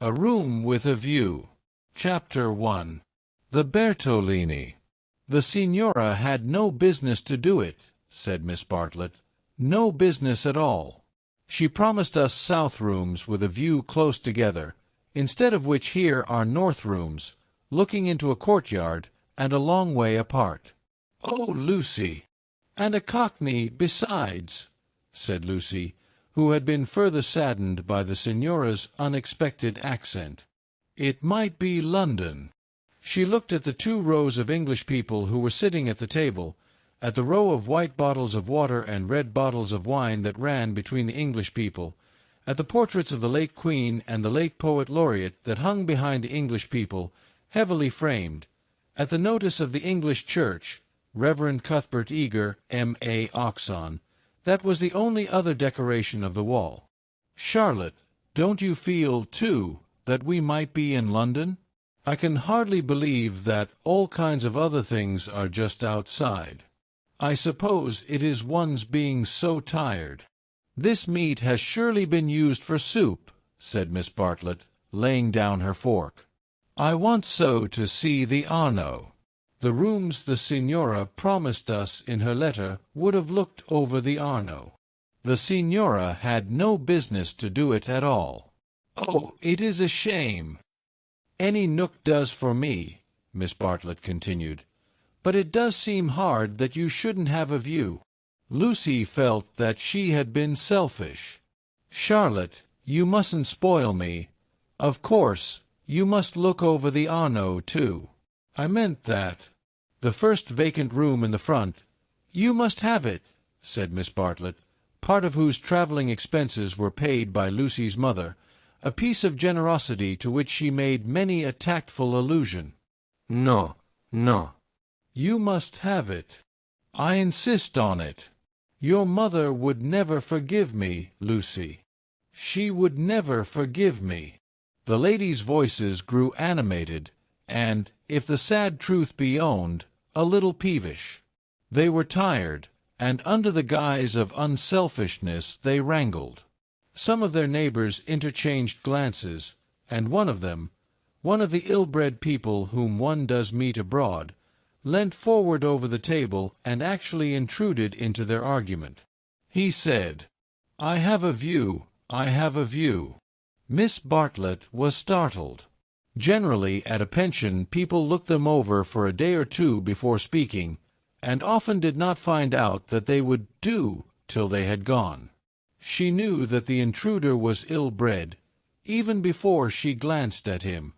A Room with a View. Chapter 1. The Bertolini. "The Signora had no business to do it," said Miss Bartlett. "No business at all. She promised us south rooms with a view close together, instead of which here are north rooms, looking into a courtyard, and a long way apart." "Oh, Lucy! And a cockney besides," said Lucy, who had been further saddened by the Signora's unexpected accent. "It might be London." She looked at the 2 rows of English people who were sitting at the table, at the row of white bottles of water and red bottles of wine that ran between the English people, at the portraits of the late Queen and the late Poet Laureate that hung behind the English people, heavily framed, at the notice of the English Church, Reverend Cuthbert Eager, M.A. Oxon. That was the only other decoration of the wall. "Charlotte, don't you feel, too, that we might be in London? I can hardly believe that all kinds of other things are just outside. I suppose it is one's being so tired." "This meat has surely been used for soup," said Miss Bartlett, laying down her fork. "I want so to see the Arno. The rooms the Signora promised us in her letter would have looked over the Arno. The Signora had no business to do it at all. Oh, it is a shame." "Any nook does for me," Miss Bartlett continued. "But it does seem hard that you shouldn't have a view." Lucy felt that she had been selfish. "Charlotte, you mustn't spoil me. Of course, you must look over the Arno, too." "I meant that. The first vacant room in the front." "You must have it," said Miss Bartlett, part of whose travelling expenses were paid by Lucy's mother, a piece of generosity to which she made many a tactful allusion. "No, no. You must have it. I insist on it. Your mother would never forgive me, Lucy. She would never forgive me." The ladies' voices grew animated, and, if the sad truth be owned, a little peevish. They were tired, and under the guise of unselfishness they wrangled. Some of their neighbors interchanged glances, and one of them, one of the ill-bred people whom one does meet abroad, leant forward over the table and actually intruded into their argument. He said, "I have a view, I have a view." Miss Bartlett was startled. Generally, at a pension, people looked them over for a day or two before speaking, and often did not find out that they would do till they had gone. She knew that the intruder was ill-bred, even before she glanced at him.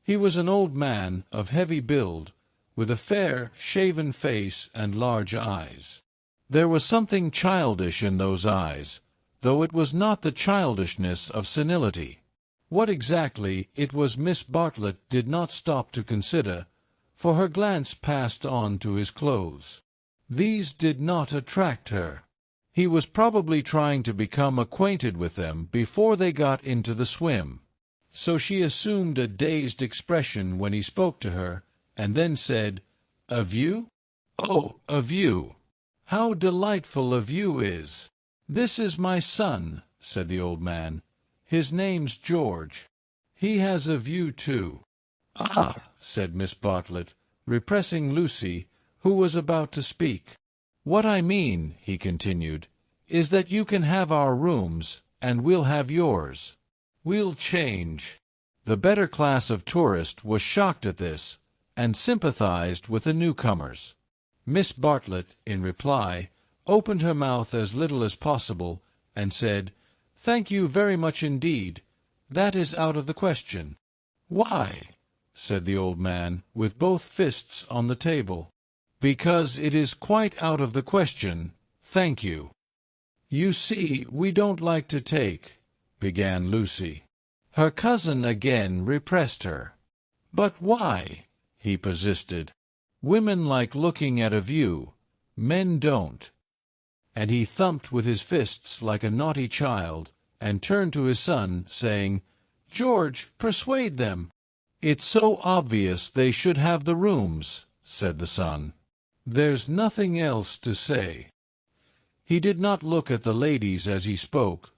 He was an old man of heavy build, with a fair, shaven face and large eyes. There was something childish in those eyes, though it was not the childishness of senility. What exactly it was Miss Bartlett did not stop to consider, for her glance passed on to his clothes. These did not attract her. He was probably trying to become acquainted with them before they got into the swim. So she assumed a dazed expression when he spoke to her, and then said, "A view? Oh, a view. How delightful a view is." "This is my son," said the old man. "His name's George. He has a view, too." "Ah," said Miss Bartlett, repressing Lucy, who was about to speak. "What I mean," he continued, "is that you can have our rooms, and we'll have yours. We'll change." The better class of tourist was shocked at this, and sympathized with the newcomers. Miss Bartlett, in reply, opened her mouth as little as possible, and said, "Thank you very much indeed. That is out of the question." "Why?" said the old man, with both fists on the table. "Because it is quite out of the question, thank you. You see, we don't like to take," began Lucy. Her cousin again repressed her. "But why?" he persisted. "Women like looking at a view. Men don't." And he thumped with his fists like a naughty child, and turned to his son, saying, "George, persuade them." "It's so obvious they should have the rooms," said the son. "There's nothing else to say." He did not look at the ladies as he spoke,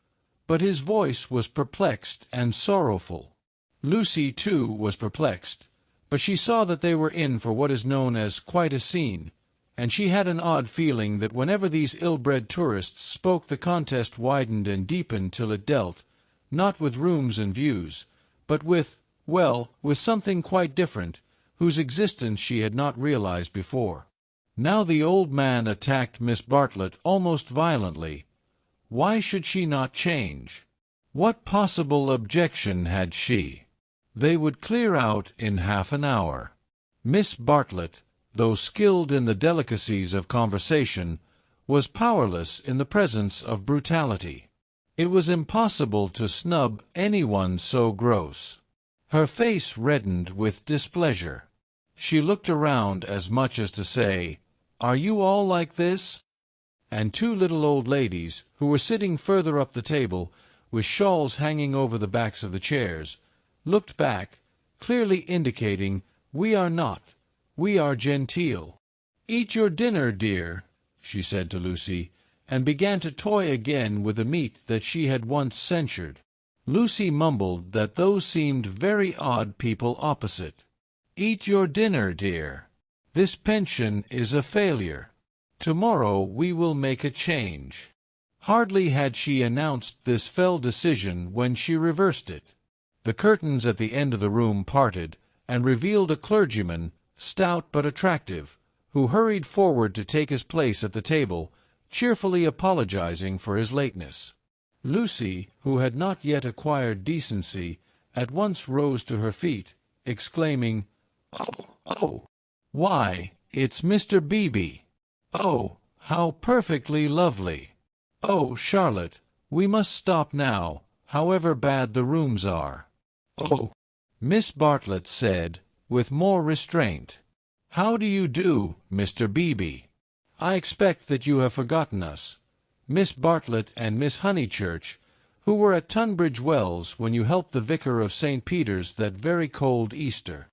but his voice was perplexed and sorrowful. Lucy, too, was perplexed, but she saw that they were in for what is known as quite a scene, and she had an odd feeling that whenever these ill-bred tourists spoke the contest widened and deepened till it dealt, not with rooms and views, but with, well, with something quite different, whose existence she had not realized before. Now the old man attacked Miss Bartlett almost violently. Why should she not change? What possible objection had she? They would clear out in half an hour. Miss Bartlett, though skilled in the delicacies of conversation, was powerless in the presence of brutality. It was impossible to snub anyone so gross. Her face reddened with displeasure. She looked around as much as to say, "Are you all like this?" And two little old ladies, who were sitting further up the table, with shawls hanging over the backs of the chairs, looked back, clearly indicating, "We are not. We are genteel." "Eat your dinner, dear," she said to Lucy, and began to toy again with the meat that she had once censured. Lucy mumbled that those seemed very odd people opposite. "Eat your dinner, dear. This pension is a failure. Tomorrow we will make a change." Hardly had she announced this fell decision when she reversed it. The curtains at the end of the room parted, and revealed a clergyman, stout but attractive, who hurried forward to take his place at the table, cheerfully apologizing for his lateness. Lucy, who had not yet acquired decency, at once rose to her feet, exclaiming, "Oh, why, it's Mr. Beebe! Oh, how perfectly lovely! Oh, Charlotte, we must stop now, however bad the rooms are." "Oh," Miss Bartlett said, with more restraint. "How do you do, Mr. Beebe? I expect that you have forgotten us, Miss Bartlett and Miss Honeychurch, who were at Tunbridge Wells when you helped the vicar of St. Peter's that very cold Easter."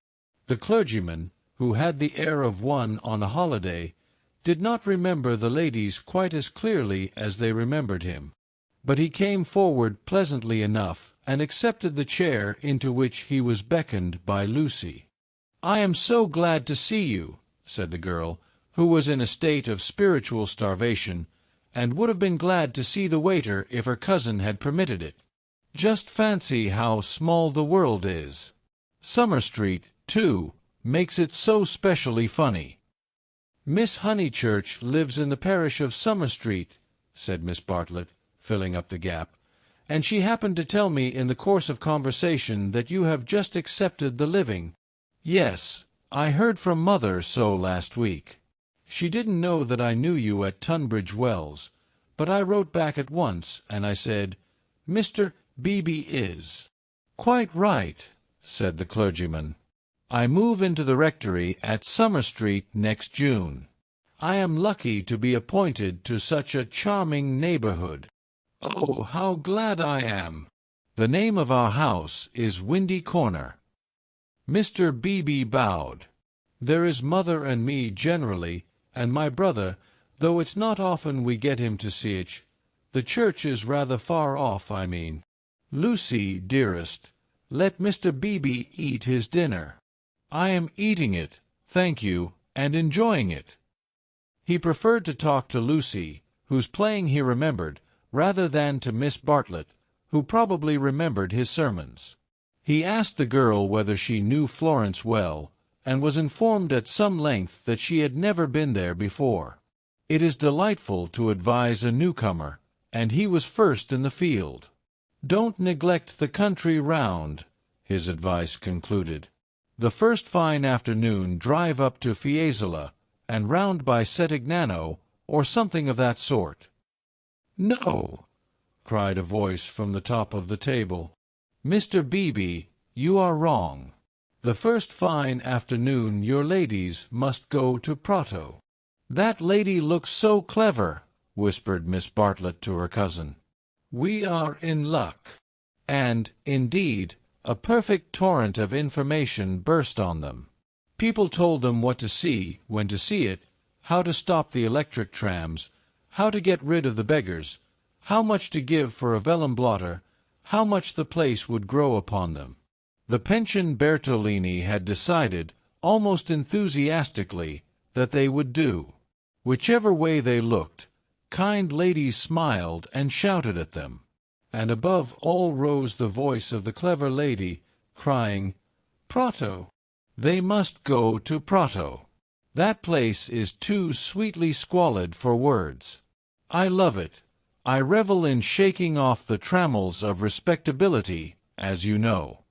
The clergyman, who had the air of one on a holiday, did not remember the ladies quite as clearly as they remembered him, but he came forward pleasantly enough and accepted the chair into which he was beckoned by Lucy. "I am so glad to see you," said the girl, who was in a state of spiritual starvation, and would have been glad to see the waiter if her cousin had permitted it. "Just fancy how small the world is. Summer Street, too, makes it so specially funny." "Miss Honeychurch lives in the parish of Summer Street," said Miss Bartlett, filling up the gap, "and she happened to tell me in the course of conversation that you have just accepted the living." "Yes, I heard from Mother so last week. She didn't know that I knew you at Tunbridge Wells, but I wrote back at once, and I said, 'Mr. Beebe is.'" "Quite right," said the clergyman. "I move into the rectory at Summer Street next June. I am lucky to be appointed to such a charming neighborhood. Oh, how glad I am! The name of our house is Windy Corner." Mr. Beebe bowed. "There is Mother and me generally, and my brother, though it's not often we get him to see it. The church is rather far off, I mean. Lucy, dearest, let Mr. Beebe eat his dinner." "I am eating it, thank you, and enjoying it." He preferred to talk to Lucy, whose playing he remembered, rather than to Miss Bartlett, who probably remembered his sermons. He asked the girl whether she knew Florence well, and was informed at some length that she had never been there before. It is delightful to advise a newcomer, and he was first in the field. "Don't neglect the country round," his advice concluded. "The first fine afternoon drive up to Fiesole, and round by Settignano, or something of that sort." "No!" cried a voice from the top of the table. "Mr. Beebe, you are wrong. The first fine afternoon your ladies must go to Prato." "That lady looks so clever," whispered Miss Bartlett to her cousin. "We are in luck." And, indeed, a perfect torrent of information burst on them. People told them what to see, when to see it, how to stop the electric trams, how to get rid of the beggars, how much to give for a vellum blotter, how much the place would grow upon them. The pensioned Bertolini had decided, almost enthusiastically, that they would do. Whichever way they looked, kind ladies smiled and shouted at them. And above all rose the voice of the clever lady, crying, "Prato! They must go to Prato. That place is too sweetly squalid for words. I love it. I revel in shaking off the trammels of respectability, as you know."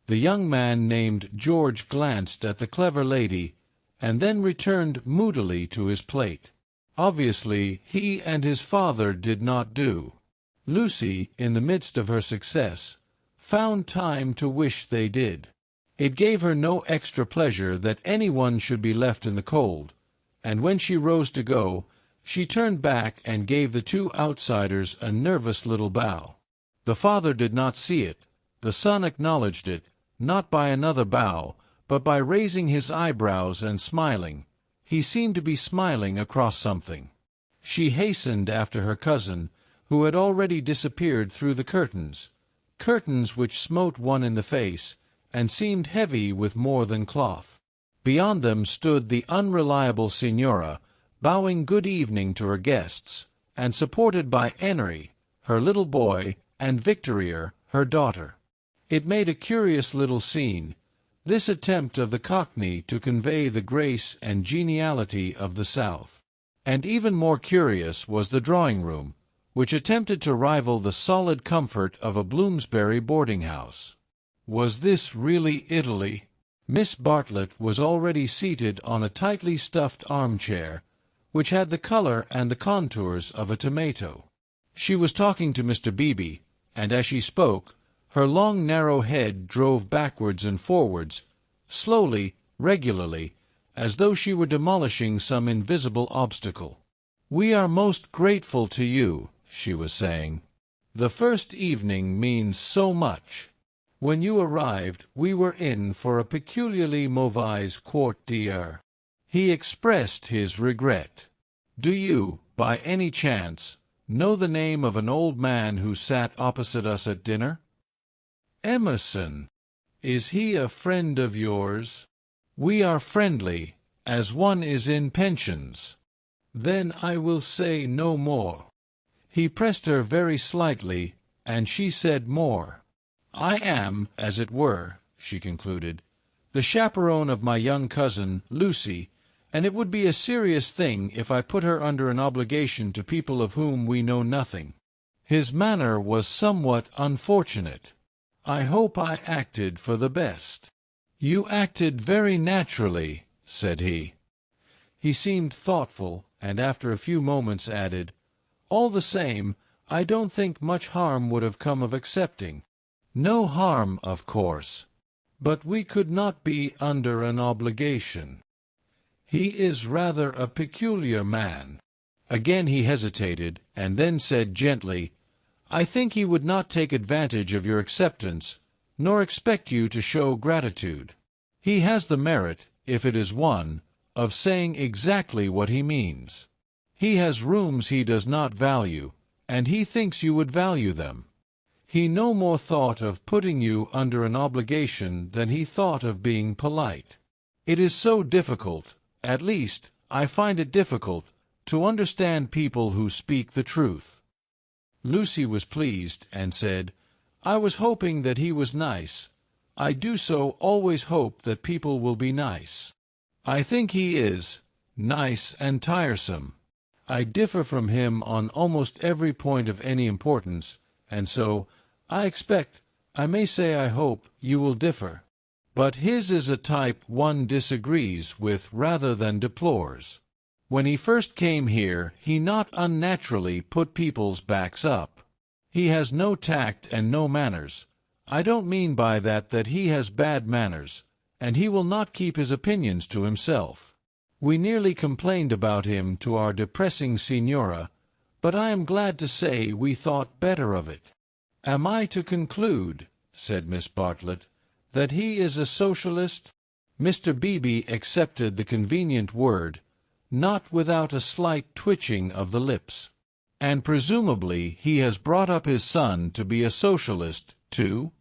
The young man named George glanced at the clever lady, and then returned moodily to his plate. Obviously, he and his father did not do. Lucy, in the midst of her success, found time to wish they did. It gave her no extra pleasure that anyone should be left in the cold, and when she rose to go, she turned back and gave the two outsiders a nervous little bow. The father did not see it. The son acknowledged it, not by another bow, but by raising his eyebrows and smiling. He seemed to be smiling across something. She hastened after her cousin, who had already disappeared through the curtains which smote one in the face, and seemed heavy with more than cloth. Beyond them stood the unreliable Signora, bowing good evening to her guests, and supported by Henry, her little boy, and Victoire, her daughter. It made a curious little scene, this attempt of the Cockney to convey the grace and geniality of the South. And even more curious was the drawing-room, which attempted to rival the solid comfort of a Bloomsbury boarding-house. Was this really Italy? Miss Bartlett was already seated on a tightly stuffed armchair, which had the color and the contours of a tomato. She was talking to Mr. Beebe, and as she spoke, her long narrow head drove backwards and forwards, slowly, regularly, as though she were demolishing some invisible obstacle. "We are most grateful to you," she was saying. "The first evening means so much. When you arrived, we were in for a peculiarly mauvaise quart d'heure." He expressed his regret. "Do you, by any chance, know the name of an old man who sat opposite us at dinner?" "Emerson. Is he a friend of yours?" "We are friendly, as one is in pensions." "Then I will say no more." He pressed her very slightly, and she said more. "I am, as it were," she concluded, "the chaperone of my young cousin, Lucy, and it would be a serious thing if I put her under an obligation to people of whom we know nothing." His manner was somewhat unfortunate. "I hope I acted for the best." "You acted very naturally," said he. He seemed thoughtful, and after a few moments added, "All the same, I don't think much harm would have come of accepting." "No harm, of course. But we could not be under an obligation. He is rather a peculiar man." Again he hesitated, and then said gently, "I think he would not take advantage of your acceptance, nor expect you to show gratitude. He has the merit, if it is one, of saying exactly what he means. He has rooms he does not value, and he thinks you would value them. He no more thought of putting you under an obligation than he thought of being polite. It is so difficult, at least, I find it difficult, to understand people who speak the truth." Lucy was pleased, and said, "I was hoping that he was nice. I do so always hope that people will be nice. I think he is nice and tiresome. I differ from him on almost every point of any importance, and so I expect, I may say I hope, you will differ. But his is a type one disagrees with rather than deplores. When he first came here, he not unnaturally put people's backs up. He has no tact and no manners. I don't mean by that he has bad manners, and he will not keep his opinions to himself. We nearly complained about him to our depressing Signora, but I am glad to say we thought better of it." "Am I to conclude," said Miss Bartlett, "that he is a socialist?" Mr. Beebe accepted the convenient word, not without a slight twitching of the lips. And presumably he has brought up his son to be a socialist, too?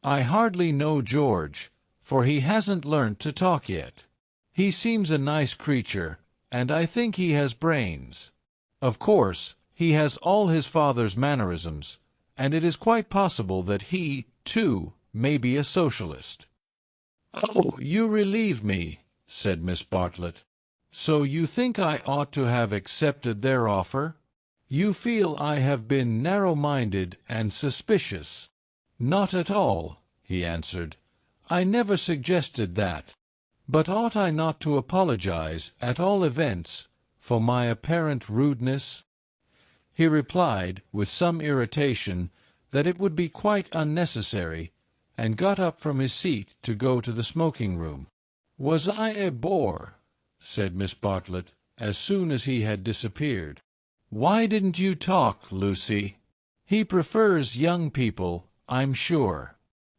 I hardly know George, for he hasn't learnt to talk yet. He seems a nice creature, and I think he has brains. Of course, he has all his father's mannerisms, and it is quite possible that he, too, may be a socialist." "Oh, you relieve me," said Miss Bartlett. "So you think I ought to have accepted their offer? You feel I have been narrow-minded and suspicious." "Not at all," he answered. "I never suggested that. But ought I not to apologize, at all events, for my apparent rudeness?" He replied, with some irritation, that it would be quite unnecessary, and got up from his seat to go to the smoking-room. "Was I a bore?" said Miss Bartlett, as soon as he had disappeared. "Why didn't you talk, Lucy? He prefers young people, I'm sure.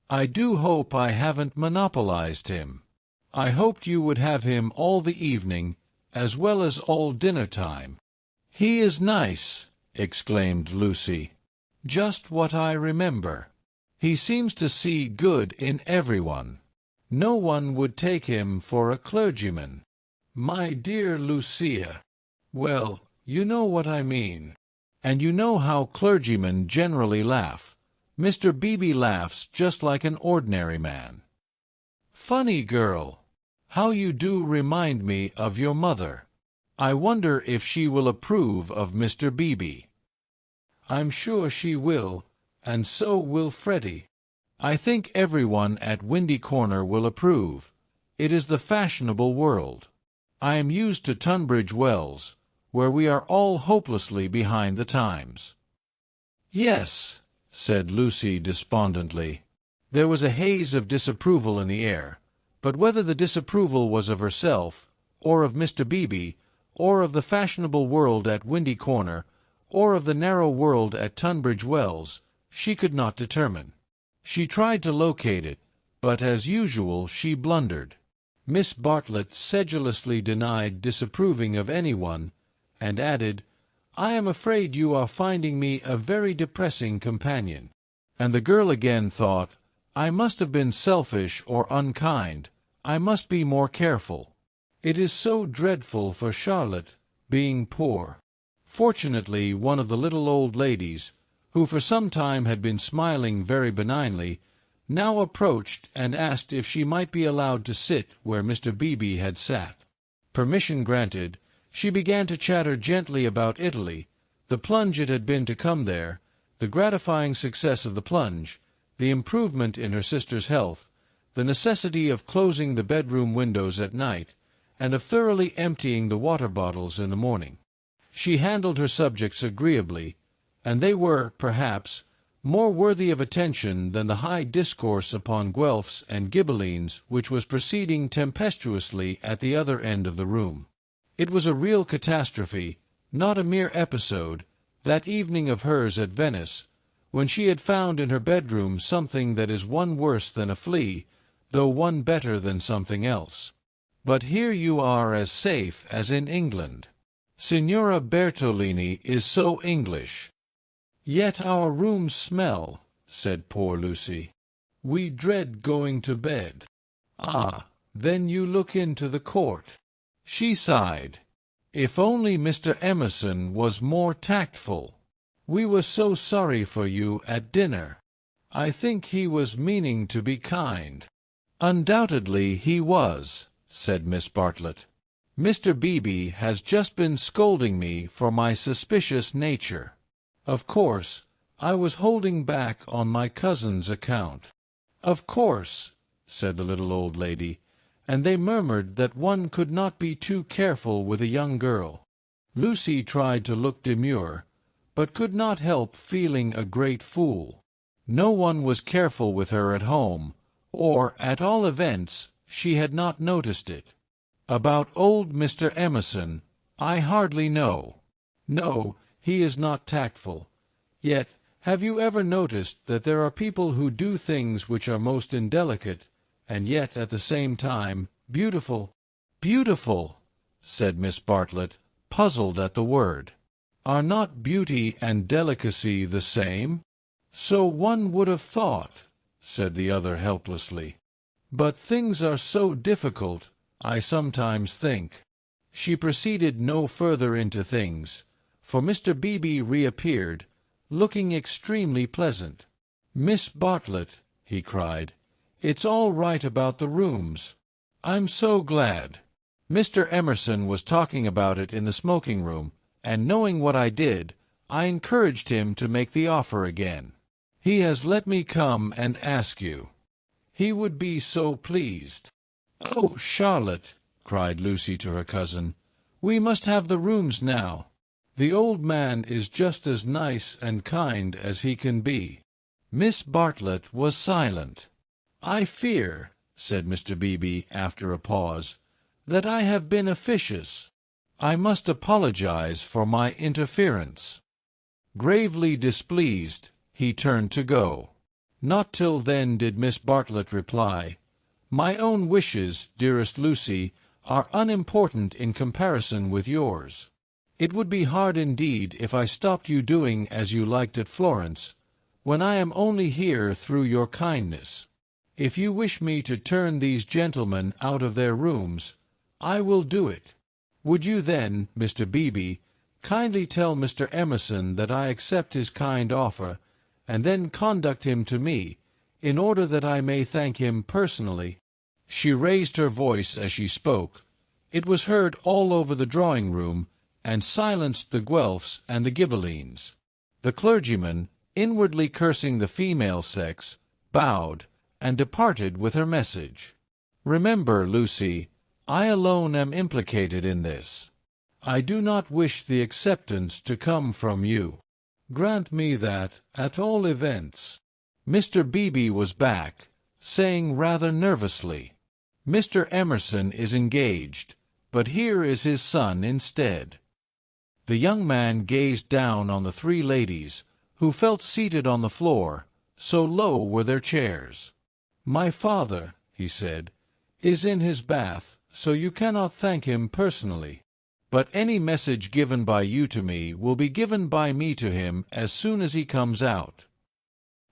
I do hope I haven't monopolized him. I hoped you would have him all the evening, as well as all dinner-time." "He is nice," exclaimed Lucy. "Just what I remember. He seems to see good in everyone. No one would take him for a clergyman." "My dear Lucia." "Well, you know what I mean. And you know how clergymen generally laugh. Mr. Beebe laughs just like an ordinary man." "Funny girl. How you do remind me of your mother. I wonder if she will approve of Mr. Beebe." "I'm sure she will, and so will Freddie. I think everyone at Windy Corner will approve. It is the fashionable world. I am used to Tunbridge Wells, where we are all hopelessly behind the times." "Yes," said Lucy despondently. There was a haze of disapproval in the air, but whether the disapproval was of herself, or of Mr. Beebe, or of the fashionable world at Windy Corner, or of the narrow world at Tunbridge Wells, she could not determine. She tried to locate it, but as usual she blundered. Miss Bartlett sedulously denied disapproving of anyone, and added, "I am afraid you are finding me a very depressing companion." And the girl again thought, "I must have been selfish or unkind. I must be more careful. It is so dreadful for Charlotte, being poor." Fortunately, one of the little old ladies, who for some time had been smiling very benignly, now approached and asked if she might be allowed to sit where Mr. Beebe had sat. Permission granted, she began to chatter gently about Italy, the plunge it had been to come there, the gratifying success of the plunge, the improvement in her sister's health, the necessity of closing the bedroom windows at night, and of thoroughly emptying the water bottles in the morning. She handled her subjects agreeably, and they were, perhaps, more worthy of attention than the high discourse upon Guelphs and Ghibellines which was proceeding tempestuously at the other end of the room. It was a real catastrophe, not a mere episode, that evening of hers at Venice, when she had found in her bedroom something that is one worse than a flea, though one better than something else. But here you are as safe as in England. Signora Bertolini is so English. "Yet our rooms smell," said poor Lucy. "We dread going to bed." "Ah, then you look into the court." She sighed. "If only Mr. Emerson was more tactful. We were so sorry for you at dinner. I think he was meaning to be kind." "Undoubtedly he was," said Miss Bartlett. "Mr. Beebe has just been scolding me for my suspicious nature. Of course, I was holding back on my cousin's account." "Of course," said the little old lady, and they murmured that one could not be too careful with a young girl. Lucy tried to look demure, but could not help feeling a great fool. No one was careful with her at home, or, at all events, she had not noticed it. About old Mr. Emerson, I hardly know. No, he is not tactful. Yet, have you ever noticed that there are people who do things which are most indelicate, and yet at the same time beautiful? "Beautiful," said Miss Bartlett, puzzled at the word. Are not beauty and delicacy the same? So one would have thought, said the other helplessly. But things are so difficult, I sometimes think. She proceeded no further into things, for Mr. Beebe reappeared, looking extremely pleasant. "Miss Bartlett," he cried, "it's all right about the rooms. I'm so glad. Mr. Emerson was talking about it in the smoking-room, and knowing what I did, I encouraged him to make the offer again. He has let me come and ask you. He would be so pleased." "Oh, Charlotte," cried Lucy to her cousin, "we must have the rooms now. The old man is just as nice and kind as he can be." Miss Bartlett was silent. "I fear," said Mr. Beebe after a pause, "that I have been officious. I must apologize for my interference." Gravely displeased, he turned to go. Not till then did Miss Bartlett reply, "My own wishes, dearest Lucy, are unimportant in comparison with yours. It would be hard indeed if I stopped you doing as you liked at Florence, when I am only here through your kindness. If you wish me to turn these gentlemen out of their rooms, I will do it. Would you then, Mr. Beebe, kindly tell Mr. Emerson that I accept his kind offer, and then conduct him to me, in order that I may thank him personally?" She raised her voice as she spoke. It was heard all over the drawing-room, and silenced the Guelphs and the Ghibellines. The clergyman, inwardly cursing the female sex, bowed, and departed with her message. "Remember, Lucy, I alone am implicated in this. I do not wish the acceptance to come from you. Grant me that, at all events." Mr. Beebe was back, saying rather nervously, "Mr. Emerson is engaged, but here is his son instead." The young man gazed down on the three ladies, who felt seated on the floor, so low were their chairs. "My father," he said, "is in his bath, so you cannot thank him personally. But any message given by you to me will be given by me to him as soon as he comes out."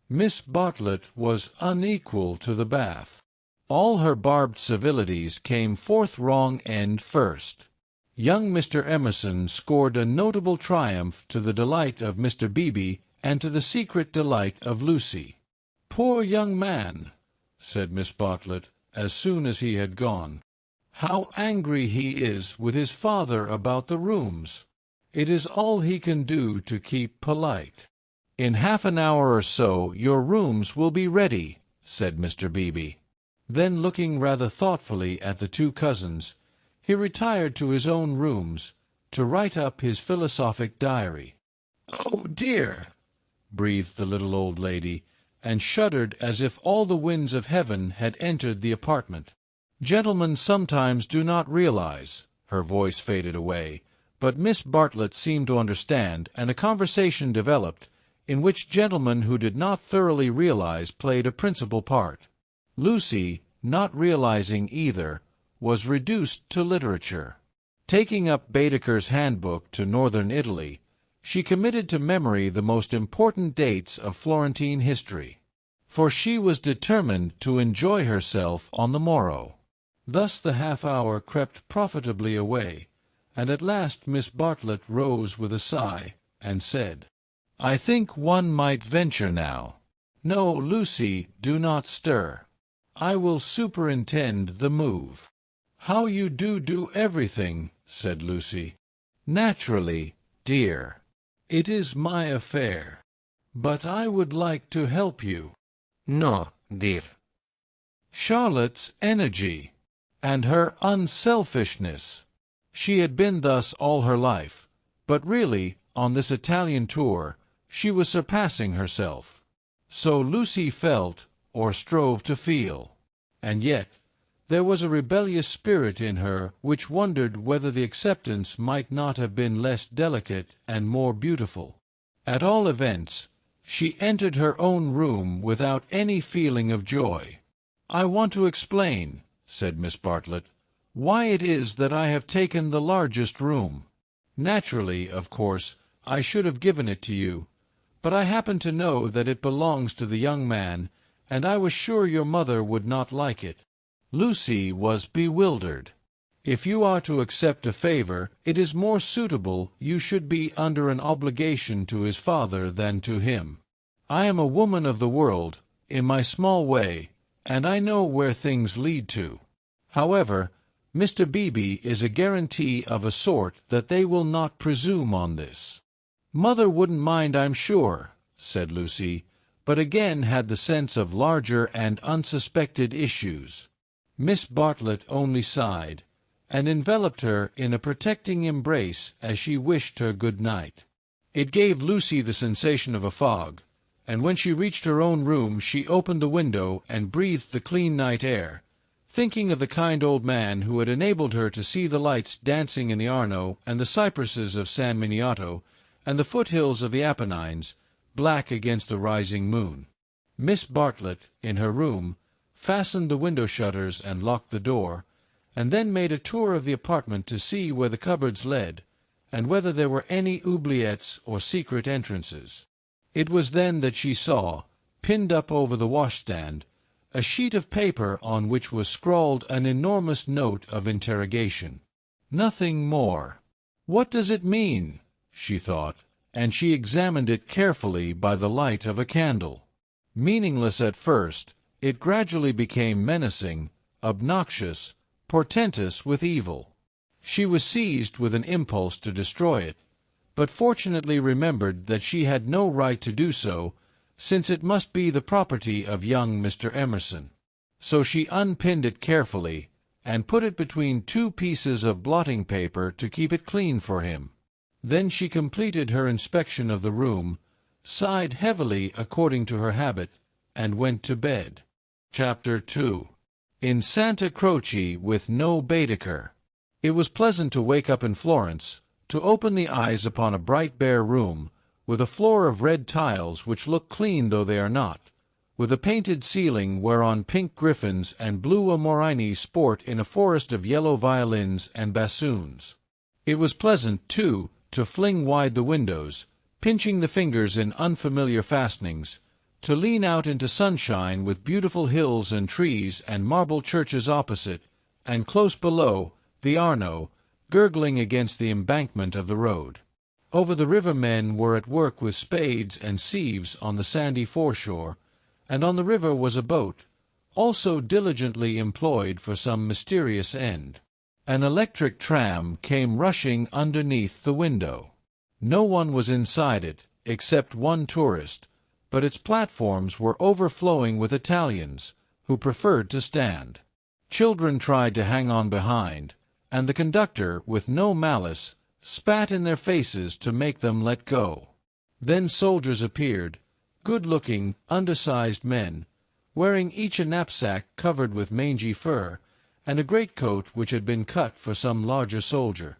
Miss Bartlett was unequal to the bath. All her barbed civilities came forth wrong end first. Young Mr. Emerson scored a notable triumph to the delight of Mr. Beebe and to the secret delight of Lucy. "Poor young man," said Miss Bartlett, as soon as he had gone. "How angry he is with his father about the rooms. It is all he can do to keep polite." "In half an hour or so your rooms will be ready," said Mr. Beebe. Then, looking rather thoughtfully at the two cousins, he retired to his own rooms to write up his philosophic diary. "Oh, dear!" breathed the little old lady, and shuddered as if all the winds of heaven had entered the apartment. "Gentlemen sometimes do not realize—" her voice faded away, but Miss Bartlett seemed to understand, and a conversation developed, in which gentlemen who did not thoroughly realize played a principal part. Lucy, not realizing either, was reduced to literature. Taking up Baedeker's Handbook to Northern Italy, she committed to memory the most important dates of Florentine history, for she was determined to enjoy herself on the morrow. Thus the half-hour crept profitably away, and at last Miss Bartlett rose with a sigh, and said, "I think one might venture now. No, Lucy, do not stir. I will superintend the move." "How you do everything," said Lucy. "Naturally, dear. It is my affair. But I would like to help you." "No, dear." Charlotte's energy, and her unselfishness. She had been thus all her life, but really, on this Italian tour, she was surpassing herself. So Lucy felt, or strove to feel. And yet, there was a rebellious spirit in her which wondered whether the acceptance might not have been less delicate and more beautiful. At all events, she entered her own room without any feeling of joy. "I want to explain," said Miss Bartlett, "why it is that I have taken the largest room. Naturally, of course, I should have given it to you, but I happen to know that it belongs to the young man, and I was sure your mother would not like it." Lucy was bewildered. "If you are to accept a favor, it is more suitable you should be under an obligation to his father than to him. I am a woman of the world, in my small way, and I know where things lead to. However, Mr. Beebe is a guarantee of a sort that they will not presume on this." "Mother wouldn't mind, I'm sure," said Lucy, but again had the sense of larger and unsuspected issues. Miss Bartlett only sighed, and enveloped her in a protecting embrace as she wished her good night. It gave Lucy the sensation of a fog, and when she reached her own room she opened the window and breathed the clean night air, thinking of the kind old man who had enabled her to see the lights dancing in the Arno and the cypresses of San Miniato and the foothills of the Apennines, black against the rising moon. Miss Bartlett, in her room, fastened the window shutters and locked the door, and then made a tour of the apartment to see where the cupboards led, and whether there were any oubliettes or secret entrances. It was then that she saw, pinned up over the washstand, a sheet of paper on which was scrawled an enormous note of interrogation. Nothing more. "What does it mean?" she thought, and she examined it carefully by the light of a candle. Meaningless at first, it gradually became menacing, obnoxious, portentous with evil. She was seized with an impulse to destroy it, but fortunately remembered that she had no right to do so, since it must be the property of young Mr. Emerson. So she unpinned it carefully, and put it between two pieces of blotting paper to keep it clean for him. Then she completed her inspection of the room, sighed heavily according to her habit, and went to bed. Chapter 2. In Santa Croce with no Baedeker. It was pleasant to wake up in Florence, to open the eyes upon a bright bare room, with a floor of red tiles which look clean though they are not, with a painted ceiling whereon pink griffins and blue amorini sport in a forest of yellow violins and bassoons. It was pleasant, too, to fling wide the windows, pinching the fingers in unfamiliar fastenings, to lean out into sunshine with beautiful hills and trees and marble churches opposite, and close below, the Arno, gurgling against the embankment of the road. Over the river men were at work with spades and sieves on the sandy foreshore, and on the river was a boat, also diligently employed for some mysterious end. An electric tram came rushing underneath the window. No one was inside it, except one tourist, but its platforms were overflowing with Italians, who preferred to stand. Children tried to hang on behind, and the conductor, with no malice, spat in their faces to make them let go. Then soldiers appeared, good-looking, undersized men, wearing each a knapsack covered with mangy fur, and a greatcoat which had been cut for some larger soldier.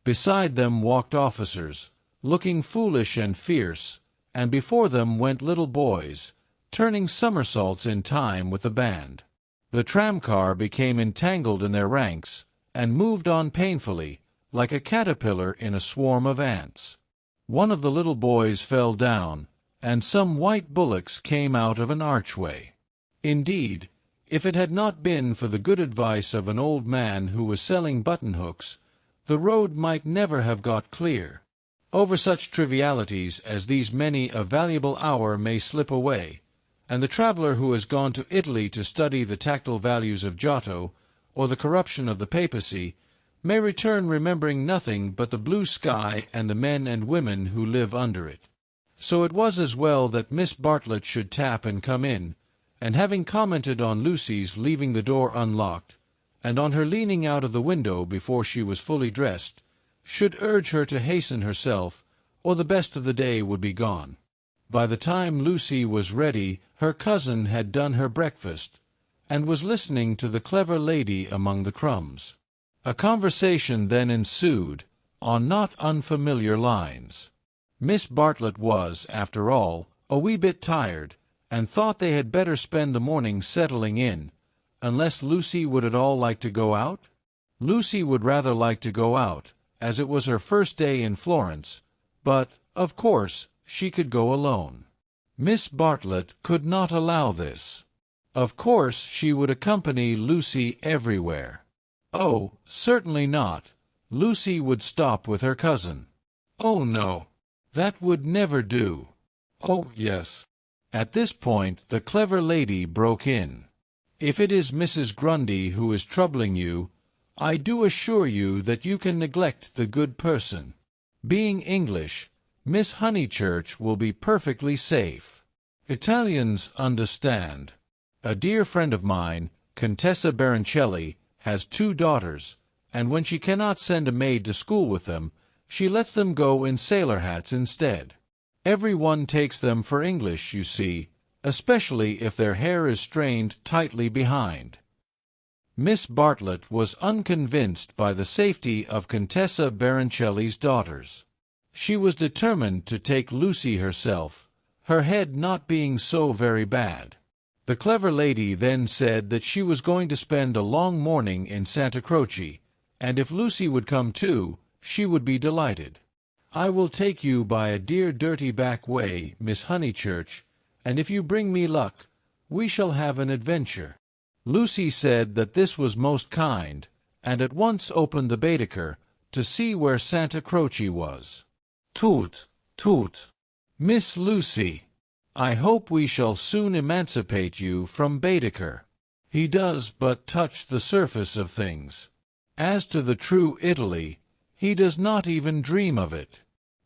Beside them walked officers, looking foolish and fierce, and before them went little boys, turning somersaults in time with the band. The tramcar became entangled in their ranks, and moved on painfully, like a caterpillar in a swarm of ants. One of the little boys fell down, and some white bullocks came out of an archway. Indeed, if it had not been for the good advice of an old man who was selling button-hooks, the road might never have got clear. Over such trivialities as these many a valuable hour may slip away, and the traveller who has gone to Italy to study the tactile values of Giotto, or the corruption of the papacy, may return remembering nothing but the blue sky and the men and women who live under it. So it was as well that Miss Bartlett should tap and come in, and having commented on Lucy's leaving the door unlocked, and on her leaning out of the window before she was fully dressed, should urge her to hasten herself, or the best of the day would be gone. By the time Lucy was ready, her cousin had done her breakfast, and was listening to the clever lady among the crumbs. A conversation then ensued, on not unfamiliar lines. Miss Bartlett was, after all, a wee bit tired, and thought they had better spend the morning settling in, unless Lucy would at all like to go out? Lucy would rather like to go out, as it was her first day in Florence, but, Of course, she could go alone. Miss Bartlett could not allow this. Of course, she would accompany Lucy everywhere. Oh, certainly not. Lucy would stop with her cousin. Oh, no. That would never do. Oh, yes. At this point, the clever lady broke in. If it is Mrs. Grundy who is troubling you, I do assure you that you can neglect the good person. Being English, Miss Honeychurch will be perfectly safe. Italians understand. A dear friend of mine, Contessa Baroncelli, has 2 daughters, and when she cannot send a maid to school with them, she lets them go in sailor hats instead. Every one takes them for English, you see, especially if their hair is strained tightly behind. Miss Bartlett was unconvinced by the safety of Contessa Baroncelli's daughters. She was determined to take Lucy herself, her head not being so very bad. The clever lady then said that she was going to spend a long morning in Santa Croce, and if Lucy would come too, she would be delighted. I will take you by a dear dirty back way, Miss Honeychurch, and if you bring me luck, we shall have an adventure. Lucy said that this was most kind, and at once opened the Baedeker to see where Santa Croce was. Toot, toot. Miss Lucy, I hope we shall soon emancipate you from Baedeker. He does but touch the surface of things. As to the true Italy, he does not even dream of it.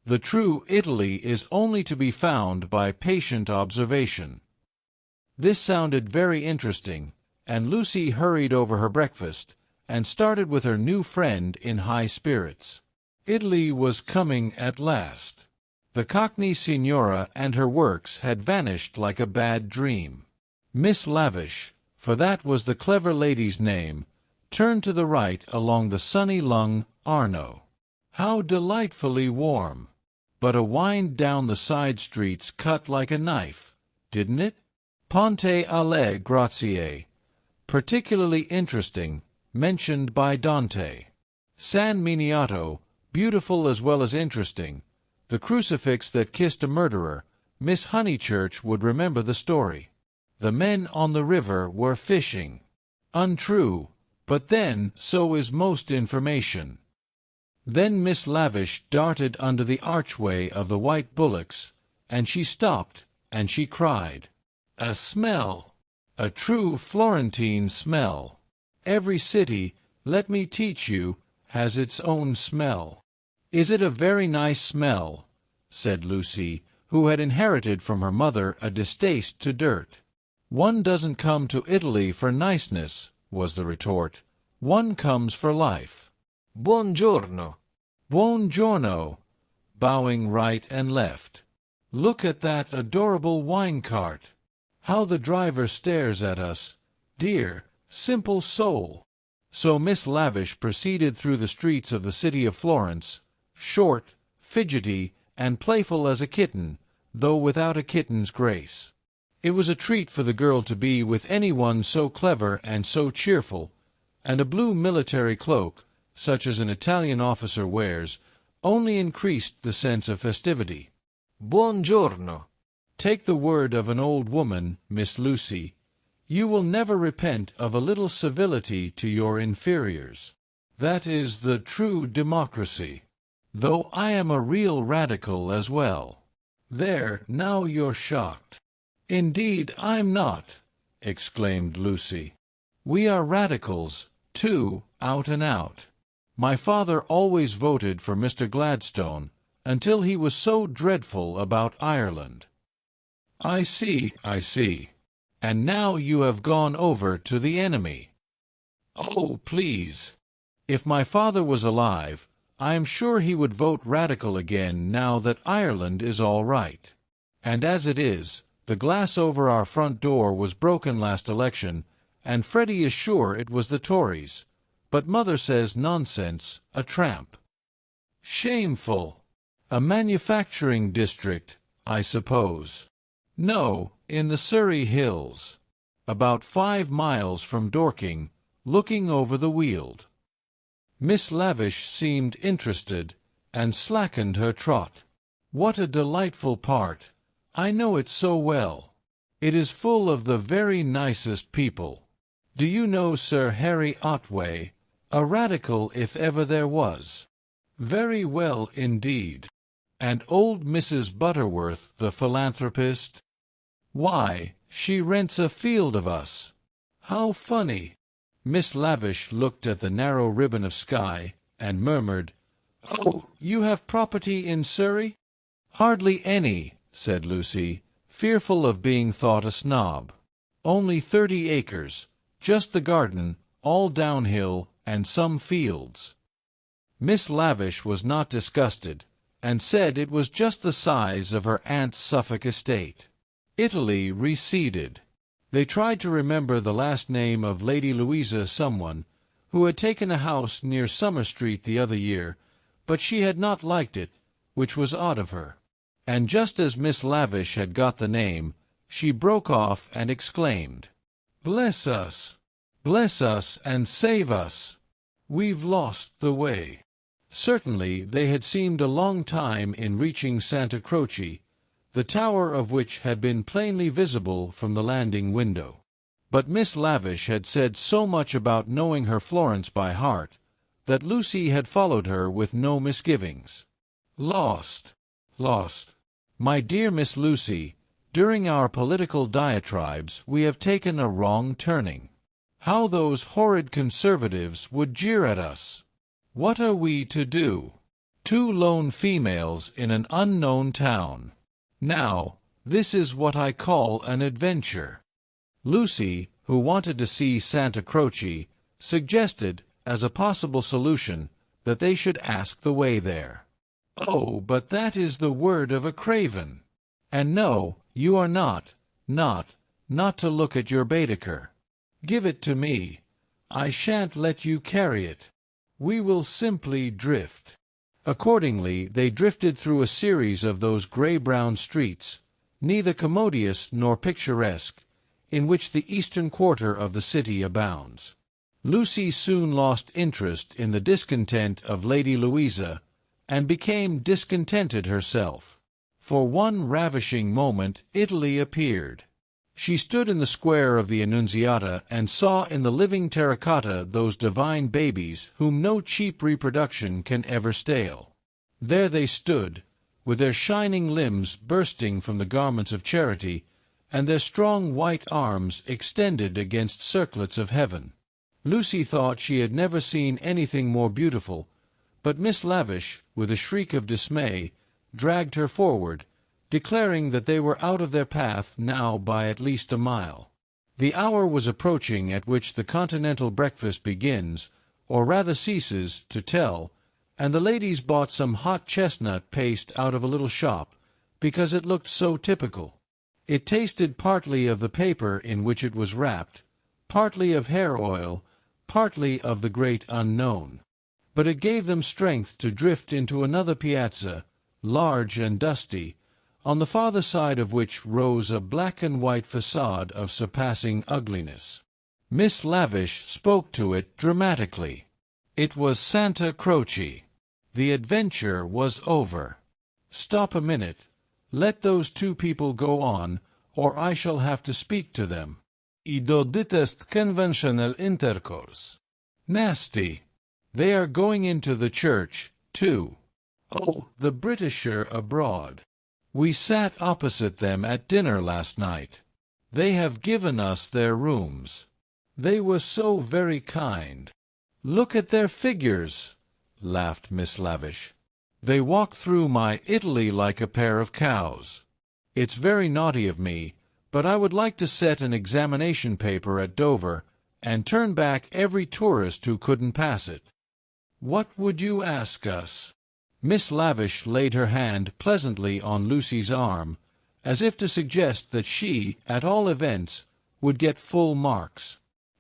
The true Italy is only to be found by patient observation. This sounded very interesting, and Lucy hurried over her breakfast, and started with her new friend in high spirits. Italy was coming at last. The Cockney Signora and her works had vanished like a bad dream. Miss Lavish, for that was the clever lady's name, turned to the right along the sunny Lung Arno. How delightfully warm! But a wind down the side streets cut like a knife, didn't it? Ponte alle Grazie, particularly interesting, mentioned by Dante. San Miniato, beautiful as well as interesting. The crucifix that kissed a murderer. Miss Honeychurch would remember the story. The men on the river were fishing. Untrue, but then so is most information. Then Miss Lavish darted under the archway of the white bullocks, and she stopped, and she cried, "A smell! A true Florentine smell! Every city, let me teach you, has its own smell." "Is it a very nice smell?" said Lucy, who had inherited from her mother a distaste to dirt. "One doesn't come to Italy for niceness," was the retort. "One comes for life." "Buongiorno." "Buongiorno," bowing right and left. "Look at that adorable wine cart. How the driver stares at us. Dear, simple soul." So Miss Lavish proceeded through the streets of the city of Florence, short, fidgety, and playful as a kitten, though without a kitten's grace. It was a treat for the girl to be with anyone so clever and so cheerful, and a blue military cloak, such as an Italian officer wears, only increased the sense of festivity. "Buongiorno." Take the word of an old woman, Miss Lucy. You will never repent of a little civility to your inferiors. That is the true democracy. Though I am a real radical as well. There, now you're shocked. "Indeed I'm not," exclaimed Lucy. "We are radicals, too, out and out. My father always voted for Mr. Gladstone, until he was so dreadful about Ireland." I see, I see. And now you have gone over to the enemy." "Oh, please. If my father was alive, I am sure he would vote radical again now that Ireland is all right. And as it is, the glass over our front door was broken last election, and Freddie is sure it was the Tories. But mother says nonsense, a tramp." "Shameful! A manufacturing district, I suppose." "No, in the Surrey Hills. About 5 miles from Dorking, looking over the Weald." Miss Lavish seemed interested, and slackened her trot. What a delightful part! I know it so well. It is full of the very nicest people. Do you know Sir Harry Otway, a radical if ever there was? Very well indeed. And old Mrs. Butterworth, the philanthropist? Why, she rents a field of us. How funny! Miss Lavish looked at the narrow ribbon of sky, and murmured, "Oh, you have property in Surrey?" "Hardly any," said Lucy, fearful of being thought a snob. "Only 30 acres, just the garden, all downhill, and some fields." Miss Lavish was not disgusted, and said it was just the size of her aunt's Suffolk estate. Italy receded. They tried to remember the last name of Lady Louisa someone, who had taken a house near Summer Street the other year, but she had not liked it, which was odd of her. And just as Miss Lavish had got the name, she broke off and exclaimed, "Bless us! Bless us and save us! We've lost the way." Certainly they had seemed a long time in reaching Santa Croce, the tower of which had been plainly visible from the landing window. But Miss Lavish had said so much about knowing her Florence by heart, that Lucy had followed her with no misgivings. Lost! Lost! My dear Miss Lucy, during our political diatribes we have taken a wrong turning. How those horrid Conservatives would jeer at us! What are we to do? 2 lone females in an unknown town. Now, this is what I call an adventure. Lucy, who wanted to see Santa Croce, suggested, as a possible solution, that they should ask the way there. "Oh, but that is the word of a craven. And no, you are not to look at your Baedeker. Give it to me. I shan't let you carry it. We will simply drift." Accordingly, they drifted through a series of those grey-brown streets, neither commodious nor picturesque, in which the eastern quarter of the city abounds. Lucy soon lost interest in the discontent of Lady Louisa, and became discontented herself. For one ravishing moment Italy appeared. She stood in the square of the Annunziata and saw in the living terracotta those divine babies whom no cheap reproduction can ever stale. There they stood, with their shining limbs bursting from the garments of charity, and their strong white arms extended against circlets of heaven. Lucy thought she had never seen anything more beautiful, but Miss Lavish, with a shriek of dismay, dragged her forward, declaring that they were out of their path now by at least a mile. The hour was approaching at which the continental breakfast begins, or rather ceases, to tell, and the ladies bought some hot chestnut paste out of a little shop, because it looked so typical. It tasted partly of the paper in which it was wrapped, partly of hair oil, partly of the great unknown. But it gave them strength to drift into another piazza, large and dusty, on the farther side of which rose a black-and-white facade of surpassing ugliness. Miss Lavish spoke to it dramatically. It was Santa Croce. The adventure was over. Stop a minute. Let those 2 people go on, or I shall have to speak to them. I do detest conventional intercourse. Nasty. They are going into the church, too. Oh, the Britisher abroad. We sat opposite them at dinner last night. They have given us their rooms. They were so very kind. Look at their figures, laughed Miss Lavish. They walk through my Italy like a pair of cows. It's very naughty of me, but I would like to set an examination paper at Dover and turn back every tourist who couldn't pass it. What would you ask us? Miss Lavish laid her hand pleasantly on Lucy's arm, as if to suggest that she, at all events, would get full marks.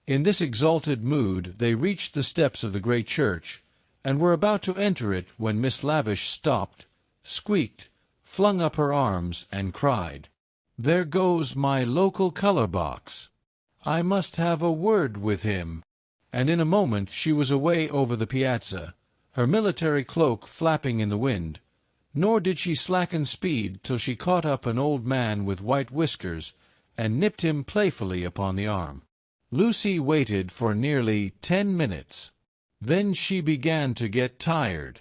In this exalted mood they reached the steps of the great church, and were about to enter it when Miss Lavish stopped, squeaked, flung up her arms, and cried, "There goes my local colour-box. I must have a word with him." And in a moment she was away over the piazza, her military cloak flapping in the wind, nor did she slacken speed till she caught up an old man with white whiskers and nipped him playfully upon the arm. Lucy waited for nearly 10 minutes. Then she began to get tired.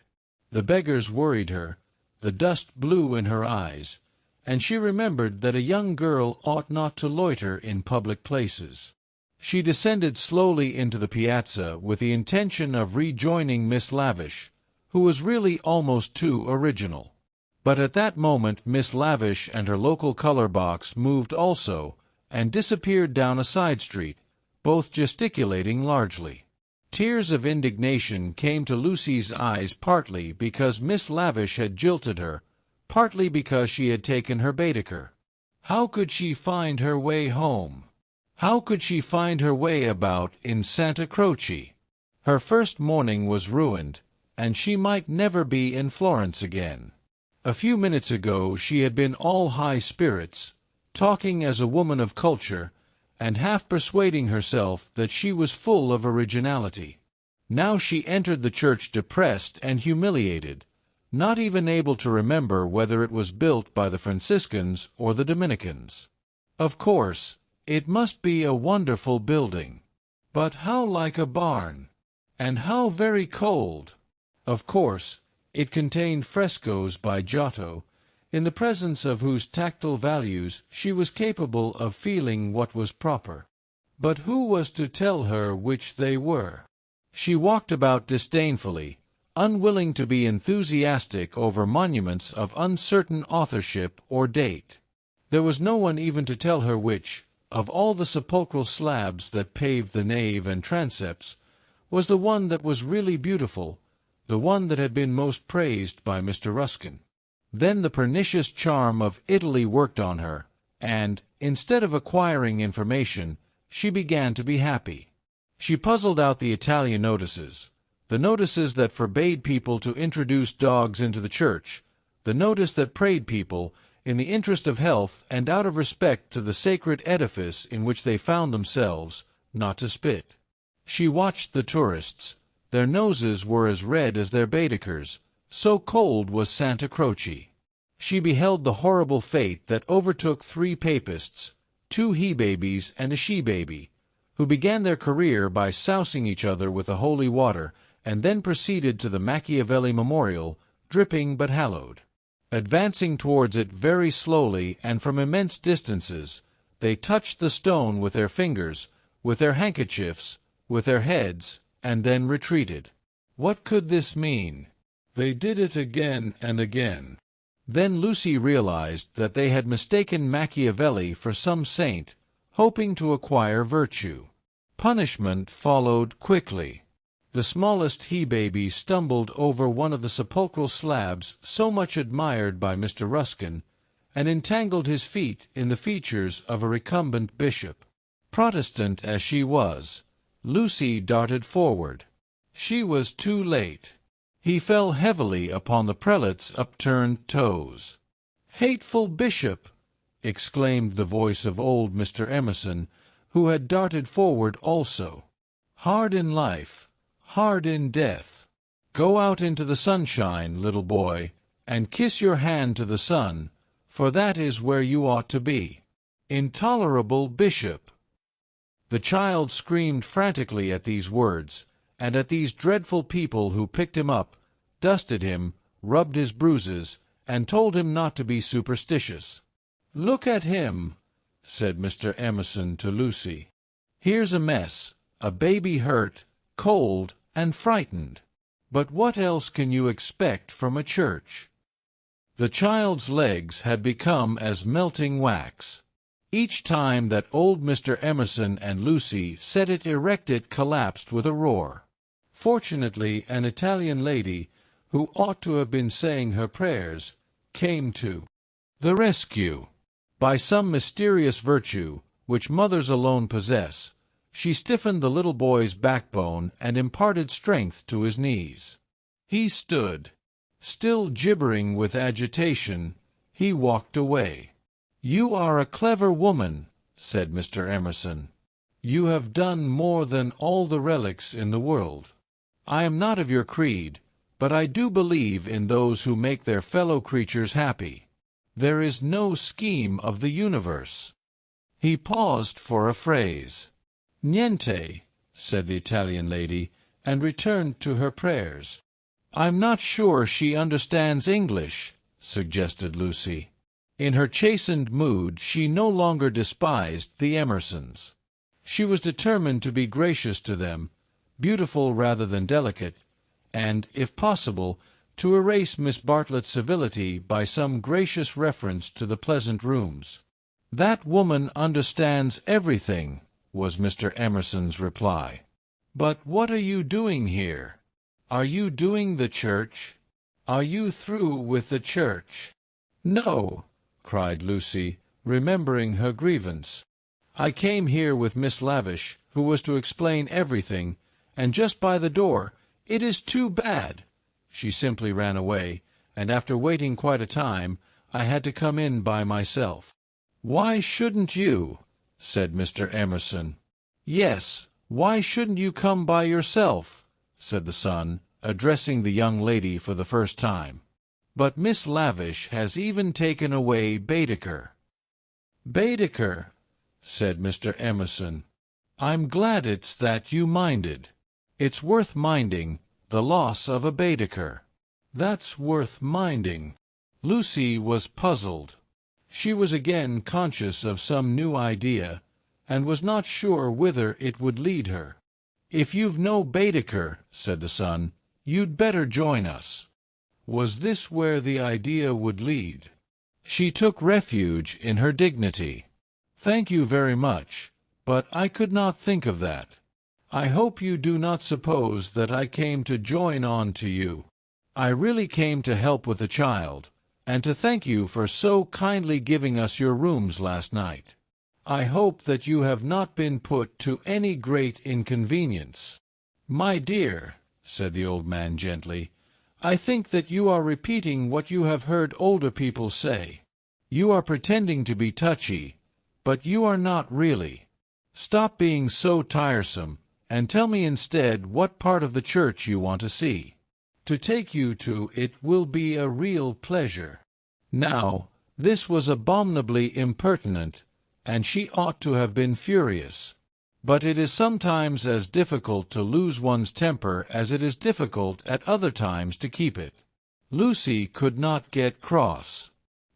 The beggars worried her, the dust blew in her eyes, and she remembered that a young girl ought not to loiter in public places. She descended slowly into the piazza with the intention of rejoining Miss Lavish, who was really almost too original. But at that moment Miss Lavish and her local color box moved also, and disappeared down a side street, both gesticulating largely. Tears of indignation came to Lucy's eyes, partly because Miss Lavish had jilted her, partly because she had taken her Baedeker. How could she find her way home? How could she find her way about in Santa Croce? Her first morning was ruined, and she might never be in Florence again. A few minutes ago she had been all high spirits, talking as a woman of culture, and half persuading herself that she was full of originality. Now she entered the church depressed and humiliated, not even able to remember whether it was built by the Franciscans or the Dominicans. Of course, it must be a wonderful building. But how like a barn! And how very cold! Of course, it contained frescoes by Giotto, in the presence of whose tactile values she was capable of feeling what was proper. But who was to tell her which they were? She walked about disdainfully, unwilling to be enthusiastic over monuments of uncertain authorship or date. There was no one even to tell her which, of all the sepulchral slabs that paved the nave and transepts, was the one that was really beautiful, the one that had been most praised by Mr. Ruskin. Then the pernicious charm of Italy worked on her, and, instead of acquiring information, she began to be happy. She puzzled out the Italian notices, the notices that forbade people to introduce dogs into the church, the notice that prayed people, in the interest of health and out of respect to the sacred edifice in which they found themselves, not to spit. She watched the tourists. Their noses were as red as their Baedekers, so cold was Santa Croce. She beheld the horrible fate that overtook 3 papists, 2 he-babies and a she-baby, who began their career by sousing each other with the holy water, and then proceeded to the Machiavelli Memorial, dripping but hallowed. Advancing towards it very slowly and from immense distances, they touched the stone with their fingers, with their handkerchiefs, with their heads, and then retreated. What could this mean? They did it again and again. Then Lucy realized that they had mistaken Machiavelli for some saint, hoping to acquire virtue. Punishment followed quickly. The smallest he-baby stumbled over one of the sepulchral slabs so much admired by Mr. Ruskin, and entangled his feet in the features of a recumbent bishop. Protestant as she was, Lucy darted forward. She was too late. He fell heavily upon the prelate's upturned toes. "Hateful bishop!" exclaimed the voice of old Mr. Emerson, who had darted forward also. "Hard in life, hard in death. Go out into the sunshine, little boy, and kiss your hand to the sun, for that is where you ought to be. Intolerable bishop!" The child screamed frantically at these words, and at these dreadful people who picked him up, dusted him, rubbed his bruises, and told him not to be superstitious. "Look at him," said Mr. Emerson to Lucy. "Here's a mess, a baby hurt, cold, and frightened. But what else can you expect from a church?" The child's legs had become as melting wax. Each time that old Mr. Emerson and Lucy set it erect it collapsed with a roar. Fortunately, an Italian lady, who ought to have been saying her prayers, came to the rescue. By some mysterious virtue, which mothers alone possess, she stiffened the little boy's backbone and imparted strength to his knees. He stood. Still gibbering with agitation, he walked away. "You are a clever woman," said Mr. Emerson. "You have done more than all the relics in the world. I am not of your creed, but I do believe in those who make their fellow creatures happy. There is no scheme of the universe." He paused for a phrase. "Niente," said the Italian lady, and returned to her prayers. "I'm not sure she understands English," suggested Lucy. In her chastened mood she no longer despised the Emersons. She was determined to be gracious to them, beautiful rather than delicate, and, if possible, to erase Miss Bartlett's civility by some gracious reference to the pleasant rooms. "That woman understands everything," was Mr. Emerson's reply. "But what are you doing here? Are you doing the church? Are you through with the church?" "No," cried Lucy, remembering her grievance. "I came here with Miss Lavish, who was to explain everything, and just by the door, it is too bad." She simply ran away, and after waiting quite a time, I had to come in by myself. "Why shouldn't you?" said Mr. Emerson. "Yes, why shouldn't you come by yourself?" said the son, addressing the young lady for the first time. "But Miss Lavish has even taken away Baedeker." "Baedeker," said Mr. Emerson. "I'm glad it's that you minded. It's worth minding, the loss of a Baedeker. That's worth minding." Lucy was puzzled. She was again conscious of some new idea, and was not sure whither it would lead her. "If you've no Baedeker," said the son, "you'd better join us." Was this where the idea would lead? She took refuge in her dignity. "Thank you very much, but I could not think of that. I hope you do not suppose that I came to join on to you. I really came to help with the child, and to thank you for so kindly giving us your rooms last night. I hope that you have not been put to any great inconvenience." "My dear," said the old man gently, "I think that you are repeating what you have heard older people say. You are pretending to be touchy, but you are not really. Stop being so tiresome, and tell me instead what part of the church you want to see. To take you to it will be a real pleasure." Now, this was abominably impertinent, and she ought to have been furious. But it is sometimes as difficult to lose one's temper as it is difficult at other times to keep it. Lucy could not get cross.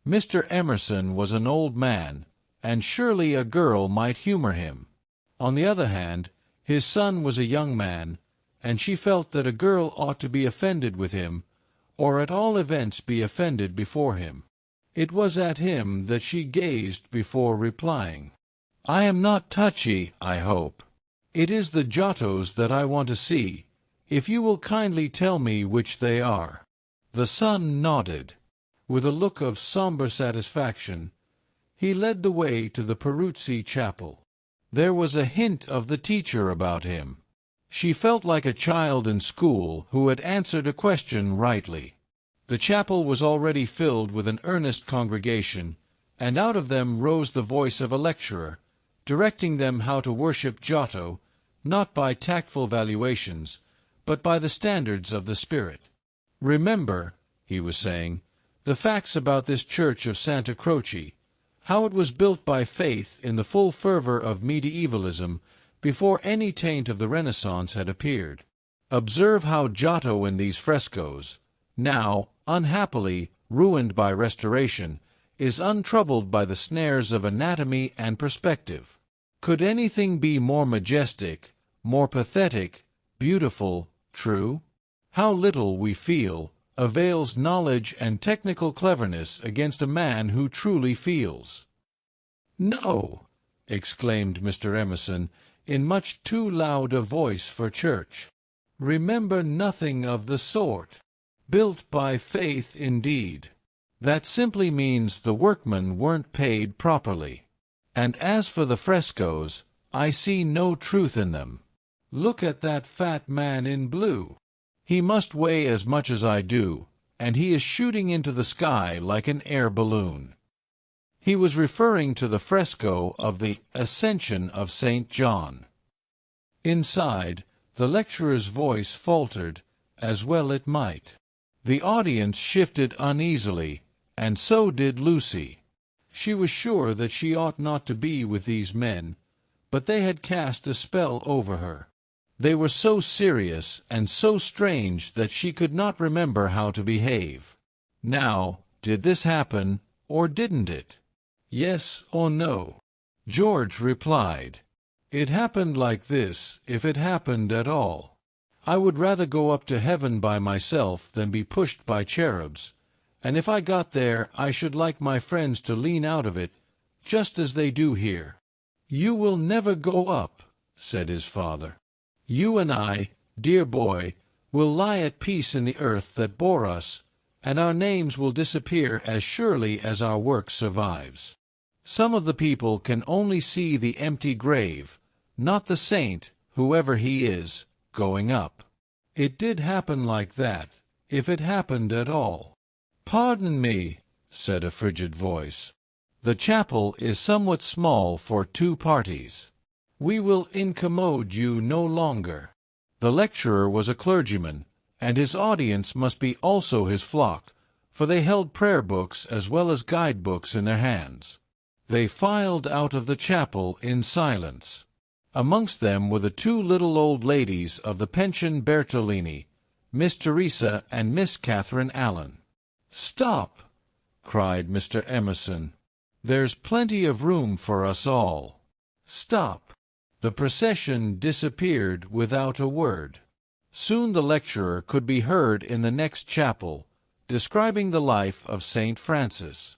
Mr. Emerson was an old man, and surely a girl might humor him. On the other hand, his son was a young man, and she felt that a girl ought to be offended with him, or at all events be offended before him. It was at him that she gazed before replying. "I am not touchy, I hope. It is the Giottos that I want to see, if you will kindly tell me which they are." The son nodded. With a look of sombre satisfaction, he led the way to the Peruzzi chapel. There was a hint of the teacher about him. She felt like a child in school who had answered a question rightly. The chapel was already filled with an earnest congregation, and out of them rose the voice of a lecturer, directing them how to worship Giotto, not by tactful valuations, but by the standards of the Spirit. "Remember," he was saying, "the facts about this church of Santa Croce, how it was built by faith in the full fervor of medievalism before any taint of the Renaissance had appeared. Observe how Giotto in these frescoes, now, unhappily, ruined by restoration, is untroubled by the snares of anatomy and perspective. Could anything be more majestic, more pathetic, beautiful, true? How little, we feel, avails knowledge and technical cleverness against a man who truly feels." "No!" exclaimed Mr. Emerson, in much too loud a voice for church. "Remember nothing of the sort. Built by faith indeed. That simply means the workmen weren't paid properly. And as for the frescoes, I see no truth in them. Look at that fat man in blue. He must weigh as much as I do, and he is shooting into the sky like an air balloon." He was referring to the fresco of the Ascension of St. John. Inside, the lecturer's voice faltered, as well it might. The audience shifted uneasily, and so did Lucy. She was sure that she ought not to be with these men, but they had cast a spell over her. They were so serious and so strange that she could not remember how to behave. Now, did this happen, or didn't it? Yes or no? George replied, "It happened like this, if it happened at all. I would rather go up to heaven by myself than be pushed by cherubs, and if I got there I should like my friends to lean out of it, just as they do here." "You will never go up," said his father. "You and I, dear boy, will lie at peace in the earth that bore us, and our names will disappear as surely as our work survives. Some of the people can only see the empty grave, not the saint, whoever he is, going up. It did happen like that, if it happened at all." "Pardon me," said a frigid voice. "The chapel is somewhat small for 2 parties. We will incommode you no longer." The lecturer was a clergyman, and his audience must be also his flock, for they held prayer books as well as guide books in their hands. They filed out of the chapel in silence. Amongst them were the 2 little old ladies of the pension Bertolini, Miss Teresa and Miss Catherine Allen. "Stop!" cried Mr. Emerson. "There's plenty of room for us all. Stop!" The procession disappeared without a word. Soon the lecturer could be heard in the next chapel, describing the life of St. Francis.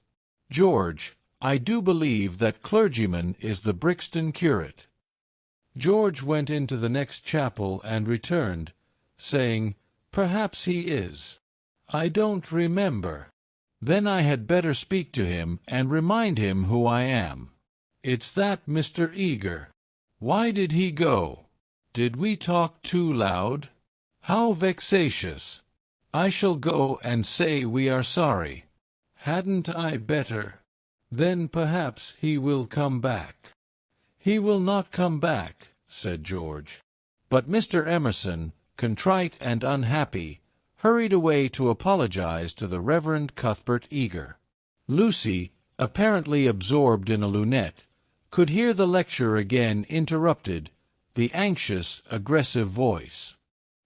"George, I do believe that clergyman is the Brixton curate." George went into the next chapel and returned, saying, "Perhaps he is. I don't remember. Then I had better speak to him and remind him who I am. It's that Mr. Eager. Why did he go? Did we talk too loud? How vexatious! I shall go and say we are sorry. Hadn't I better? Then perhaps he will come back." "He will not come back," said George. But Mr. Emerson, contrite and unhappy, hurried away to apologize to the Reverend Cuthbert Eager. Lucy, apparently absorbed in a lunette, could hear the lecture again interrupted, the anxious, aggressive voice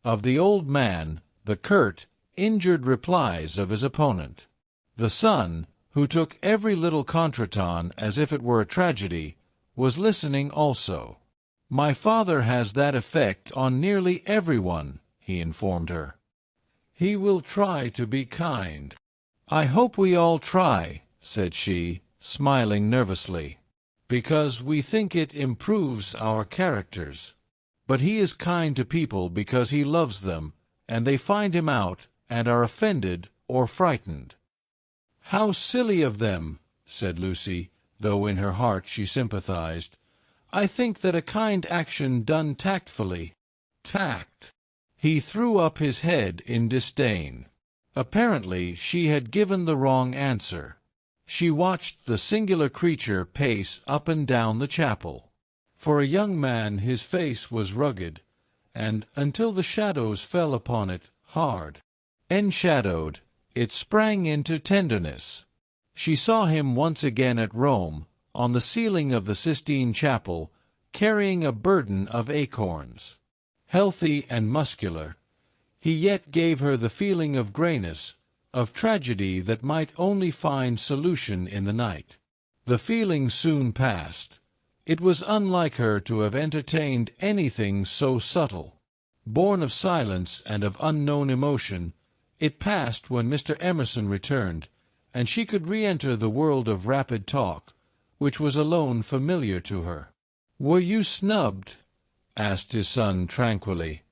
of the old man, the curt, injured replies of his opponent. The son, who took every little contretemps as if it were a tragedy, was listening also. "My father has that effect on nearly everyone," he informed her. "He will try to be kind." "I hope we all try," said she, smiling nervously, "because we think it improves our characters. But he is kind to people because he loves them, and they find him out and are offended or frightened." "How silly of them," said Lucy, though in her heart she sympathized. "I think that a kind action done tactfully—" "Tact!" He threw up his head in disdain. Apparently she had given the wrong answer. She watched the singular creature pace up and down the chapel. For a young man his face was rugged, and, until the shadows fell upon it, hard. Enshadowed, it sprang into tenderness. She saw him once again at Rome, on the ceiling of the Sistine Chapel, carrying a burden of acorns. Healthy and muscular, he yet gave her the feeling of grayness, of tragedy that might only find solution in the night. The feeling soon passed. It was unlike her to have entertained anything so subtle. Born of silence and of unknown emotion, it passed when Mr. Emerson returned, and she could re-enter the world of rapid talk, which was alone familiar to her. "Were you snubbed?" asked his son tranquilly.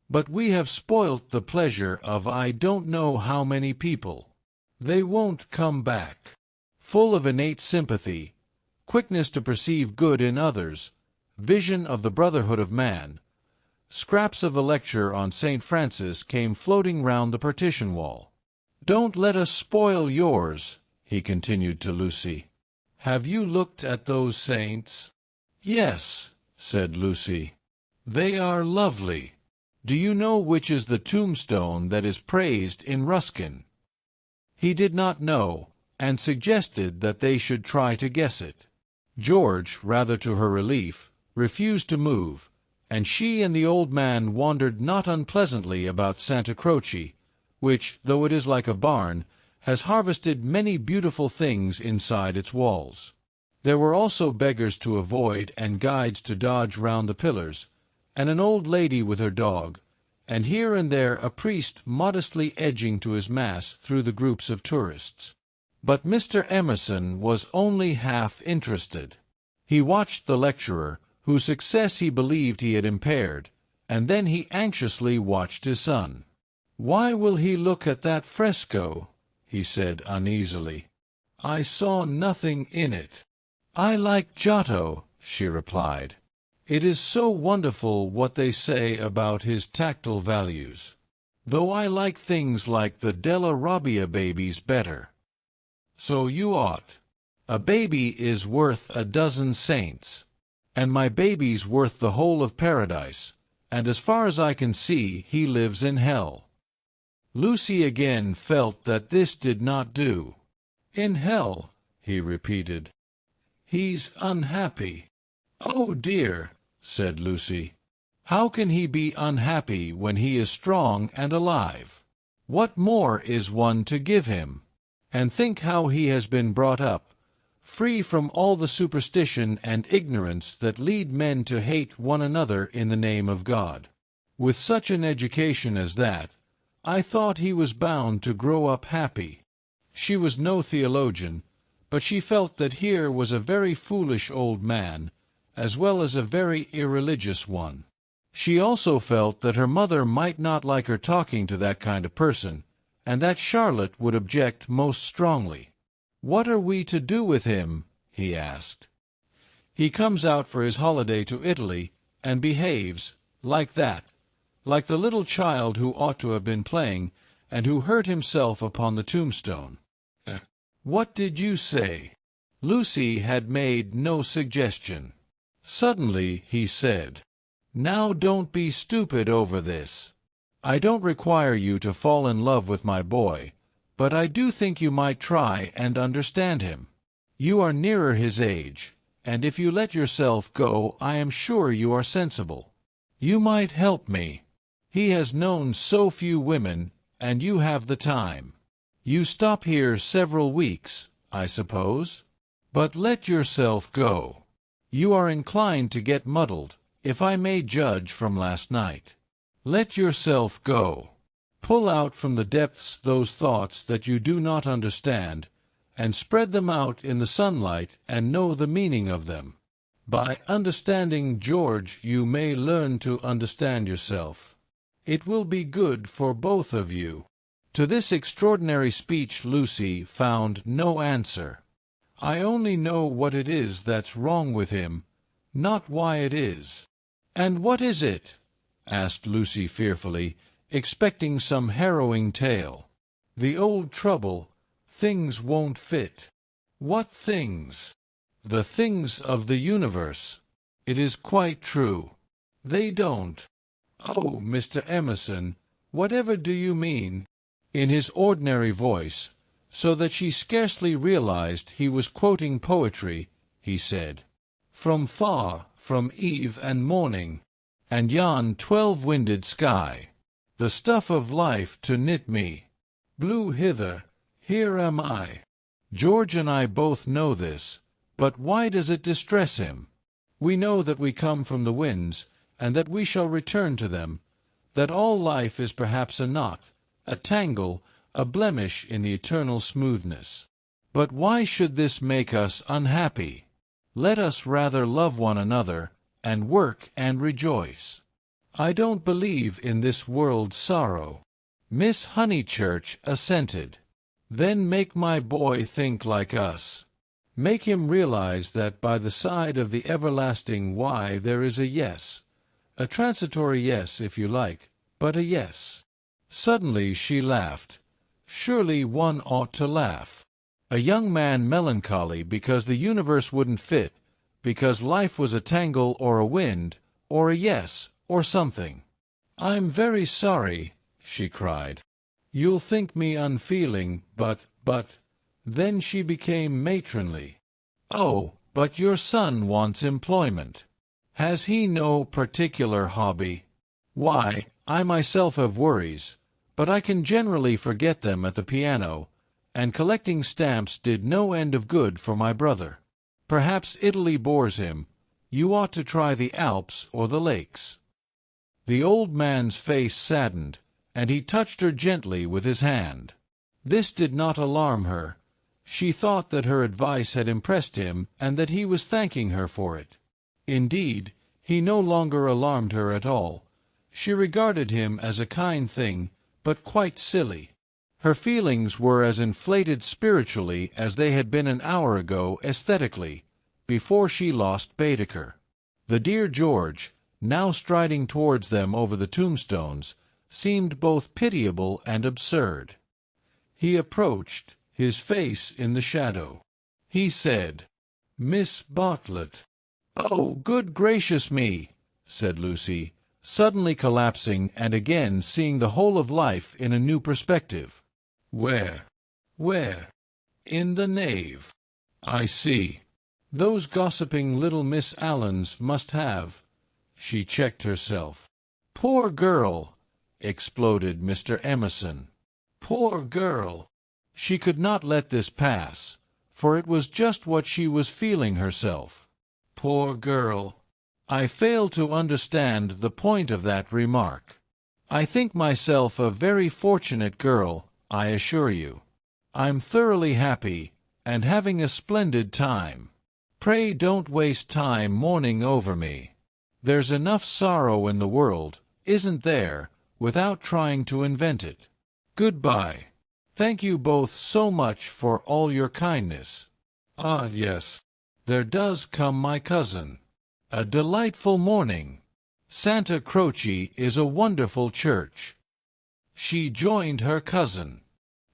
"But we have spoilt the pleasure of I don't know how many people. They won't come back." Full of innate sympathy, quickness to perceive good in others, vision of the brotherhood of man, scraps of the lecture on St. Francis came floating round the partition wall. "Don't let us spoil yours," he continued to Lucy. "Have you looked at those saints?" "Yes," said Lucy. "They are lovely." Do you know which is the tombstone that is praised in Ruskin?" He did not know, and suggested that they should try to guess it. George, rather to her relief, refused to move, and she and the old man wandered not unpleasantly about Santa Croce, which, though it is like a barn, has harvested many beautiful things inside its walls. There were also beggars to avoid and guides to dodge round the pillars, and an old lady with her dog, and here and there a priest modestly edging to his mass through the groups of tourists. But Mr. Emerson was only half interested. He watched the lecturer, whose success he believed he had impaired, and then he anxiously watched his son. "Why will he look at that fresco?" he said uneasily. "I saw nothing in it." "I like Giotto," she replied. "It is so wonderful what they say about his tactile values, though I like things like the Della Robbia babies better." "So you ought. A baby is worth a dozen saints, and my baby's worth the whole of paradise, and as far as I can see he lives in hell." Lucy again felt that this did not do. "In hell," he repeated. "He's unhappy." "Oh dear," said Lucy. "How can he be unhappy when he is strong and alive? What more is one to give him? And think how he has been brought up, free from all the superstition and ignorance that lead men to hate one another in the name of God. With such an education as that, I thought he was bound to grow up happy." She was no theologian, but she felt that here was a very foolish old man, as well as a very irreligious one. She also felt that her mother might not like her talking to that kind of person, and that Charlotte would object most strongly. "What are we to do with him?" he asked. "He comes out for his holiday to Italy, and behaves like that, like the little child who ought to have been playing, and who hurt himself upon the tombstone." "What did you say?" Lucy had made no suggestion. Suddenly he said, "Now don't be stupid over this. I don't require you to fall in love with my boy, but I do think you might try and understand him. You are nearer his age, and if you let yourself go I am sure you are sensible. You might help me. He has known so few women, and you have the time. You stop here several weeks, I suppose? But let yourself go. You are inclined to get muddled, if I may judge from last night. Let yourself go. Pull out from the depths those thoughts that you do not understand, and spread them out in the sunlight and know the meaning of them. By understanding George you may learn to understand yourself. It will be good for both of you." To this extraordinary speech Lucy found no answer. "I only know what it is that's wrong with him, not why it is." "And what is it?" asked Lucy fearfully, expecting some harrowing tale. "The old trouble. Things won't fit." "What things?" "The things of the universe. It is quite true. They don't." "Oh, Mr. Emerson, whatever do you mean?" In his ordinary voice, so that she scarcely realized he was quoting poetry, he said, "From far, from eve and morning, and yon 12-winded sky, the stuff of life to knit me, blew hither, here am I." George and I both know this, but why does it distress him? We know that we come from the winds, and that we shall return to them, that all life is perhaps a knot, a tangle, a blemish in the eternal smoothness. But why should this make us unhappy? Let us rather love one another, and work and rejoice. I don't believe in this world's sorrow. Miss Honeychurch assented. Then make my boy think like us. Make him realize that by the side of the everlasting why there is a yes, a transitory yes if you like, but a yes. Suddenly she laughed. Surely one ought to laugh. A young man melancholy because the universe wouldn't fit, because life was a tangle or a wind, or a yes, or something. "I'm very sorry," she cried. "You'll think me unfeeling, but—" Then she became matronly. "Oh, but your son wants employment. Has he no particular hobby?" "Why, I myself have worries, but I can generally forget them at the piano, and collecting stamps did no end of good for my brother. Perhaps Italy bores him. You ought to try the Alps or the lakes." The old man's face saddened, and he touched her gently with his hand. This did not alarm her. She thought that her advice had impressed him and that he was thanking her for it. Indeed, he no longer alarmed her at all. She regarded him as a kind thing, but quite silly. Her feelings were as inflated spiritually as they had been an hour ago aesthetically, before she lost Baedeker. The dear George, now striding towards them over the tombstones, seemed both pitiable and absurd. He approached, his face in the shadow. He said, "Miss Bartlett." "Oh, good gracious me!" said Lucy, suddenly collapsing and again seeing the whole of life in a new perspective. "Where? Where?" "In the nave." "I see. Those gossiping little Miss Allens must have—" She checked herself. "Poor girl!" exploded Mr. Emerson. "Poor girl!" She could not let this pass, for it was just what she was feeling herself. "Poor girl! I fail to understand the point of that remark. I think myself a very fortunate girl, I assure you. I'm thoroughly happy, and having a splendid time. Pray don't waste time mourning over me. There's enough sorrow in the world, isn't there, without trying to invent it. Goodbye. Thank you both so much for all your kindness. Ah, yes, there does come my cousin. A delightful morning. Santa Croce is a wonderful church." She joined her cousin.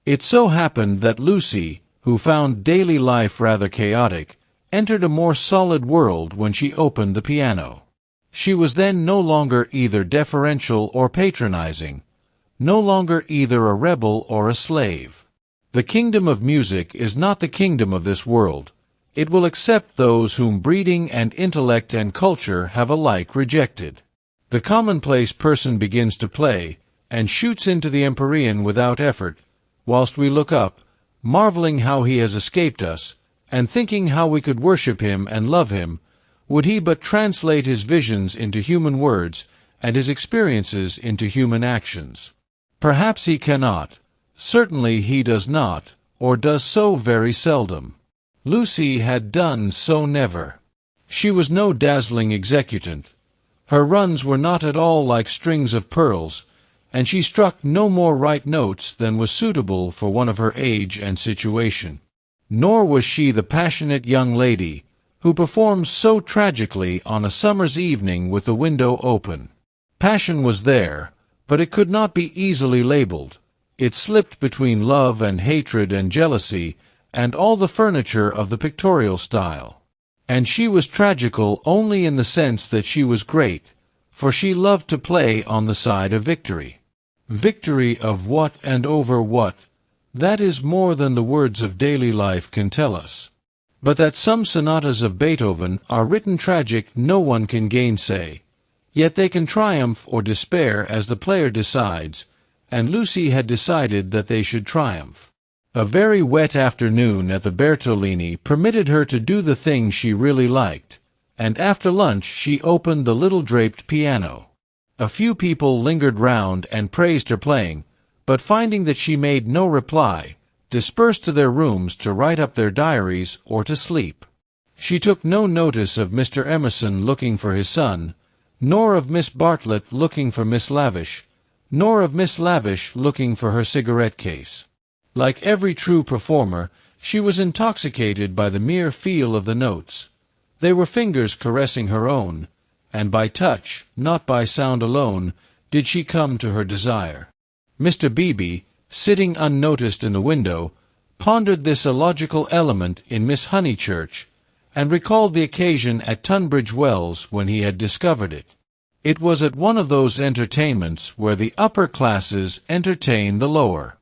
It so happened that Lucy, who found daily life rather chaotic, entered a more solid world when she opened the piano. She was then no longer either deferential or patronizing, no longer either a rebel or a slave. The kingdom of music is not the kingdom of this world. It will accept those whom breeding and intellect and culture have alike rejected. The commonplace person begins to play, and shoots into the empyrean without effort, whilst we look up, marveling how he has escaped us, and thinking how we could worship him and love him, would he but translate his visions into human words, and his experiences into human actions. Perhaps he cannot. Certainly he does not, or does so very seldom. Lucy had done so never. She was no dazzling executant. Her runs were not at all like strings of pearls, and she struck no more right notes than was suitable for one of her age and situation. Nor was she the passionate young lady who performs so tragically on a summer's evening with the window open. Passion was there, but it could not be easily labeled. It slipped between love and hatred and jealousy and all the furniture of the pictorial style. And she was tragical only in the sense that she was great, for she loved to play on the side of victory. Victory of what and over what? That is more than the words of daily life can tell us. But that some sonatas of Beethoven are written tragic no one can gainsay. Yet they can triumph or despair as the player decides, and Lucy had decided that they should triumph. A very wet afternoon at the Bertolini permitted her to do the thing she really liked, and after lunch she opened the little draped piano. A few people lingered round and praised her playing, but finding that she made no reply, dispersed to their rooms to write up their diaries or to sleep. She took no notice of Mr. Emerson looking for his son, nor of Miss Bartlett looking for Miss Lavish, nor of Miss Lavish looking for her cigarette case. Like every true performer, she was intoxicated by the mere feel of the notes. They were fingers caressing her own, and by touch, not by sound alone, did she come to her desire. Mr. Beebe, sitting unnoticed in the window, pondered this illogical element in Miss Honeychurch, and recalled the occasion at Tunbridge Wells when he had discovered it. It was at one of those entertainments where the upper classes entertain the lower.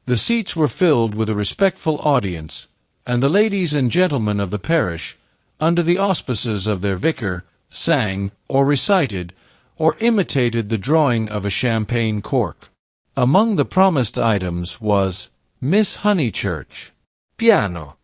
The seats were filled with a respectful audience, and the ladies and gentlemen of the parish, under the auspices of their vicar, sang, or recited, or imitated the drawing of a champagne cork. Among the promised items was Miss Honeychurch, piano,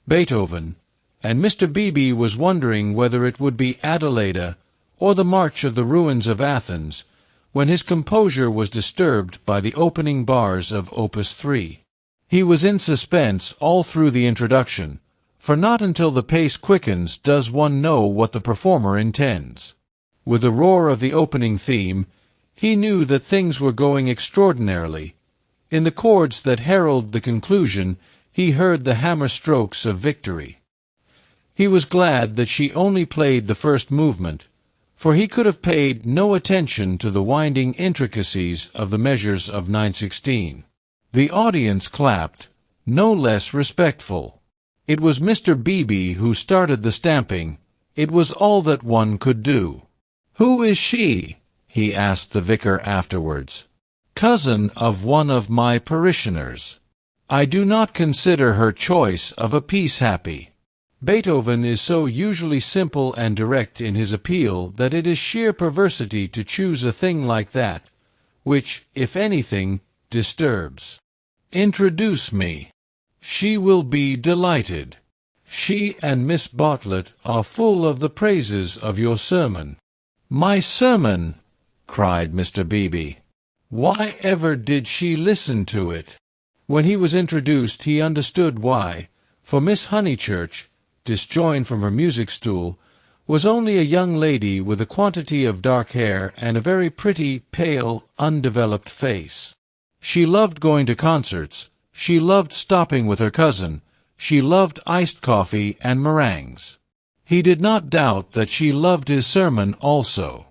Beethoven, and Mr. Beebe was wondering whether it would be Adelaida or the March of the Ruins of Athens, when his composure was disturbed by the opening bars of Opus 3. He was in suspense all through the introduction, for not until the pace quickens does one know what the performer intends. With the roar of the opening theme, he knew that things were going extraordinarily. In the chords that herald the conclusion, he heard the hammer strokes of victory. He was glad that she only played the first movement, for he could have paid no attention to the winding intricacies of the measures of 9/16. The audience clapped, no less respectful. It was Mr. Beebe who started the stamping. It was all that one could do. "Who is she?" he asked the vicar afterwards. "Cousin of one of my parishioners. I do not consider her choice of a piece happy." Beethoven is so usually simple and direct in his appeal that it is sheer perversity to choose a thing like that, which, if anything, disturbs. "Introduce me. She will be delighted. She and Miss Bartlett are full of the praises of your sermon." "My sermon!" cried Mr. Beebe. "Why ever did she listen to it?" When he was introduced he understood why, for Miss Honeychurch, disjoined from her music-stool, was only a young lady with a quantity of dark hair and a very pretty, pale, undeveloped face. She loved going to concerts, she loved stopping with her cousin, she loved iced coffee and meringues. He did not doubt that she loved his sermon also.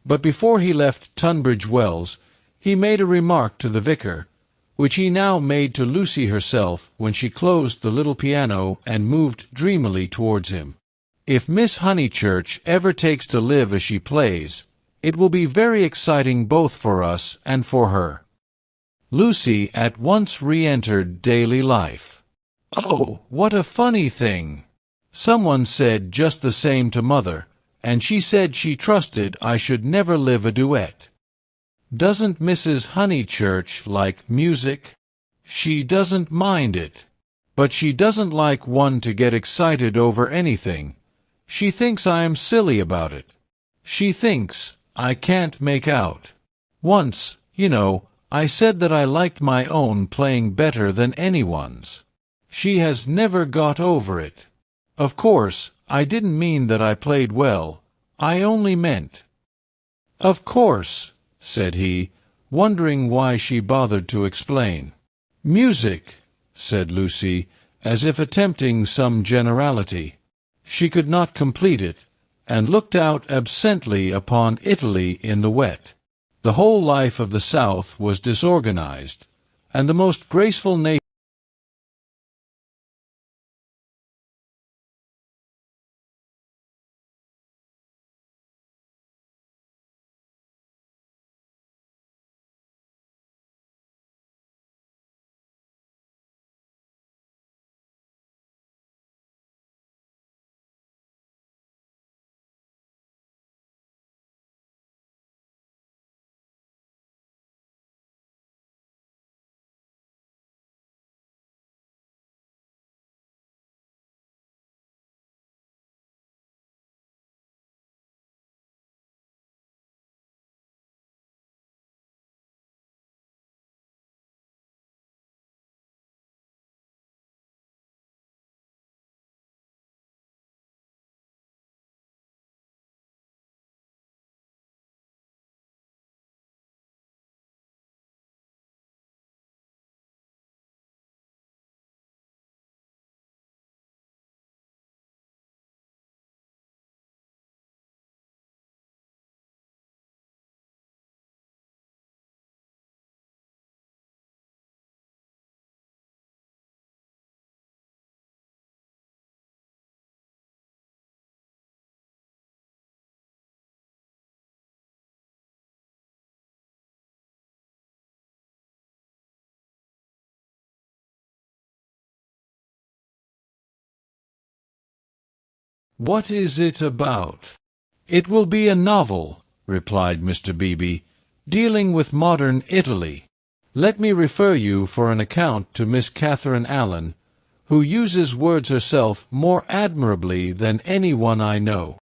But before he left Tunbridge Wells, he made a remark to the vicar, which he now made to Lucy herself when she closed the little piano and moved dreamily towards him. "If Miss Honeychurch ever takes to live as she plays, it will be very exciting both for us and for her." Lucy at once re-entered daily life. "Oh, what a funny thing! Someone said just the same to Mother, and she said she trusted I should never live a duet. Doesn't Mrs. Honeychurch like music? She doesn't mind it. But she doesn't like one to get excited over anything. She thinks I am silly about it. She thinks I can't make out. Once, I said that I liked my own playing better than anyone's. She has never got over it. Of course, I didn't mean that I played well. I only meant—" "Of course," said he, wondering why she bothered to explain. "Music," said Lucy, as if attempting some generality. She could not complete it, and looked out absently upon Italy in the wet. The whole life of the South was disorganized, and the most graceful nation What is it about?" "It will be a novel," replied Mr. Beebe, "dealing with modern Italy. Let me refer you for an account to Miss Catherine Allen, who uses words herself more admirably than any one I know.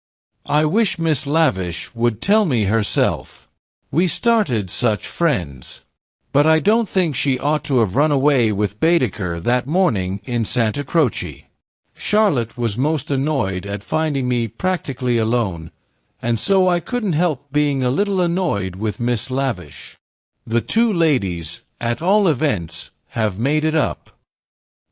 I wish Miss Lavish would tell me herself. We started such friends. But I don't think she ought to have run away with Baedeker that morning in Santa Croce." Charlotte was most annoyed at finding me practically alone, and so I couldn't help being a little annoyed with Miss Lavish. The two ladies, at all events, have made it up.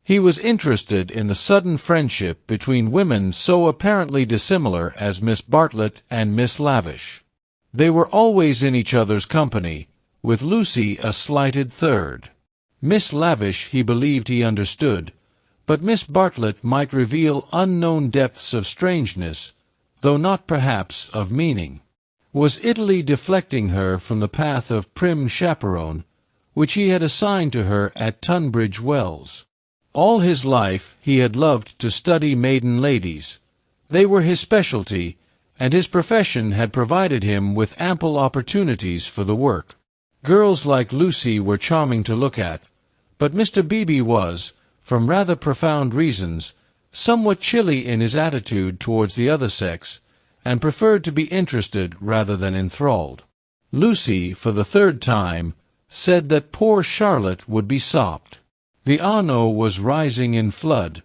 He was interested in the sudden friendship between women so apparently dissimilar as Miss Bartlett and Miss Lavish. They were always in each other's company, with Lucy a slighted third. Miss Lavish he believed he understood, but Miss Bartlett might reveal unknown depths of strangeness, though not perhaps of meaning. Was Italy deflecting her from the path of prim chaperone, which he had assigned to her at Tunbridge Wells? All his life he had loved to study maiden ladies. They were his specialty, and his profession had provided him with ample opportunities for the work. Girls like Lucy were charming to look at, but Mr. Beebe was, from rather profound reasons, somewhat chilly in his attitude towards the other sex, and preferred to be interested rather than enthralled. Lucy, for the third time, said that poor Charlotte would be sopped. The Arno was rising in flood,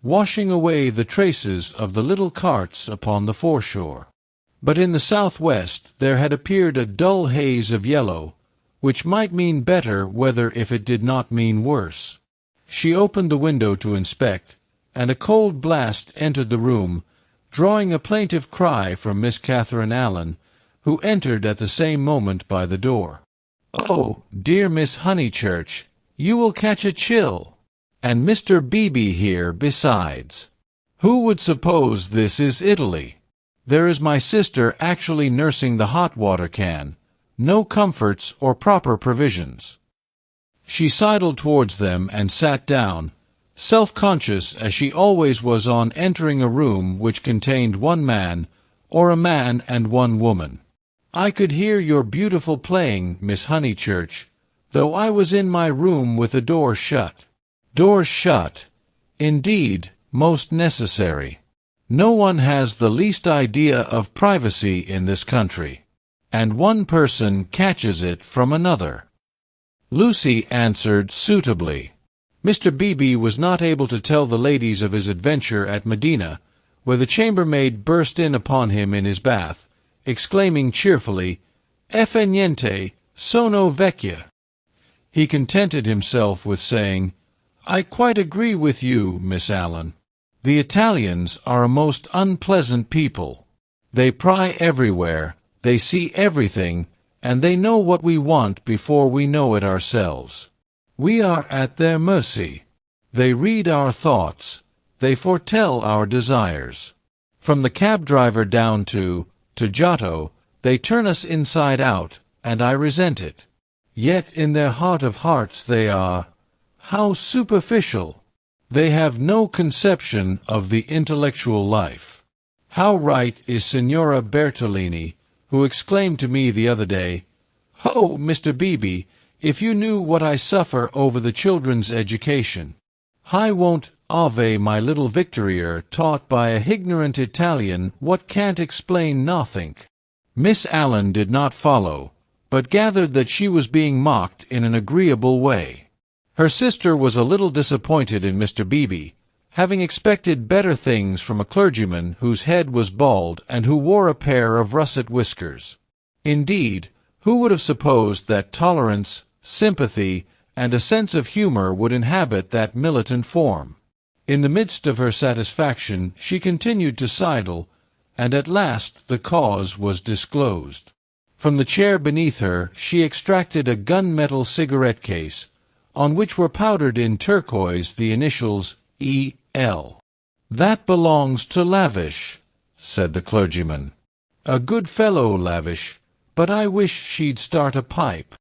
washing away the traces of the little carts upon the foreshore. But in the southwest there had appeared a dull haze of yellow, which might mean better weather if it did not mean worse. She opened the window to inspect, and a cold blast entered the room, drawing a plaintive cry from Miss Catherine Allen, who entered at the same moment by the door. "Oh, dear Miss Honeychurch, you will catch a chill. And Mr. Beebe here besides. Who would suppose this is Italy? There is my sister actually nursing the hot water can. No comforts or proper provisions." She sidled towards them and sat down, self-conscious as she always was on entering a room which contained one man, or a man and one woman. "I could hear your beautiful playing, Miss Honeychurch, though I was in my room with the door shut." Door shut. Indeed, most necessary. No one has the least idea of privacy in this country, and one person catches it from another. Lucy answered suitably. Mr. Beebe was not able to tell the ladies of his adventure at Medina, where the chambermaid burst in upon him in his bath, exclaiming cheerfully, "Effe niente, sono vecchia." He contented himself with saying, "I quite agree with you, Miss Allen. The Italians are a most unpleasant people. They pry everywhere, they see everything, and they know what we want before we know it ourselves. We are at their mercy. They read our thoughts. They foretell our desires. From the cab driver down to Giotto, they turn us inside out, and I resent it. Yet in their heart of hearts they are, how superficial! They have no conception of the intellectual life. How right is Signora Bertolini, who exclaimed to me the other day, 'Oh, Mr. Beebe, if you knew what I suffer over the children's education. I won't ave my little Victorier taught by a ignorant Italian what can't explain nothink.'" Miss Allen did not follow, but gathered that she was being mocked in an agreeable way. Her sister was a little disappointed in Mr. Beebe, having expected better things from a clergyman whose head was bald and who wore a pair of russet whiskers. Indeed, who would have supposed that tolerance, sympathy, and a sense of humor would inhabit that militant form? In the midst of her satisfaction she continued to sidle, and at last the cause was disclosed. From the chair beneath her she extracted a gun-metal cigarette case, on which were powdered in turquoise the initials E.L. "That belongs to Lavish," said the clergyman. "A good fellow, Lavish, but I wish she'd start a pipe."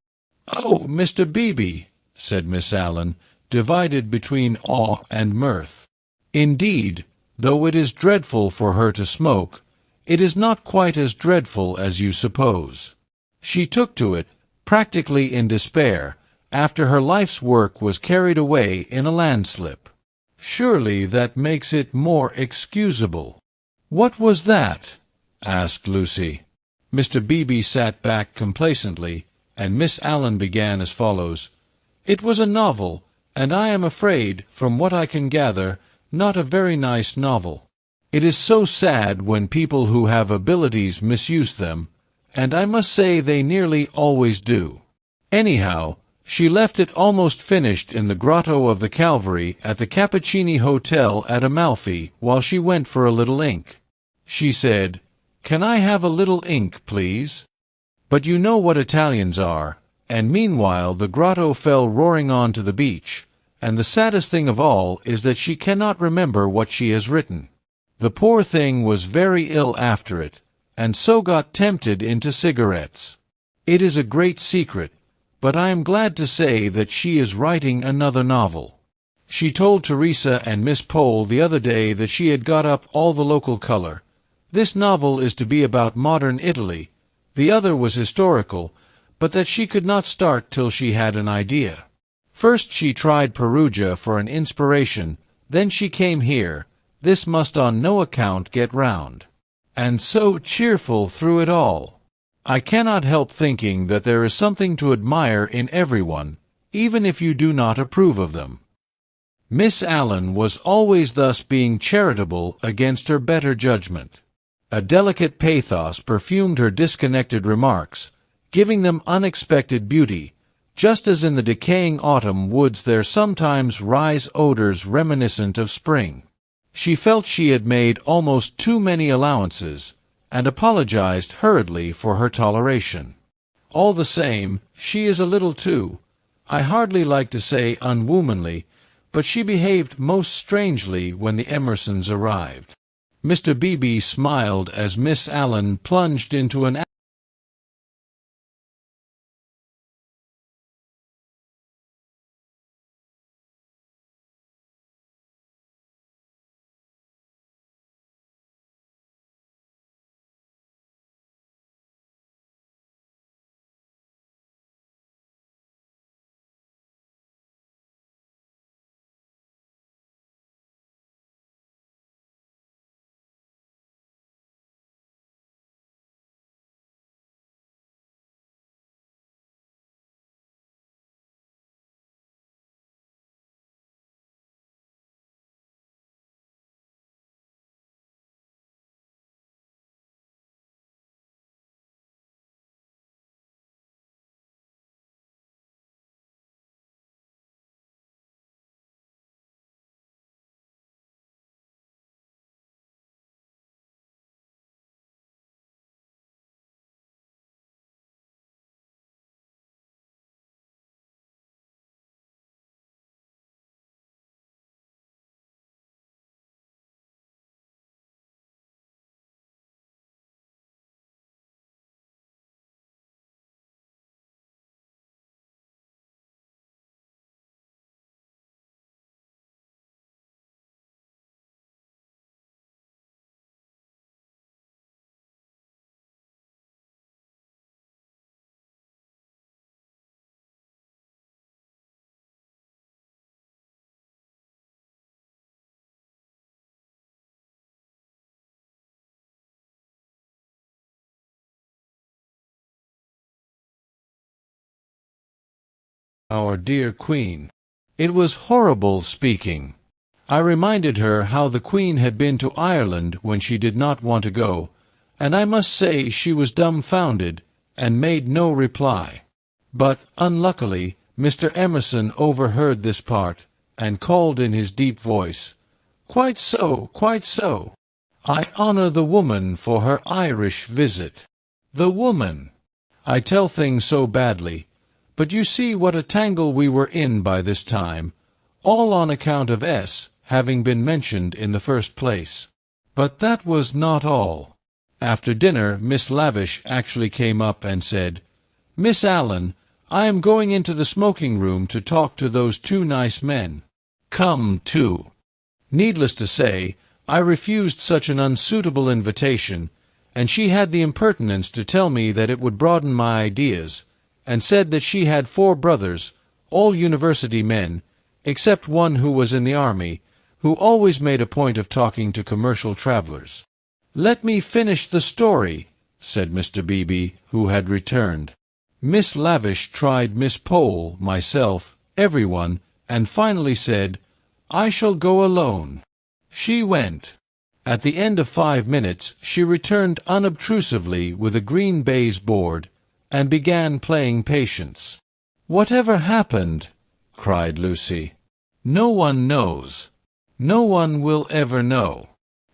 "Oh, Mr. Beebe," said Miss Allen, divided between awe and mirth. Indeed, Though it is dreadful for her to smoke, it is not quite as dreadful as you suppose. She took to it, practically in despair, after her life's work was carried away in a landslip. Surely that makes it more excusable." "What was that?" asked Lucy. Mr. Beebe sat back complacently, and Miss Allen began as follows. "It was a novel, and I am afraid, from what I can gather, not a very nice novel. It is so sad when people who have abilities misuse them, and I must say they nearly always do. Anyhow, she left it almost finished in the Grotto of the Calvary at the Cappuccini Hotel at Amalfi while she went for a little ink. She said, 'Can I have a little ink, please?' But you know what Italians are, and meanwhile the grotto fell roaring on to the beach, and the saddest thing of all is that she cannot remember what she has written. The poor thing was very ill after it, and so got tempted into cigarettes. It is a great secret, but I am glad to say that she is writing another novel. She told Teresa and Miss Pole the other day that she had got up all the local color. This novel is to be about modern Italy, the other was historical, but that she could not start till she had an idea. First she tried Perugia for an inspiration, then she came here. This must on no account get round. And so cheerful through it all. I cannot help thinking that there is something to admire in everyone, even if you do not approve of them." Miss Allen was always thus being charitable against her better judgment. A delicate pathos perfumed her disconnected remarks, giving them unexpected beauty, just as in the decaying autumn woods there sometimes rise odors reminiscent of spring. She felt she had made almost too many allowances, and apologized hurriedly for her toleration. All the same, she is a little too, I hardly like to say unwomanly, but she behaved most strangely when the Emersons arrived. Mr. Beebe smiled as Miss Allen plunged into an our dear Queen. It was horrible speaking. I reminded her how the Queen had been to Ireland when she did not want to go, and I must say she was dumbfounded, and made no reply. But, unluckily, Mr. Emerson overheard this part, and called in his deep voice, "Quite so, quite so. I honor the woman for her Irish visit. The woman! I tell things so badly, but you see what a tangle we were in by this time, all on account of S having been mentioned in the first place. But that was not all. After dinner Miss Lavish actually came up and said, 'Miss Allen, I am going into the smoking-room to talk to those two nice men. Come, too.' Needless to say, I refused such an unsuitable invitation, and she had the impertinence to tell me that it would broaden my ideas, and said that she had 4 brothers, all university men, except one who was in the army, who always made a point of talking to commercial travelers. "Let me finish the story," said Mr. Beebe, who had returned. Miss Lavish tried Miss Pole, myself, everyone, and finally said, "I shall go alone." She went. At the end of 5 minutes she returned unobtrusively with a green baize board, and began playing Patience. "Whatever happened?" cried Lucy. "No one knows. No one will ever know.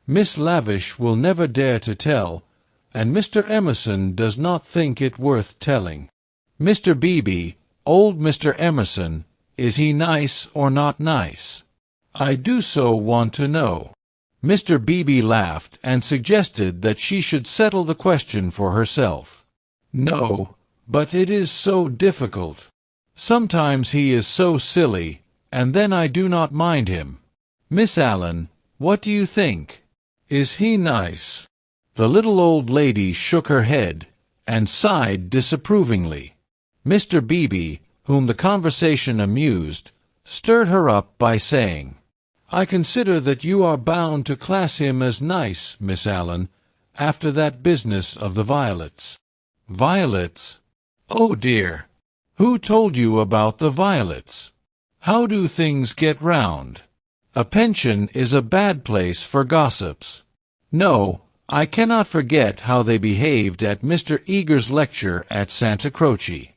Miss Lavish will never dare to tell, and Mr. Emerson does not think it worth telling. Mr. Beebe, old Mr. Emerson, is he nice or not nice? I do so want to know." Mr. Beebe laughed and suggested that she should settle the question for herself. "No, but it is so difficult. Sometimes he is so silly, and then I do not mind him. Miss Allen, what do you think? Is he nice?" The little old lady shook her head, and sighed disapprovingly. Mr. Beebe, whom the conversation amused, stirred her up by saying, "I consider that you are bound to class him as nice, Miss Allen, after that business of the violets." "Violets? Oh dear! Who told you about the violets? How do things get round? A pension is a bad place for gossips. No, I cannot forget how they behaved at Mr. Eager's lecture at Santa Croce.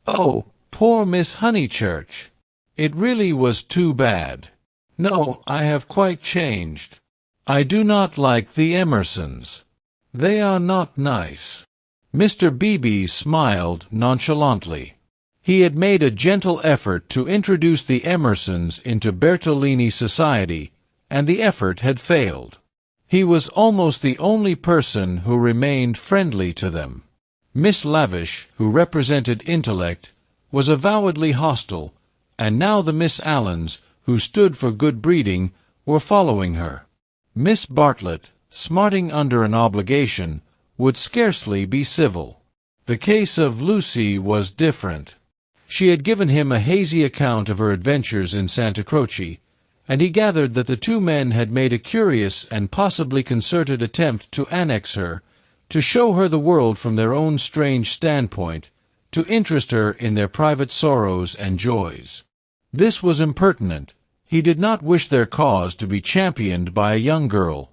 Oh, poor Miss Honeychurch! It really was too bad. No, I have quite changed. I do not like the Emersons. They are not nice." Mr. Beebe smiled nonchalantly. He had made a gentle effort to introduce the Emersons into Bertolini society, and the effort had failed. He was almost the only person who remained friendly to them. Miss Lavish, who represented intellect, was avowedly hostile, and now the Miss Allens, who stood for good breeding, were following her. Miss Bartlett, smarting under an obligation, would scarcely be civil. The case of Lucy was different. She had given him a hazy account of her adventures in Santa Croce, and he gathered that the 2 men had made a curious and possibly concerted attempt to annex her, to show her the world from their own strange standpoint, to interest her in their private sorrows and joys. This was impertinent. He did not wish their cause to be championed by a young girl.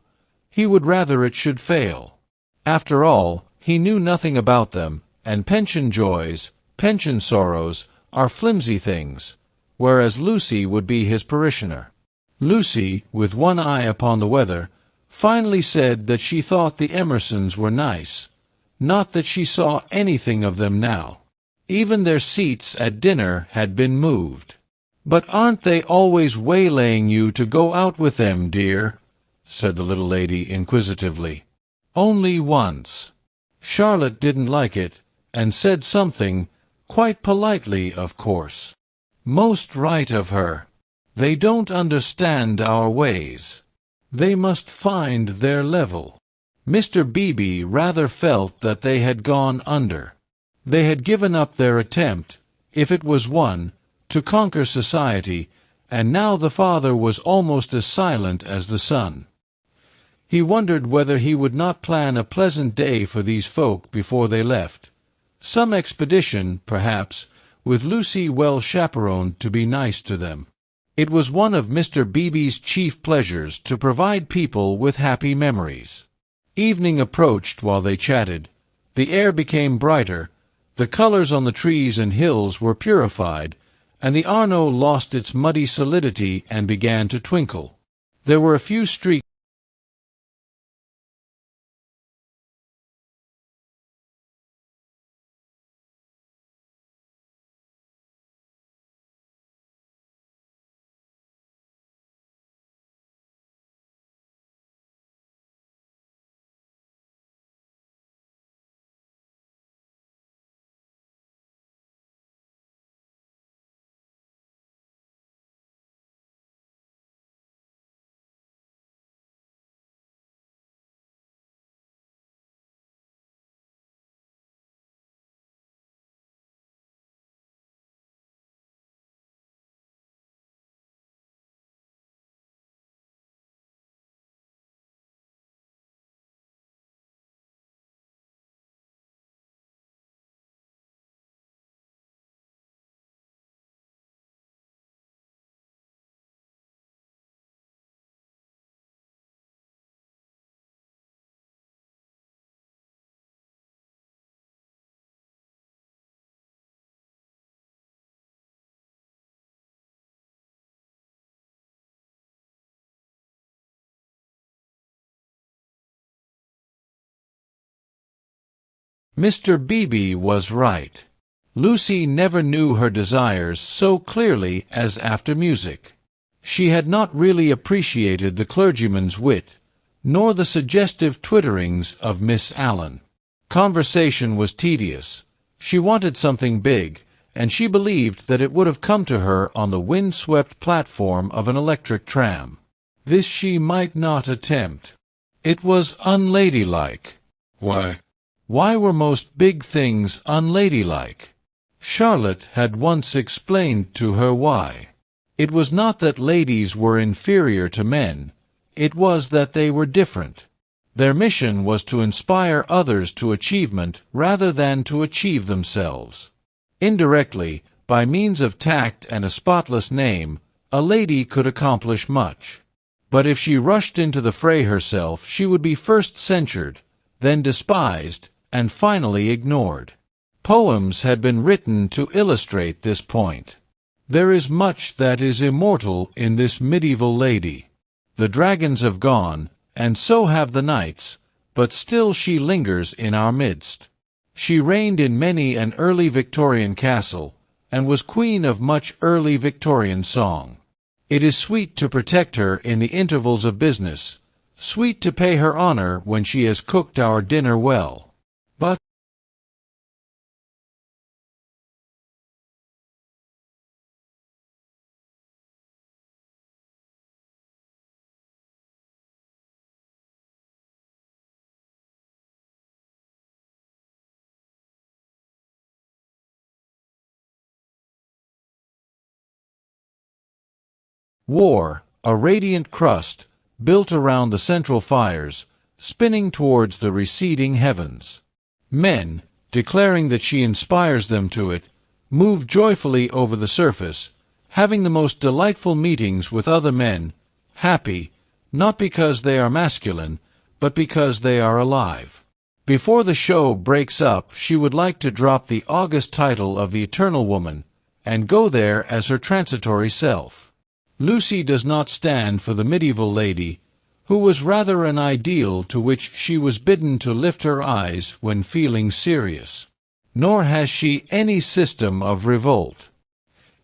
He would rather it should fail. After all, he knew nothing about them, and pension joys, pension sorrows, are flimsy things, whereas Lucy would be his parishioner. Lucy, with one eye upon the weather, finally said that she thought the Emersons were nice, not that she saw anything of them now. Even their seats at dinner had been moved. "But aren't they always waylaying you to go out with them, dear?" said the little lady inquisitively. "Only once. Charlotte didn't like it, and said something, quite politely, of course. Most right of her. They don't understand our ways. They must find their level." Mr. Beebe rather felt that they had gone under. They had given up their attempt, if it was one, to conquer society, and now the father was almost as silent as the son. He wondered whether he would not plan a pleasant day for these folk before they left. Some expedition, perhaps, with Lucy well chaperoned to be nice to them. It was one of Mr. Beebe's chief pleasures to provide people with happy memories. Evening approached while they chatted. The air became brighter, the colors on the trees and hills were purified, and the Arno lost its muddy solidity and began to twinkle. There were a few streaks Mr. Beebe was right. Lucy never knew her desires so clearly as after music. She had not really appreciated the clergyman's wit, nor the suggestive twitterings of Miss Allen. Conversation was tedious. She wanted something big, and she believed that it would have come to her on the wind-swept platform of an electric tram. This she might not attempt. It was unladylike. Why were most big things unladylike? Charlotte had once explained to her why. It was not that ladies were inferior to men, it was that they were different. Their mission was to inspire others to achievement rather than to achieve themselves. Indirectly, by means of tact and a spotless name, a lady could accomplish much. But if she rushed into the fray herself, she would be first censured, then despised, and finally ignored. Poems had been written to illustrate this point. There is much that is immortal in this medieval lady. The dragons have gone, and so have the knights, but still she lingers in our midst. She reigned in many an early Victorian castle, and was queen of much early Victorian song. It is sweet to protect her in the intervals of business, sweet to pay her honor when she has cooked our dinner well. But war, a radiant crust, built around the central fires, spinning towards the receding heavens. Men, declaring that she inspires them to it, move joyfully over the surface, having the most delightful meetings with other men, happy, not because they are masculine, but because they are alive. Before the show breaks up, she would like to drop the august title of the Eternal Woman, and go there as her transitory self. Lucy does not stand for the medieval lady, who was rather an ideal to which she was bidden to lift her eyes when feeling serious. Nor has she any system of revolt.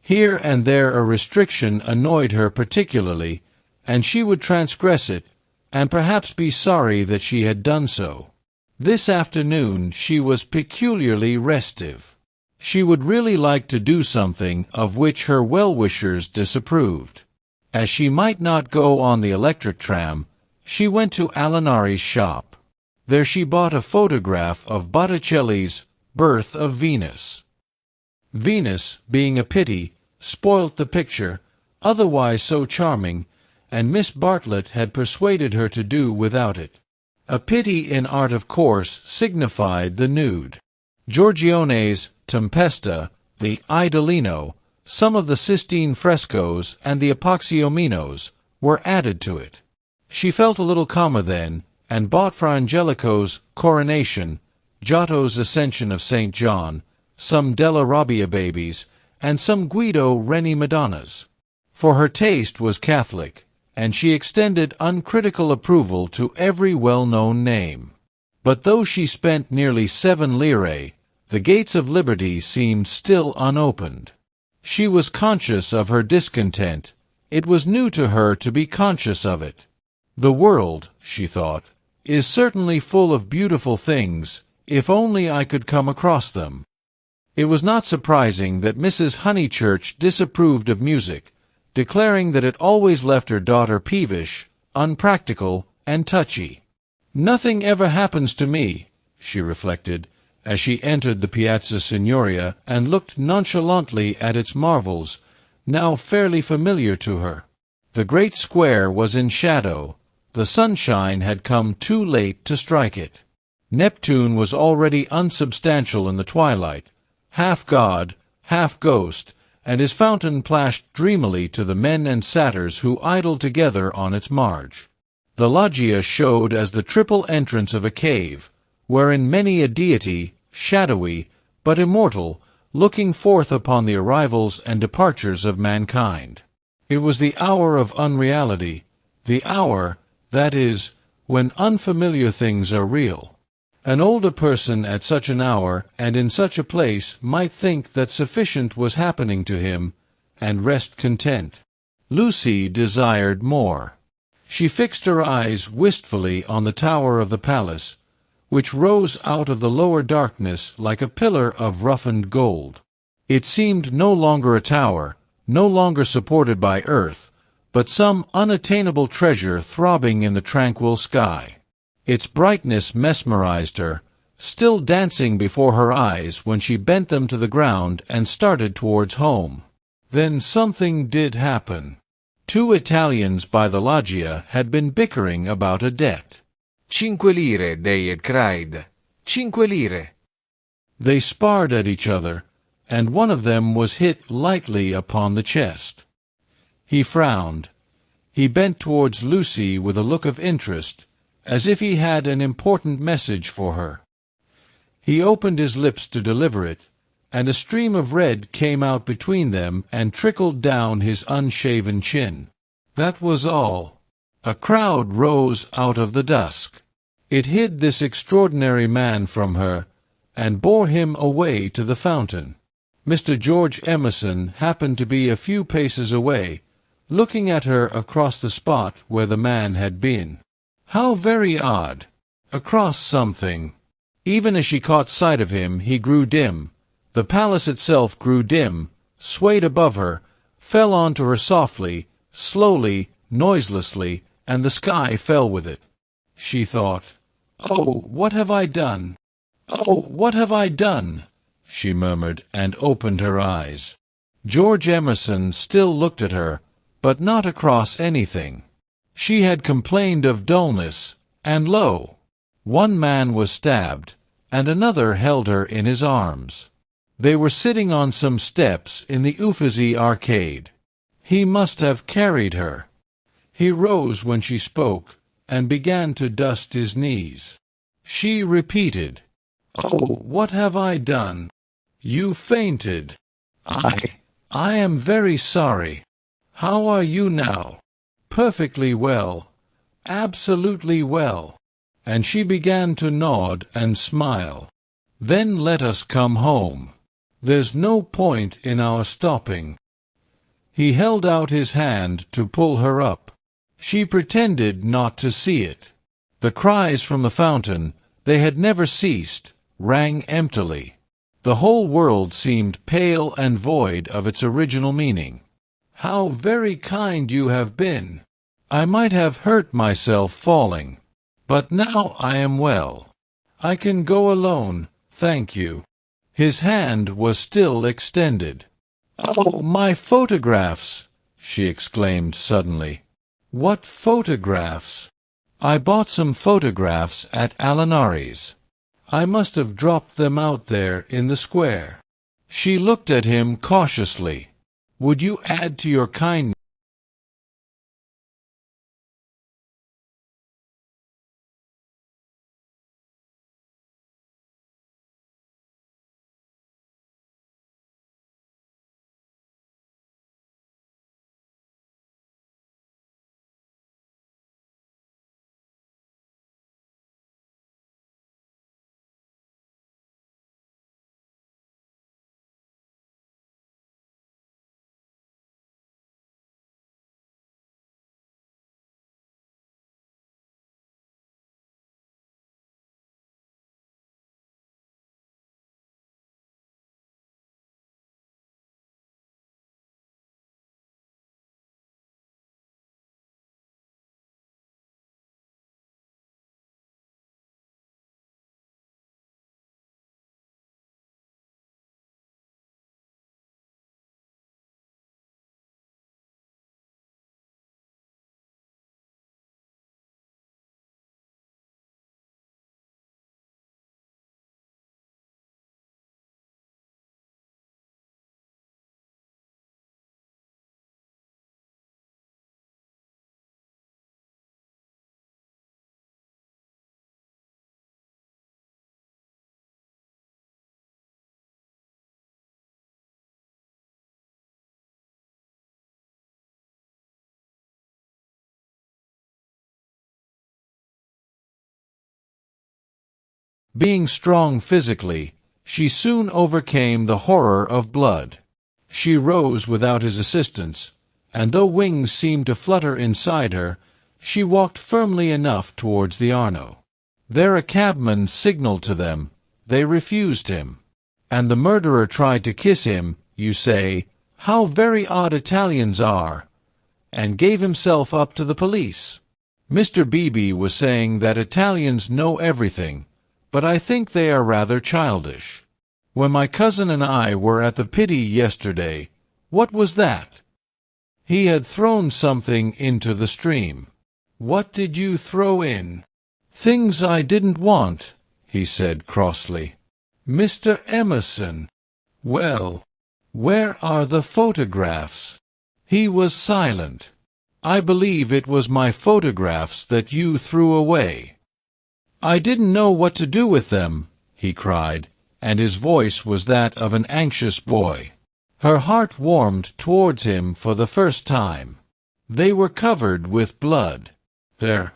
Here and there a restriction annoyed her particularly, and she would transgress it, and perhaps be sorry that she had done so. This afternoon she was peculiarly restive. She would really like to do something of which her well-wishers disapproved. As she might not go on the electric tram, she went to Alinari's shop. There she bought a photograph of Botticelli's Birth of Venus. Venus, being a pity, spoilt the picture, otherwise so charming, and Miss Bartlett had persuaded her to do without it. A pity in art of course signified the nude. Giorgione's Tempesta, the Idolino, some of the Sistine frescoes, and the Apoxiomenos were added to it. She felt a little calmer then, and bought for Angelico's Coronation, Giotto's Ascension of St. John, some Della Robbia babies, and some Guido Reni Madonnas. For her taste was Catholic, and she extended uncritical approval to every well-known name. But though she spent nearly 7 lire, the gates of liberty seemed still unopened. She was conscious of her discontent. It was new to her to be conscious of it. The world, she thought, is certainly full of beautiful things, if only I could come across them. It was not surprising that Mrs. Honeychurch disapproved of music, declaring that it always left her daughter peevish, unpractical, and touchy. "Nothing ever happens to me," she reflected, as she entered the Piazza Signoria and looked nonchalantly at its marvels, now fairly familiar to her. The great square was in shadow. The sunshine had come too late to strike it. Neptune was already unsubstantial in the twilight, half god, half ghost, and his fountain plashed dreamily to the men and satyrs who idled together on its marge. The loggia showed as the triple entrance of a cave, wherein many a deity, shadowy, but immortal, looking forth upon the arrivals and departures of mankind. It was the hour of unreality, the hour, that is, when unfamiliar things are real. An older person at such an hour and in such a place might think that sufficient was happening to him, and rest content. Lucy desired more. She fixed her eyes wistfully on the tower of the palace, which rose out of the lower darkness like a pillar of roughened gold. It seemed no longer a tower, no longer supported by earth, but some unattainable treasure throbbing in the tranquil sky. Its brightness mesmerized her, still dancing before her eyes when she bent them to the ground and started towards home. Then something did happen. 2 Italians by the loggia had been bickering about a debt. 5 lire, they had cried. 5 lire. They sparred at each other, and one of them was hit lightly upon the chest. He frowned. He bent towards Lucy with a look of interest, as if he had an important message for her. He opened his lips to deliver it, and a stream of red came out between them and trickled down his unshaven chin. That was all. A crowd rose out of the dusk. It hid this extraordinary man from her, and bore him away to the fountain. Mr. George Emerson happened to be a few paces away, looking at her across the spot where the man had been. How very odd! Across something. Even as she caught sight of him, he grew dim. The palace itself grew dim, swayed above her, fell on to her softly, slowly, noiselessly, and the sky fell with it. She thought, "Oh, what have I done? Oh, what have I done?" she murmured, and opened her eyes. George Emerson still looked at her, but not across anything. She had complained of dullness, and lo! One man was stabbed, and another held her in his arms. They were sitting on some steps in the Uffizi arcade. He must have carried her. He rose when she spoke, and began to dust his knees. She repeated, "Oh, what have I done? You fainted. I am very sorry. How are you now?" "Perfectly well. Absolutely well." And she began to nod and smile. "Then let us come home. There's no point in our stopping." He held out his hand to pull her up. She pretended not to see it. The cries from the fountain, they had never ceased, rang emptily. The whole world seemed pale and void of its original meaning. "How very kind you have been! I might have hurt myself falling. But now I am well. I can go alone, thank you." His hand was still extended. "Oh, my photographs!" she exclaimed suddenly. "What photographs?" "I bought some photographs at Alinari's. I must have dropped them out there in the square." She looked at him cautiously. "Would you add to your kindness Being strong physically, she soon overcame the horror of blood. She rose without his assistance, and though wings seemed to flutter inside her, she walked firmly enough towards the Arno. There a cabman signalled to them. They refused him. And the murderer tried to kiss him, you say, how very odd Italians are, and gave himself up to the police. Mr. Beebe was saying that Italians know everything, but I think they are rather childish. When my cousin and I were at the Pity yesterday, what was that? He had thrown something into the stream. What did you throw in? Things I didn't want, he said crossly. Mr. Emerson. Well, where are the photographs? He was silent. I believe it was my photographs that you threw away. I didn't know what to do with them, he cried, and his voice was that of an anxious boy. Her heart warmed towards him for the first time. They were covered with blood. There.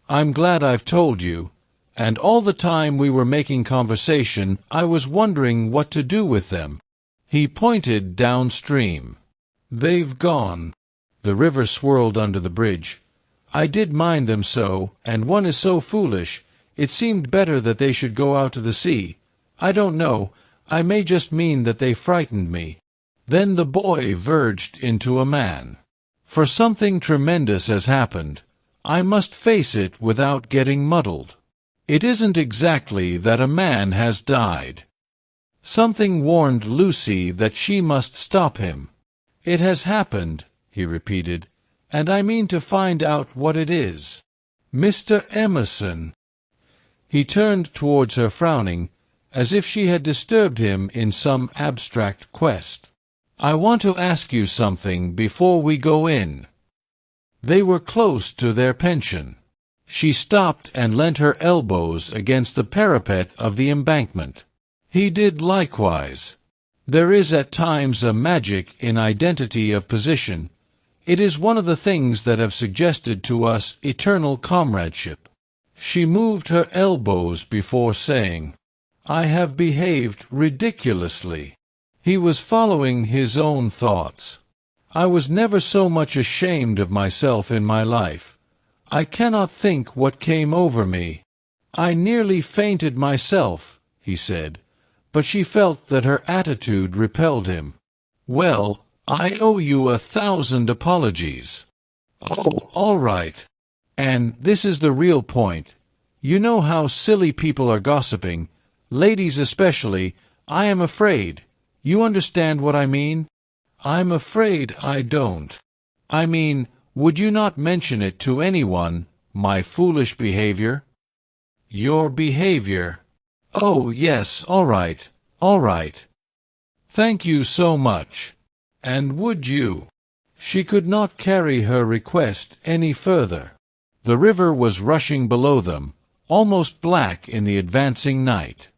I'm glad I've told you, and all the time we were making conversation I was wondering what to do with them. He pointed downstream. They've gone. The river swirled under the bridge. I did mind them so, and one is so foolish. It seemed better that they should go out to the sea. I don't know. I may just mean that they frightened me. Then the boy verged into a man. For something tremendous has happened. I must face it without getting muddled. It isn't exactly that a man has died. Something warned Lucy that she must stop him. It has happened, he repeated, and I mean to find out what it is. Mr. Emerson. He turned towards her frowning, as if she had disturbed him in some abstract quest. I want to ask you something before we go in. They were close to their pension. She stopped and leant her elbows against the parapet of the embankment. He did likewise. There is at times a magic in identity of position. It is one of the things that have suggested to us eternal comradeship. She moved her elbows before saying, I have behaved ridiculously. He was following his own thoughts. I was never so much ashamed of myself in my life. I cannot think what came over me. I nearly fainted myself, he said, but she felt that her attitude repelled him. Well, I owe you 1,000 apologies. Oh, all right. And this is the real point. You know how silly people are gossiping, ladies especially. I am afraid. You understand what I mean? I'm afraid I don't. I mean, would you not mention it to anyone, my foolish behavior? Your behavior. Oh, yes, all right, all right. Thank you so much. And would you? She could not carry her request any further. The river was rushing below them, almost black in the advancing night.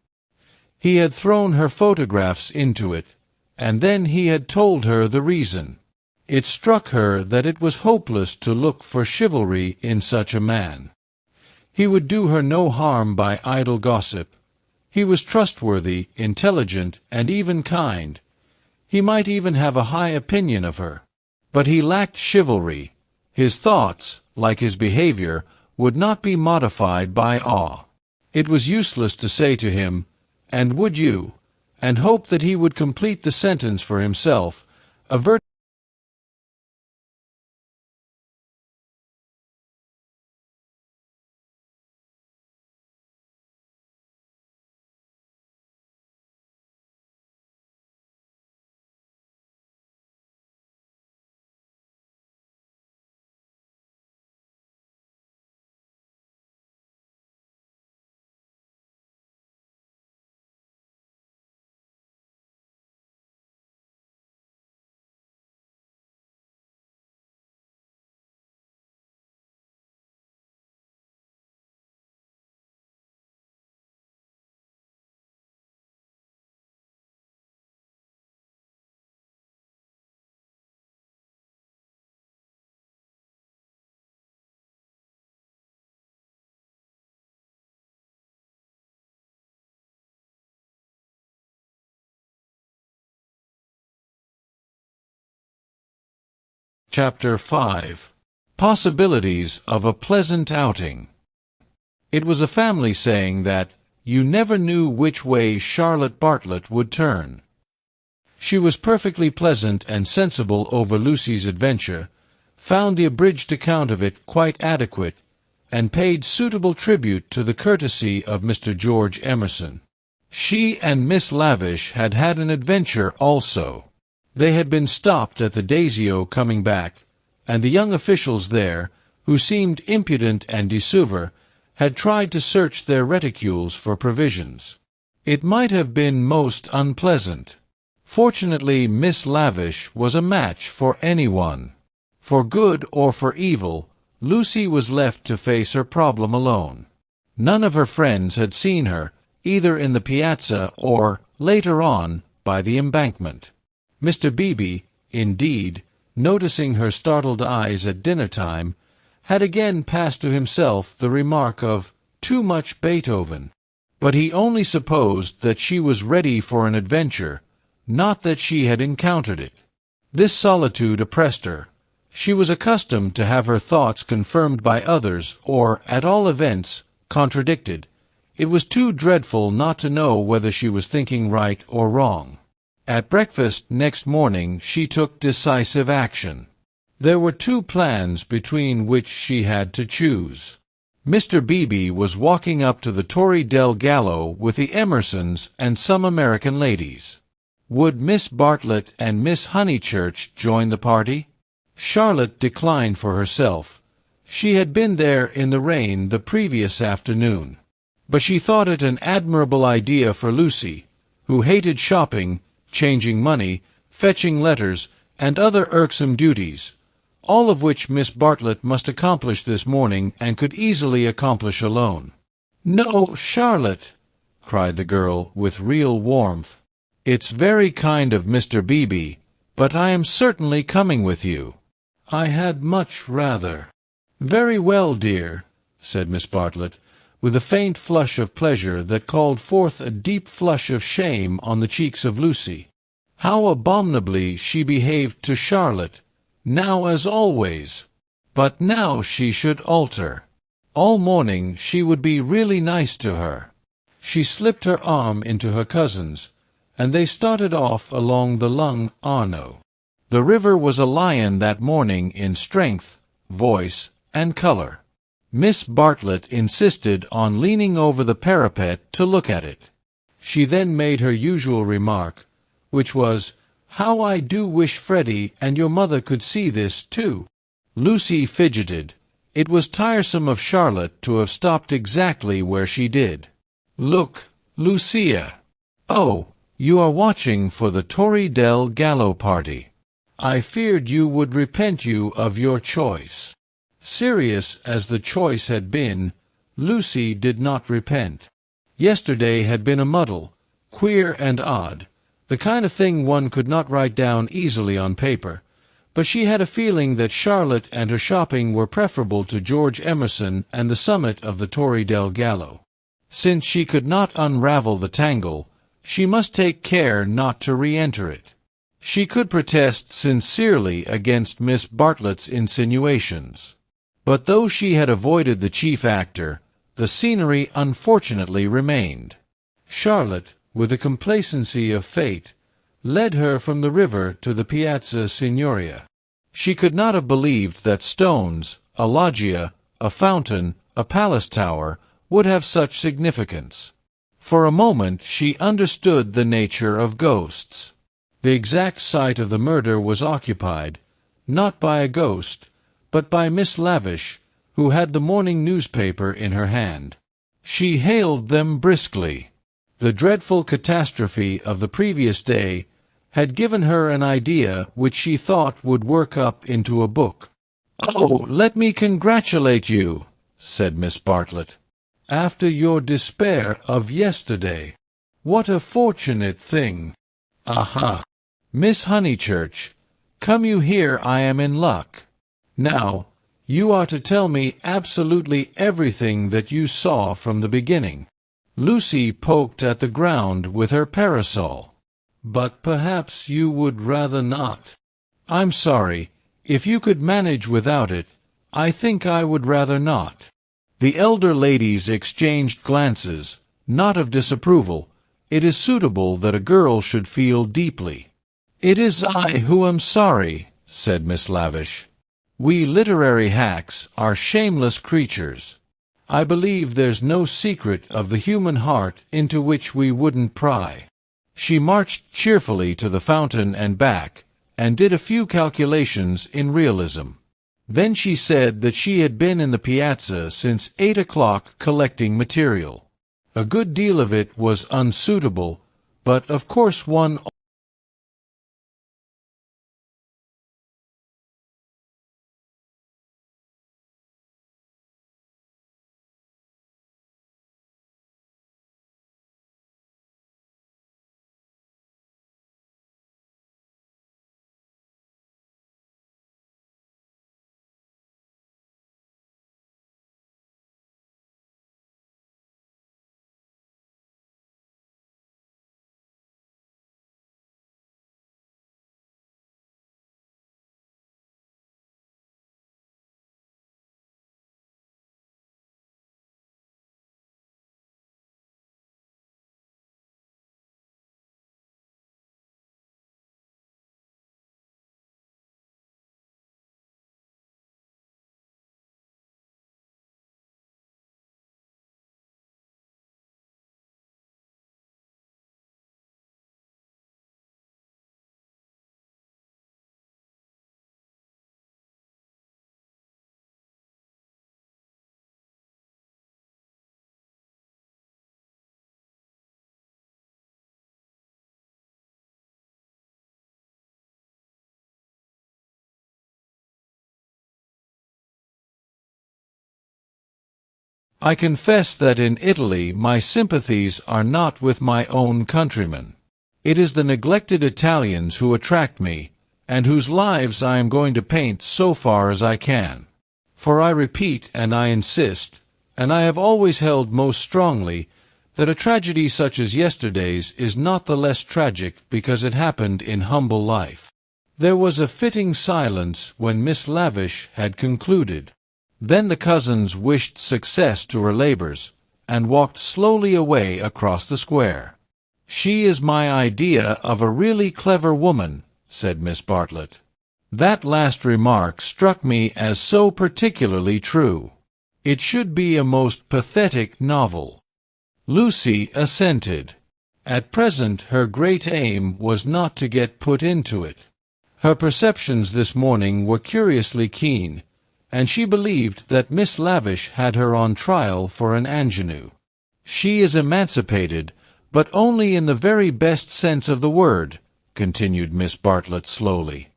He had thrown her photographs into it, and then he had told her the reason. It struck her that it was hopeless to look for chivalry in such a man. He would do her no harm by idle gossip. He was trustworthy, intelligent, and even kind. He might even have a high opinion of her. But he lacked chivalry. His thoughts, like his behavior, would not be modified by awe. It was useless to say to him, "And would you?" and hope that he would complete the sentence for himself, avert Chapter 5. Possibilities of a Pleasant Outing. It was a family saying that you never knew which way Charlotte Bartlett would turn. She was perfectly pleasant and sensible over Lucy's adventure, found the abridged account of it quite adequate, and paid suitable tribute to the courtesy of Mr. George Emerson. She and Miss Lavish had had an adventure also. They had been stopped at the Daisio coming back, and the young officials there, who seemed impudent and décevant, had tried to search their reticules for provisions. It might have been most unpleasant. Fortunately, Miss Lavish was a match for anyone. For good or for evil, Lucy was left to face her problem alone. None of her friends had seen her, either in the piazza or, later on, by the embankment. Mr. Beebe, indeed, noticing her startled eyes at dinner-time, had again passed to himself the remark of too much Beethoven. But he only supposed that she was ready for an adventure, not that she had encountered it. This solitude oppressed her. She was accustomed to have her thoughts confirmed by others, or, at all events, contradicted. It was too dreadful not to know whether she was thinking right or wrong. At breakfast next morning she took decisive action. There were two plans between which she had to choose. Mr. Beebe was walking up to the Torre del Gallo with the Emersons and some American ladies. Would Miss Bartlett and Miss Honeychurch join the party? Charlotte declined for herself. She had been there in the rain the previous afternoon. But she thought it an admirable idea for Lucy, who hated shopping, changing money, fetching letters, and other irksome duties, all of which Miss Bartlett must accomplish this morning and could easily accomplish alone. "No, Charlotte," cried the girl with real warmth. "It's very kind of Mr. Beebe, but I am certainly coming with you. I had much rather." "Very well, dear," said Miss Bartlett, with a faint flush of pleasure that called forth a deep flush of shame on the cheeks of Lucy. How abominably she behaved to Charlotte, now as always. But now she should alter. All morning she would be really nice to her. She slipped her arm into her cousin's, and they started off along the Lung Arno. The river was a lion that morning in strength, voice, and color. Miss Bartlett insisted on leaning over the parapet to look at it. She then made her usual remark, which was, "How I do wish Freddie and your mother could see this, too." Lucy fidgeted. It was tiresome of Charlotte to have stopped exactly where she did. "Look, Lucia. Oh, you are watching for the Torre del Gallo party. I feared you would repent you of your choice." Serious as the choice had been, Lucy did not repent. Yesterday had been a muddle, queer and odd, the kind of thing one could not write down easily on paper, but she had a feeling that Charlotte and her shopping were preferable to George Emerson and the summit of the Torre del Gallo. Since she could not unravel the tangle, she must take care not to re-enter it. She could protest sincerely against Miss Bartlett's insinuations. But though she had avoided the chief actor, the scenery unfortunately remained. Charlotte, with the complacency of fate, led her from the river to the Piazza Signoria. She could not have believed that stones, a loggia, a fountain, a palace tower, would have such significance. For a moment she understood the nature of ghosts. The exact site of the murder was occupied, not by a ghost, but by Miss Lavish, who had the morning newspaper in her hand. She hailed them briskly. The dreadful catastrophe of the previous day had given her an idea which she thought would work up into a book. "Oh, let me congratulate you," said Miss Bartlett. "After your despair of yesterday. What a fortunate thing! Aha! Miss Honeychurch, come you here, I am in luck. Now, you are to tell me absolutely everything that you saw from the beginning." Lucy poked at the ground with her parasol. "But perhaps you would rather not." "I'm sorry. If you could manage without it, I think I would rather not." The elder ladies exchanged glances, not of disapproval. It is suitable that a girl should feel deeply. "It is I who am sorry," said Miss Lavish. "We literary hacks are shameless creatures. I believe there's no secret of the human heart into which we wouldn't pry." She marched cheerfully to the fountain and back, and did a few calculations in realism. Then she said that she had been in the piazza since 8 o'clock collecting material. A good deal of it was unsuitable, but of course one I confess that in Italy my sympathies are not with my own countrymen. It is the neglected Italians who attract me, and whose lives I am going to paint so far as I can. For I repeat and I insist, and I have always held most strongly, that a tragedy such as yesterday's is not the less tragic because it happened in humble life. There was a fitting silence when Miss Lavish had concluded. Then the cousins wished success to her labors, and walked slowly away across the square. "She is my idea of a really clever woman," said Miss Bartlett. That last remark struck me as so particularly true. It should be a most pathetic novel. Lucy assented. At present her great aim was not to get put into it. Her perceptions this morning were curiously keen, and she believed that Miss Lavish had her on trial for an ingenue. "She is emancipated, but only in the very best sense of the word," continued Miss Bartlett slowly.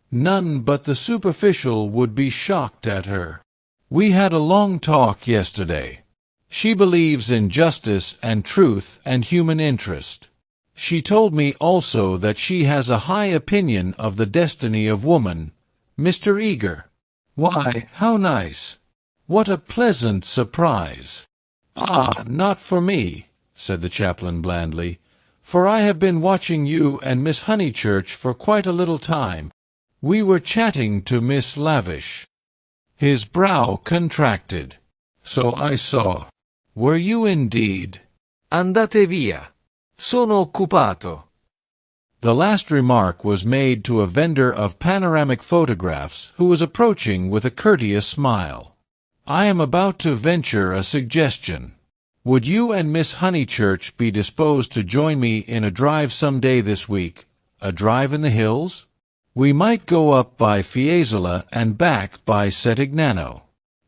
"None but the superficial would be shocked at her. We had a long talk yesterday. She believes in justice and truth and human interest. She told me also that she has a high opinion of the destiny of woman. Mr. Eager." "Why, how nice! What a pleasant surprise!" "Ah, not for me," said the chaplain blandly, "for I have been watching you and Miss Honeychurch for quite a little time. We were chatting to Miss Lavish." His brow contracted. "So I saw. Were you indeed?" Andate via. Sono occupato." The last remark was made to a vendor of panoramic photographs who was approaching with a courteous smile. "I am about to venture a suggestion. Would you and Miss Honeychurch be disposed to join me in a drive some day this week, a drive in the hills? We might go up by Fiesole and back by Settignano.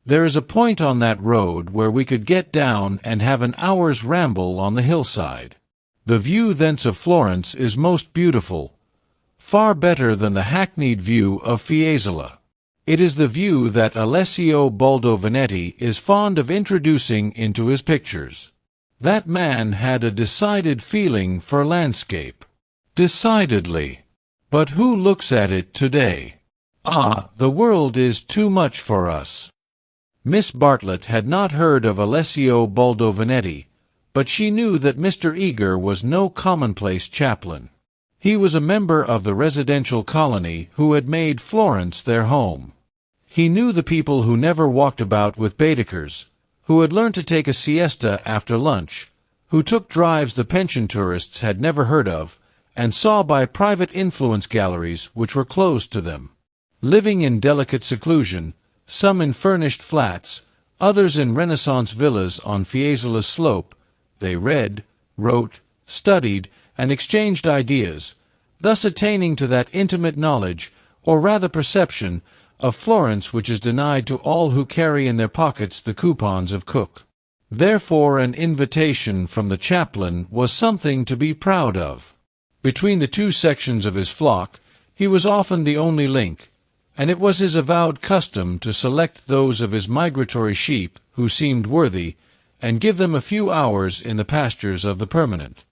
There is a point on that road where we could get down and have an hour's ramble on the hillside. The view thence of Florence is most beautiful, far better than the hackneyed view of Fiesole. It is the view that Alessio Baldovinetti is fond of introducing into his pictures. That man had a decided feeling for landscape. Decidedly. But who looks at it today? Ah, the world is too much for us." Miss Bartlett had not heard of Alessio Baldovinetti, but she knew that Mr. Eager was no commonplace chaplain. He was a member of the residential colony who had made Florence their home. He knew the people who never walked about with Baedekers, who had learned to take a siesta after lunch, who took drives the pension tourists had never heard of, and saw by private influence galleries which were closed to them. Living in delicate seclusion, some in furnished flats, others in Renaissance villas on Fiesola's slope, they read, wrote, studied, and exchanged ideas, thus attaining to that intimate knowledge, or rather perception, of Florence which is denied to all who carry in their pockets the coupons of Cook. Therefore an invitation from the chaplain was something to be proud of. Between the two sections of his flock, he was often the only link, and it was his avowed custom to select those of his migratory sheep who seemed worthy, and give them a few hours in the pastures of the permanent.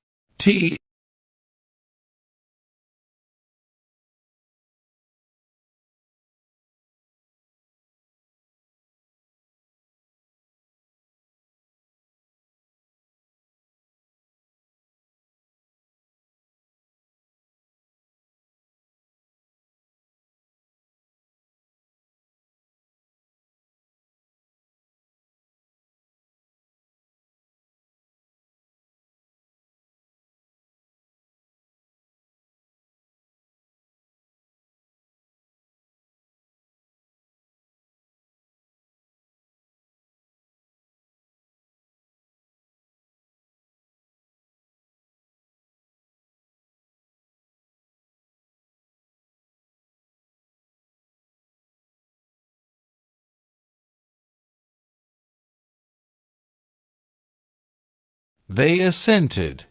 They assented.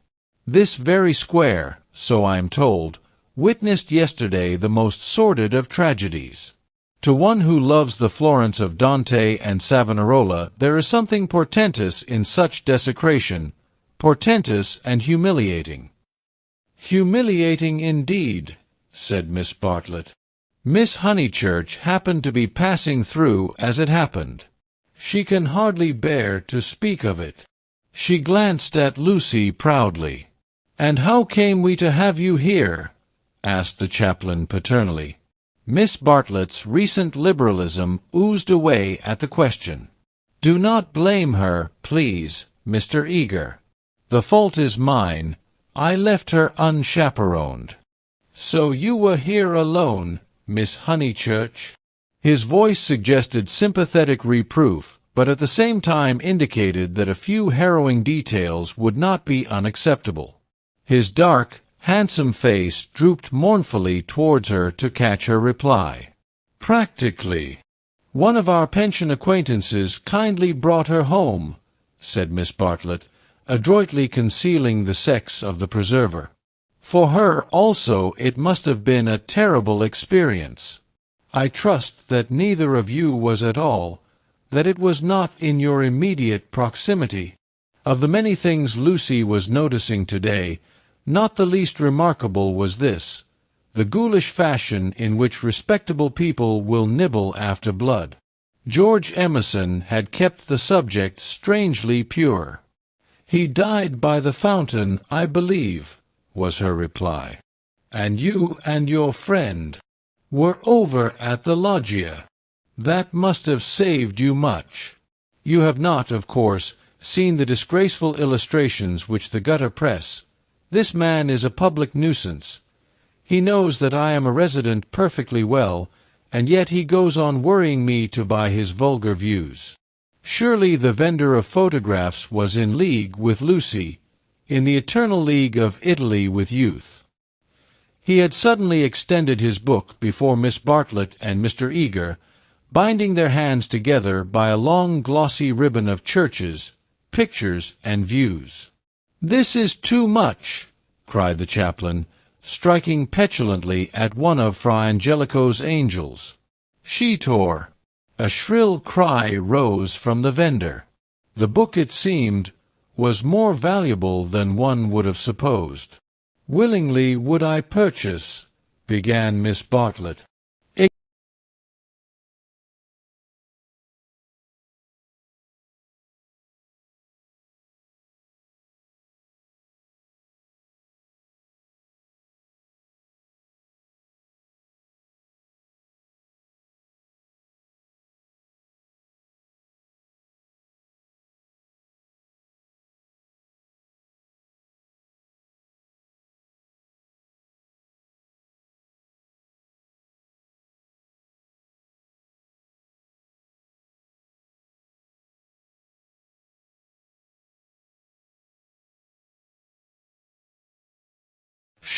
This very square, so I am told, witnessed yesterday the most sordid of tragedies. To one who loves the Florence of Dante and Savonarola, there is something portentous in such desecration, portentous and humiliating. Humiliating indeed, said Miss Bartlett. Miss Honeychurch happened to be passing through as it happened. She can hardly bear to speak of it. She glanced at Lucy proudly. "And how came we to have you here?" asked the chaplain paternally. Miss Bartlett's recent liberalism oozed away at the question. "Do not blame her, please, Mr. Eager. The fault is mine. I left her unchaperoned." "So you were here alone, Miss Honeychurch?" His voice suggested sympathetic reproof, but at the same time indicated that a few harrowing details would not be unacceptable. His dark, handsome face drooped mournfully towards her to catch her reply. "Practically. One of our pension acquaintances kindly brought her home," said Miss Bartlett, adroitly concealing the sex of the preserver. "For her also it must have been a terrible experience. I trust that neither of you was at all, that it was not in your immediate proximity." Of the many things Lucy was noticing today, not the least remarkable was this, the ghoulish fashion in which respectable people will nibble after blood. George Emerson had kept the subject strangely pure. "He died by the fountain, I believe," was her reply. "And you and your friend were over at the loggia. That must have saved you much. You have not, of course, seen the disgraceful illustrations which the gutter press. This man is a public nuisance. He knows that I am a resident perfectly well, and yet he goes on worrying me to buy his vulgar views. Surely the vendor of photographs was in league with Lucy, in the eternal league of Italy with youth." He had suddenly extended his book before Miss Bartlett and Mr. Eager, binding their hands together by a long glossy ribbon of churches, pictures, and views. "This is too much," cried the chaplain, striking petulantly at one of Fra Angelico's angels. "She tore." A shrill cry rose from the vendor. The book, it seemed, was more valuable than one would have supposed. "Willingly would I purchase," began Miss Bartlett.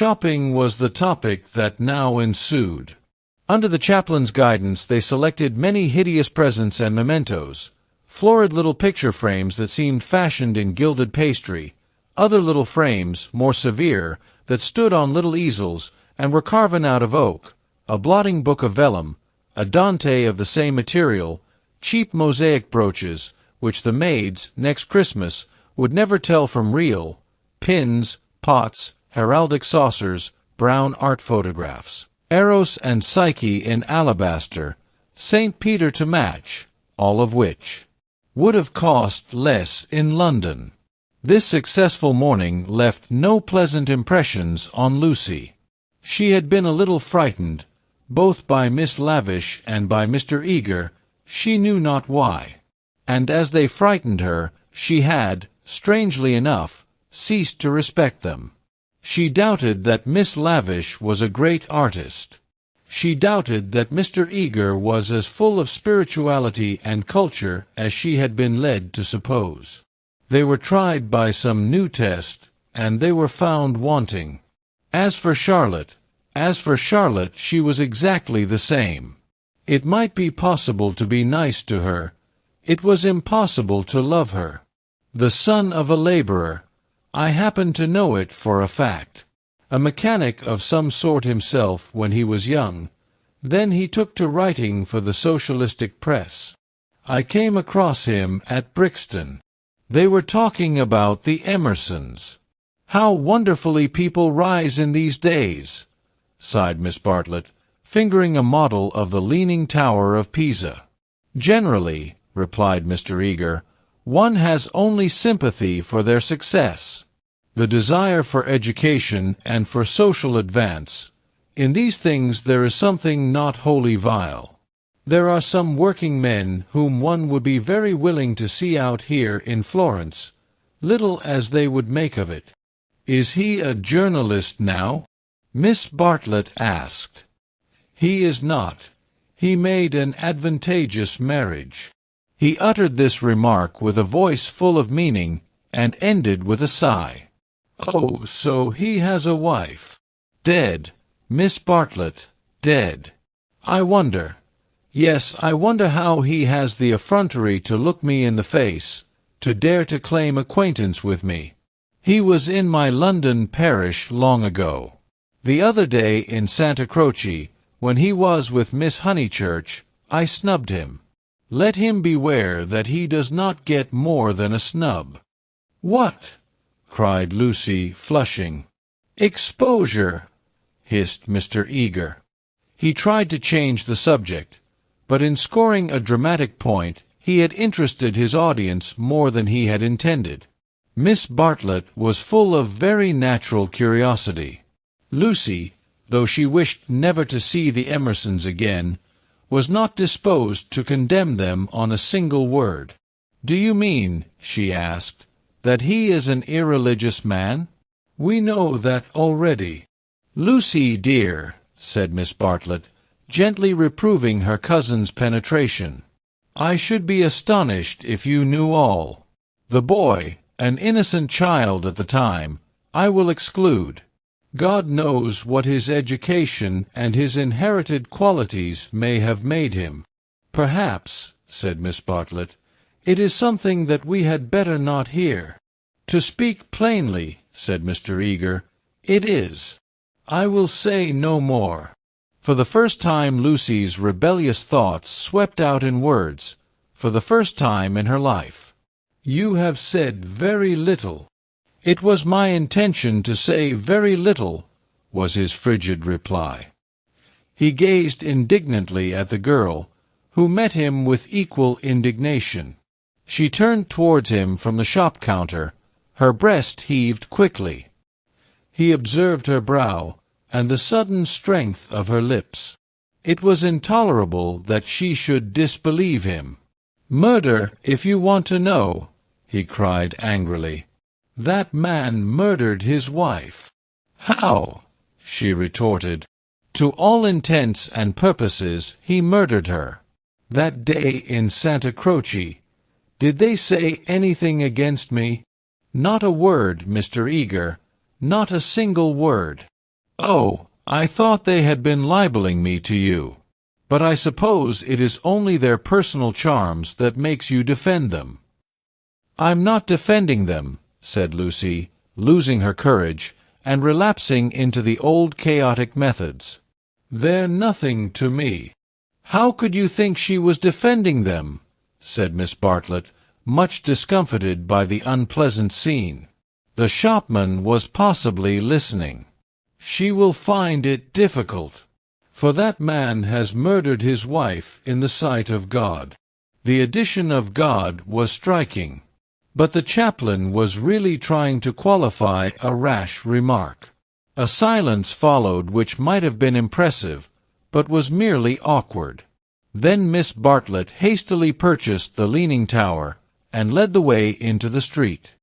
Shopping was the topic that now ensued. Under the chaplain's guidance they selected many hideous presents and mementos, florid little picture frames that seemed fashioned in gilded pastry, other little frames, more severe, that stood on little easels and were carven out of oak, a blotting book of vellum, a Dante of the same material, cheap mosaic brooches, which the maids, next Christmas, would never tell from real, pins, pots, heraldic saucers, brown art photographs, Eros and Psyche in alabaster, St. Peter to match, all of which would have cost less in London. This successful morning left no pleasant impressions on Lucy. She had been a little frightened, both by Miss Lavish and by Mr. Eager, she knew not why. And as they frightened her, she had, strangely enough, ceased to respect them. She doubted that Miss Lavish was a great artist. She doubted that Mr. Eager was as full of spirituality and culture as she had been led to suppose. They were tried by some new test, and they were found wanting. As for Charlotte, she was exactly the same. It might be possible to be nice to her. It was impossible to love her. The son of a laborer, I happen to know it for a fact. A mechanic of some sort himself when he was young. Then he took to writing for the socialistic press. I came across him at Brixton. They were talking about the Emersons. How wonderfully people rise in these days, sighed Miss Bartlett, fingering a model of the Leaning Tower of Pisa. Generally, replied Mr. Eager, one has only sympathy for their success, the desire for education and for social advance. In these things there is something not wholly vile. There are some working men whom one would be very willing to see out here in Florence, little as they would make of it. Is he a journalist now? Miss Bartlett asked. He is not. He made an advantageous marriage. He uttered this remark with a voice full of meaning, and ended with a sigh. Oh, so he has a wife. Dead, Miss Bartlett, dead. I wonder. Yes, I wonder how he has the effrontery to look me in the face, to dare to claim acquaintance with me. He was in my London parish long ago. The other day in Santa Croce, when he was with Miss Honeychurch, I snubbed him. Let him beware that he does not get more than a snub. What? Cried Lucy, flushing. Exposure, hissed Mr. Eager. He tried to change the subject, but in scoring a dramatic point he had interested his audience more than he had intended. Miss Bartlett was full of very natural curiosity. Lucy, though she wished never to see the Emersons again, was not disposed to condemn them on a single word. Do you mean, she asked, that he is an irreligious man? We know that already. Lucy, dear, said Miss Bartlett, gently reproving her cousin's penetration, I should be astonished if you knew all. The boy, an innocent child at the time, I will exclude. God knows what his education and his inherited qualities may have made him. Perhaps, said Miss Bartlett, it is something that we had better not hear. To speak plainly, said Mr. Eager, it is. I will say no more. For the first time Lucy's rebellious thoughts swept out in words, for the first time in her life. You have said very little. It was my intention to say very little, was his frigid reply. He gazed indignantly at the girl, who met him with equal indignation. She turned towards him from the shop counter. Her breast heaved quickly. He observed her brow, and the sudden strength of her lips. It was intolerable that she should disbelieve him. Murder, if you want to know, he cried angrily. That man murdered his wife. How? She retorted. To all intents and purposes he murdered her. That day in Santa Croce. Did they say anything against me? Not a word, Mr. Eager, not a single word. "Oh, I thought they had been libeling me to you. But I suppose it is only their personal charms that makes you defend them." "I'm not defending them," said Lucy, losing her courage, and relapsing into the old chaotic methods. "They're nothing to me." "How could you think she was defending them?" said Miss Bartlett, much discomfited by the unpleasant scene. The shopman was possibly listening. "She will find it difficult, for that man has murdered his wife in the sight of God." The addition of God was striking, but the chaplain was really trying to qualify a rash remark. A silence followed which might have been impressive, but was merely awkward. Then Miss Bartlett hastily purchased the leaning tower and led the way into the street.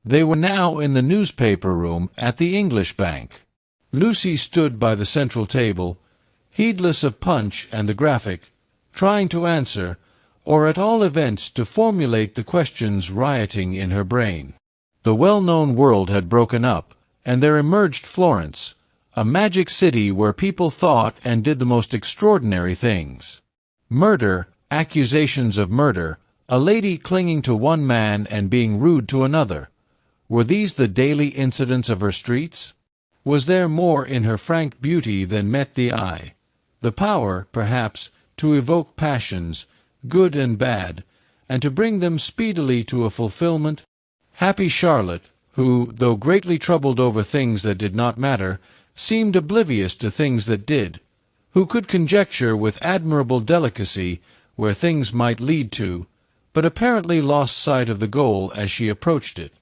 They were now in the newspaper room at the English Bank. Lucy stood by the central table, heedless of Punch and the Graphic, trying to answer, or at all events to formulate the questions rioting in her brain. The well-known world had broken up, and there emerged Florence, a magic city where people thought and did the most extraordinary things. Murder, accusations of murder, a lady clinging to one man and being rude to another. Were these the daily incidents of her streets? Was there more in her frank beauty than met the eye? The power, perhaps, to evoke passions, good and bad, and to bring them speedily to a fulfillment? Happy Charlotte, who, though greatly troubled over things that did not matter, seemed oblivious to things that did, who could conjecture with admirable delicacy where things might lead to, but apparently lost sight of the goal as she approached it.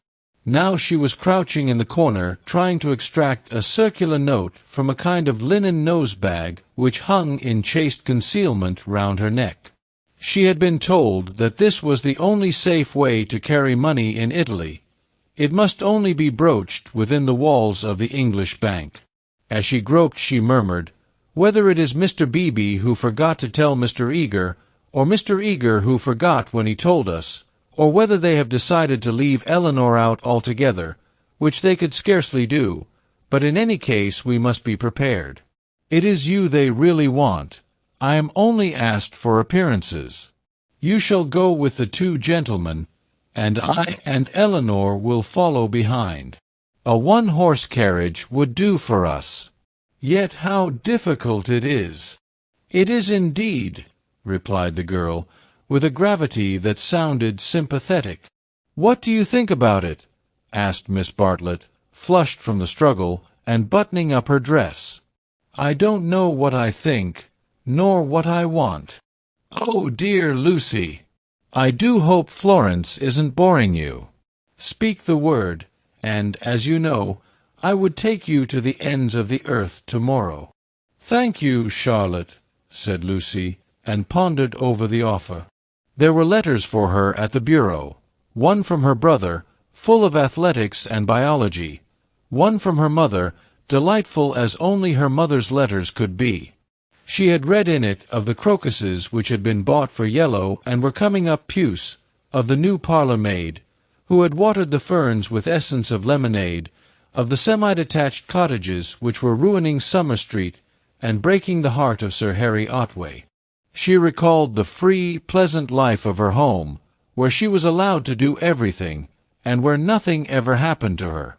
Now she was crouching in the corner, trying to extract a circular note from a kind of linen nose-bag which hung in chaste concealment round her neck. She had been told that this was the only safe way to carry money in Italy. It must only be broached within the walls of the English Bank. As she groped, she murmured, "Whether it is Mr. Beebe who forgot to tell Mr. Eager, or Mr. Eager who forgot when he told us, or whether they have decided to leave Eleanor out altogether, which they could scarcely do, but in any case we must be prepared. It is you they really want. I am only asked for appearances. You shall go with the two gentlemen, and I and Eleanor will follow behind. A one-horse carriage would do for us. Yet how difficult it is." "It is indeed," replied the girl, with a gravity that sounded sympathetic. "What do you think about it?" asked Miss Bartlett, flushed from the struggle, and buttoning up her dress. "I don't know what I think, nor what I want." "Oh, dear Lucy! I do hope Florence isn't boring you. Speak the word, and, as you know, I would take you to the ends of the earth tomorrow." "Thank you, Charlotte," said Lucy, and pondered over the offer. There were letters for her at the bureau, one from her brother, full of athletics and biology, one from her mother, delightful as only her mother's letters could be. She had read in it of the crocuses which had been bought for yellow and were coming up puce, of the new parlour-maid, who had watered the ferns with essence of lemonade, of the semi-detached cottages which were ruining Summer Street and breaking the heart of Sir Harry Otway. She recalled the free, pleasant life of her home, where she was allowed to do everything, and where nothing ever happened to her.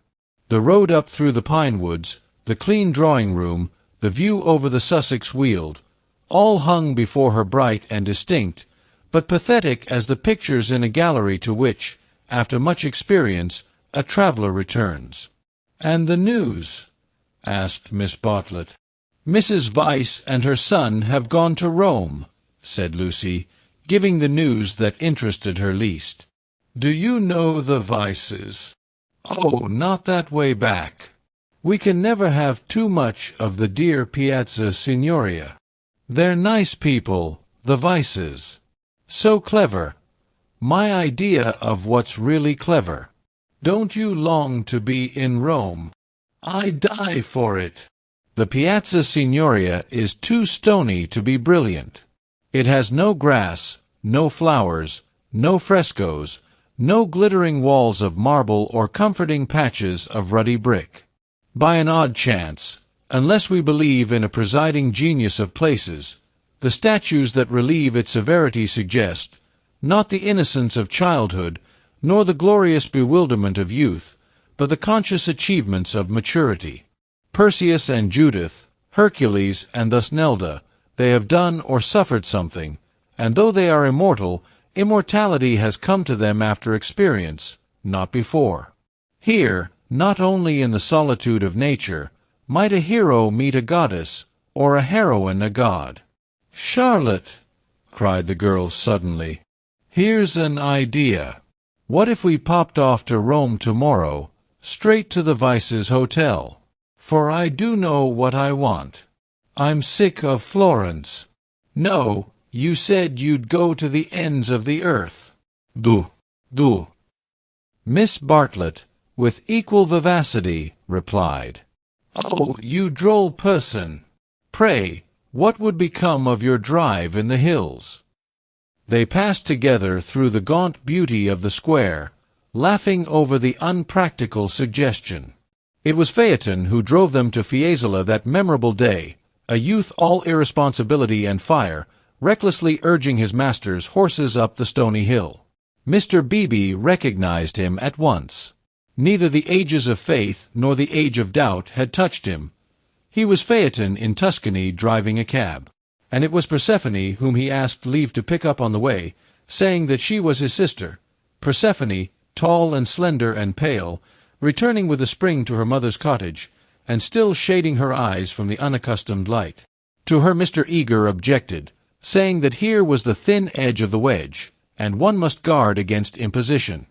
The road up through the pine woods, the clean drawing-room, the view over the Sussex Weald, all hung before her bright and distinct, but pathetic as the pictures in a gallery to which, after much experience, a traveller returns. "And the news?" asked Miss Bartlett. "Mrs. Vyse and her son have gone to Rome," said Lucy, giving the news that interested her least. "Do you know the Vyses?" "Oh, not that way back. We can never have too much of the dear Piazza Signoria. They're nice people, the Vyses. So clever. My idea of what's really clever. Don't you long to be in Rome? I die for it. The Piazza Signoria is too stony to be brilliant. It has no grass, no flowers, no frescoes, no glittering walls of marble or comforting patches of ruddy brick. By an odd chance, unless we believe in a presiding genius of places, the statues that relieve its severity suggest, not the innocence of childhood, nor the glorious bewilderment of youth, but the conscious achievements of maturity. Perseus and Judith, Hercules and Thusnelda, they have done or suffered something, and though they are immortal, immortality has come to them after experience, not before. Here, not only in the solitude of nature, might a hero meet a goddess, or a heroine a god. "Charlotte," cried the girl suddenly, "here's an idea. What if we popped off to Rome tomorrow, straight to the Vyses' hotel? For I do know what I want. I'm sick of Florence. No, you said you'd go to the ends of the earth." "Do. Miss Bartlett, with equal vivacity, replied, "Oh, you droll person! Pray, what would become of your drive in the hills?" They passed together through the gaunt beauty of the square, laughing over the unpractical suggestion. It was Phaeton who drove them to Fiesole that memorable day, a youth all irresponsibility and fire, recklessly urging his master's horses up the stony hill. Mr. Beebe recognized him at once. Neither the ages of faith nor the age of doubt had touched him. He was Phaeton in Tuscany driving a cab, and it was Persephone whom he asked leave to pick up on the way, saying that she was his sister. Persephone, tall and slender and pale, returning with the spring to her mother's cottage, and still shading her eyes from the unaccustomed light. To her Mr. Eager objected, saying that here was the thin edge of the wedge, and one must guard against imposition.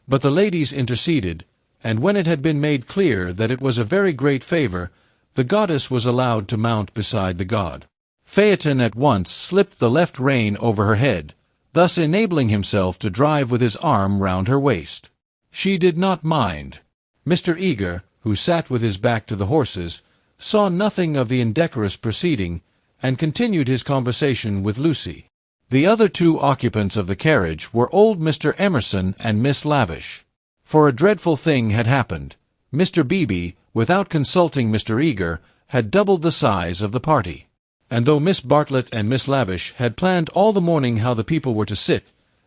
But the ladies interceded, and when it had been made clear that it was a very great favor, the goddess was allowed to mount beside the god. Phaeton at once slipped the left rein over her head, thus enabling himself to drive with his arm round her waist. She did not mind. Mr. Eager, who sat with his back to the horses, saw nothing of the indecorous proceeding, and continued his conversation with Lucy. The other two occupants of the carriage were old Mr. Emerson and Miss Lavish. For a dreadful thing had happened. Mr. Beebe, without consulting Mr. Eager, had doubled the size of the party. And though Miss Bartlett and Miss Lavish had planned all the morning how the people were to sit,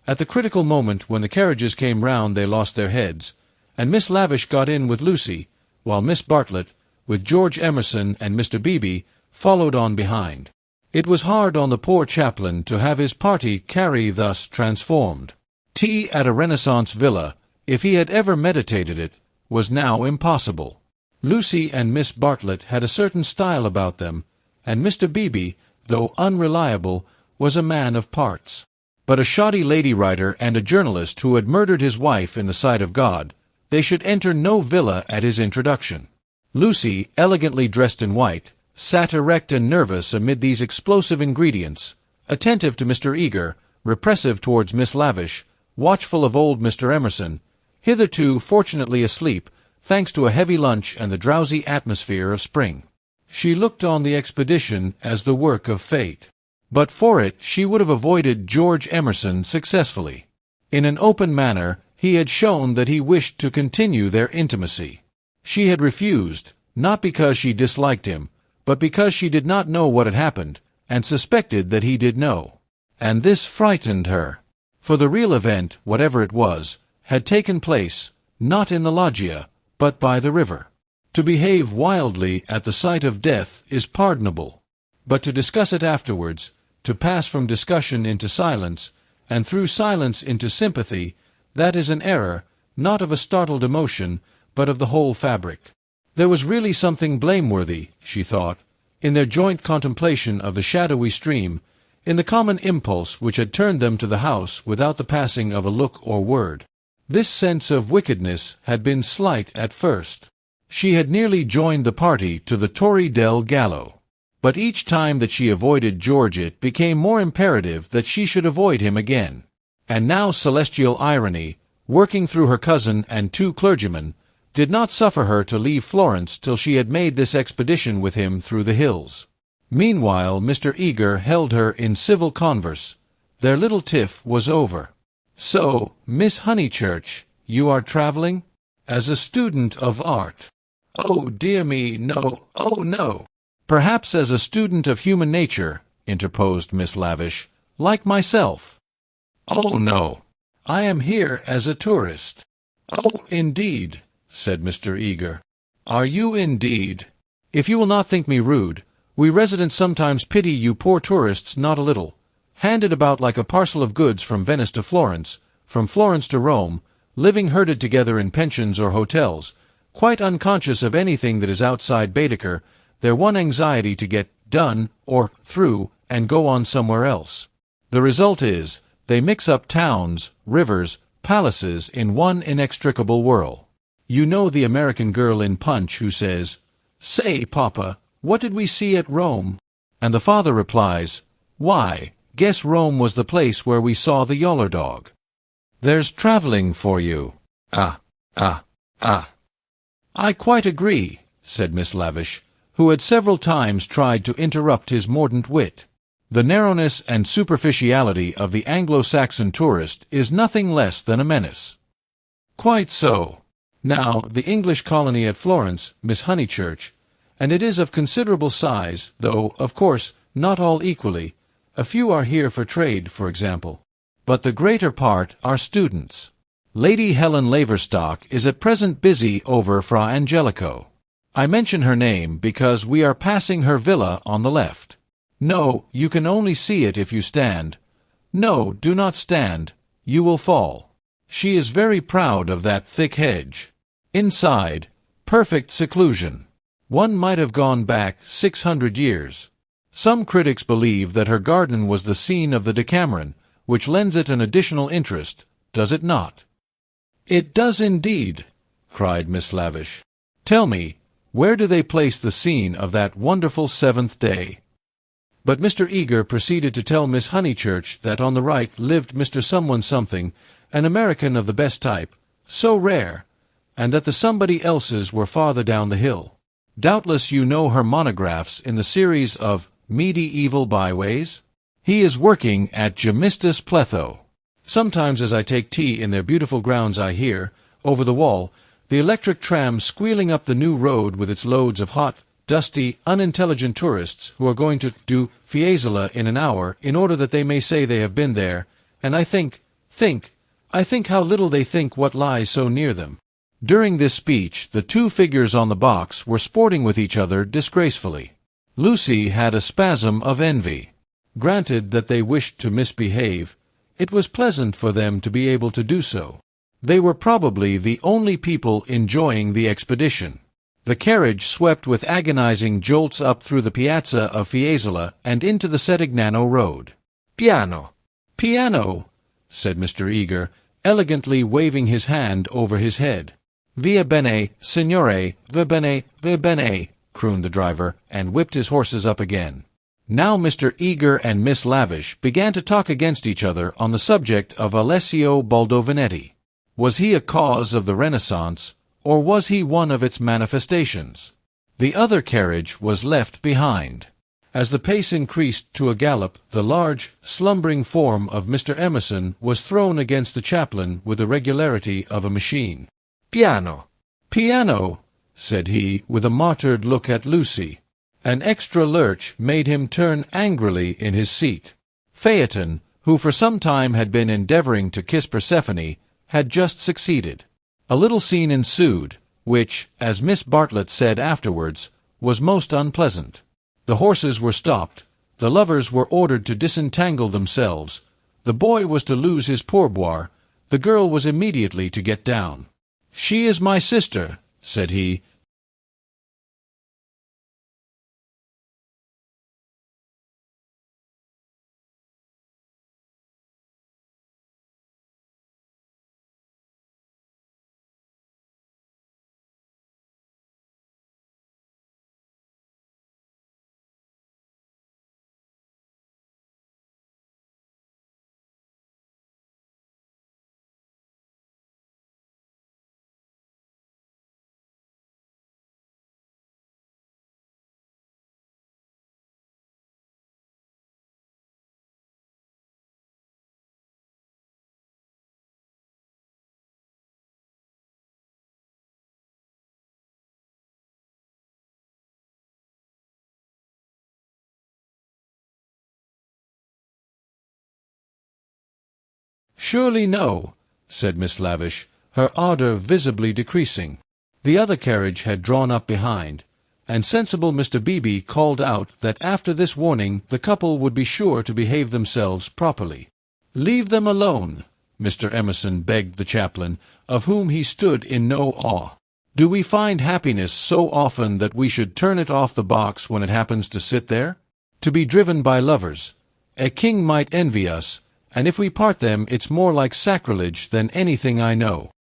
at the critical moment when the carriages came round they lost their heads, and Miss Lavish got in with Lucy, while Miss Bartlett, with George Emerson and Mr. Beebe, followed on behind. It was hard on the poor chaplain to have his party carry thus transformed. Tea at a Renaissance villa, if he had ever meditated it, was now impossible. Lucy and Miss Bartlett had a certain style about them, and Mr. Beebe, though unreliable, was a man of parts. But a shoddy lady writer and a journalist who had murdered his wife in the sight of God, they should enter no villa at his introduction. Lucy, elegantly dressed in white, sat erect and nervous amid these explosive ingredients, attentive to Mr. Eager, repressive towards Miss Lavish, watchful of old Mr. Emerson, hitherto fortunately asleep, thanks to a heavy lunch and the drowsy atmosphere of spring. She looked on the expedition as the work of fate. But for it she would have avoided George Emerson successfully. In an open manner, he had shown that he wished to continue their intimacy. She had refused, not because she disliked him, but because she did not know what had happened, and suspected that he did know. And this frightened her. For the real event, whatever it was, had taken place, not in the loggia, but by the river. To behave wildly at the sight of death is pardonable, but to discuss it afterwards, to pass from discussion into silence, and through silence into sympathy, that is an error, not of a startled emotion, but of the whole fabric. There was really something blameworthy, she thought, in their joint contemplation of the shadowy stream, in the common impulse which had turned them to the house without the passing of a look or word. This sense of wickedness had been slight at first. She had nearly joined the party to the Torre del Gallo. But each time that she avoided George it became more imperative that she should avoid him again. And now celestial irony, working through her cousin and 2 clergymen, did not suffer her to leave Florence till she had made this expedition with him through the hills. Meanwhile Mr. Eager held her in civil converse. Their little tiff was over. "So, Miss Honeychurch, you are travelling? As a student of art?" "Oh, dear me, no, oh, no." "Perhaps as a student of human nature," interposed Miss Lavish, "like myself." "Oh, no. I am here as a tourist." "Oh, indeed," said Mr. Eager. "Are you indeed? If you will not think me rude, we residents sometimes pity you poor tourists not a little, handed about like a parcel of goods from Venice to Florence, from Florence to Rome, living herded together in pensions or hotels, quite unconscious of anything that is outside Baedeker, their one anxiety to get done or through and go on somewhere else. The result is, they mix up towns, rivers, palaces in one inextricable whirl. You know the American girl in Punch who says, "Say, Papa, what did we see at Rome?" And the father replies, "Why, guess Rome was the place where we saw the yaller dog." There's travelling for you. Ah. "I quite agree," said Miss Lavish, who had several times tried to interrupt his mordant wit. "The narrowness and superficiality of the Anglo-Saxon tourist is nothing less than a menace." "Quite so. Now, the English colony at Florence, Miss Honeychurch, and it is of considerable size, though, of course, not all equally. A few are here for trade, for example. But the greater part are students. Lady Helen Laverstock is at present busy over Fra Angelico. I mention her name because we are passing her villa on the left. No, you can only see it if you stand. No, do not stand. You will fall. She is very proud of that thick hedge. Inside, perfect seclusion. One might have gone back 600 years. Some critics believe that her garden was the scene of the Decameron, which lends it an additional interest, does it not?" "It does indeed," cried Miss Lavish. "Tell me, where do they place the scene of that wonderful 7th day?" But Mr. Eager proceeded to tell Miss Honeychurch that on the right lived Mr. Someone-something, an American of the best type, so rare, and that the somebody else's were farther down the hill. Doubtless you know her monographs in the series of Medieval Byways? He is working at Gemistus Pletho. Sometimes as I take tea in their beautiful grounds I hear, over the wall, the electric tram squealing up the new road with its loads of hot, dusty, unintelligent tourists who are going to do Fiesole in an hour in order that they may say they have been there, and I think how little they think what lies so near them. During this speech, the 2 figures on the box were sporting with each other disgracefully. Lucy had a spasm of envy. Granted that they wished to misbehave, it was pleasant for them to be able to do so. They were probably the only people enjoying the expedition. The carriage swept with agonizing jolts up through the piazza of Fiesole and into the Settignano road. "Piano! Piano!" said Mr. Eager, elegantly waving his hand over his head. "Via bene, signore, va bene," crooned the driver, and whipped his horses up again. Now Mr. Eager and Miss Lavish began to talk against each other on the subject of Alessio Baldovinetti. Was he a cause of the Renaissance, or was he one of its manifestations? The other carriage was left behind. As the pace increased to a gallop, the large, slumbering form of Mr. Emerson was thrown against the chaplain with the regularity of a machine. Piano. "Piano," said he, with a martyred look at Lucy. An extra lurch made him turn angrily in his seat. Phaeton, who for some time had been endeavoring to kiss Persephone, had just succeeded. A little scene ensued, which, as Miss Bartlett said afterwards, was most unpleasant. The horses were stopped, the lovers were ordered to disentangle themselves, the boy was to lose his pourboire, the girl was immediately to get down. "She is my sister," said he. "Surely no," said Miss Lavish, her ardour visibly decreasing. The other carriage had drawn up behind, and sensible Mr. Beebe called out that after this warning the couple would be sure to behave themselves properly. "Leave them alone," Mr. Emerson begged the chaplain, of whom he stood in no awe. "Do we find happiness so often that we should turn it off the box when it happens to sit there? To be driven by lovers. A king might envy us, and if we part them it's more like sacrilege than anything I know."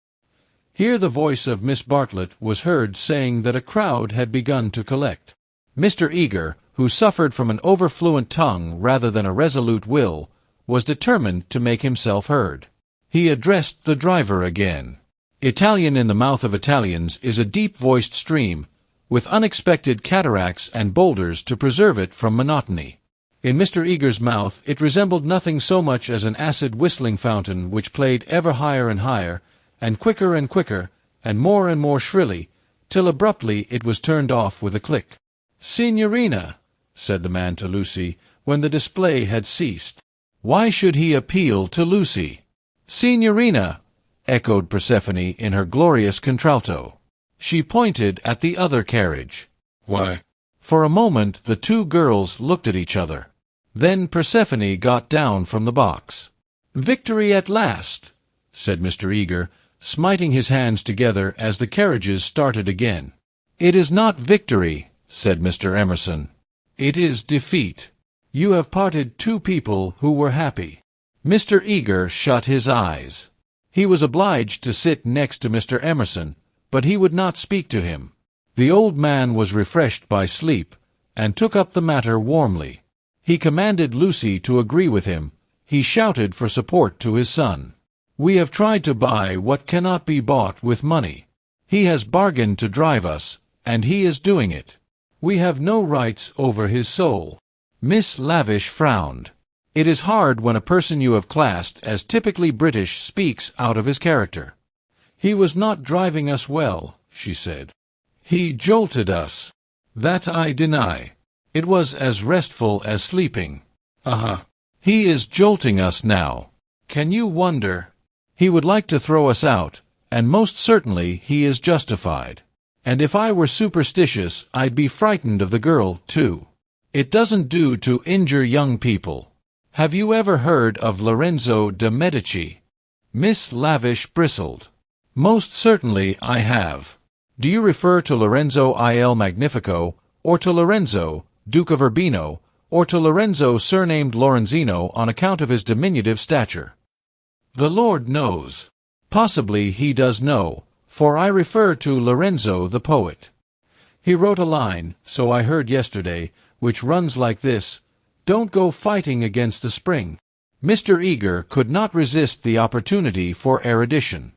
Here the voice of Miss Bartlett was heard saying that a crowd had begun to collect. Mr. Eager, who suffered from an overfluent tongue rather than a resolute will, was determined to make himself heard. He addressed the driver again. Italian in the mouth of Italians is a deep-voiced stream, with unexpected cataracts and boulders to preserve it from monotony. In Mr. Eager's mouth it resembled nothing so much as an acid whistling fountain which played ever higher and quicker, and more shrilly, till abruptly it was turned off with a click. "Signorina," said the man to Lucy, when the display had ceased. Why should he appeal to Lucy? "Signorina," echoed Persephone in her glorious contralto. She pointed at the other carriage. "Why?" For a moment the two girls looked at each other. Then Persephone got down from the box. "Victory at last," said Mr. Eager, smiting his hands together as the carriages started again. "It is not victory," said Mr. Emerson. "It is defeat. You have parted two people who were happy." Mr. Eager shut his eyes. He was obliged to sit next to Mr. Emerson, but he would not speak to him. The old man was refreshed by sleep, and took up the matter warmly. He commanded Lucy to agree with him. He shouted for support to his son. "We have tried to buy what cannot be bought with money. He has bargained to drive us, and he is doing it. We have no rights over his soul." Miss Lavish frowned. It is hard when a person you have classed as typically British speaks out of his character. "He was not driving us well," she said. "He jolted us. That I deny. It was as restful as sleeping. He is jolting us now. Can you wonder? He would like to throw us out, and most certainly he is justified. And if I were superstitious, I'd be frightened of the girl, too. It doesn't do to injure young people. Have you ever heard of Lorenzo de Medici?" Miss Lavish bristled. "Most certainly I have. Do you refer to Lorenzo il Magnifico, or to Lorenzo, Duke of Urbino, or to Lorenzo surnamed Lorenzino on account of his diminutive stature?" "The Lord knows. Possibly he does know, for I refer to Lorenzo the poet. He wrote a line, so I heard yesterday, which runs like this: 'Don't go fighting against the spring.'" Mr. Eager could not resist the opportunity for erudition.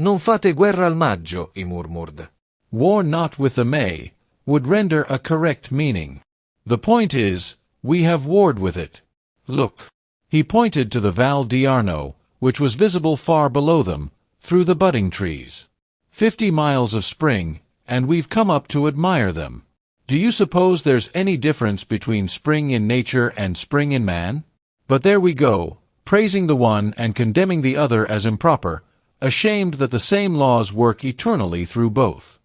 Non fate guerra al maggio, I murmured. War not with the May would render a correct meaning. The point is, we have warred with it. Look. He pointed to the Val di Arno, which was visible far below them, through the budding trees. 50 miles of spring, and we've come up to admire them. Do you suppose there's any difference between spring in nature and spring in man? But there we go, praising the one and condemning the other as improper, ashamed that the same laws work eternally through both.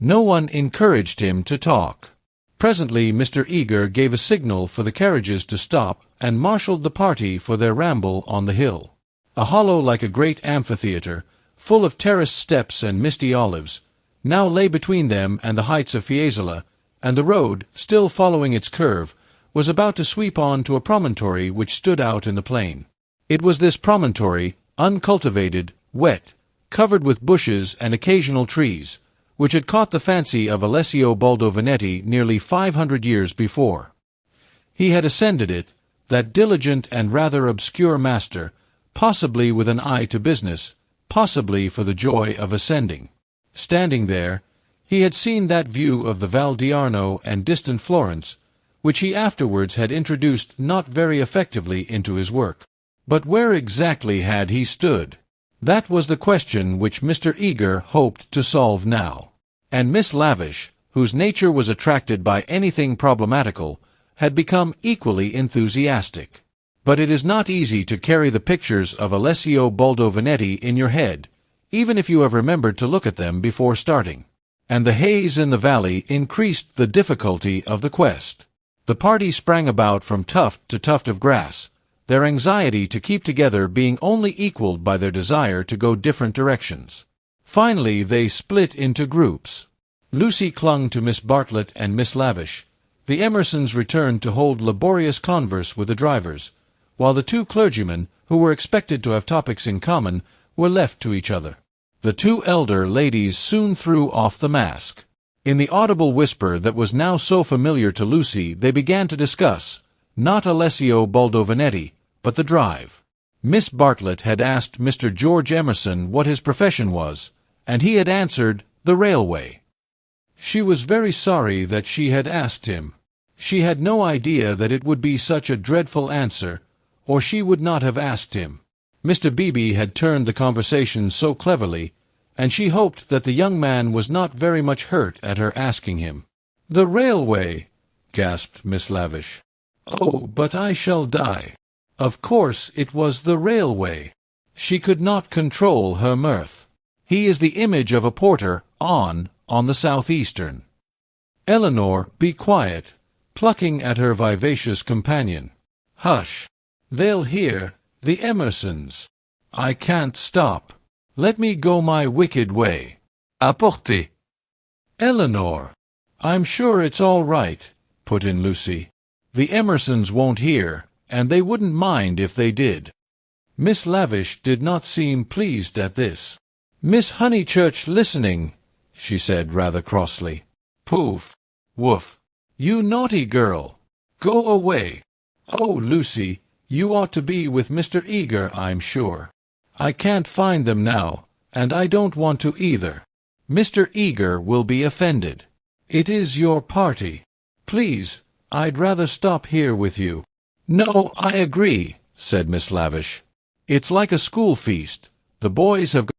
No one encouraged him to talk. Presently Mr. Eager gave a signal for the carriages to stop and marshaled the party for their ramble on the hill. A hollow like a great amphitheatre, full of terraced steps and misty olives, now lay between them and the heights of Fiesole, and the road, still following its curve, was about to sweep on to a promontory which stood out in the plain. It was this promontory, uncultivated, wet, covered with bushes and occasional trees, which had caught the fancy of Alessio Baldovinetti nearly 500 years before. He had ascended it, that diligent and rather obscure master, possibly with an eye to business, possibly for the joy of ascending. Standing there, he had seen that view of the Val di Arno and distant Florence, which he afterwards had introduced not very effectively into his work. But where exactly had he stood? That was the question which Mr. Eager hoped to solve now. And Miss Lavish, whose nature was attracted by anything problematical, had become equally enthusiastic. But it is not easy to carry the pictures of Alessio Baldovinetti in your head, even if you have remembered to look at them before starting. And the haze in the valley increased the difficulty of the quest. The party sprang about from tuft to tuft of grass, their anxiety to keep together being only equaled by their desire to go different directions. Finally they split into groups. Lucy clung to Miss Bartlett and Miss Lavish. The Emersons returned to hold laborious converse with the drivers, while the two clergymen, who were expected to have topics in common, were left to each other. The two elder ladies soon threw off the mask. In the audible whisper that was now so familiar to Lucy they began to discuss, not Alessio Baldovinetti, but the drive. Miss Bartlett had asked Mr. George Emerson what his profession was, and he had answered, the railway. She was very sorry that she had asked him. She had no idea that it would be such a dreadful answer, or she would not have asked him. Mr. Beebe had turned the conversation so cleverly, and she hoped that the young man was not very much hurt at her asking him. "The railway," gasped Miss Lavish. "Oh, but I shall die." Of course it was the railway. She could not control her mirth. He is the image of a porter on the Southeastern. Eleanor, be quiet, plucking at her vivacious companion. Hush. They'll hear, the Emersons. I can't stop. Let me go my wicked way. Apportez. Eleanor. I'm sure it's all right, put in Lucy. The Emersons won't hear, and they wouldn't mind if they did. Miss Lavish did not seem pleased at this. Miss Honeychurch listening, she said rather crossly. Poof. Woof. You naughty girl. Go away. Oh, Lucy, you ought to be with Mr. Eager, I'm sure. I can't find them now, and I don't want to either. Mr. Eager will be offended. It is your party. Please, I'd rather stop here with you. No, I agree, said Miss Lavish. It's like a school feast. The boys have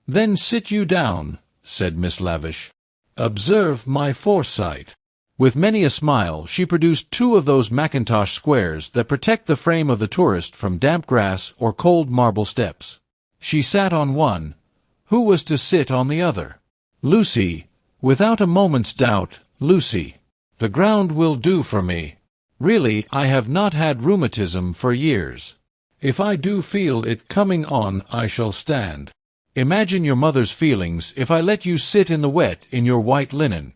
Then sit you down, said Miss Lavish. Observe my foresight. With many a smile, she produced 2 of those mackintosh squares that protect the frame of the tourist from damp grass or cold marble steps. She sat on one. Who was to sit on the other? Lucy. Without a moment's doubt, Lucy. The ground will do for me. Really, I have not had rheumatism for years. If I do feel it coming on, I shall stand. Imagine your mother's feelings if I let you sit in the wet in your white linen.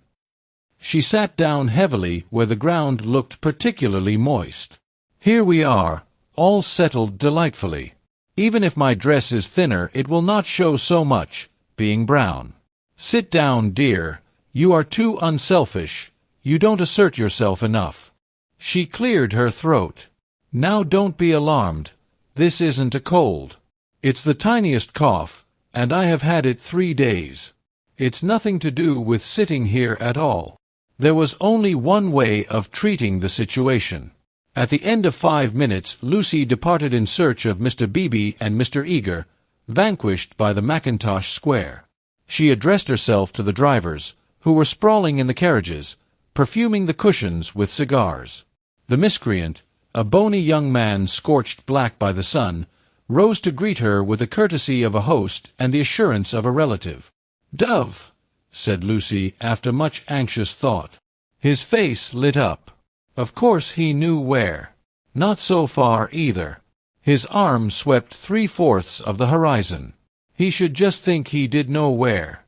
She sat down heavily where the ground looked particularly moist. Here we are, all settled delightfully. Even if my dress is thinner, it will not show so much, being brown. Sit down, dear. You are too unselfish. You don't assert yourself enough. She cleared her throat. Now don't be alarmed. This isn't a cold. It's the tiniest cough, and I have had it 3 days. It's nothing to do with sitting here at all. There was only one way of treating the situation. At the end of 5 minutes, Lucy departed in search of Mr. Beebe and Mr. Eager, vanquished by the mackintosh square. She addressed herself to the drivers, who were sprawling in the carriages, perfuming the cushions with cigars. The miscreant, a bony young man scorched black by the sun, rose to greet her with the courtesy of a host and the assurance of a relative. "Dove," said Lucy after much anxious thought. His face lit up. Of course he knew where. Not so far either. His arm swept 3/4 of the horizon. He should just think he did know where.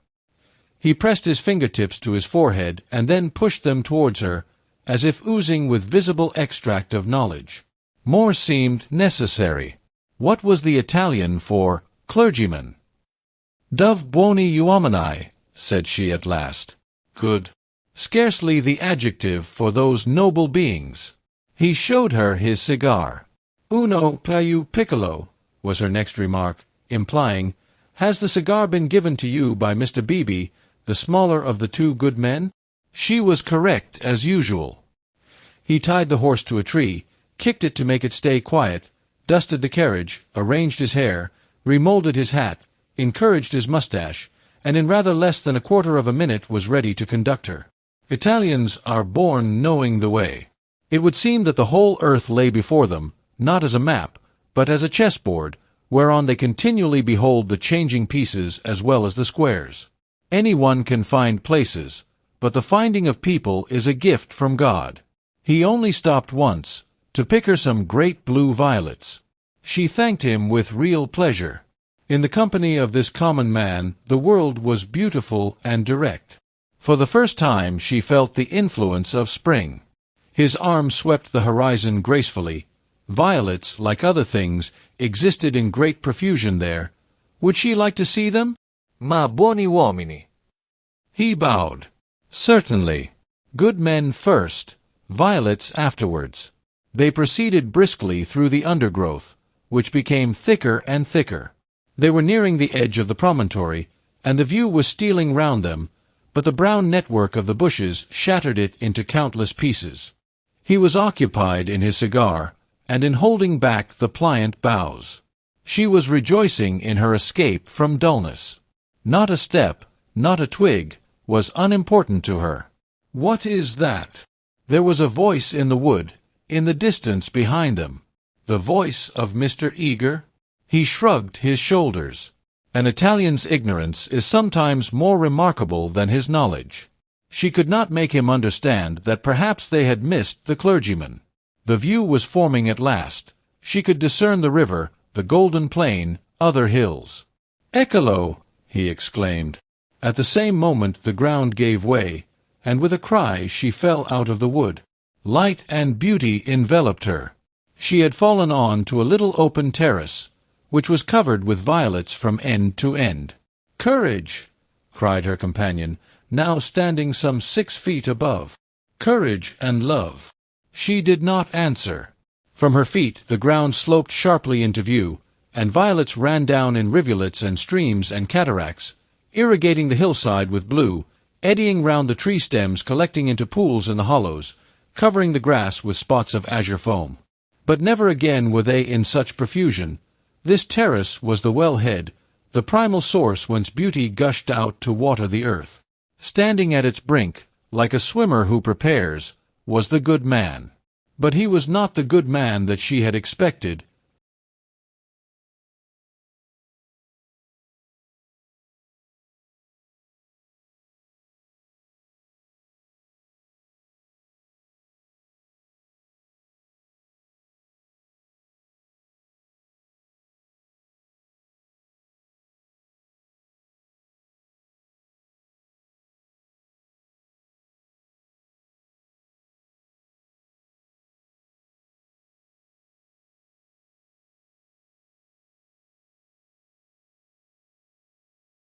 He pressed his fingertips to his forehead and then pushed them towards her, as if oozing with visible extract of knowledge. More seemed necessary. What was the Italian for clergyman? "Dove buoni uomini," said she at last. "Good." Scarcely the adjective for those noble beings. He showed her his cigar. "Uno più piccolo," was her next remark, implying, "Has the cigar been given to you by Mr. Beebe, the smaller of the 2 good men?" She was correct as usual. He tied the horse to a tree, kicked it to make it stay quiet, dusted the carriage, arranged his hair, remolded his hat, encouraged his mustache, and in rather less than a quarter of a minute was ready to conduct her. Italians are born knowing the way. It would seem that the whole earth lay before them, not as a map, but as a chessboard, whereon they continually behold the changing pieces as well as the squares. Anyone can find places, but the finding of people is a gift from God. He only stopped once, to pick her some great blue violets. She thanked him with real pleasure. In the company of this common man, the world was beautiful and direct. For the first time she felt the influence of spring. His arm swept the horizon gracefully. Violets, like other things, existed in great profusion there. Would she like to see them? Ma buoni uomini. He bowed. Certainly. Good men first, violets afterwards. They proceeded briskly through the undergrowth, which became thicker and thicker. They were nearing the edge of the promontory, and the view was stealing round them, but the brown network of the bushes shattered it into countless pieces. He was occupied in his cigar, and in holding back the pliant boughs. She was rejoicing in her escape from dullness. Not a step, not a twig, was unimportant to her. What is that? There was a voice in the wood, in the distance behind them. The voice of Mr. Eager? He shrugged his shoulders. An Italian's ignorance is sometimes more remarkable than his knowledge. She could not make him understand that perhaps they had missed the clergyman. The view was forming at last. She could discern the river, the golden plain, other hills. "Eccolo!" he exclaimed. At the same moment the ground gave way, and with a cry she fell out of the wood. Light and beauty enveloped her. She had fallen on to a little open terrace, which was covered with violets from end to end. "Courage!" cried her companion, now standing some 6 feet above. "Courage and love." She did not answer. From her feet the ground sloped sharply into view, and violets ran down in rivulets and streams and cataracts, irrigating the hillside with blue, eddying round the tree stems, collecting into pools in the hollows, covering the grass with spots of azure foam. But never again were they in such profusion. This terrace was the wellhead, the primal source whence beauty gushed out to water the earth. Standing at its brink, like a swimmer who prepares, was the good man. But he was not the good man that she had expected.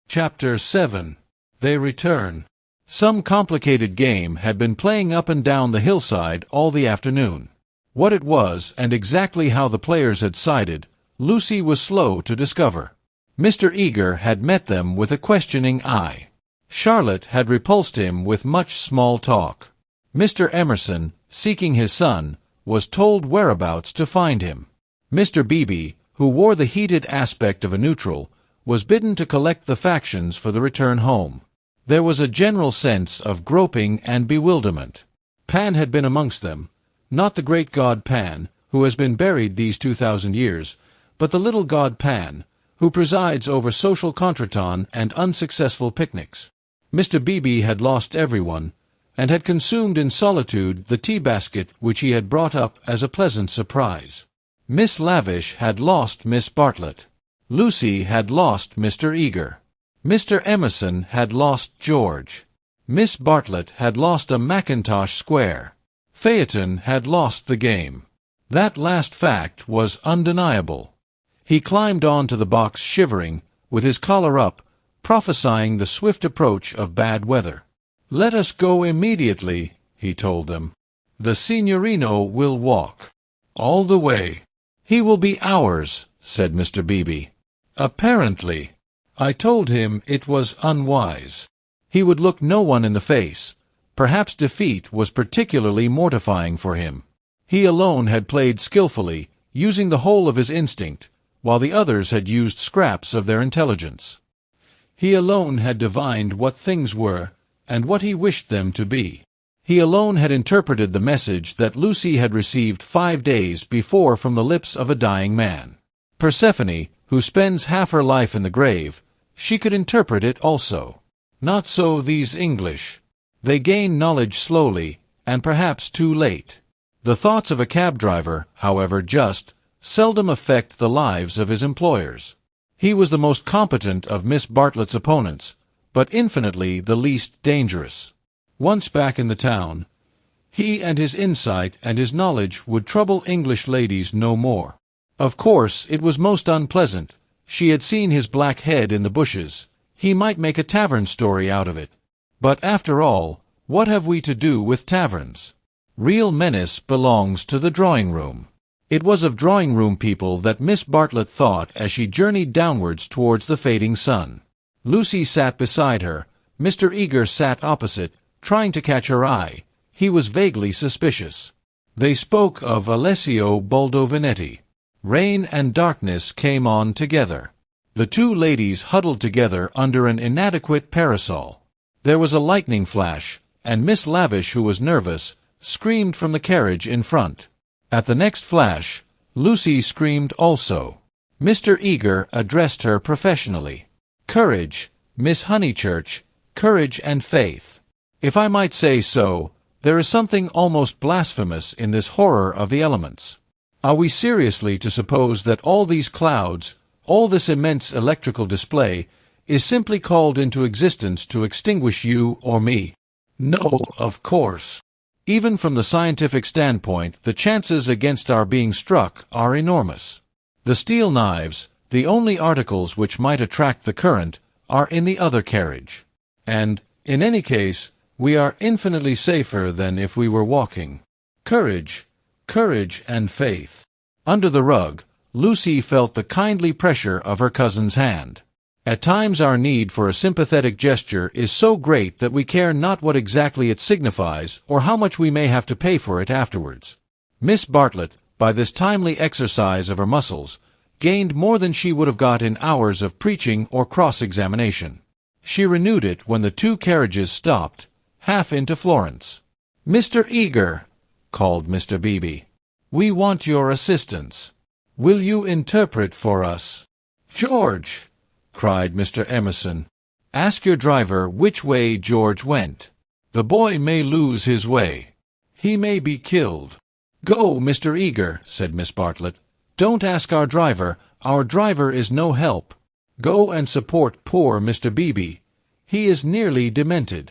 Chapter 7. They Return. Some complicated game had been playing up and down the hillside all the afternoon. What it was, and exactly how the players had sided, Lucy was slow to discover. Mr. Eager had met them with a questioning eye. Charlotte had repulsed him with much small talk. Mr. Emerson, seeking his son, was told whereabouts to find him. Mr. Beebe, who wore the heated aspect of a neutral, was bidden to collect the factions for the return home. There was a general sense of groping and bewilderment. Pan had been amongst them, not the great god Pan, who has been buried these 2,000 years, but the little god Pan, who presides over social contretemps and unsuccessful picnics. Mr. Beebe had lost everyone, and had consumed in solitude the tea-basket which he had brought up as a pleasant surprise. Miss Lavish had lost Miss Bartlett. Lucy had lost Mr. Eager. Mr. Emerson had lost George. Miss Bartlett had lost a Mackintosh square. Phaeton had lost the game. That last fact was undeniable. He climbed on to the box shivering, with his collar up, prophesying the swift approach of bad weather. "Let us go immediately," he told them. "The signorino will walk all the way." "He will be ours," said Mr. Beebe. "Apparently. I told him it was unwise. He would look no one in the face. Perhaps defeat was particularly mortifying for him. He alone had played skillfully, using the whole of his instinct, while the others had used scraps of their intelligence. He alone had divined what things were, and what he wished them to be. He alone had interpreted the message that Lucy had received 5 days before from the lips of a dying man. Persephone, who spends half her life in the grave, she could interpret it also. Not so these English. They gain knowledge slowly, and perhaps too late. The thoughts of a cab driver, however just, seldom affect the lives of his employers. He was the most competent of Miss Bartlett's opponents, but infinitely the least dangerous. Once back in the town, he and his insight and his knowledge would trouble English ladies no more. Of course, it was most unpleasant. She had seen his black head in the bushes. He might make a tavern story out of it. But after all, what have we to do with taverns? Real menace belongs to the drawing-room. It was of drawing-room people that Miss Bartlett thought as she journeyed downwards towards the fading sun. Lucy sat beside her. Mr. Eager sat opposite, trying to catch her eye. He was vaguely suspicious. They spoke of Alessio Baldovinetti. Rain and darkness came on together. The two ladies huddled together under an inadequate parasol. There was a lightning flash, and Miss Lavish, who was nervous, screamed from the carriage in front. At the next flash, Lucy screamed also. Mr. Eager addressed her professionally. "Courage, Miss Honeychurch, courage and faith. If I might say so, there is something almost blasphemous in this horror of the elements. Are we seriously to suppose that all these clouds, all this immense electrical display, is simply called into existence to extinguish you or me? No, of course. Even from the scientific standpoint, the chances against our being struck are enormous. The steel knives, the only articles which might attract the current, are in the other carriage. And, in any case, we are infinitely safer than if we were walking. Courage, courage and faith." Under the rug, Lucy felt the kindly pressure of her cousin's hand. At times our need for a sympathetic gesture is so great that we care not what exactly it signifies or how much we may have to pay for it afterwards. Miss Bartlett, by this timely exercise of her muscles, gained more than she would have got in hours of preaching or cross-examination. She renewed it when the two carriages stopped, half into Florence. "Mr. Eager," called Mr. Beebe, "we want your assistance. Will you interpret for us?" "George," cried Mr. Emerson, "ask your driver which way George went. The boy may lose his way. He may be killed." "Go, Mr. Eager," said Miss Bartlett. "Don't ask our driver. Our driver is no help. Go and support poor Mr. Beebe. He is nearly demented."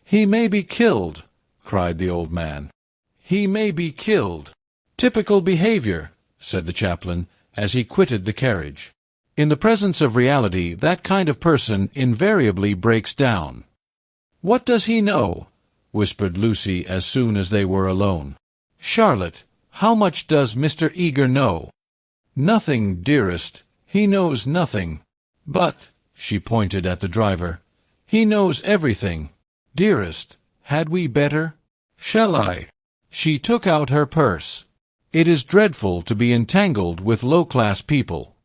"He may be killed," cried the old man. "He may be killed." "Typical behavior," said the chaplain, as he quitted the carriage. In the presence of reality, that kind of person invariably breaks down. "What does he know?" whispered Lucy as soon as they were alone. "Charlotte, how much does Mr. Eager know?" "Nothing, dearest. He knows nothing. But," she pointed at the driver, "he knows everything. Dearest, had we better? Shall I?" She took out her purse. "It is dreadful to be entangled with low-class people."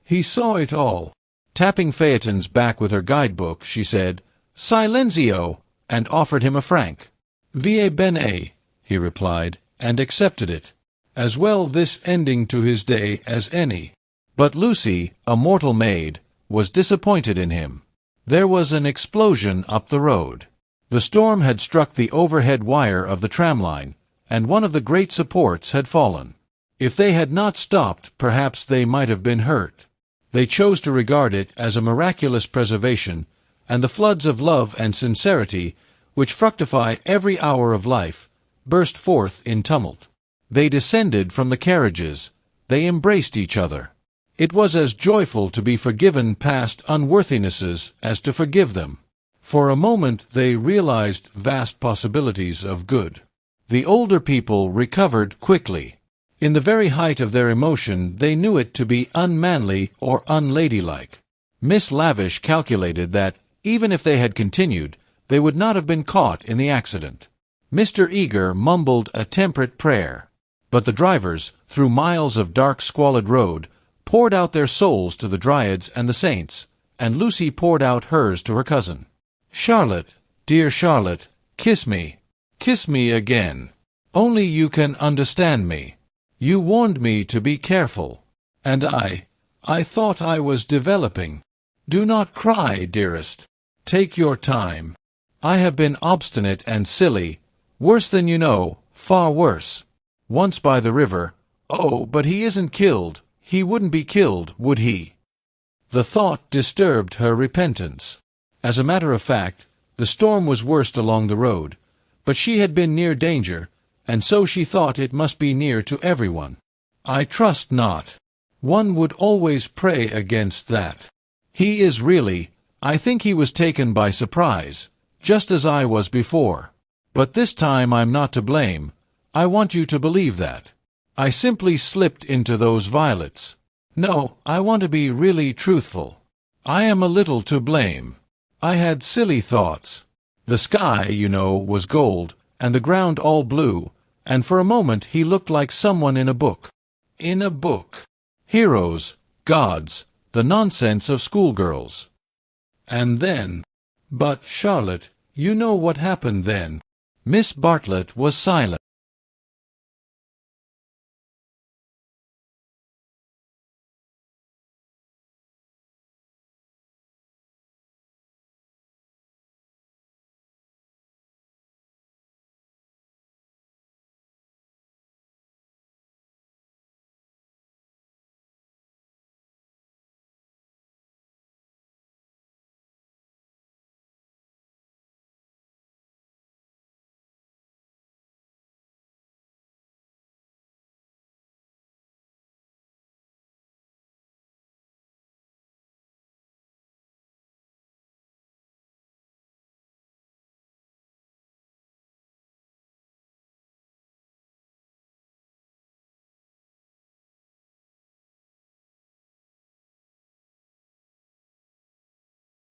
He saw it all. Tapping Phaeton's back with her guidebook, she said, "Silenzio," and offered him a franc. "Vie bene," he replied, and accepted it. As well this ending to his day as any. But Lucy, a mortal maid, was disappointed in him. There was an explosion up the road. The storm had struck the overhead wire of the tram line, and one of the great supports had fallen. If they had not stopped, perhaps they might have been hurt. They chose to regard it as a miraculous preservation, and the floods of love and sincerity, which fructify every hour of life, burst forth in tumult. They descended from the carriages. They embraced each other. It was as joyful to be forgiven past unworthinesses as to forgive them. For a moment they realized vast possibilities of good. The older people recovered quickly. In the very height of their emotion they knew it to be unmanly or unladylike. Miss Lavish calculated that, even if they had continued, they would not have been caught in the accident. Mr. Eager mumbled a temperate prayer. But the drivers, through miles of dark squalid road, poured out their souls to the Dryads and the saints, and Lucy poured out hers to her cousin. "Charlotte, dear Charlotte, kiss me. Kiss me again. Only you can understand me. You warned me to be careful. And I thought I was developing. Do not cry, dearest. Take your time. I have been obstinate and silly, worse than you know, far worse. Once by the river. Oh, but he isn't killed. He wouldn't be killed, would he?" The thought disturbed her repentance. As a matter of fact, the storm was worst along the road, but she had been near danger, and so she thought it must be near to everyone. "I trust not. One would always pray against that. He is really, I think he was taken by surprise, just as I was before. But this time I'm not to blame. I want you to believe that. I simply slipped into those violets. No, I want to be really truthful. I am a little to blame. I had silly thoughts. The sky, you know, was gold, and the ground all blue, and for a moment he looked like someone in a book. In a book. Heroes, gods, the nonsense of schoolgirls. And then... But, Charlotte, you know what happened then." Miss Bartlett was silent.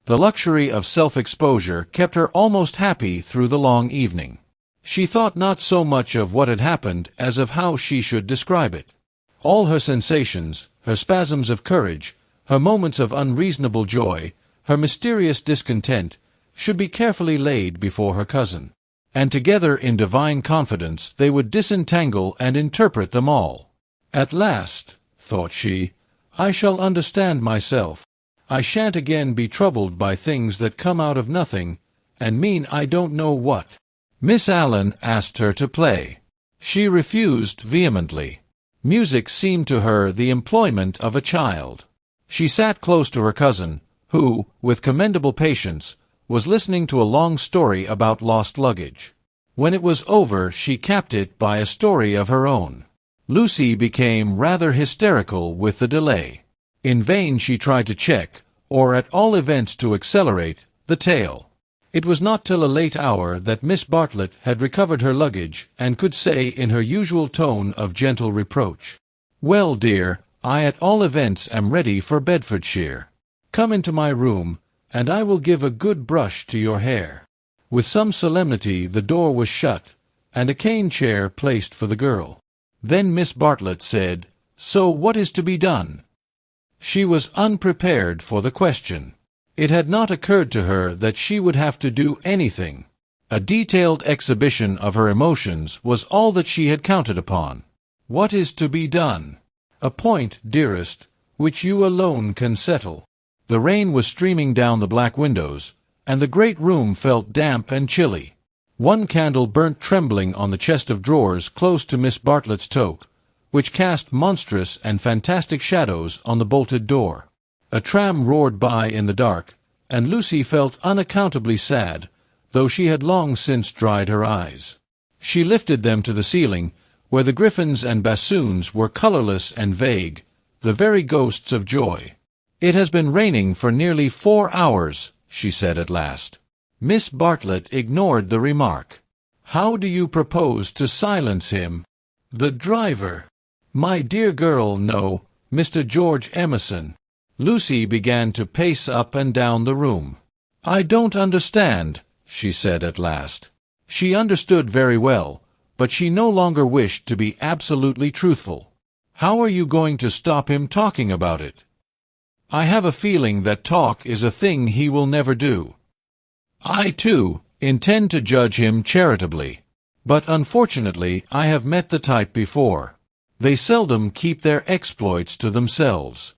The luxury of self-exposure kept her almost happy through the long evening. She thought not so much of what had happened as of how she should describe it. All her sensations, her spasms of courage, her moments of unreasonable joy, her mysterious discontent, should be carefully laid before her cousin. and together in divine confidence they would disentangle and interpret them all. At last, thought she, I shall understand myself. I shan't again be troubled by things that come out of nothing, and mean I don't know what. Miss Allen asked her to play. She refused vehemently. Music seemed to her the employment of a child. She sat close to her cousin, who, with commendable patience, was listening to a long story about lost luggage. When it was over, she capped it by a story of her own. Lucy became rather hysterical with the delay. In vain she tried to check, or at all events to accelerate, the tale. It was not till a late hour that Miss Bartlett had recovered her luggage and could say in her usual tone of gentle reproach, "Well, dear, I at all events am ready for Bedfordshire. Come into my room, and I will give a good brush to your hair." With some solemnity the door was shut, and a cane chair placed for the girl. Then Miss Bartlett said, "So what is to be done?" She was unprepared for the question. It had not occurred to her that she would have to do anything. A detailed exhibition of her emotions was all that she had counted upon. What is to be done? A point, dearest, which you alone can settle. The rain was streaming down the black windows, and the great room felt damp and chilly. One candle burnt trembling on the chest of drawers close to Miss Bartlett's toque, which cast monstrous and fantastic shadows on the bolted door. A tram roared by in the dark, and Lucy felt unaccountably sad, though she had long since dried her eyes. She lifted them to the ceiling, where the griffins and bassoons were colorless and vague, the very ghosts of joy. "It has been raining for nearly 4 hours," she said at last. Miss Bartlett ignored the remark. "How do you propose to silence him?" "The driver." "My dear girl, no, Mr. George Emerson." Lucy began to pace up and down the room. "I don't understand," she said at last. She understood very well, but she no longer wished to be absolutely truthful. "How are you going to stop him talking about it?" "I have a feeling that talk is a thing he will never do. I, too, intend to judge him charitably. But unfortunately I have met the type before. They seldom keep their exploits to themselves."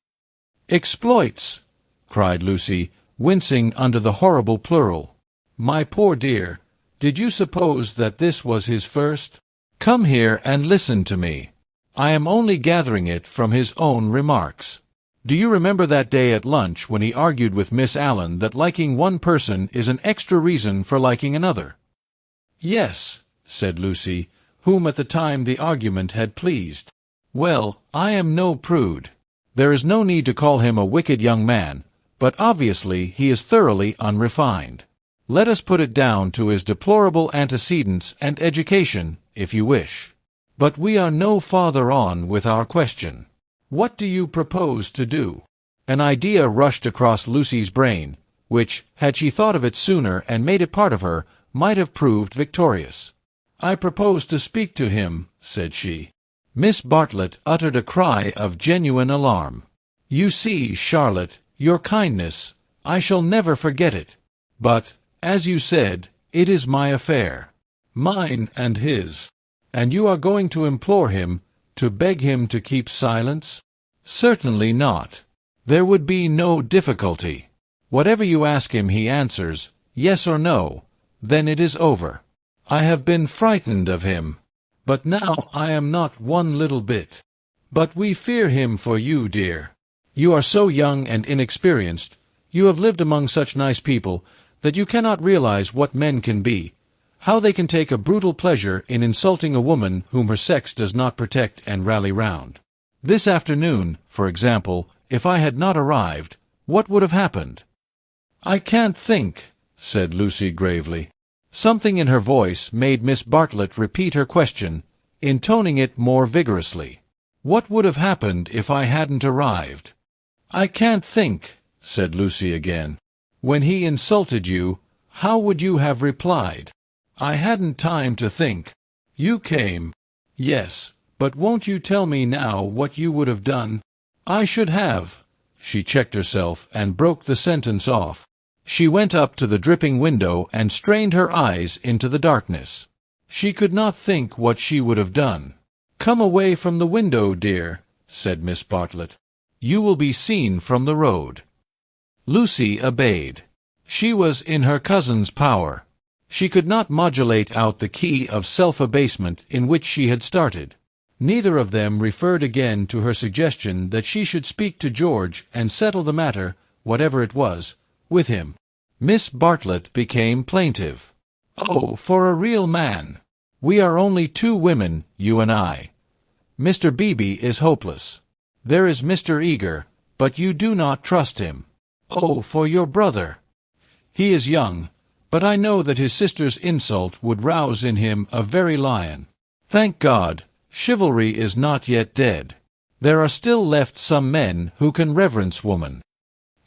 "Exploits!" cried Lucy, wincing under the horrible plural. "My poor dear, did you suppose that this was his first? Come here and listen to me. I am only gathering it from his own remarks. Do you remember that day at lunch when he argued with Miss Allen that liking one person is an extra reason for liking another?" "Yes," said Lucy, whom at the time the argument had pleased. "Well, I am no prude. There is no need to call him a wicked young man, but obviously he is thoroughly unrefined. Let us put it down to his deplorable antecedents and education, if you wish. But we are no farther on with our question. What do you propose to do?" An idea rushed across Lucy's brain, which, had she thought of it sooner and made it part of her, might have proved victorious. "I propose to speak to him," said she. Miss Bartlett uttered a cry of genuine alarm. "You see, Charlotte, your kindness, I shall never forget it. But, as you said, it is my affair. Mine and his. And you are going to implore him, to beg him to keep silence?" "Certainly not. There would be no difficulty. Whatever you ask him he answers, yes or no, then it is over. I have been frightened of him. But now I am not one little bit. But we fear him for you, dear. You are so young and inexperienced, you have lived among such nice people, that you cannot realize what men can be, how they can take a brutal pleasure in insulting a woman whom her sex does not protect and rally round. This afternoon, for example, if I had not arrived, what would have happened?" "I can't think," said Lucy gravely. Something in her voice made Miss Bartlett repeat her question, intoning it more vigorously. "What would have happened if I hadn't arrived?" "I can't think," said Lucy again. "When he insulted you, how would you have replied?" "I hadn't time to think. You came." "Yes, but won't you tell me now what you would have done?" "I should have—" She checked herself and broke the sentence off. She went up to the dripping window and strained her eyes into the darkness. She could not think what she would have done. "Come away from the window, dear," said Miss Bartlett. "You will be seen from the road." Lucy obeyed. She was in her cousin's power. She could not modulate out the key of self-abasement in which she had started. Neither of them referred again to her suggestion that she should speak to George and settle the matter, whatever it was, with him. Miss Bartlett became plaintive. "Oh, for a real man! We are only two women, you and I. Mr. Beebe is hopeless. There is Mr. Eager, but you do not trust him. Oh, for your brother! He is young, but I know that his sister's insult would rouse in him a very lion. Thank God, chivalry is not yet dead. There are still left some men who can reverence woman."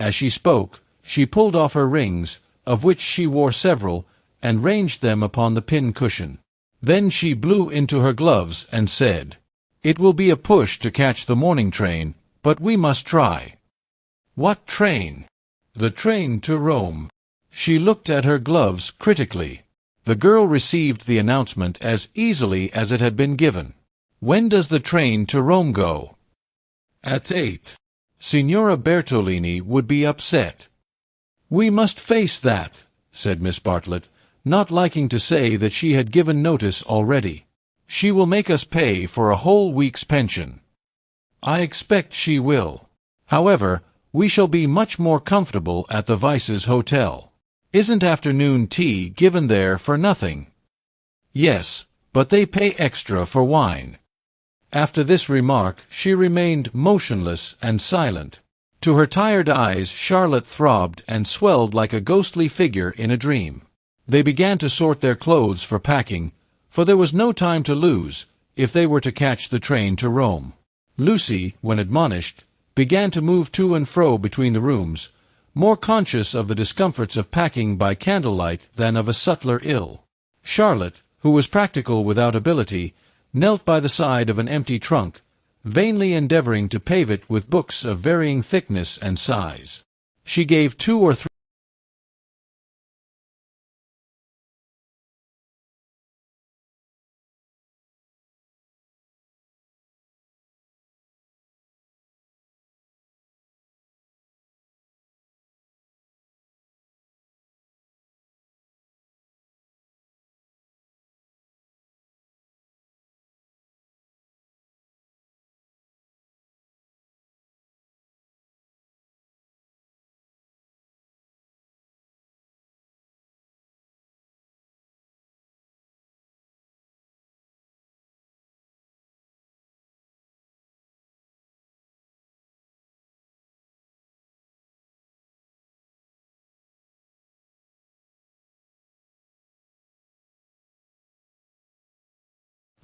As she spoke, she pulled off her rings, of which she wore several, and ranged them upon the pin-cushion. Then she blew into her gloves and said, "It will be a push to catch the morning train, but we must try." "What train?" "The train to Rome." She looked at her gloves critically. The girl received the announcement as easily as it had been given. "When does the train to Rome go?" "At 8. Signora Bertolini would be upset." "We must face that," said Miss Bartlett, not liking to say that she had given notice already. "She will make us pay for a whole week's pension." "I expect she will. However, we shall be much more comfortable at the Vice's Hotel. Isn't afternoon tea given there for nothing?" "Yes, but they pay extra for wine." After this remark she remained motionless and silent. To her tired eyes Charlotte throbbed and swelled like a ghostly figure in a dream. They began to sort their clothes for packing, for there was no time to lose, if they were to catch the train to Rome. Lucy, when admonished, began to move to and fro between the rooms, more conscious of the discomforts of packing by candlelight than of a subtler ill. Charlotte, who was practical without ability, knelt by the side of an empty trunk, vainly endeavoring to pave it with books of varying thickness and size. She gave 2 or 3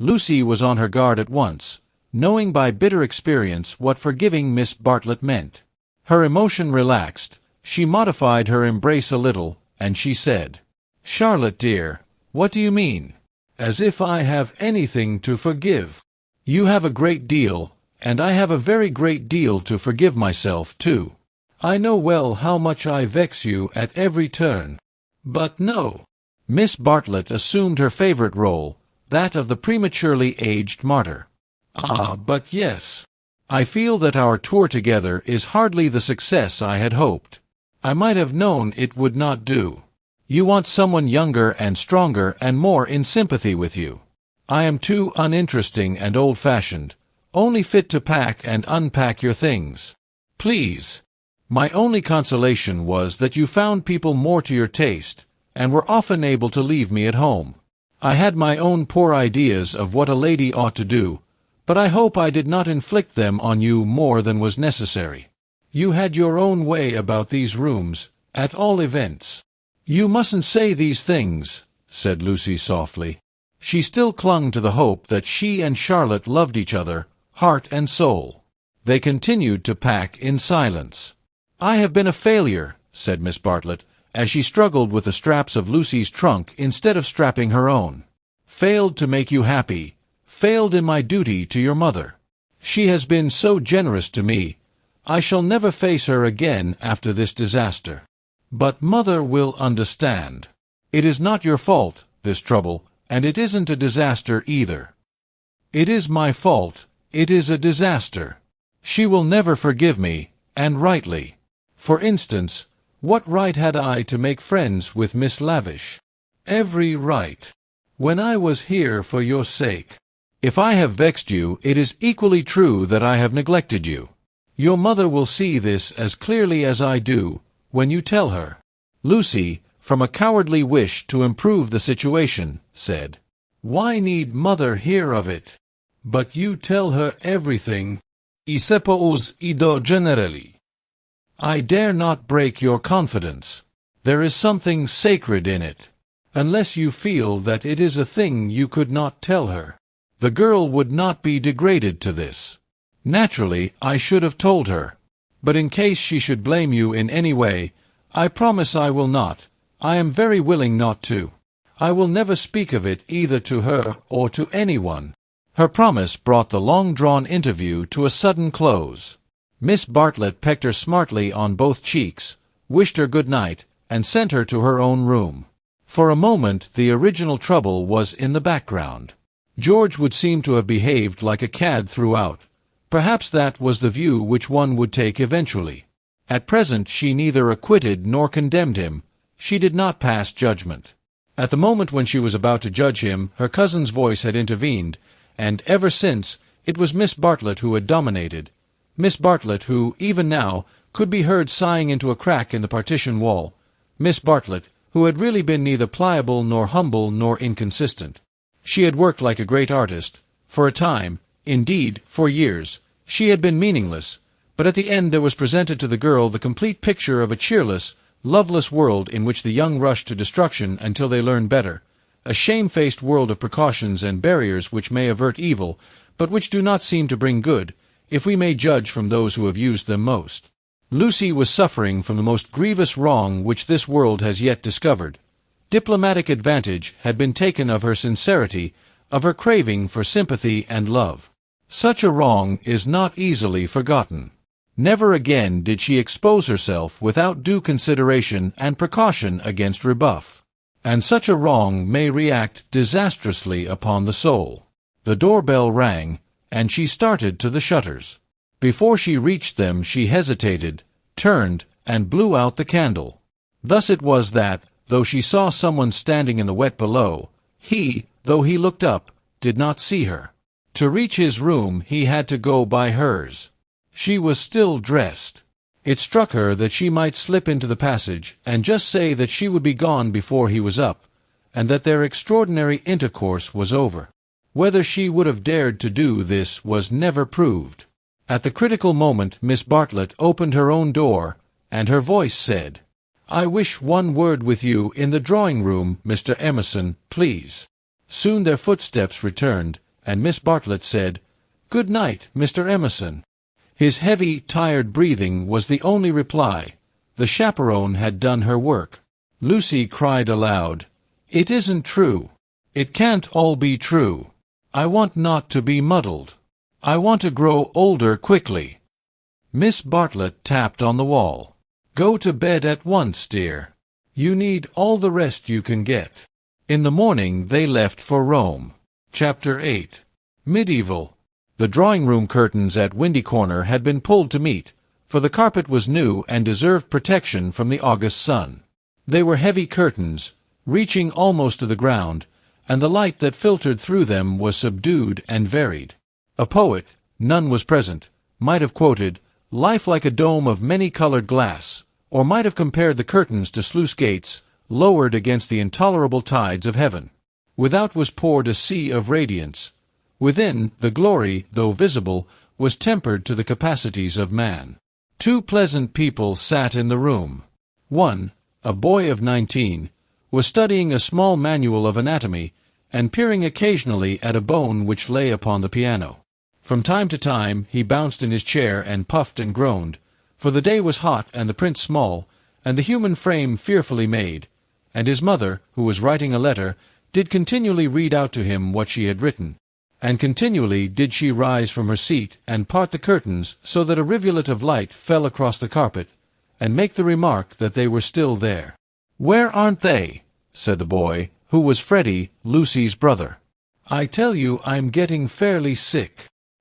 Lucy was on her guard at once, knowing by bitter experience what forgiving Miss Bartlett meant. Her emotion relaxed, she modified her embrace a little, and she said, "Charlotte, dear, what do you mean? As if I have anything to forgive. You have a great deal, and I have a very great deal to forgive myself, too. I know well how much I vex you at every turn. But no." Miss Bartlett assumed her favorite role, that of the prematurely aged martyr. "Ah, but yes. I feel that our tour together is hardly the success I had hoped. I might have known it would not do. You want someone younger and stronger and more in sympathy with you. I am too uninteresting and old-fashioned, only fit to pack and unpack your things. Please. My only consolation was that you found people more to your taste, and were often able to leave me at home. I had my own poor ideas of what a lady ought to do, but I hope I did not inflict them on you more than was necessary. You had your own way about these rooms, at all events." "You mustn't say these things," said Lucy softly. She still clung to the hope that she and Charlotte loved each other, heart and soul. They continued to pack in silence. "I have been a failure," said Miss Bartlett, as she struggled with the straps of Lucy's trunk instead of strapping her own. "Failed to make you happy, failed in my duty to your mother. She has been so generous to me. I shall never face her again after this disaster. But Mother will understand. It is not your fault, this trouble, and it isn't a disaster either. It is my fault, it is a disaster. She will never forgive me, and rightly. For instance, what right had I to make friends with Miss Lavish? Every right. When I was here for your sake. If I have vexed you, it is equally true that I have neglected you. Your mother will see this as clearly as I do, when you tell her. Lucy, from a cowardly wish to improve the situation, said, "Why need Mother hear of it? But you tell her everything. I suppose I do generally. I dare not break your confidence. There is something sacred in it. Unless you feel that it is a thing you could not tell her. The girl would not be degraded to this. Naturally, I should have told her. But in case she should blame you in any way, I promise I will not. I am very willing not to. I will never speak of it either to her or to anyone." Her promise brought the long-drawn interview to a sudden close. Miss Bartlett pecked her smartly on both cheeks, wished her good night, and sent her to her own room. For a moment the original trouble was in the background. George would seem to have behaved like a cad throughout. Perhaps that was the view which one would take eventually. At present she neither acquitted nor condemned him. She did not pass judgment. At the moment when she was about to judge him, her cousin's voice had intervened, and ever since it was Miss Bartlett who had dominated. Miss Bartlett who, even now, could be heard sighing into a crack in the partition wall. Miss Bartlett, who had really been neither pliable nor humble nor inconsistent. She had worked like a great artist. For a time, indeed, for years, she had been meaningless, but at the end there was presented to the girl the complete picture of a cheerless, loveless world in which the young rush to destruction until they learn better, a shamefaced world of precautions and barriers which may avert evil, but which do not seem to bring good, if we may judge from those who have used them most. Lucy was suffering from the most grievous wrong which this world has yet discovered. Diplomatic advantage had been taken of her sincerity, of her craving for sympathy and love. Such a wrong is not easily forgotten. Never again did she expose herself without due consideration and precaution against rebuff. And such a wrong may react disastrously upon the soul. The doorbell rang, and she started to the shutters. Before she reached them she hesitated, turned, and blew out the candle. Thus it was that, though she saw someone standing in the wet below, he, though he looked up, did not see her. To reach his room he had to go by hers. She was still dressed. It struck her that she might slip into the passage and just say that she would be gone before he was up, and that their extraordinary intercourse was over. Whether she would have dared to do this was never proved. At the critical moment Miss Bartlett opened her own door, and her voice said, "I wish one word with you in the drawing-room, Mr. Emerson, please." Soon their footsteps returned, and Miss Bartlett said, "Good night, Mr. Emerson." His heavy, tired breathing was the only reply. The chaperone had done her work. Lucy cried aloud, "It isn't true. It can't all be true. I want not to be muddled. I want to grow older quickly." Miss Bartlett tapped on the wall. "Go to bed at once, dear. You need all the rest you can get." In the morning they left for Rome. Chapter 8. Medieval. The drawing-room curtains at Windy Corner had been pulled to meet, for the carpet was new and deserved protection from the August sun. They were heavy curtains, reaching almost to the ground, and the light that filtered through them was subdued and varied. A poet, none was present, might have quoted, "Life like a dome of many-colored glass," or might have compared the curtains to sluice gates, lowered against the intolerable tides of heaven. Without was poured a sea of radiance. Within, the glory, though visible, was tempered to the capacities of man. Two pleasant people sat in the room. One, a boy of 19, was studying a small manual of anatomy, and peering occasionally at a bone which lay upon the piano. From time to time he bounced in his chair and puffed and groaned, for the day was hot and the print small, and the human frame fearfully made, and his mother, who was writing a letter, did continually read out to him what she had written. And continually did she rise from her seat and part the curtains so that a rivulet of light fell across the carpet, and make the remark that they were still there. "Where aren't they?" said the boy, who was Freddie, Lucy's brother. "I tell you I'm getting fairly sick."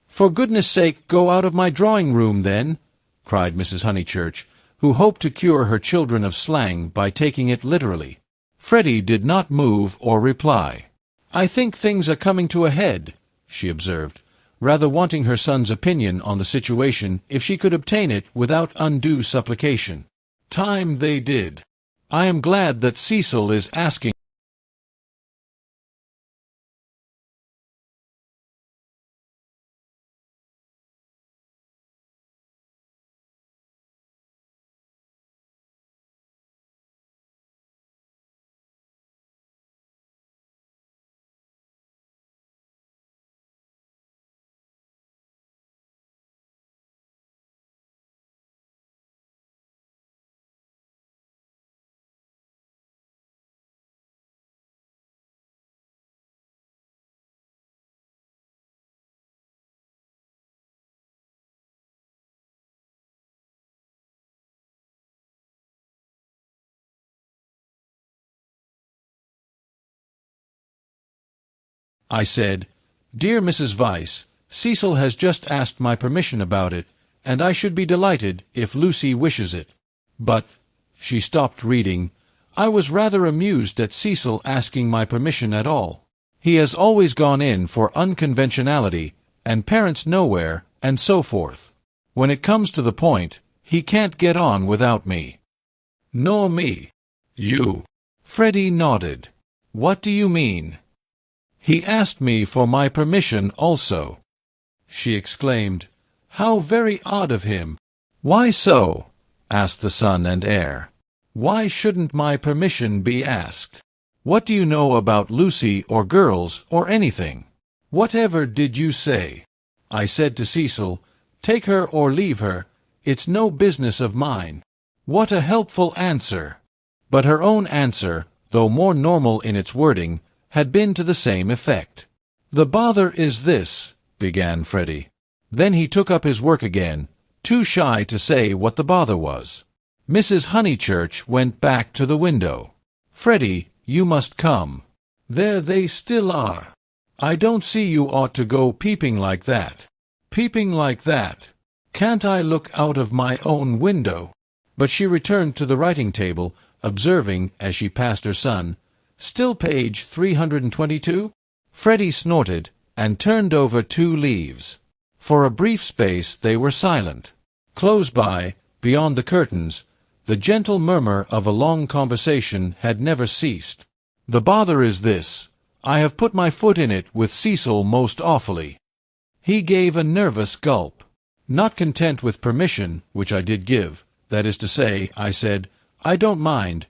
"For goodness sake, go out of my drawing-room, then," cried Mrs. Honeychurch, who hoped to cure her children of slang by taking it literally. Freddie did not move or reply. "I think things are coming to a head," she observed, rather wanting her son's opinion on the situation if she could obtain it without undue supplication. Time they did. "I am glad that Cecil is asking." I said, "Dear Mrs. Vyse, Cecil has just asked my permission about it, and I should be delighted if Lucy wishes it. But—" she stopped reading. "I was rather amused at Cecil asking my permission at all. He has always gone in for unconventionality, and parents nowhere, and so forth. When it comes to the point, he can't get on without me." "Nor me." "You." Freddie nodded. "What do you mean?" "He asked me for my permission also." She exclaimed, "How very odd of him!" "Why so?" asked the son and heir. "Why shouldn't my permission be asked? What do you know about Lucy or girls or anything? Whatever did you say?" I said to Cecil, "Take her or leave her. It's no business of mine." What a helpful answer! But her own answer, though more normal in its wording, had been to the same effect. "The bother is this," began Freddie. Then he took up his work again, too shy to say what the bother was. Mrs. Honeychurch went back to the window. "Freddie, you must come. There they still are. I don't see you ought to go peeping like that." "Peeping like that? Can't I look out of my own window?" But she returned to the writing-table, observing, as she passed her son, "Still page 322? Freddie snorted, and turned over 2 leaves. For a brief space they were silent. Close by, beyond the curtains, the gentle murmur of a long conversation had never ceased. "The bother is this. I have put my foot in it with Cecil most awfully." He gave a nervous gulp. Not content with permission, which I did give, that is to say, I said, "I don't mind."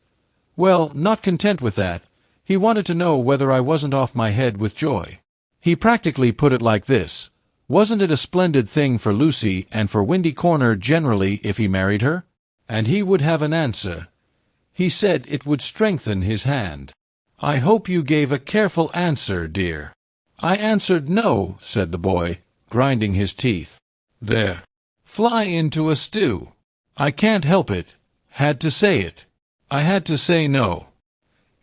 Well, not content with that, he wanted to know whether I wasn't off my head with joy. He practically put it like this: wasn't it a splendid thing for Lucy and for Windy Corner generally if he married her? And he would have an answer. He said it would strengthen his hand. "I hope you gave a careful answer, dear." "I answered no," said the boy, grinding his teeth. "There. Fly into a stew. I can't help it. Had to say it. I had to say no.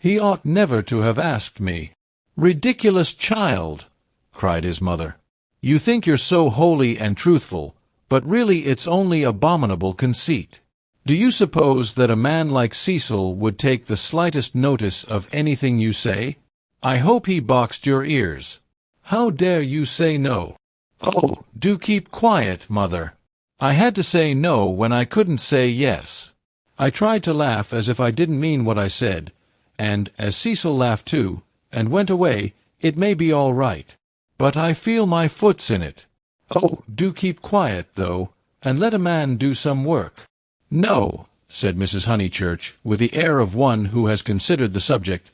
He ought never to have asked me." "Ridiculous child!" cried his mother. "You think you're so holy and truthful, but really it's only abominable conceit. Do you suppose that a man like Cecil would take the slightest notice of anything you say? I hope he boxed your ears. How dare you say no?" "Oh, do keep quiet, mother." I had to say no when I couldn't say yes. I tried to laugh as if I didn't mean what I said, and, as Cecil laughed too, and went away, it may be all right. But I feel my foot's in it. "Oh, do keep quiet, though, and let a man do some work." "No," said Mrs. Honeychurch, with the air of one who has considered the subject,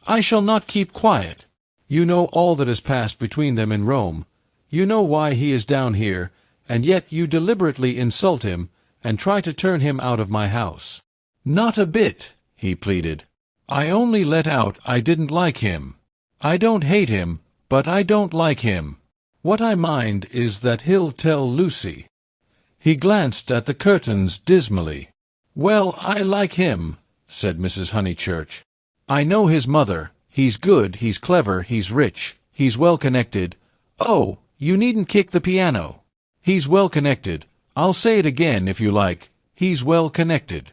"I shall not keep quiet. You know all that has passed between them in Rome. You know why he is down here, and yet you deliberately insult him, and try to turn him out of my house." "Not a bit," he pleaded. "I only let out I didn't like him. I don't hate him, but I don't like him. What I mind is that he'll tell Lucy." He glanced at the curtains dismally. "Well, I like him," said Mrs. Honeychurch. "I know his mother. He's good, he's clever, he's rich, he's well-connected. Oh, you needn't kick the piano. He's well-connected. I'll say it again if you like. He's well-connected."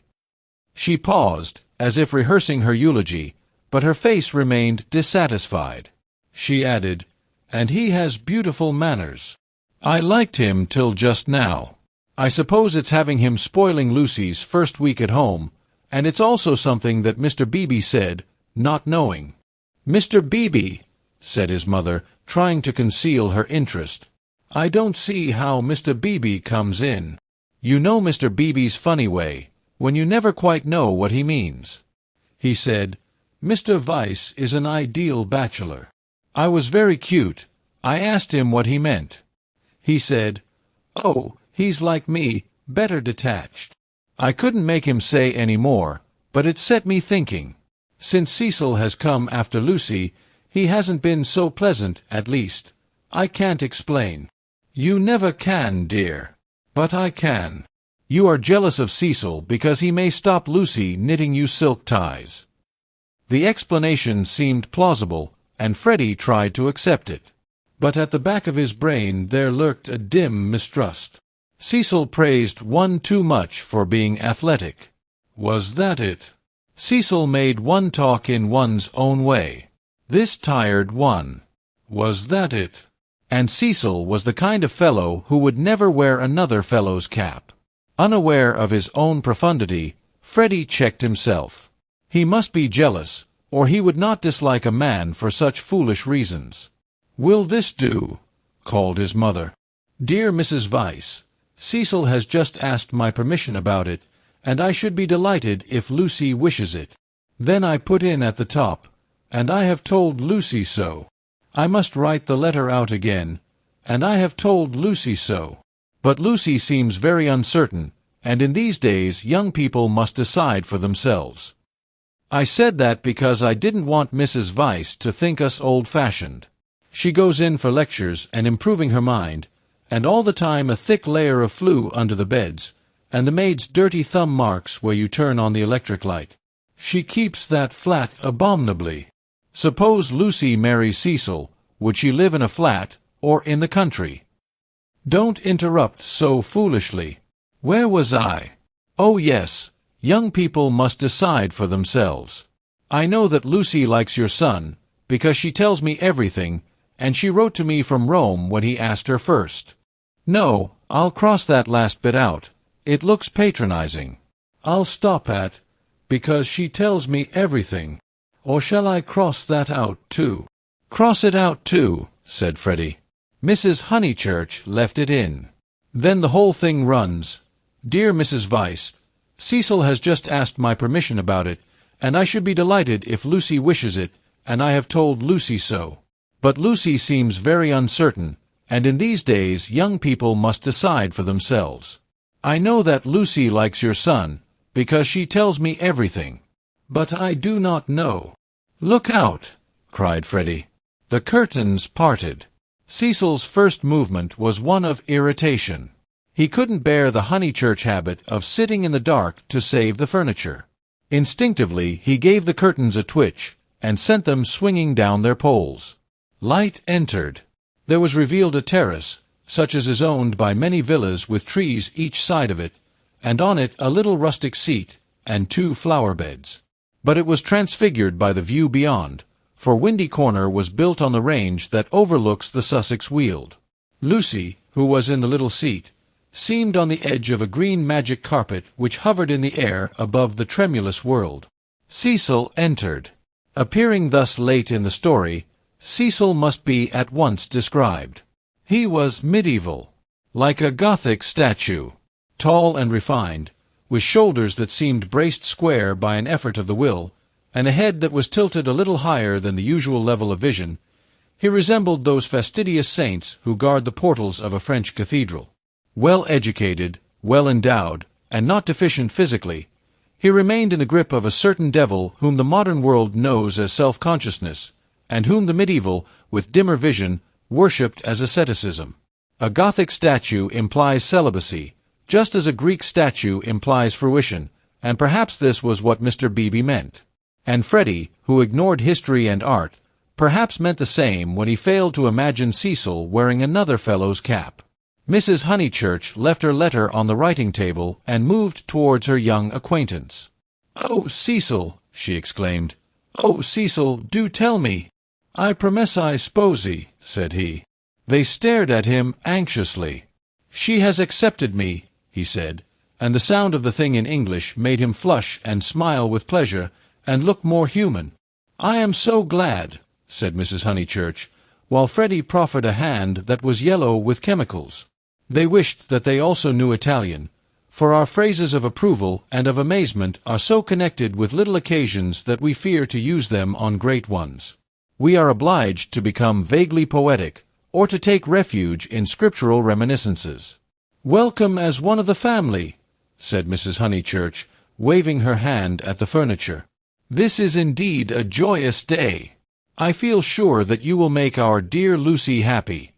She paused, as if rehearsing her eulogy, but her face remained dissatisfied. She added, "And he has beautiful manners. I liked him till just now. I suppose it's having him spoiling Lucy's first week at home, and it's also something that Mr. Beebe said, not knowing." "Mr. Beebe," said his mother, trying to conceal her interest. "I don't see how Mr. Beebe comes in. You know Mr. Beebe's funny way, when you never quite know what he means. He said, 'Mr. Vyse is an ideal bachelor.' I was very cute. I asked him what he meant. He said, 'Oh, he's like me, better detached.' I couldn't make him say any more, but it set me thinking. Since Cecil has come after Lucy, he hasn't been so pleasant, at least. I can't explain." "You never can, dear." "But I can. You are jealous of Cecil because he may stop Lucy knitting you silk ties." The explanation seemed plausible, and Freddie tried to accept it. But at the back of his brain there lurked a dim mistrust. Cecil praised one too much for being athletic. Was that it? Cecil made one talk in one's own way. This tired one. Was that it? And Cecil was the kind of fellow who would never wear another fellow's cap. Unaware of his own profundity, Freddie checked himself. He must be jealous, or he would not dislike a man for such foolish reasons. "Will this do?" called his mother. "Dear Mrs. Vyse, Cecil has just asked my permission about it, and I should be delighted if Lucy wishes it." Then I put in at the top, "and I have told Lucy so." I must write the letter out again, "and I have told Lucy so." But Lucy seems very uncertain, and in these days young people must decide for themselves. I said that because I didn't want Mrs. Vyse to think us old-fashioned. She goes in for lectures and improving her mind, and all the time a thick layer of flue under the beds, and the maid's dirty thumb marks where you turn on the electric light. She keeps that flat abominably. Suppose Lucy marries Cecil, would she live in a flat, or in the country? Don't interrupt so foolishly. Where was I? Oh yes, young people must decide for themselves. I know that Lucy likes your son, because she tells me everything, and she wrote to me from Rome when he asked her first. No, I'll cross that last bit out. It looks patronizing. I'll stop at, because she tells me everything. Or shall I cross that out, too? Cross it out, too, said Freddie. Mrs. Honeychurch left it in. Then the whole thing runs. Dear Mrs. Vyse, Cecil has just asked my permission about it, and I should be delighted if Lucy wishes it, and I have told Lucy so. But Lucy seems very uncertain, and in these days young people must decide for themselves. I know that Lucy likes your son, because she tells me everything. But I do not know. Look out! Cried Freddie. The curtains parted. Cecil's first movement was one of irritation. He couldn't bear the Honeychurch habit of sitting in the dark to save the furniture. Instinctively he gave the curtains a twitch, and sent them swinging down their poles. Light entered. There was revealed a terrace, such as is owned by many villas with trees each side of it, and on it a little rustic seat, and 2 flower-beds. But it was transfigured by the view beyond, for Windy Corner was built on the range that overlooks the Sussex Weald. Lucy, who was in the little seat, seemed on the edge of a green magic carpet which hovered in the air above the tremulous world. Cecil entered. Appearing thus late in the story, Cecil must be at once described. He was medieval, like a Gothic statue, tall and refined, with shoulders that seemed braced square by an effort of the will, and a head that was tilted a little higher than the usual level of vision. He resembled those fastidious saints who guard the portals of a French cathedral. Well educated, well endowed, and not deficient physically, he remained in the grip of a certain devil whom the modern world knows as self-consciousness, and whom the medieval, with dimmer vision, worshipped as asceticism. A Gothic statue implies celibacy, just as a Greek statue implies fruition, and perhaps this was what Mr. Beebe meant. And Freddie, who ignored history and art, perhaps meant the same when he failed to imagine Cecil wearing another fellow's cap. Mrs. Honeychurch left her letter on the writing table and moved towards her young acquaintance. "Oh, Cecil!" she exclaimed. "Oh, Cecil, do tell me!" "I promise I sposy," said he. They stared at him anxiously. "She has accepted me," he said, and the sound of the thing in English made him flush and smile with pleasure and look more human. "I am so glad," said Mrs. Honeychurch, while Freddie proffered a hand that was yellow with chemicals. They wished that they also knew Italian, for our phrases of approval and of amazement are so connected with little occasions that we fear to use them on great ones. We are obliged to become vaguely poetic, or to take refuge in scriptural reminiscences. "Welcome as one of the family," said Mrs. Honeychurch, waving her hand at the furniture. "This is indeed a joyous day. I feel sure that you will make our dear Lucy happy."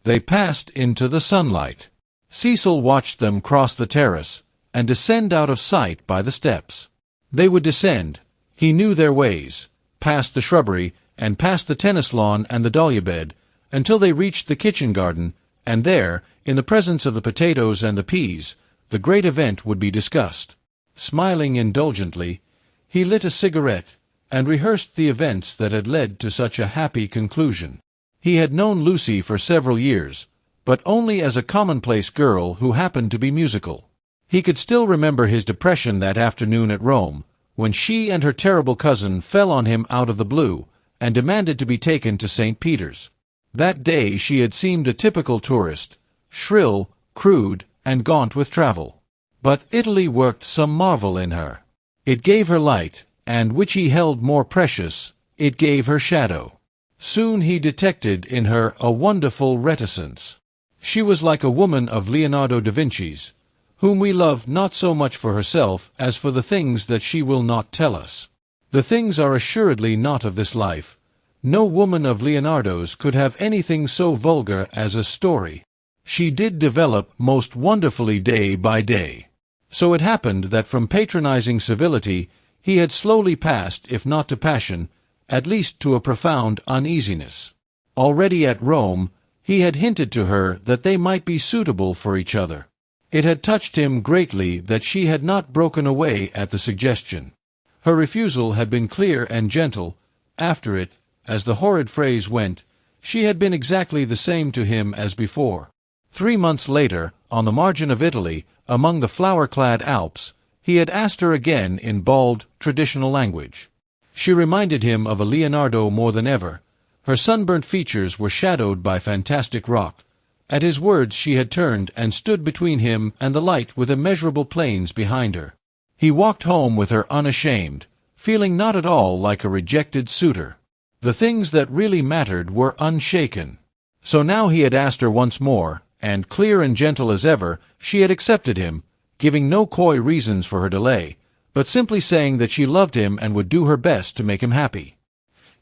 They passed into the sunlight. Cecil watched them cross the terrace and descend out of sight by the steps. They would descend, he knew their ways, past the shrubbery and past the tennis lawn and the dahlia bed, until they reached the kitchen garden, and there, in the presence of the potatoes and the peas, the great event would be discussed. Smiling indulgently, he lit a cigarette and rehearsed the events that had led to such a happy conclusion. He had known Lucy for several years, but only as a commonplace girl who happened to be musical. He could still remember his depression that afternoon at Rome, when she and her terrible cousin fell on him out of the blue and demanded to be taken to St. Peter's. That day she had seemed a typical tourist, shrill, crude, and gaunt with travel. But Italy worked some marvel in her. It gave her light, and which he held more precious, it gave her shadow. Soon he detected in her a wonderful reticence. She was like a woman of Leonardo da Vinci's, whom we love not so much for herself as for the things that she will not tell us. The things are assuredly not of this life. No woman of Leonardo's could have anything so vulgar as a story. She did develop most wonderfully day by day. So it happened that from patronizing civility he had slowly passed, if not to passion, at least to a profound uneasiness. Already at Rome, he had hinted to her that they might be suitable for each other. It had touched him greatly that she had not broken away at the suggestion. Her refusal had been clear and gentle. After it, as the horrid phrase went, she had been exactly the same to him as before. 3 months later, on the margin of Italy, among the flower-clad Alps, he had asked her again in bald, traditional language. She reminded him of a Leonardo more than ever. Her sunburnt features were shadowed by fantastic rock. At his words she had turned and stood between him and the light with immeasurable plains behind her. He walked home with her unashamed, feeling not at all like a rejected suitor. The things that really mattered were unshaken. So now he had asked her once more, and clear and gentle as ever, she had accepted him, giving no coy reasons for her delay, but simply saying that she loved him and would do her best to make him happy.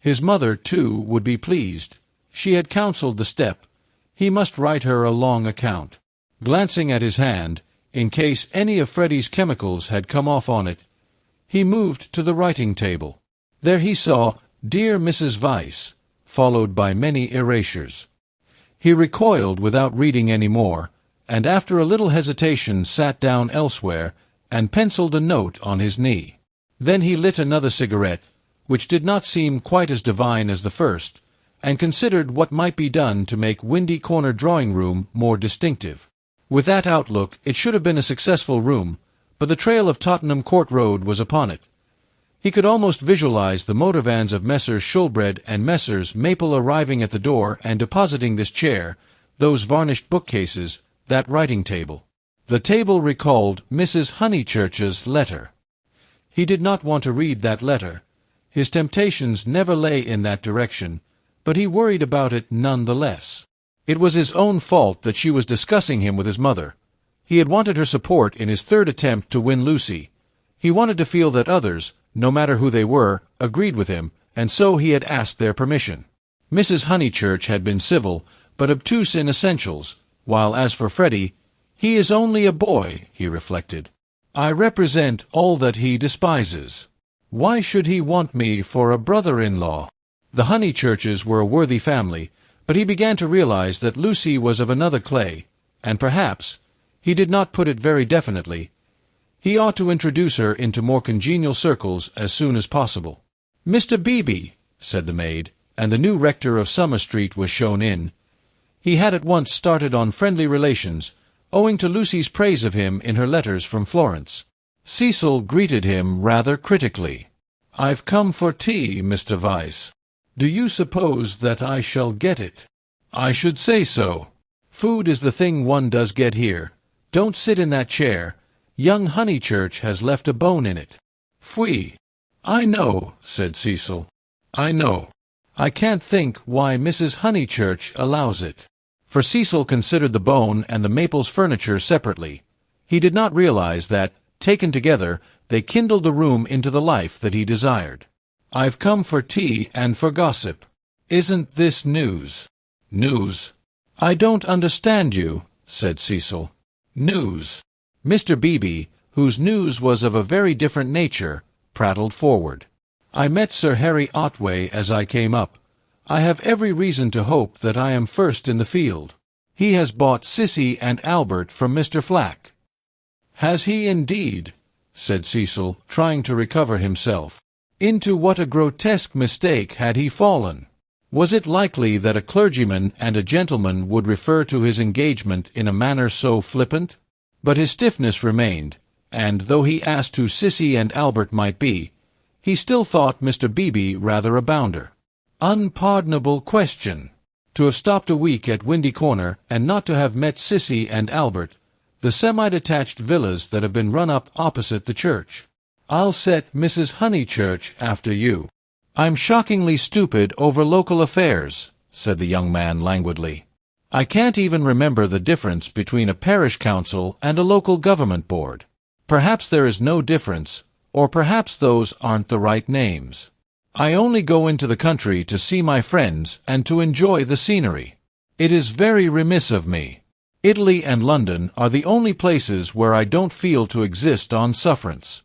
His mother, too, would be pleased. She had counseled the step. He must write her a long account. Glancing at his hand, in case any of Freddie's chemicals had come off on it, he moved to the writing table. There he saw "Dear Mrs. Weiss," followed by many erasures. He recoiled without reading any more, and after a little hesitation sat down elsewhere and penciled a note on his knee. Then he lit another cigarette, which did not seem quite as divine as the first, and considered what might be done to make Windy Corner drawing-room more distinctive. With that outlook, it should have been a successful room, but the trail of Tottenham Court Road was upon it. He could almost visualize the motor vans of Messrs. Shoolbred and Messrs. Maple arriving at the door and depositing this chair, those varnished bookcases, that writing table. The table recalled Mrs. Honeychurch's letter. He did not want to read that letter. His temptations never lay in that direction, but he worried about it none the less. It was his own fault that she was discussing him with his mother. He had wanted her support in his third attempt to win Lucy. He wanted to feel that others, no matter who they were, agreed with him, and so he had asked their permission. Mrs. Honeychurch had been civil, but obtuse in essentials, while as for Freddie, he is only a boy, he reflected. I represent all that he despises. Why should he want me for a brother-in-law? The Honeychurches were a worthy family, but he began to realize that Lucy was of another clay, and perhaps, he did not put it very definitely, he ought to introduce her into more congenial circles as soon as possible. "Mr. Beebe," said the maid, and the new rector of Summer Street was shown in. He had at once started on friendly relations, owing to Lucy's praise of him in her letters from Florence. Cecil greeted him rather critically. "I've come for tea, Mr. Vyse. Do you suppose that I shall get it?" "I should say so. Food is the thing one does get here. Don't sit in that chair. Young Honeychurch has left a bone in it." "Pfui." "I know," said Cecil. "I know. I can't think why Mrs. Honeychurch allows it." For Cecil considered the bone and the Maples furniture separately. He did not realize that, taken together, they kindled the room into the life that he desired. "I've come for tea and for gossip. Isn't this news?" "News? I don't understand you," said Cecil. "News." Mr. Beebe, whose news was of a very different nature, prattled forward. "I met Sir Harry Otway as I came up. I have every reason to hope that I am first in the field. He has bought Sissy and Albert from Mr. Flack." "Has he indeed?" said Cecil, trying to recover himself. Into what a grotesque mistake had he fallen! Was it likely that a clergyman and a gentleman would refer to his engagement in a manner so flippant? But his stiffness remained, and though he asked who Sissy and Albert might be, he still thought Mr. Beebe rather a bounder. Unpardonable question! To have stopped a week at Windy Corner and not to have met Sissy and Albert, the semi-detached villas that have been run up opposite the church. "I'll set Mrs. Honeychurch after you." "I'm shockingly stupid over local affairs," said the young man languidly. "I can't even remember the difference between a parish council and a local government board. Perhaps there is no difference, or perhaps those aren't the right names. I only go into the country to see my friends and to enjoy the scenery. It is very remiss of me. Italy and London are the only places where I don't feel to exist on sufferance."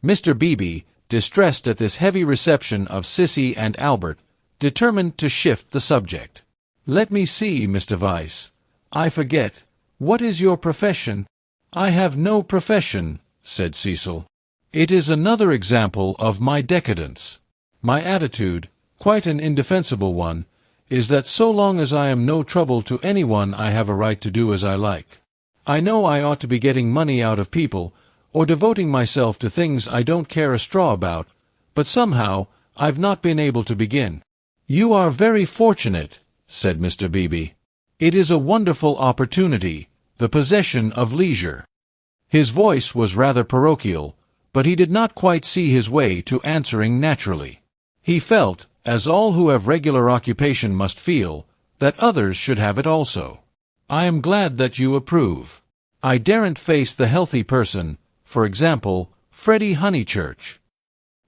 Mr. Beebe, distressed at this heavy reception of Sissy and Albert, determined to shift the subject. "Let me see, Mr. Vyse. I forget. What is your profession?" "I have no profession," said Cecil. "It is another example of my decadence. My attitude, quite an indefensible one, is that so long as I am no trouble to anyone I have a right to do as I like. I know I ought to be getting money out of people, or devoting myself to things I don't care a straw about, but somehow I've not been able to begin." "You are very fortunate," said Mr. Beebe. "It is a wonderful opportunity, the possession of leisure." His voice was rather parochial, but he did not quite see his way to answering naturally. He felt, as all who have regular occupation must feel, that others should have it also. "I am glad that you approve. I daren't face the healthy person, for example, Freddie Honeychurch."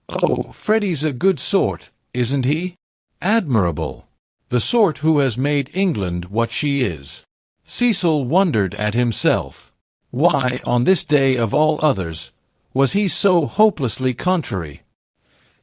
"Oh, Freddie's a good sort, isn't he?" "Admirable. The sort who has made England what she is." Cecil wondered at himself. Why, on this day of all others, was he so hopelessly contrary?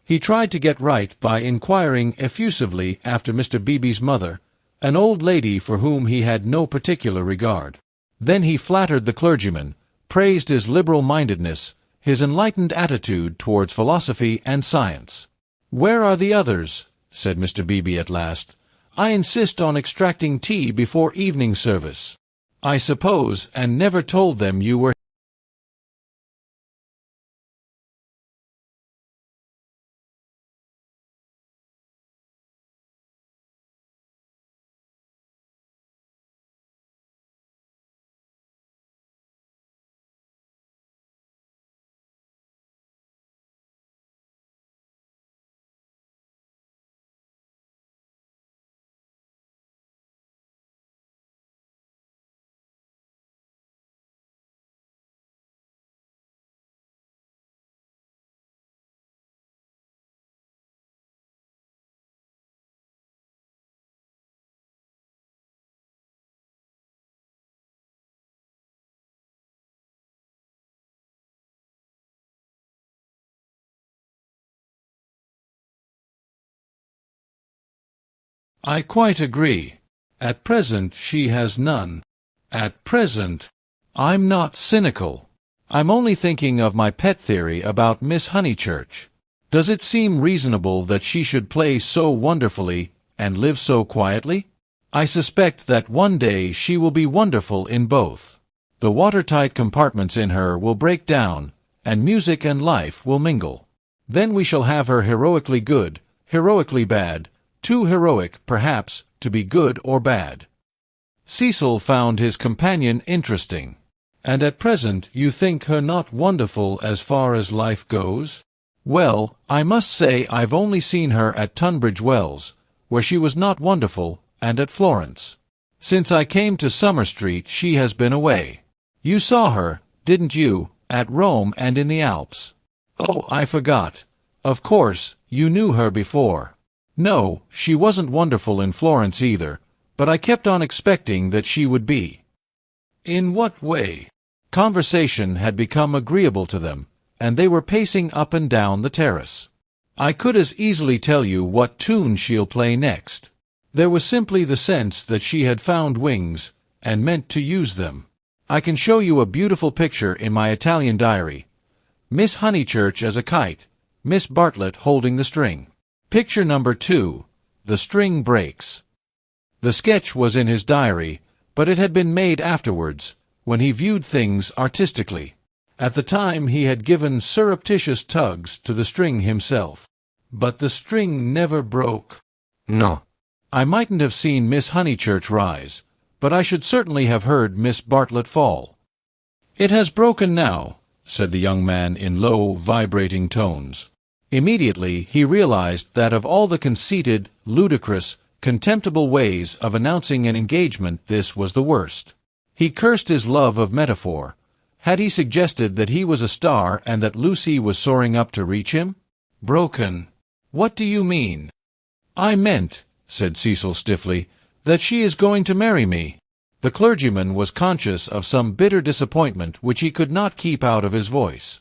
He tried to get right by inquiring effusively after Mr. Beebe's mother, an old lady for whom he had no particular regard. Then he flattered the clergyman, praised his liberal-mindedness, his enlightened attitude towards philosophy and science. "Where are the others?" said Mr. Beebe at last. "I insist on extracting tea before evening service. I suppose, and never told them you were—" "I quite agree. At present she has none. At present. I'm not cynical. I'm only thinking of my pet theory about Miss Honeychurch. Does it seem reasonable that she should play so wonderfully and live so quietly? I suspect that one day she will be wonderful in both. The watertight compartments in her will break down, and music and life will mingle. Then we shall have her heroically good, heroically bad, too heroic, perhaps, to be good or bad." Cecil found his companion interesting. "And at present you think her not wonderful as far as life goes?" "Well, I must say I've only seen her at Tunbridge Wells, where she was not wonderful, and at Florence. Since I came to Summer Street she has been away. You saw her, didn't you, at Rome and in the Alps? Oh, I forgot. Of course, you knew her before." "No, she wasn't wonderful in Florence either, but I kept on expecting that she would be." "In what way?" Conversation had become agreeable to them, and they were pacing up and down the terrace. "I could as easily tell you what tune she'll play next." There was simply the sense that she had found wings, and meant to use them. "I can show you a beautiful picture in my Italian diary. Miss Honeychurch as a kite, Miss Bartlett holding the string. Picture number 2, the string breaks." The sketch was in his diary, but it had been made afterwards, when he viewed things artistically. At the time he had given surreptitious tugs to the string himself. But the string never broke. No. "I mightn't have seen Miss Honeychurch rise, but I should certainly have heard Miss Bartlett fall." "It has broken now," said the young man in low, vibrating tones. Immediately he realized that of all the conceited, ludicrous, contemptible ways of announcing an engagement this was the worst. He cursed his love of metaphor. Had he suggested that he was a star and that Lucy was soaring up to reach him? "Broken? What do you mean?" "I meant," said Cecil stiffly, "that she is going to marry me." The clergyman was conscious of some bitter disappointment which he could not keep out of his voice.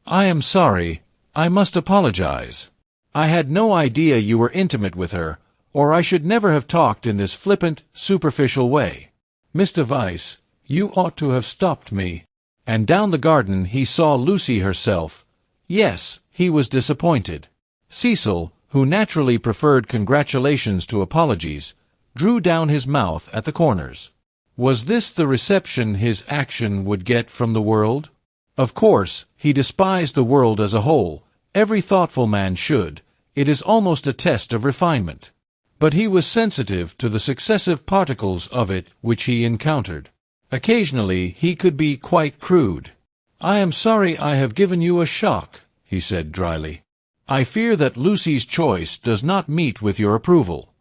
"I am sorry. I must apologize. I had no idea you were intimate with her, or I should never have talked in this flippant, superficial way. Mr. Vyse, you ought to have stopped me." And down the garden he saw Lucy herself. Yes, he was disappointed. Cecil, who naturally preferred congratulations to apologies, drew down his mouth at the corners. Was this the reception his action would get from the world? Of course, he despised the world as a whole. Every thoughtful man should. It is almost a test of refinement. But he was sensitive to the successive particles of it which he encountered. Occasionally he could be quite crude. "I am sorry I have given you a shock," he said dryly. "I fear that Lucy's choice does not meet with your approval."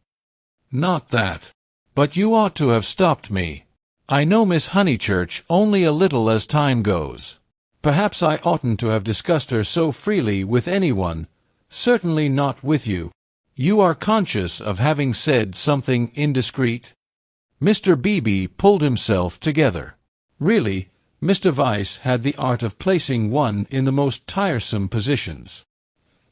"Not that. But you ought to have stopped me. I know Miss Honeychurch only a little as time goes. Perhaps I oughtn't to have discussed her so freely with anyone, certainly not with you. You are conscious of having said something indiscreet?" Mr. Beebe pulled himself together. Really, Mr. Vyse had the art of placing one in the most tiresome positions.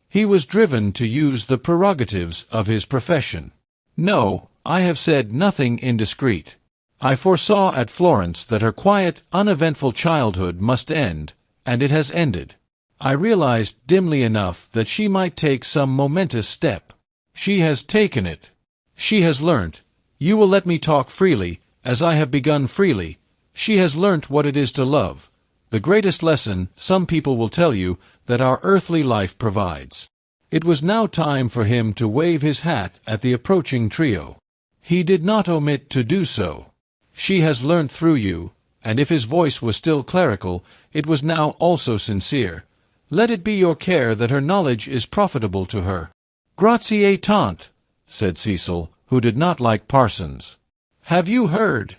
He was driven to use the prerogatives of his profession. "No, I have said nothing indiscreet. I foresaw at Florence that her quiet, uneventful childhood must end, and it has ended. I realized dimly enough that she might take some momentous step. She has taken it. She has learnt. You will let me talk freely, as I have begun freely. She has learnt what it is to love, the greatest lesson, some people will tell you, that our earthly life provides. It was now time for him to wave his hat at the approaching trio. He did not omit to do so. She has learnt through you, and if his voice was still clerical, it was now also sincere. Let it be your care that her knowledge is profitable to her. Grazie tante, said Cecil, who did not like parsons. Have you heard?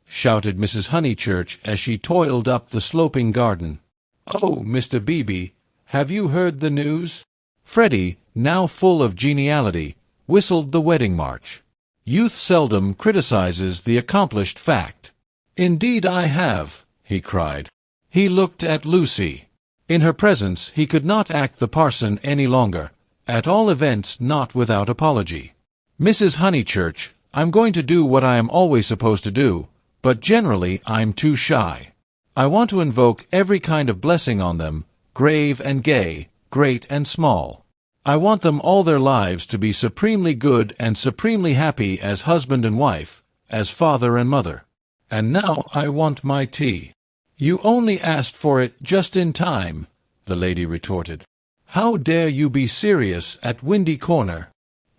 Shouted Mrs. Honeychurch as she toiled up the sloping garden. Oh, Mr. Beebe, have you heard the news? Freddie, now full of geniality, whistled the wedding march. Youth seldom criticizes the accomplished fact. Indeed I have, he cried. He looked at Lucy. In her presence he could not act the parson any longer, at all events not without apology. Mrs. Honeychurch, I'm going to do what I am always supposed to do, but generally I'm too shy. I want to invoke every kind of blessing on them, grave and gay, great and small. I want them all their lives to be supremely good and supremely happy as husband and wife, as father and mother. And now I want my tea. You only asked for it just in time, the lady retorted. How dare you be serious at Windy Corner?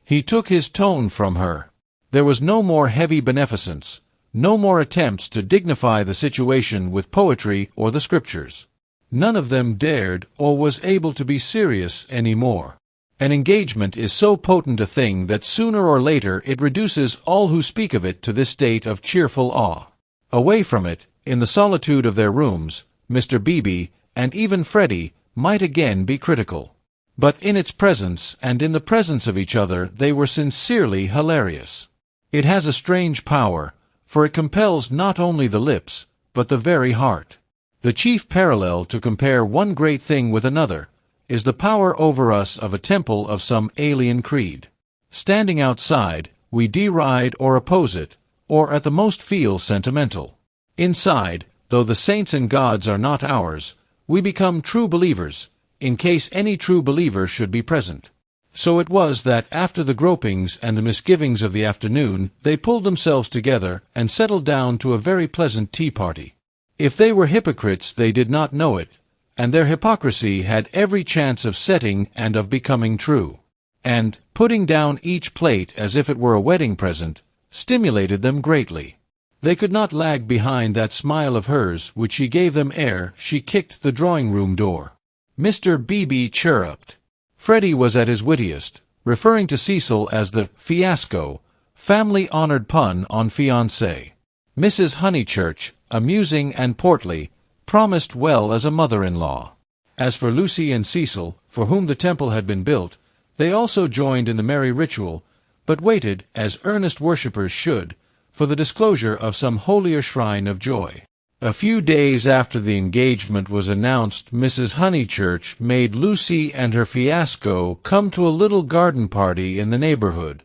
He took his tone from her. There was no more heavy beneficence, no more attempts to dignify the situation with poetry or the scriptures. None of them dared or was able to be serious any more. An engagement is so potent a thing that sooner or later it reduces all who speak of it to this state of cheerful awe. Away from it, in the solitude of their rooms, Mr. Beebe, and even Freddie, might again be critical. But in its presence, and in the presence of each other, they were sincerely hilarious. It has a strange power, for it compels not only the lips, but the very heart. The chief parallel to compare one great thing with another is the power over us of a temple of some alien creed. Standing outside, we deride or oppose it, or at the most feel sentimental. Inside, though the saints and gods are not ours, we become true believers, in case any true believer should be present. So it was that after the gropings and the misgivings of the afternoon, they pulled themselves together and settled down to a very pleasant tea-party. If they were hypocrites, they did not know it, and their hypocrisy had every chance of setting and of becoming true. And, putting down each plate as if it were a wedding present, stimulated them greatly. They could not lag behind that smile of hers which she gave them ere she kicked the drawing-room door. Mr. Beebe chirruped. Freddie was at his wittiest, referring to Cecil as the fiasco, family-honored pun on fiancé. Mrs. Honeychurch, amusing and portly, promised well as a mother-in-law. As for Lucy and Cecil, for whom the temple had been built, they also joined in the merry ritual, but waited, as earnest worshippers should, for the disclosure of some holier shrine of joy. A few days after the engagement was announced, Mrs. Honeychurch made Lucy and her fiasco come to a little garden party in the neighborhood,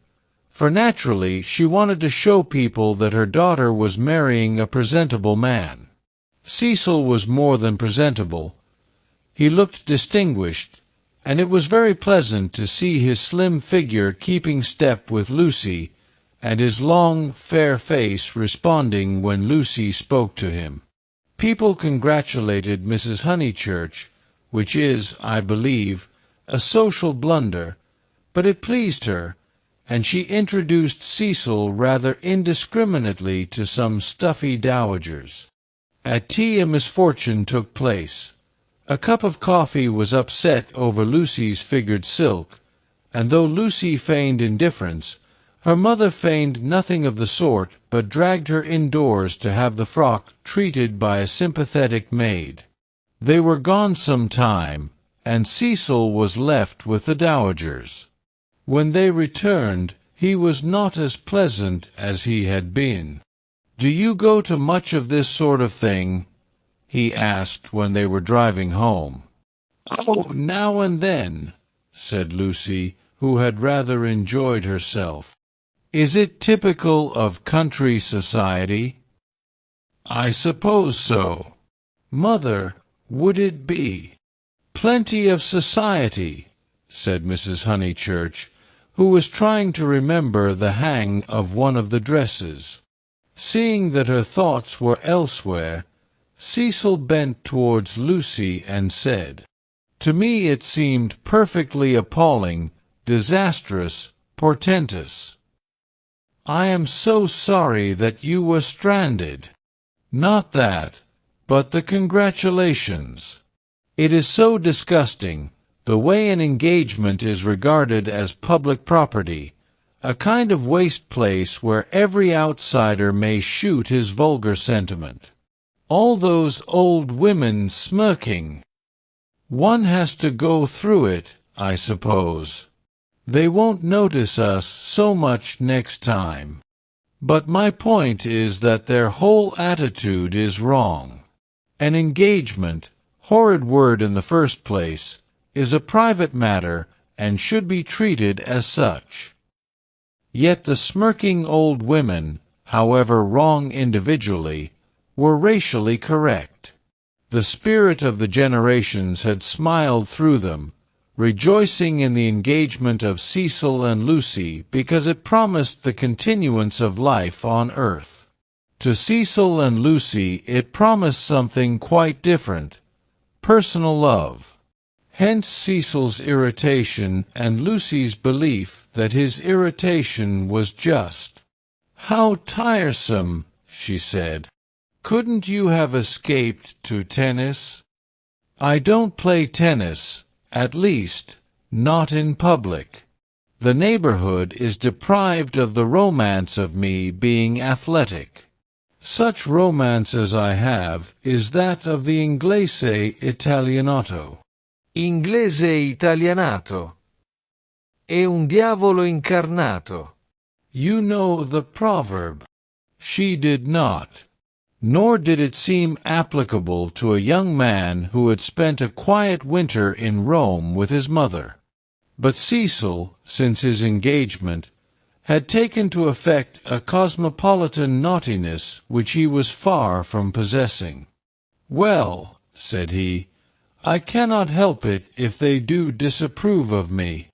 for naturally she wanted to show people that her daughter was marrying a presentable man. Cecil was more than presentable. He looked distinguished, and it was very pleasant to see his slim figure keeping step with Lucy, and his long, fair face responding when Lucy spoke to him. People congratulated Mrs. Honeychurch, which is, I believe, a social blunder, but it pleased her, and she introduced Cecil rather indiscriminately to some stuffy dowagers. At tea a misfortune took place. A cup of coffee was upset over Lucy's figured silk, and though Lucy feigned indifference, her mother feigned nothing of the sort, but dragged her indoors to have the frock treated by a sympathetic maid. They were gone some time, and Cecil was left with the dowagers. When they returned, he was not as pleasant as he had been. "Do you go to much of this sort of thing?" he asked when they were driving home. "Oh, now and then," said Lucy, who had rather enjoyed herself. Is it typical of country society? I suppose so. Mother, would it be? Plenty of society, said Mrs. Honeychurch, who was trying to remember the hang of one of the dresses. Seeing that her thoughts were elsewhere, Cecil bent towards Lucy and said, "To me it seemed perfectly appalling, disastrous, portentous. I am so sorry that you were stranded. Not that, but the congratulations. It is so disgusting, the way an engagement is regarded as public property, a kind of waste place where every outsider may shoot his vulgar sentiment. All those old women smirking. One has to go through it, I suppose. They won't notice us so much next time. But my point is that their whole attitude is wrong. An engagement, horrid word in the first place, is a private matter and should be treated as such. Yet the smirking old women, however wrong individually, were racially correct. The spirit of the generations had smiled through them, rejoicing in the engagement of Cecil and Lucy because it promised the continuance of life on earth. To Cecil and Lucy it promised something quite different, personal love. Hence Cecil's irritation and Lucy's belief that his irritation was just. "How tiresome," she said. "Couldn't you have escaped to tennis?" "I don't play tennis, at least, not in public. The neighborhood is deprived of the romance of me being athletic. Such romance as I have is that of the inglese italianato." Inglese italianato. È un diavolo incarnato. You know the proverb. She did not. Nor did it seem applicable to a young man who had spent a quiet winter in Rome with his mother. But Cecil, since his engagement, had taken to effect a cosmopolitan naughtiness which he was far from possessing. "Well," said he, "I cannot help it if they do disapprove of me.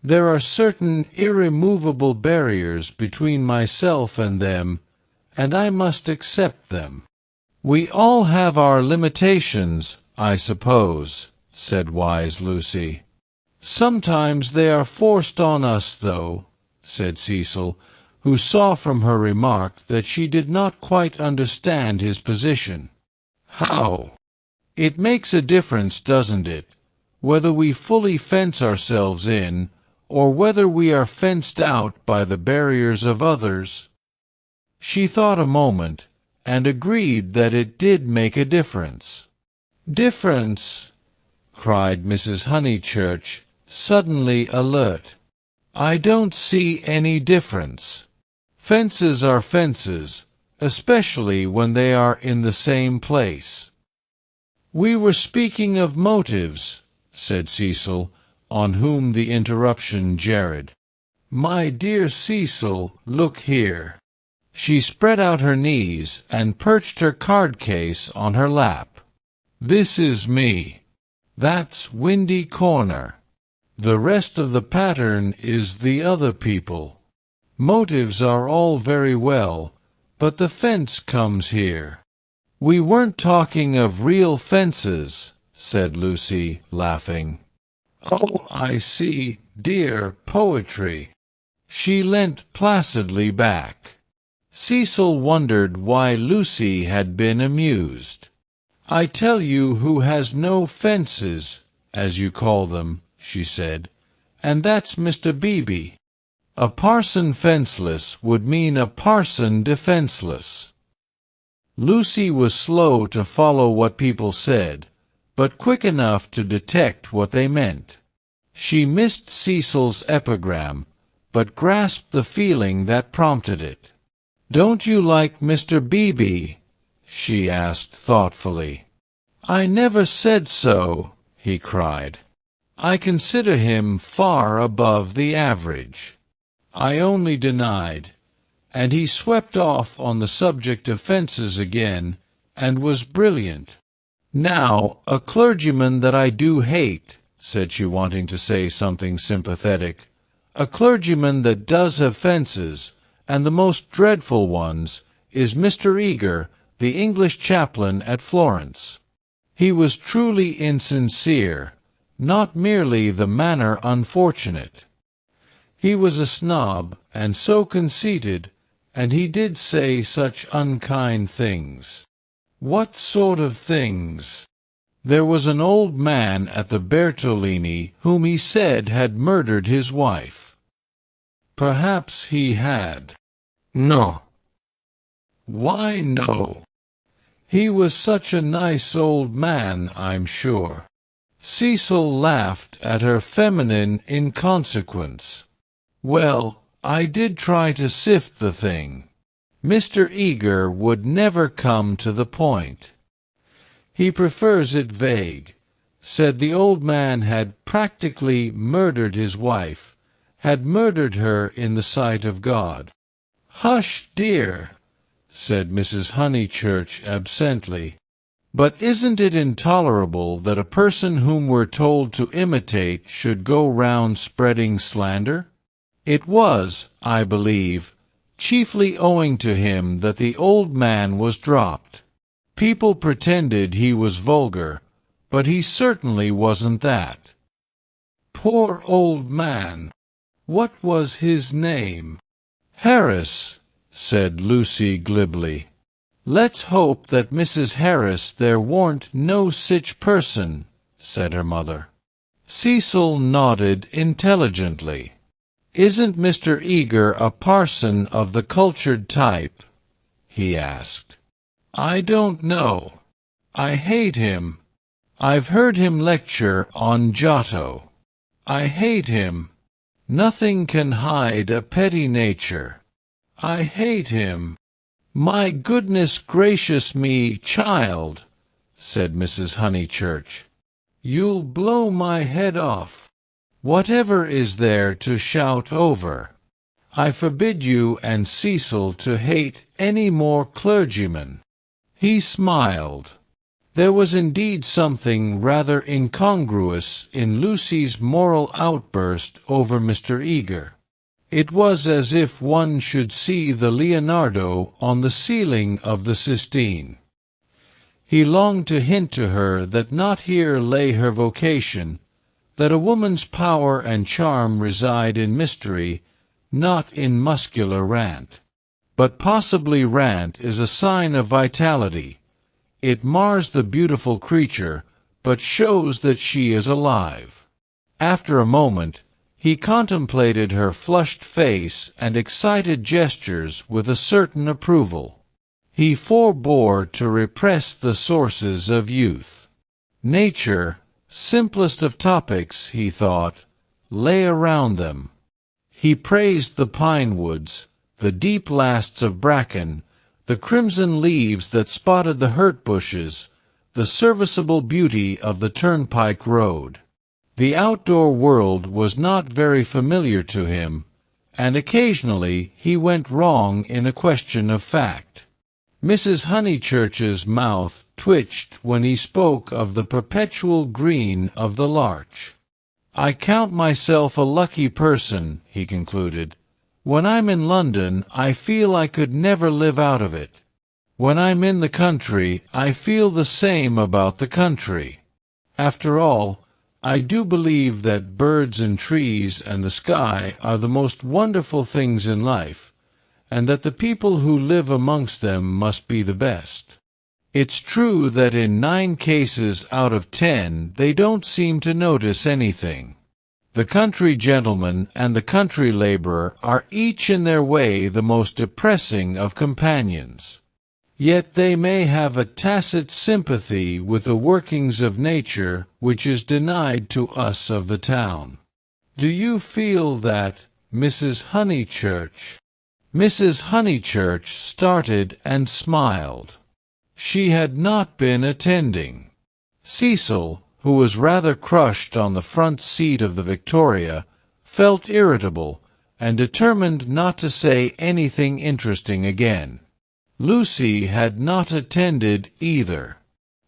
There are certain irremovable barriers between myself and them, and I must accept them." "We all have our limitations, I suppose," said wise Lucy. "Sometimes they are forced on us, though," said Cecil, who saw from her remark that she did not quite understand his position. "How?" "It makes a difference, doesn't it, whether we fully fence ourselves in, or whether we are fenced out by the barriers of others?" She thought a moment, and agreed that it did make a difference. "Difference!" cried Mrs. Honeychurch, suddenly alert. "I don't see any difference. Fences are fences, especially when they are in the same place." "We were speaking of motives," said Cecil, on whom the interruption jarred. "My dear Cecil, look here." She spread out her knees and perched her card-case on her lap. "This is me. That's Windy Corner. The rest of the pattern is the other people. Motives are all very well, but the fence comes here." "We weren't talking of real fences," said Lucy, laughing. "Oh, I see, dear, poetry." She leant placidly back. Cecil wondered why Lucy had been amused. "I tell you who has no fences, as you call them," she said, "and that's Mr. Beebe. A parson fenceless would mean a parson defenseless." Lucy was slow to follow what people said, but quick enough to detect what they meant. She missed Cecil's epigram, but grasped the feeling that prompted it. "Don't you like Mr. Beebe?" she asked thoughtfully. "I never said so," he cried. "I consider him far above the average." I only denied. And he swept off on the subject of fences again, and was brilliant. Now, a clergyman that I do hate, said she, wanting to say something sympathetic, a clergyman that does have fences, and the most dreadful ones, is Mr. Eager, the English chaplain at Florence. He was truly insincere, not merely the manner unfortunate. He was a snob, and so conceited, and he did say such unkind things. What sort of things? There was an old man at the Bertolini whom he said had murdered his wife. Perhaps he had. No. Why no? He was such a nice old man, I'm sure. Cecil laughed at her feminine inconsequence. Well, I did try to sift the thing. Mr. Eager would never come to the point. He prefers it vague. Said the old man had practically murdered his wife, had murdered her in the sight of God. Hush, dear, said Mrs. Honeychurch absently. But isn't it intolerable that a person whom we're told to imitate should go round spreading slander? It was, I believe, chiefly owing to him that the old man was dropped. People pretended he was vulgar, but he certainly wasn't that. Poor old man! What was his name? Harris, said Lucy glibly. Let's hope that Mrs. Harris there warn't no sich person, said her mother. Cecil nodded intelligently. Isn't Mr. Eager a parson of the cultured type? He asked. I don't know. I hate him. I've heard him lecture on Giotto. I hate him. Nothing can hide a petty nature. I hate him. My goodness gracious me, child, said Mrs. Honeychurch. You'll blow my head off. Whatever is there to shout over? I forbid you and Cecil to hate any more clergymen. He smiled. There was indeed something rather incongruous in Lucy's moral outburst over Mr. Eager. It was as if one should see the Leonardo on the ceiling of the Sistine. He longed to hint to her that not here lay her vocation, that a woman's power and charm reside in mystery, not in muscular rant. But possibly rant is a sign of vitality. It mars the beautiful creature, but shows that she is alive. After a moment, he contemplated her flushed face and excited gestures with a certain approval. He forbore to repress the sources of youth. Nature, simplest of topics, he thought, lay around them. He praised the pine woods, the deep lasts of bracken, the crimson leaves that spotted the hurt bushes, the serviceable beauty of the turnpike road. The outdoor world was not very familiar to him, and occasionally he went wrong in a question of fact. Mrs. Honeychurch's mouth twitched when he spoke of the perpetual green of the larch. I count myself a lucky person, he concluded. When I'm in London, I feel I could never live out of it. When I'm in the country, I feel the same about the country. After all, I do believe that birds and trees and the sky are the most wonderful things in life, and that the people who live amongst them must be the best. It's true that in 9 cases out of 10 they don't seem to notice anything. The country gentleman and the country laborer are each in their way the most depressing of companions. Yet they may have a tacit sympathy with the workings of nature which is denied to us of the town. Do you feel that, Mrs. Honeychurch? Mrs. Honeychurch started and smiled. She had not been attending. Cecil, who was rather crushed on the front seat of the Victoria, felt irritable, and determined not to say anything interesting again. Lucy had not attended either.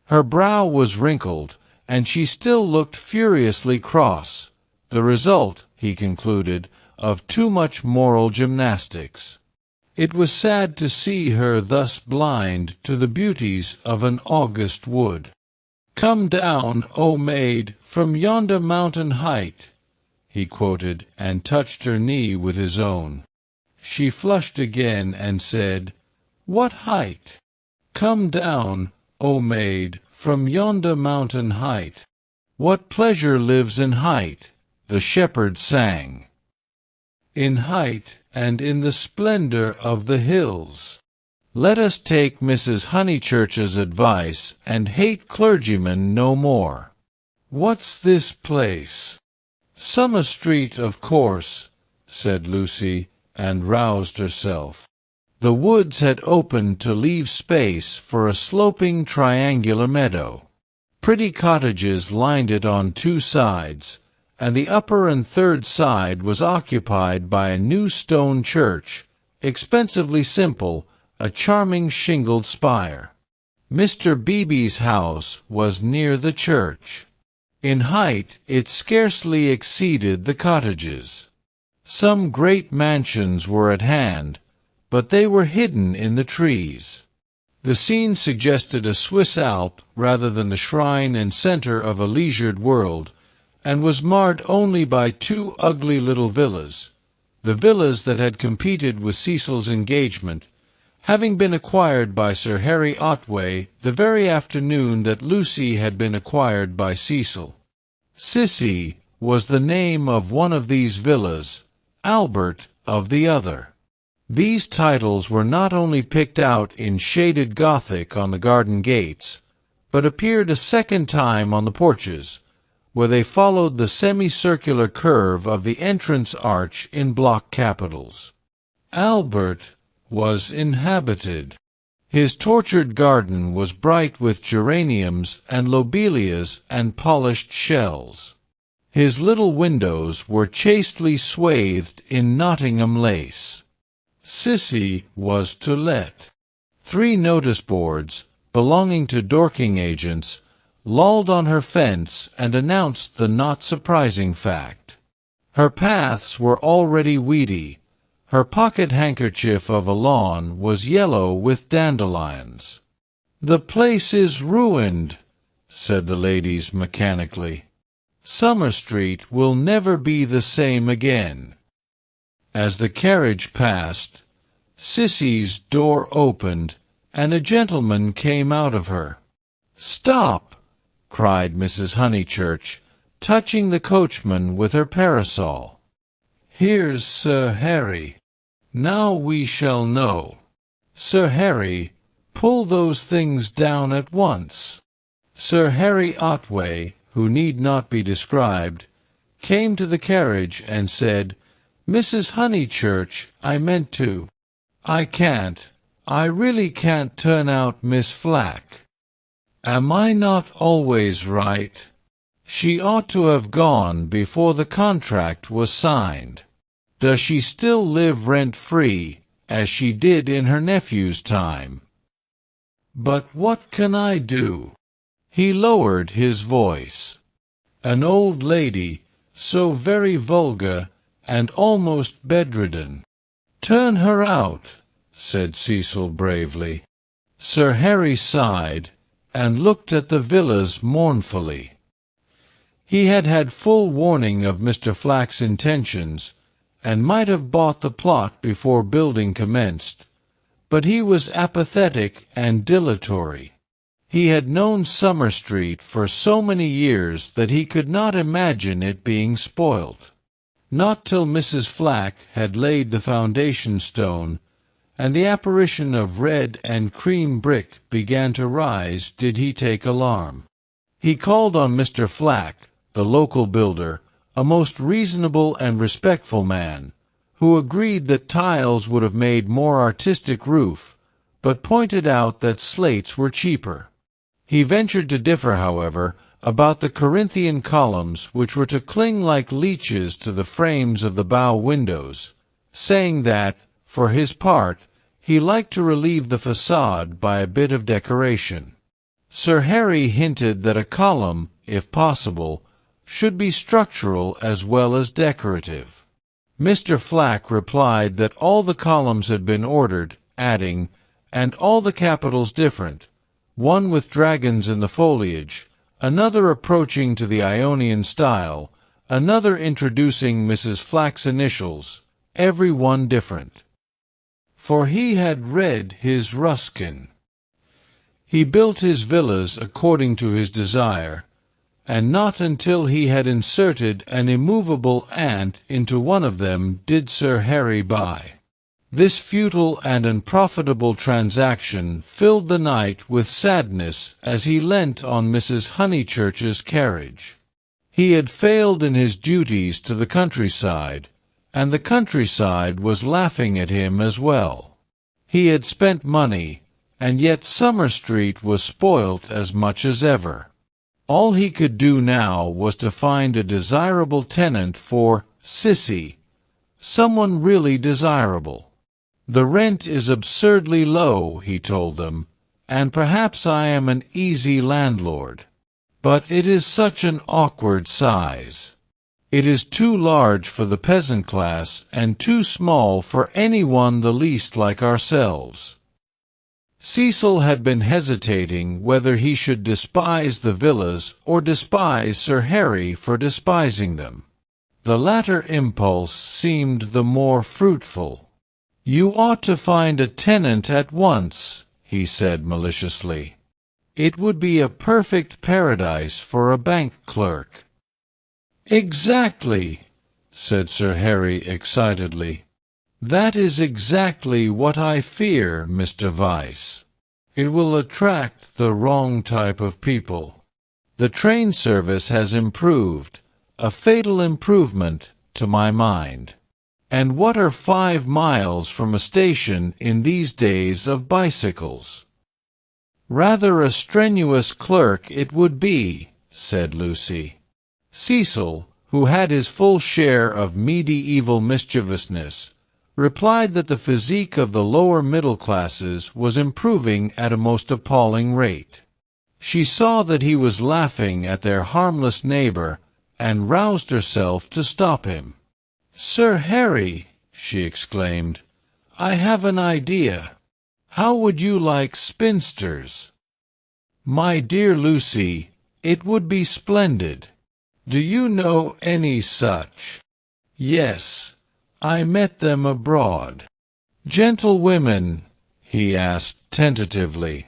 Her brow was wrinkled, and she still looked furiously cross, the result, he concluded, of too much moral gymnastics. It was sad to see her thus blind to the beauties of an August wood. "Come down, O maid, from yonder mountain height," he quoted, and touched her knee with his own. She flushed again and said, "What height?" "Come down, O maid, from yonder mountain height." "What pleasure lives in height?" the shepherd sang. "In height and in the splendor of the hills." Let us take Mrs. Honeychurch's advice and hate clergymen no more. "What's this place?" "Summer Street, of course," said Lucy, and roused herself. The woods had opened to leave space for a sloping triangular meadow. Pretty cottages lined it on two sides, and the upper and third side was occupied by a new stone church, expensively simple, a charming shingled spire. Mr. Beebe's house was near the church. In height it scarcely exceeded the cottages. Some great mansions were at hand, but they were hidden in the trees. The scene suggested a Swiss Alp rather than the shrine and centre of a leisured world, and was marred only by two ugly little villas, the villas that had competed with Cecil's engagement, having been acquired by Sir Harry Otway the very afternoon that Lucy had been acquired by Cecil. Sissy was the name of one of these villas, Albert of the other. These titles were not only picked out in shaded Gothic on the garden gates, but appeared a second time on the porches, where they followed the semicircular curve of the entrance arch in block capitals. Albert was inhabited. His tortured garden was bright with geraniums and lobelias and polished shells. His little windows were chastely swathed in Nottingham lace. Sissy was to let. 3 notice boards, belonging to Dorking agents, lolled on her fence and announced the not surprising fact. Her paths were already weedy. Her pocket handkerchief of a lawn was yellow with dandelions. "The place is ruined," said the ladies mechanically. "Summer Street will never be the same again." As the carriage passed, Sissy's door opened, and a gentleman came out of her. "Stop!" cried Mrs. Honeychurch, touching the coachman with her parasol. "Here's Sir Harry. Now we shall know. Sir Harry, pull those things down at once." Sir Harry Otway, who need not be described, came to the carriage and said, "Mrs. Honeychurch, I meant to. I can't. I really can't turn out Miss Flack. Am I not always right? She ought to have gone before the contract was signed. Does she still live rent-free, as she did in her nephew's time? But what can I do?" He lowered his voice. "An old lady, so very vulgar, and almost bedridden." "Turn her out," said Cecil bravely. Sir Harry sighed, and looked at the villas mournfully. He had had full warning of Mr. Flack's intentions, and might have bought the plot before building commenced, but he was apathetic and dilatory. He had known Summer Street for so many years that he could not imagine it being spoilt. Not till Mrs. Flack had laid the foundation stone, and the apparition of red and cream brick began to rise, did he take alarm. He called on Mr. Flack, the local builder, a most reasonable and respectful man, who agreed that tiles would have made more artistic roof, but pointed out that slates were cheaper. He ventured to differ, however, about the Corinthian columns which were to cling like leeches to the frames of the bow windows, saying that, for his part, he liked to relieve the facade by a bit of decoration. Sir Harry hinted that a column, if possible, should be structural as well as decorative. Mr. Flack replied that all the columns had been ordered, adding, "and all the capitals different, one with dragons in the foliage, another approaching to the Ionian style, another introducing Mrs. Flack's initials, every one different." For he had read his Ruskin. He built his villas according to his desire, and not until he had inserted an immovable ant into one of them did Sir Harry buy. This futile and unprofitable transaction filled the knight with sadness as he leant on Mrs. Honeychurch's carriage. He had failed in his duties to the countryside, and the countryside was laughing at him as well. He had spent money, and yet Summer Street was spoilt as much as ever. All he could do now was to find a desirable tenant for Sissy, someone really desirable. "The rent is absurdly low," he told them, "and perhaps I am an easy landlord. But it is such an awkward size. It is too large for the peasant class and too small for anyone the least like ourselves." Cecil had been hesitating whether he should despise the villas or despise Sir Harry for despising them. The latter impulse seemed the more fruitful. "You ought to find a tenant at once," he said maliciously. "It would be a perfect paradise for a bank clerk." "Exactly," said Sir Harry excitedly. "That is exactly what I fear, Mr. Vyse. It will attract the wrong type of people. The train service has improved, a fatal improvement, to my mind. And what are 5 miles from a station in these days of bicycles?" "Rather a strenuous clerk it would be," said Lucy. Cecil, who had his full share of medieval mischievousness, replied that the physique of the lower middle classes was improving at a most appalling rate. She saw that he was laughing at their harmless neighbor, and roused herself to stop him. "Sir Harry," she exclaimed, "I have an idea. How would you like spinsters?" "My dear Lucy, it would be splendid. Do you know any such?" "Yes. I met them abroad." "Gentlewomen?" he asked tentatively.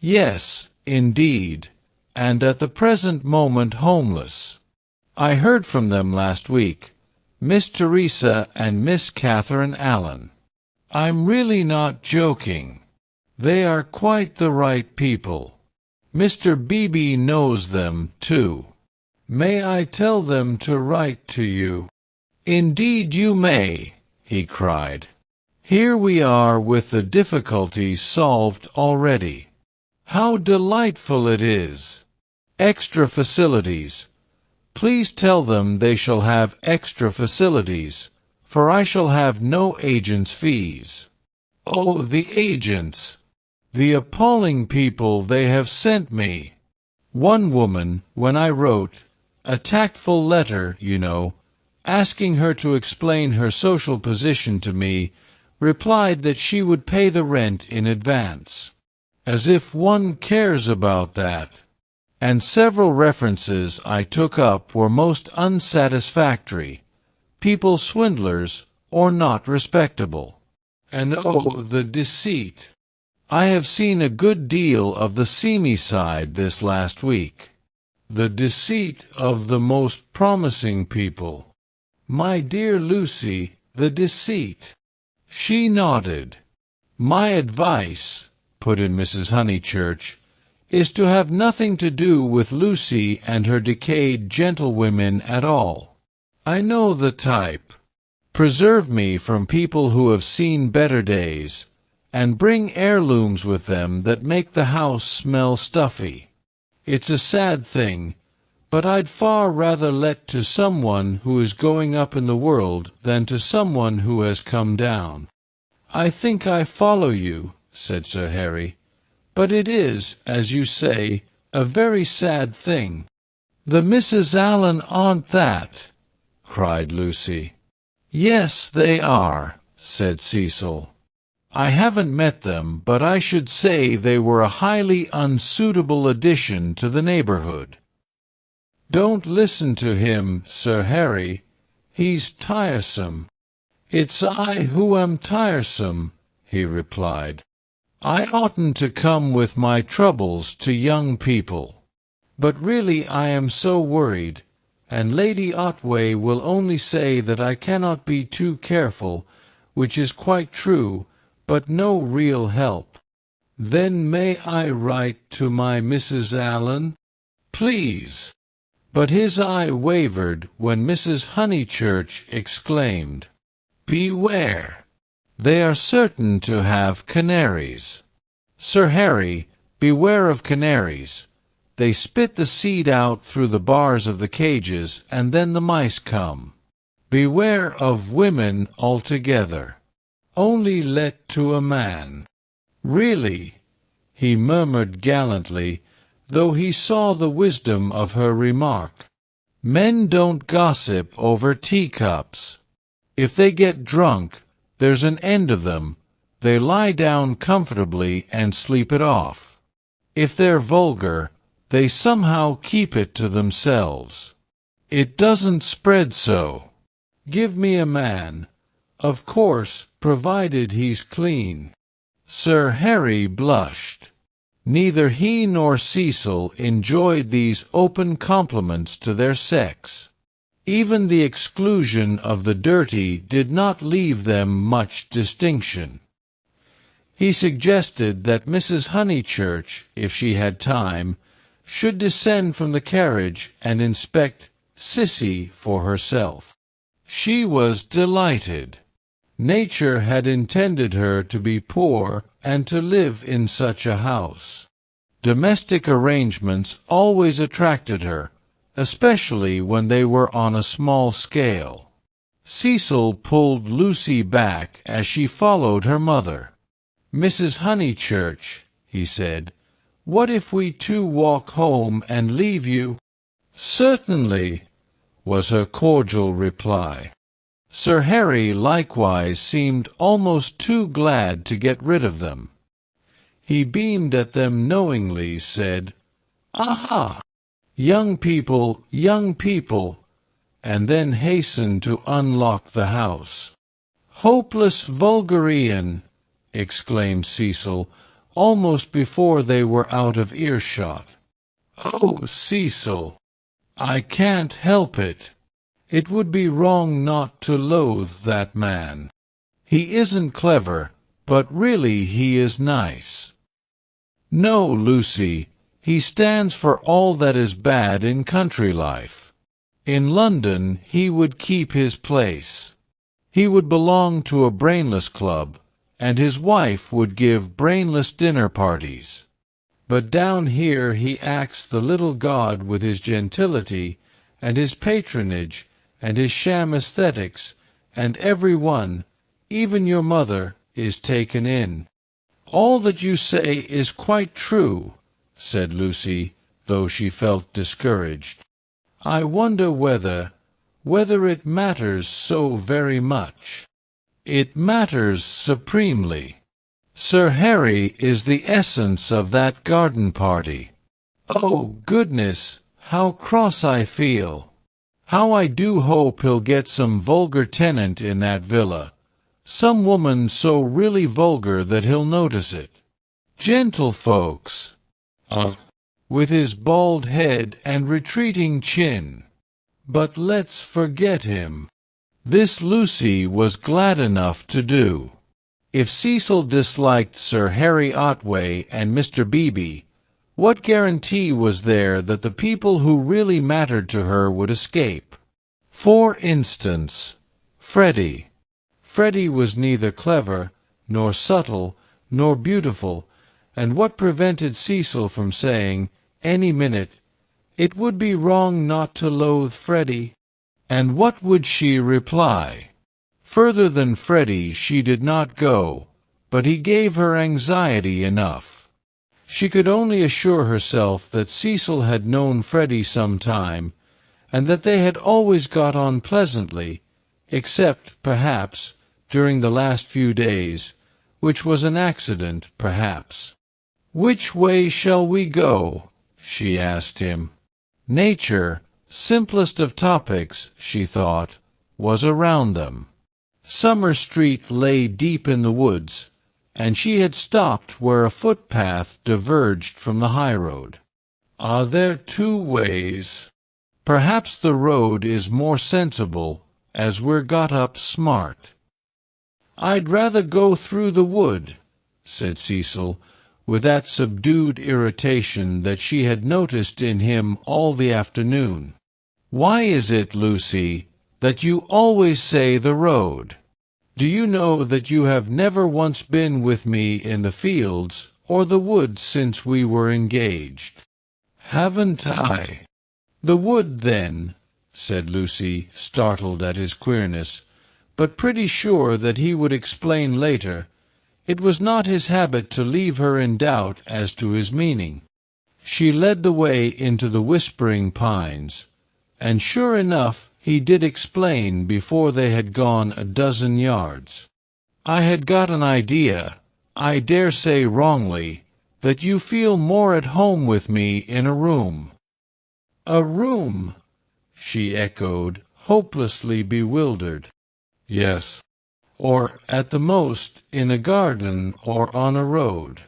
"Yes, indeed, and at the present moment homeless. I heard from them last week, Miss Teresa and Miss Catherine Allen. I'm really not joking. They are quite the right people. Mr. Beebe knows them, too. May I tell them to write to you?" "Indeed you may," he cried. "Here we are with the difficulty solved already. How delightful it is! Extra facilities. Please tell them they shall have extra facilities, for I shall have no agent's fees. Oh, the agents! The appalling people they have sent me! One woman, when I wrote, a tactful letter, you know, asking her to explain her social position to me, replied that she would pay the rent in advance. As if one cares about that! And several references I took up were most unsatisfactory, people swindlers or not respectable. And oh, the deceit! I have seen a good deal of the seamy side this last week. The deceit of the most promising people. My dear Lucy, the deceit." She nodded. "My advice," put in Mrs. Honeychurch, "is to have nothing to do with Lucy and her decayed gentlewomen at all. I know the type. Preserve me from people who have seen better days, and bring heirlooms with them that make the house smell stuffy. It's a sad thing, but I'd far rather let to someone who is going up in the world than to someone who has come down." "I think I follow you," said Sir Harry, "but it is, as you say, a very sad thing." "The Misses Allen aren't that," cried Lucy. "Yes, they are," said Cecil. "I haven't met them, but I should say they were a highly unsuitable addition to the neighbourhood." "Don't listen to him, Sir Harry. He's tiresome." "It's I who am tiresome," he replied. "I oughtn't to come with my troubles to young people. But really I am so worried, and Lady Otway will only say that I cannot be too careful, which is quite true, but no real help." "Then may I write to my Mrs. Allen?" "Please." But his eye wavered when Mrs. Honeychurch exclaimed, "Beware! They are certain to have canaries. Sir Harry, beware of canaries. They spit the seed out through the bars of the cages, and then the mice come. Beware of women altogether. Only let to a man." "Really," he murmured gallantly, though he saw the wisdom of her remark, "men don't gossip over teacups. If they get drunk, there's an end of them. They lie down comfortably and sleep it off. If they're vulgar, they somehow keep it to themselves. It doesn't spread so. Give me a man, of course, provided he's clean." Sir Harry blushed. Neither he nor Cecil enjoyed these open compliments to their sex. Even the exclusion of the dirty did not leave them much distinction. He suggested that Mrs. Honeychurch, if she had time, should descend from the carriage and inspect Sissy for herself. She was delighted. Nature had intended her to be poor and to live in such a house. Domestic arrangements always attracted her, especially when they were on a small scale. Cecil pulled Lucy back as she followed her mother. "Mrs. Honeychurch," he said, "what if we two walk home and leave you?" "Certainly," was her cordial reply. Sir Harry likewise seemed almost too glad to get rid of them. He beamed at them knowingly, said, "Aha! Young people, and then hastened to unlock the house. "Hopeless vulgarian!" exclaimed Cecil, almost before they were out of earshot. "Oh, Cecil, I can't help it. It would be wrong not to loathe that man. He isn't clever, but really he is nice." "No, Lucy, he stands for all that is bad in country life. In London he would keep his place. He would belong to a brainless club, and his wife would give brainless dinner parties. But down here he acts the little god with his gentility, and his patronage, and his sham aesthetics, and every one, even your mother, is taken in." "All that you say is quite true," said Lucy, though she felt discouraged. "I wonder whether it matters so very much." "It matters supremely. Sir Harry is the essence of that garden party. Oh, goodness, how cross I feel! How I do hope he'll get some vulgar tenant in that villa, some woman so really vulgar that he'll notice it. Gentlefolks, with his bald head and retreating chin. But let's forget him." This Lucy was glad enough to do. If Cecil disliked Sir Harry Otway and Mr. Beebe, what guarantee was there that the people who really mattered to her would escape? For instance, Freddie. Freddie was neither clever, nor subtle, nor beautiful, and what prevented Cecil from saying, any minute, It would be wrong not to loathe Freddie. And what would she reply? Further than Freddie she did not go, but he gave her anxiety enough. She could only assure herself that Cecil had known Freddie some time, and that they had always got on pleasantly, except, perhaps, during the last few days, which was an accident, perhaps. "Which way shall we go?" she asked him. Nature, simplest of topics, she thought, was around them. Summer Street lay deep in the woods, and she had stopped where a footpath diverged from the highroad. "Are there two ways? Perhaps the road is more sensible, as we're got up smart." "I'd rather go through the wood," said Cecil, with that subdued irritation that she had noticed in him all the afternoon. "Why is it, Lucy, that you always say the road? Do you know that you have never once been with me in the fields or the woods since we were engaged?" "Haven't I?" "The wood, then," said Lucy, startled at his queerness, but pretty sure that he would explain later. It was not his habit to leave her in doubt as to his meaning. She led the way into the whispering pines, and sure enough he did explain before they had gone a dozen yards. "I had got an idea, I dare say wrongly, that you feel more at home with me in a room." "A room?" she echoed, hopelessly bewildered. "Yes. Or, at the most, in a garden or on a road.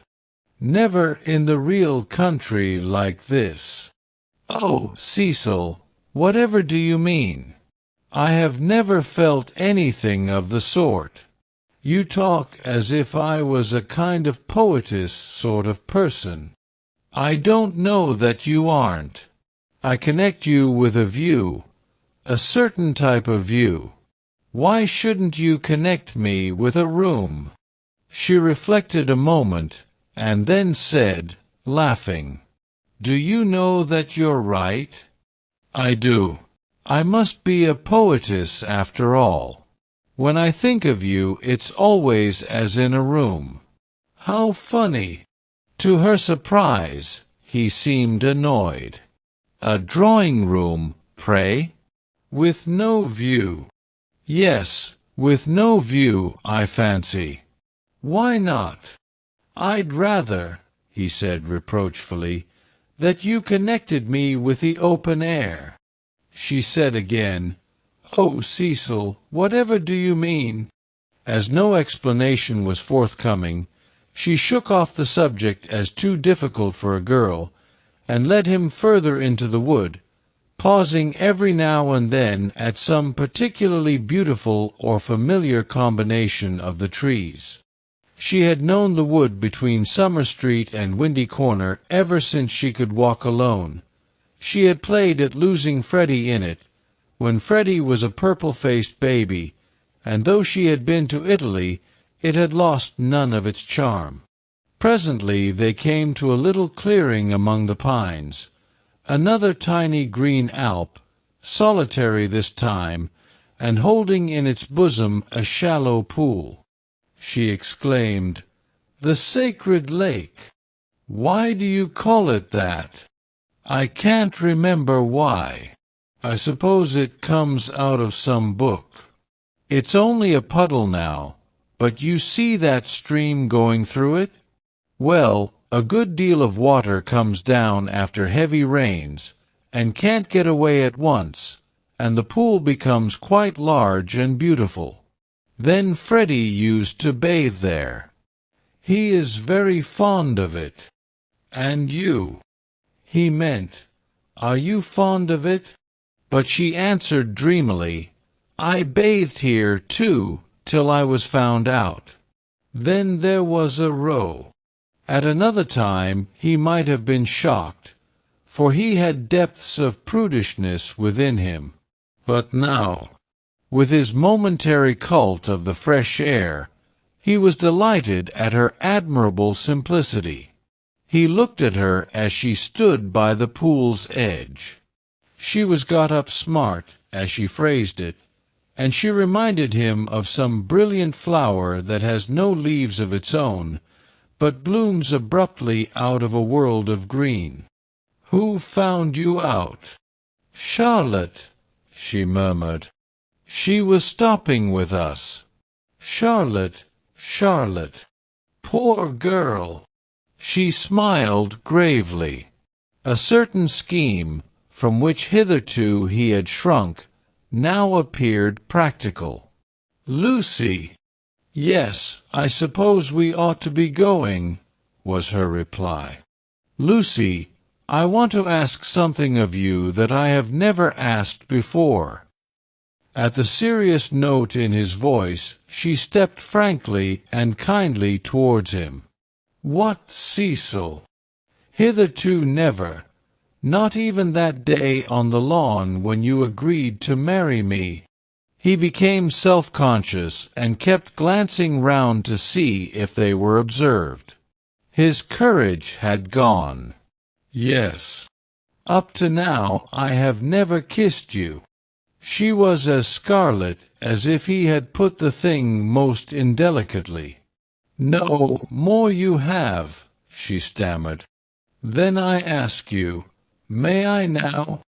Never in the real country like this." "Oh, Cecil, whatever do you mean? I have never felt anything of the sort. You talk as if I was a kind of poetess sort of person. I don't know that you aren't. I connect you with a view, a certain type of view. Why shouldn't you connect me with a room?" She reflected a moment, and then said, laughing, "Do you know that you're right?" "I do. I must be a poetess after all. When I think of you, it's always as in a room." "How funny!" To her surprise, he seemed annoyed. "A drawing-room, pray?" "With no view." "Yes, with no view, I fancy." "Why not?" "I'd rather," he said reproachfully, "that you connected me with the open air." She said again, "Oh, Cecil, whatever do you mean?" As no explanation was forthcoming, she shook off the subject as too difficult for a girl, and led him further into the wood, pausing every now and then at some particularly beautiful or familiar combination of the trees. She had known the wood between Summer Street and Windy Corner ever since she could walk alone. She had played at losing Freddie in it, when Freddie was a purple-faced baby, and though she had been to Italy, it had lost none of its charm. Presently they came to a little clearing among the pines, another tiny green alp, solitary this time, and holding in its bosom a shallow pool. She exclaimed, "The sacred lake! Why do you call it that?" "I can't remember why. I suppose it comes out of some book. It's only a puddle now, but you see that stream going through it? Well, a good deal of water comes down after heavy rains, and can't get away at once, and the pool becomes quite large and beautiful. Then Freddie used to bathe there. He is very fond of it. And you?" He meant, "Are you fond of it?" But she answered dreamily, "I bathed here, too, till I was found out." Then there was a row. At another time he might have been shocked, for he had depths of prudishness within him. But now, with his momentary cult of the fresh air, he was delighted at her admirable simplicity. He looked at her as she stood by the pool's edge. She was got up smart, as she phrased it, and she reminded him of some brilliant flower that has no leaves of its own, but blooms abruptly out of a world of green. "Who found you out?" "Charlotte," she murmured. "She was stopping with us. Charlotte, Charlotte. Poor girl." She smiled gravely. A certain scheme, from which hitherto he had shrunk, now appeared practical. "Lucy." "Yes, I suppose we ought to be going," was her reply. "Lucy, I want to ask something of you that I have never asked before." At the serious note in his voice, she stepped frankly and kindly towards him. "What, Cecil?" "Hitherto never. Not even that day on the lawn when you agreed to marry me." He became self-conscious and kept glancing round to see if they were observed. His courage had gone. "Yes. Up to now I have never kissed you." She was as scarlet as if he had put the thing most indelicately. "No, more you have," she stammered. "Then I ask you, may I now?"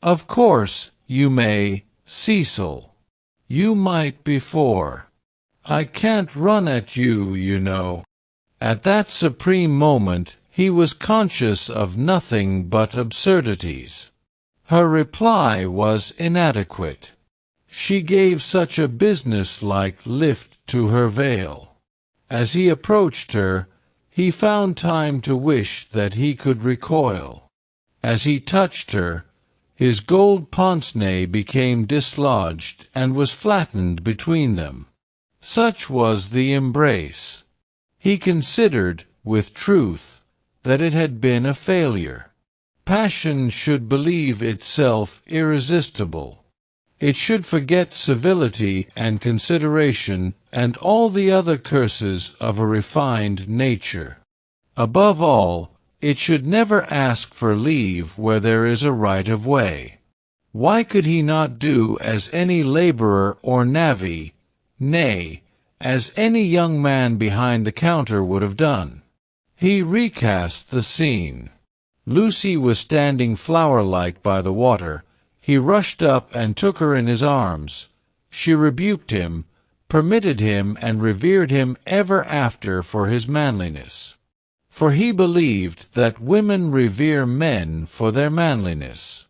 "Of course you may, Cecil. You might before. I can't run at you, you know." At that supreme moment he was conscious of nothing but absurdities. Her reply was inadequate. She gave such a business-like lift to her veil. As he approached her, he found time to wish that he could recoil. As he touched her, his gold pince-nez became dislodged and was flattened between them. Such was the embrace. He considered, with truth, that it had been a failure. Passion should believe itself irresistible. It should forget civility and consideration and all the other curses of a refined nature. Above all, it should never ask for leave where there is a right of way. Why could he not do as any laborer or navvy, nay, as any young man behind the counter would have done? He recast the scene. Lucy was standing flower-like by the water. He rushed up and took her in his arms. She rebuked him, permitted him and revered him ever after for his manliness. For he believed that women revere men for their manliness.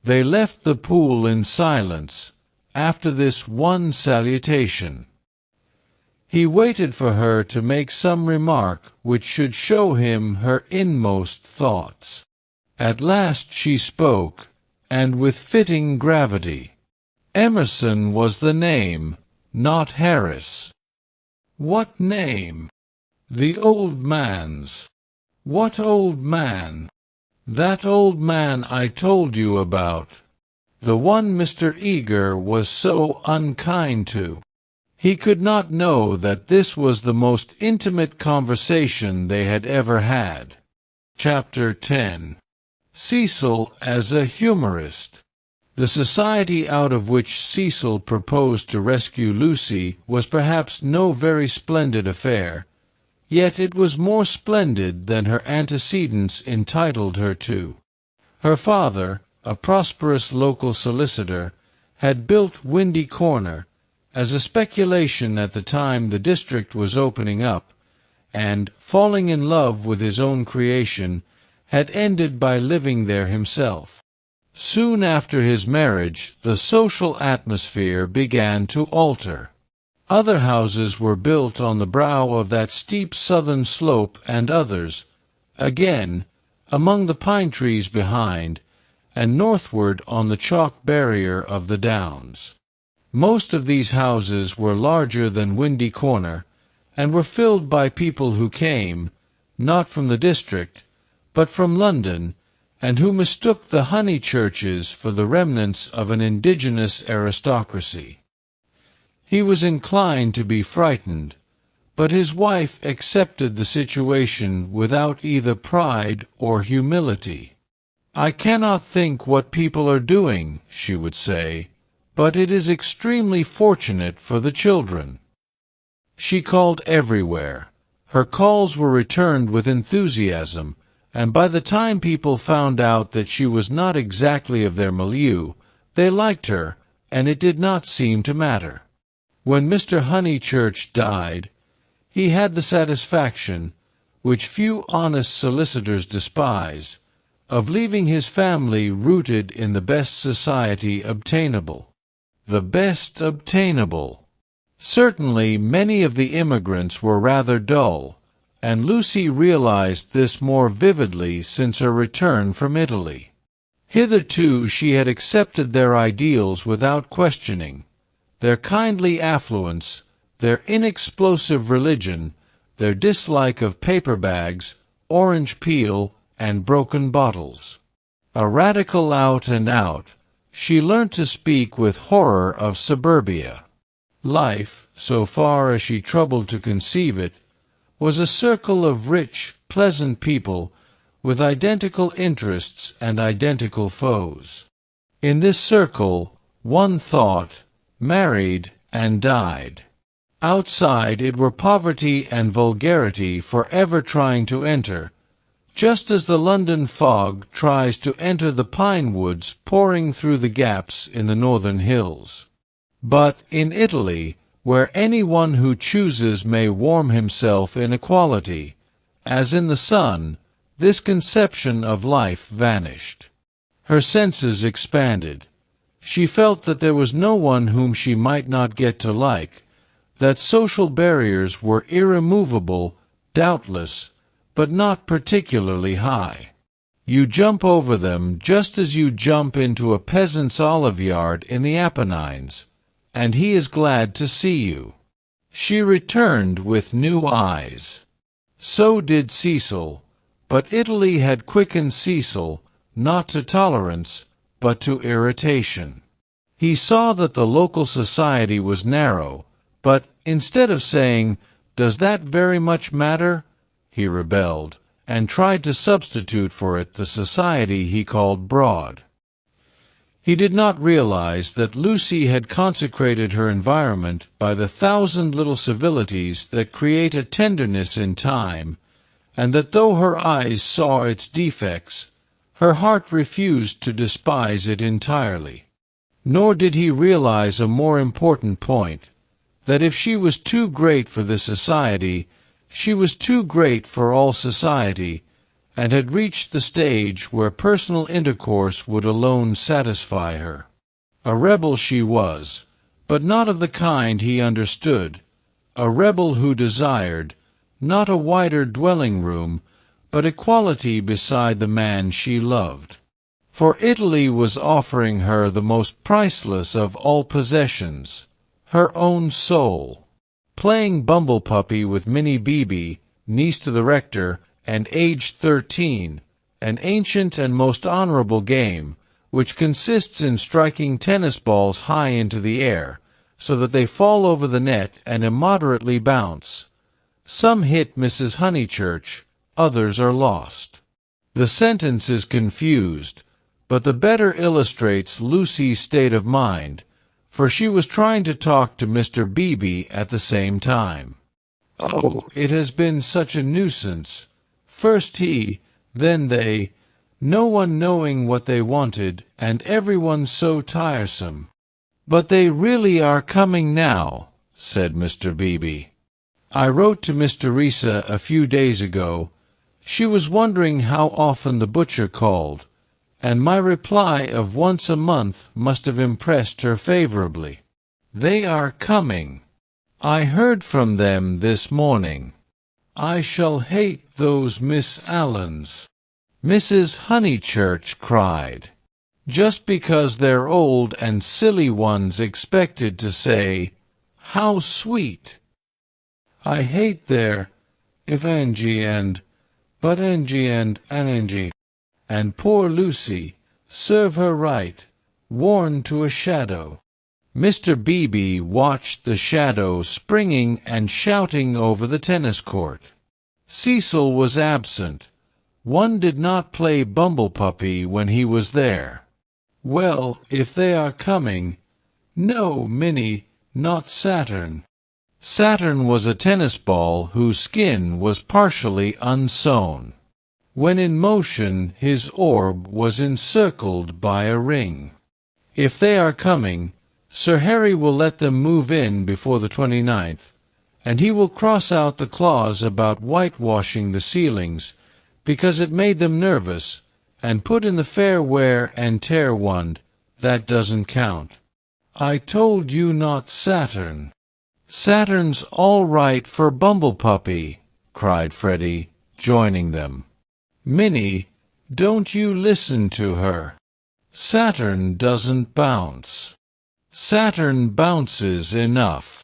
They left the pool in silence, after this one salutation. He waited for her to make some remark which should show him her inmost thoughts. At last she spoke, and with fitting gravity. "Emerson was the name, not Harris." "What name?" "The old man's." "What old man?" "That old man I told you about. The one Mr. Eager was so unkind to." He could not know that this was the most intimate conversation they had ever had. Chapter 10. Cecil as a humorist. The society out of which Cecil proposed to rescue Lucy was perhaps no very splendid affair, yet it was more splendid than her antecedents entitled her to. Her father, a prosperous local solicitor, had built Windy Corner, as a speculation at the time the district was opening up, and, falling in love with his own creation, had ended by living there himself. Soon after his marriage, the social atmosphere began to alter. Other houses were built on the brow of that steep southern slope, and others, again, among the pine trees behind, and northward on the chalk barrier of the downs. Most of these houses were larger than Windy Corner, and were filled by people who came, not from the district, but from London, and who mistook the Honeychurches for the remnants of an indigenous aristocracy. He was inclined to be frightened, but his wife accepted the situation without either pride or humility. "I cannot think what people are doing," she would say, "but it is extremely fortunate for the children." She called everywhere. Her calls were returned with enthusiasm, and by the time people found out that she was not exactly of their milieu, they liked her, and it did not seem to matter. When Mr. Honeychurch died, he had the satisfaction, which few honest solicitors despise, of leaving his family rooted in the best society obtainable. The best obtainable. Certainly many of the immigrants were rather dull, and Lucy realized this more vividly since her return from Italy. Hitherto she had accepted their ideals without questioning, their kindly affluence, their inexplosive religion, their dislike of paper bags, orange peel, and broken bottles. A radical out and out, she learnt to speak with horror of suburbia. Life, so far as she troubled to conceive it, was a circle of rich, pleasant people with identical interests and identical foes. In this circle, one thought, married, and died. Outside it were poverty and vulgarity forever trying to enter, just as the London fog tries to enter the pine woods pouring through the gaps in the northern hills. But in Italy, where anyone who chooses may warm himself in equality, as in the sun, this conception of life vanished. Her senses expanded. She felt that there was no one whom she might not get to like, that social barriers were irremovable, doubtless, but not particularly high. You jump over them just as you jump into a peasant's olive yard in the Apennines, and he is glad to see you. She returned with new eyes. So did Cecil, but Italy had quickened Cecil, not to tolerance, but to irritation. He saw that the local society was narrow, but instead of saying, "Does that very much matter?" he rebelled, and tried to substitute for it the society he called broad. He did not realize that Lucy had consecrated her environment by the thousand little civilities that create a tenderness in time, and that though her eyes saw its defects, her heart refused to despise it entirely. Nor did he realize a more important point, that if she was too great for this society, she was too great for all society, and had reached the stage where personal intercourse would alone satisfy her. A rebel she was, but not of the kind he understood, a rebel who desired, not a wider dwelling-room, but equality beside the man she loved. For Italy was offering her the most priceless of all possessions, her own soul. Playing bumble puppy with Minnie Beebe, niece to the rector, and aged 13, an ancient and most honorable game, which consists in striking tennis balls high into the air, so that they fall over the net and immoderately bounce. Some hit Mrs. Honeychurch, others are lost. The sentence is confused, but the better illustrates Lucy's state of mind, for she was trying to talk to Mr. Beebe at the same time. "Oh, it has been such a nuisance. First he, then they, no one knowing what they wanted, and everyone so tiresome." "But they really are coming now," said Mr. Beebe. "I wrote to Miss Teresa a few days ago. She was wondering how often the butcher called, and my reply of once a month must have impressed her favorably. They are coming. I heard from them this morning. I shall hate those Miss Allens," Mrs. Honeychurch cried, "just because they're old and silly ones expected to say, 'How sweet!' I hate their Evangie and Butangie and Anangie. And poor Lucy, serve her right, worn to a shadow." Mr. Beebe watched the shadow springing and shouting over the tennis court. Cecil was absent. One did not play Bumblepuppy when he was there. "Well, if they are coming—" "No, Minnie, not Saturn." Saturn was a tennis ball whose skin was partially unsewn. When in motion, his orb was encircled by a ring. "If they are coming, Sir Harry will let them move in before the 29th, and he will cross out the clause about whitewashing the ceilings, because it made them nervous, and put in the fair wear and tear one. That doesn't count." "I told you not Saturn." "Saturn's all right for Bumblepuppy," cried Freddie, joining them. "Minnie, don't you listen to her. Saturn doesn't bounce. Saturn bounces enough."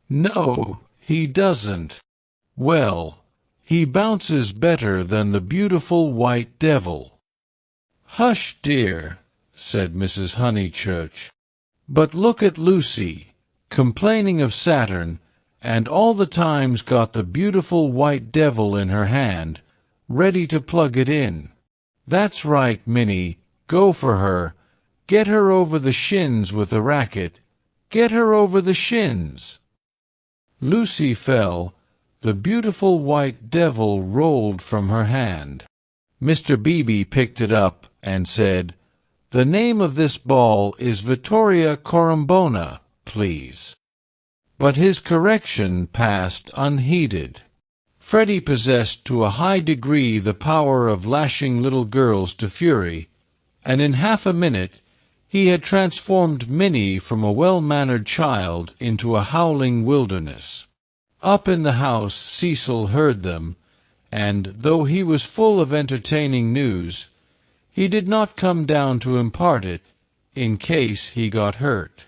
"No, he doesn't." "Well, he bounces better than the beautiful white devil." "Hush, dear," said Mrs. Honeychurch. "But look at Lucy, complaining of Saturn, and all the time's got the beautiful white devil in her hand, ready to plug it in. That's right, Minnie, go for her. Get her over the shins with the racket. Get her over the shins." Lucy fell. The beautiful white devil rolled from her hand. Mr. Beebe picked it up and said, "The name of this ball is Vittoria Corombona, please." But his correction passed unheeded. Freddie possessed to a high degree the power of lashing little girls to fury, and in half a minute he had transformed Minnie from a well-mannered child into a howling wilderness. Up in the house Cecil heard them, and, though he was full of entertaining news, he did not come down to impart it, in case he got hurt.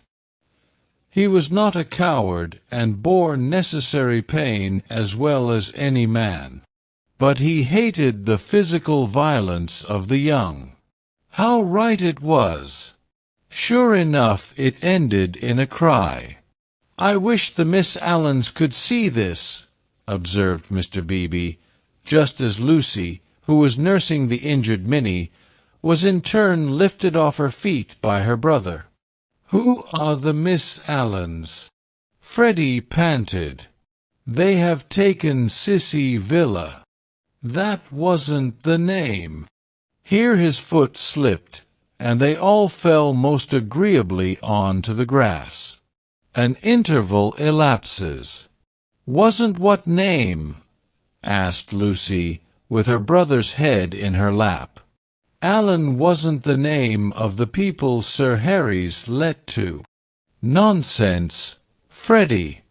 He was not a coward, and bore necessary pain as well as any man. But he hated the physical violence of the young. How right it was! Sure enough, it ended in a cry. "I wish the Miss Allens could see this," observed Mr. Beebe, just as Lucy, who was nursing the injured Minnie, was in turn lifted off her feet by her brother. "Who are the Miss Allens?" Freddie panted. "They have taken Sissy Villa." That wasn't the name. Here his foot slipped, and they all fell most agreeably on to the grass. An interval elapses. "Wasn't what name?" asked Lucy, with her brother's head in her lap. "Allen wasn't the name of the people Sir Harry's let to." "Nonsense, Freddie.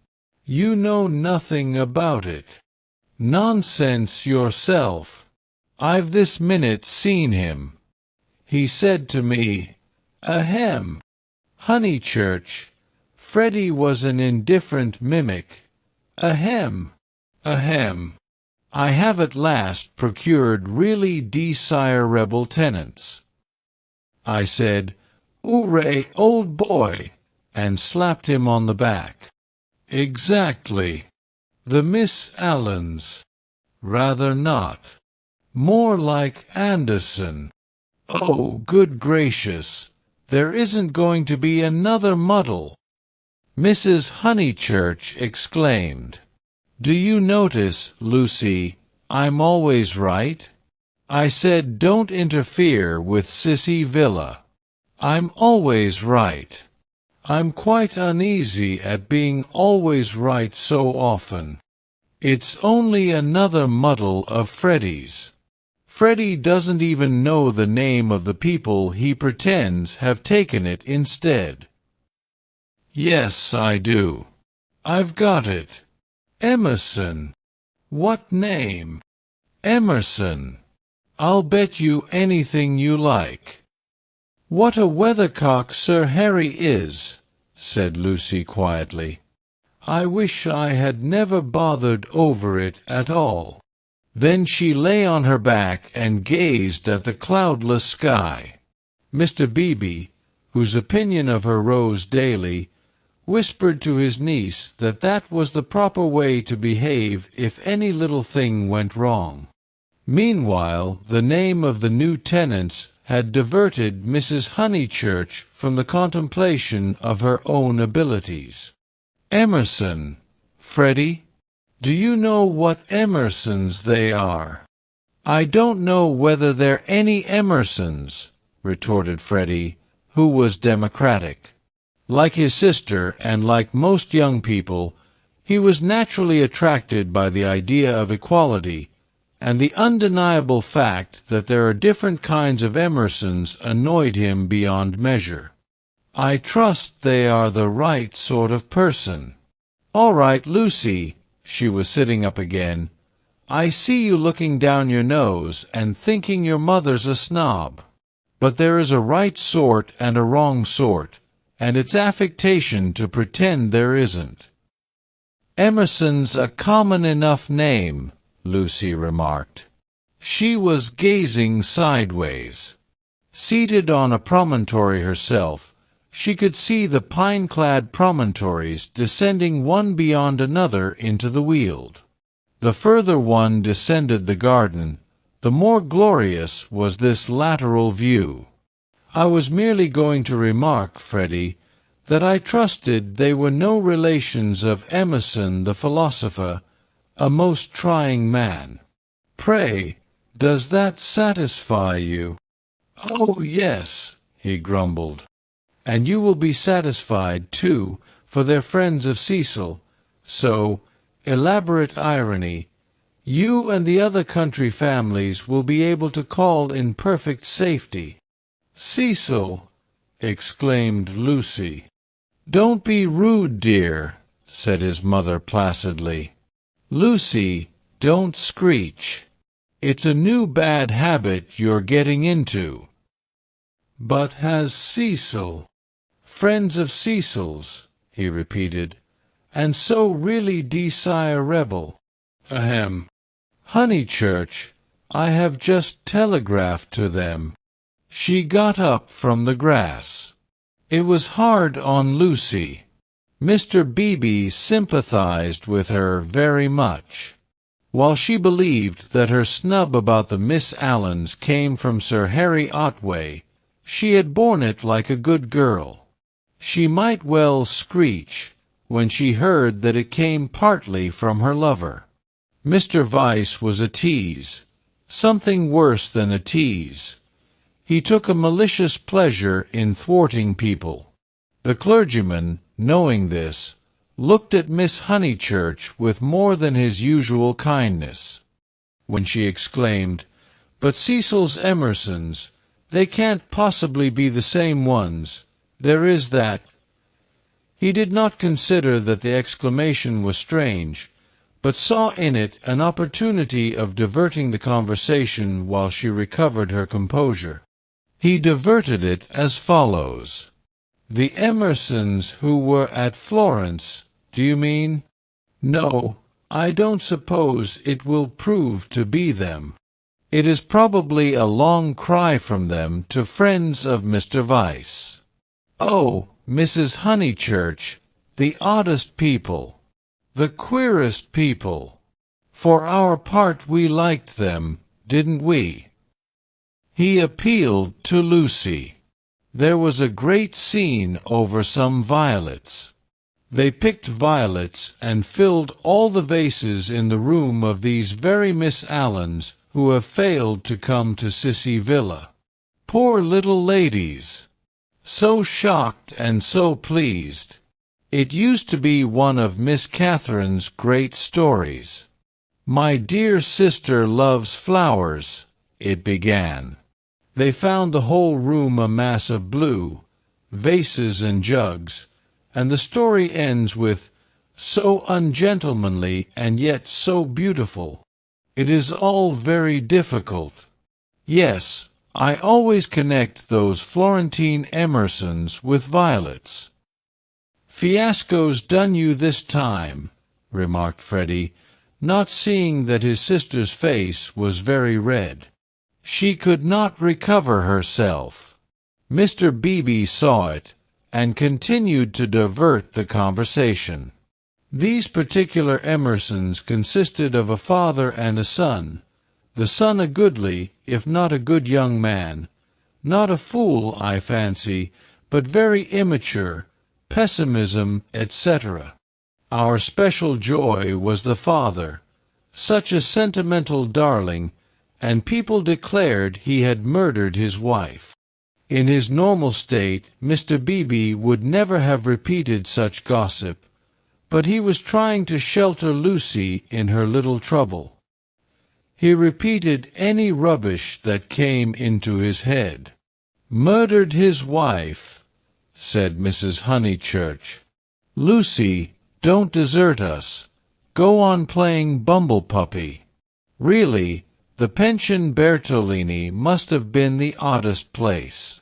You know nothing about it." "Nonsense yourself. I've this minute seen him. He said to me, 'Ahem, Honeychurch, Freddie was an indifferent mimic. Ahem, ahem. I have at last procured really desirable tenants.' I said, 'Hooray, old boy,' and slapped him on the back. 'Exactly. The Miss Allens. Rather not. More like Anderson. Oh, good gracious, there isn't going to be another muddle.' Mrs. Honeychurch exclaimed, 'Do you notice, Lucy, I'm always right? I said don't interfere with Sissy Villa. I'm always right. I'm quite uneasy at being always right so often. It's only another muddle of Freddie's. Freddie doesn't even know the name of the people he pretends have taken it instead.' 'Yes, I do. I've got it. Emerson.' 'What name?' 'Emerson. I'll bet you anything you like.' 'What a weathercock Sir Harry is,' said Lucy quietly. 'I wish I had never bothered over it at all.' Then she lay on her back and gazed at the cloudless sky. Mr. Beebe, whose opinion of her rose daily, whispered to his niece that that was the proper way to behave if any little thing went wrong. Meanwhile, the name of the new tenants had diverted Mrs. Honeychurch from the contemplation of her own abilities. Emerson, Freddie, do you know what Emersons they are? I don't know whether they're any Emersons, retorted Freddie, who was democratic. Like his sister, and like most young people, he was naturally attracted by the idea of equality, and the undeniable fact that there are different kinds of Emersons annoyed him beyond measure. I trust they are the right sort of person. All right, Lucy, she was sitting up again. I see you looking down your nose and thinking your mother's a snob. But there is a right sort and a wrong sort, and it's affectation to pretend there isn't. Emerson's a common enough name, Lucy remarked. She was gazing sideways. Seated on a promontory herself, she could see the pine-clad promontories descending one beyond another into the Weald. The further one descended the garden, the more glorious was this lateral view. I was merely going to remark, Freddie, that I trusted they were no relations of Emerson the philosopher, a most trying man. Pray, does that satisfy you? Oh, yes, he grumbled. And you will be satisfied, too, for they're friends of Cecil, so, elaborate irony, you and the other country families will be able to call in perfect safety. Cecil, exclaimed Lucy. Don't be rude, dear, said his mother placidly. Lucy, don't screech. It's a new bad habit you're getting into. But has Cecil... Friends of Cecil's, he repeated, and so really desirable. Ahem. Honeychurch, I have just telegraphed to them. She got up from the grass. It was hard on Lucy. Mr. Beebe sympathized with her very much. While she believed that her snub about the Miss Allens came from Sir Harry Otway, she had borne it like a good girl. She might well screech when she heard that it came partly from her lover. Mr. Vyse was a tease, something worse than a tease. He took a malicious pleasure in thwarting people. The clergyman, knowing this, looked at Miss Honeychurch with more than his usual kindness. When she exclaimed, "But Cecil's Emersons, they can't possibly be the same ones. There is that." He did not consider that the exclamation was strange, but saw in it an opportunity of diverting the conversation while she recovered her composure. He diverted it as follows. "The Emersons who were at Florence, do you mean?" "No, I don't suppose it will prove to be them. It is probably a long cry from them to friends of Mr. Vyse." "Oh, Mrs. Honeychurch, the oddest people, the queerest people. For our part we liked them, didn't we?" He appealed to Lucy. There was a great scene over some violets. They picked violets and filled all the vases in the room of these very Miss Allens who have failed to come to Sissy Villa. Poor little ladies! So shocked and so pleased. It used to be one of Miss Catherine's great stories. "My dear sister loves flowers," it began. They found the whole room a mass of blue, vases and jugs, and the story ends with, "So ungentlemanly and yet so beautiful." It is all very difficult. Yes, I always connect those Florentine Emersons with violets. "Fiasco's done you this time," remarked Freddie, not seeing that his sister's face was very red. She could not recover herself. Mr. Beebe saw it, and continued to divert the conversation. These particular Emersons consisted of a father and a son, the son a goodly, if not a good young man, not a fool, I fancy, but very immature, pessimism, etc. Our special joy was the father, such a sentimental darling, and people declared he had murdered his wife. In his normal state, Mr. Beebe would never have repeated such gossip, but he was trying to shelter Lucy in her little trouble. He repeated any rubbish that came into his head. "Murdered his wife," said Mrs. Honeychurch. "Lucy, don't desert us. Go on playing bumble-puppy. Really, the Pension Bertolini must have been the oddest place.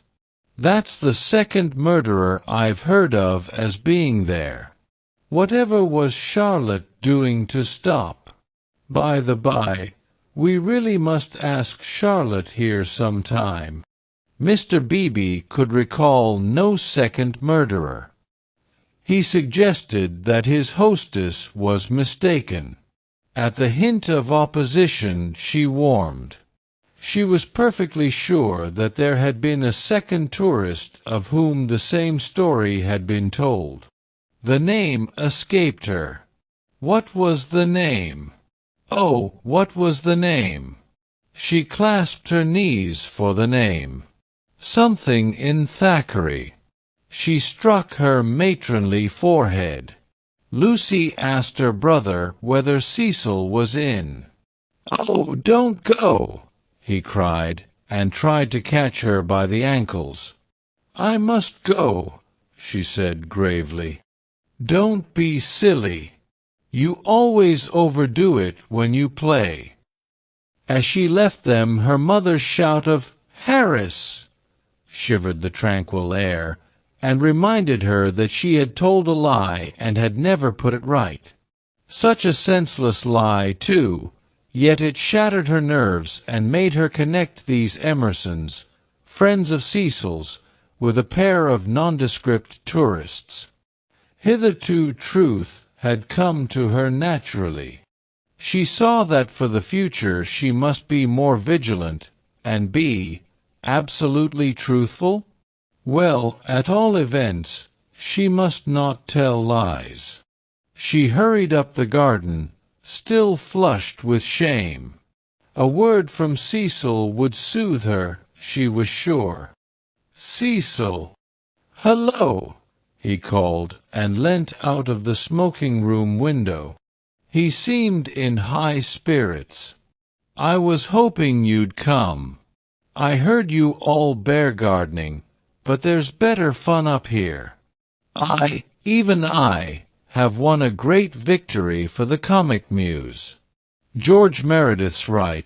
That's the second murderer I've heard of as being there. Whatever was Charlotte doing to stop? By the by, we really must ask Charlotte here some time." Mr. Beebe could recall no second murderer. He suggested that his hostess was mistaken. At the hint of opposition she warmed. She was perfectly sure that there had been a second tourist of whom the same story had been told. The name escaped her. What was the name? Oh, what was the name? She clasped her knees for the name. Something in Thackeray. She struck her matronly forehead. Lucy asked her brother whether Cecil was in. "Oh, don't go!" he cried, and tried to catch her by the ankles. "I must go," she said gravely. "Don't be silly. You always overdo it when you play." As she left them, her mother's shout of "Harris!" shivered the tranquil air, and reminded her that she had told a lie and had never put it right. Such a senseless lie, too, yet it shattered her nerves and made her connect these Emersons, friends of Cecil's, with a pair of nondescript tourists. Hitherto truth had come to her naturally. She saw that for the future she must be more vigilant and be absolutely truthful. Well, at all events, she must not tell lies. She hurried up the garden, still flushed with shame. A word from Cecil would soothe her, she was sure. "Cecil!" "Hello!" he called, and leant out of the smoking-room window. He seemed in high spirits. "I was hoping you'd come. I heard you all bear gardening, but there's better fun up here. Even I, have won a great victory for the comic muse. George Meredith's right.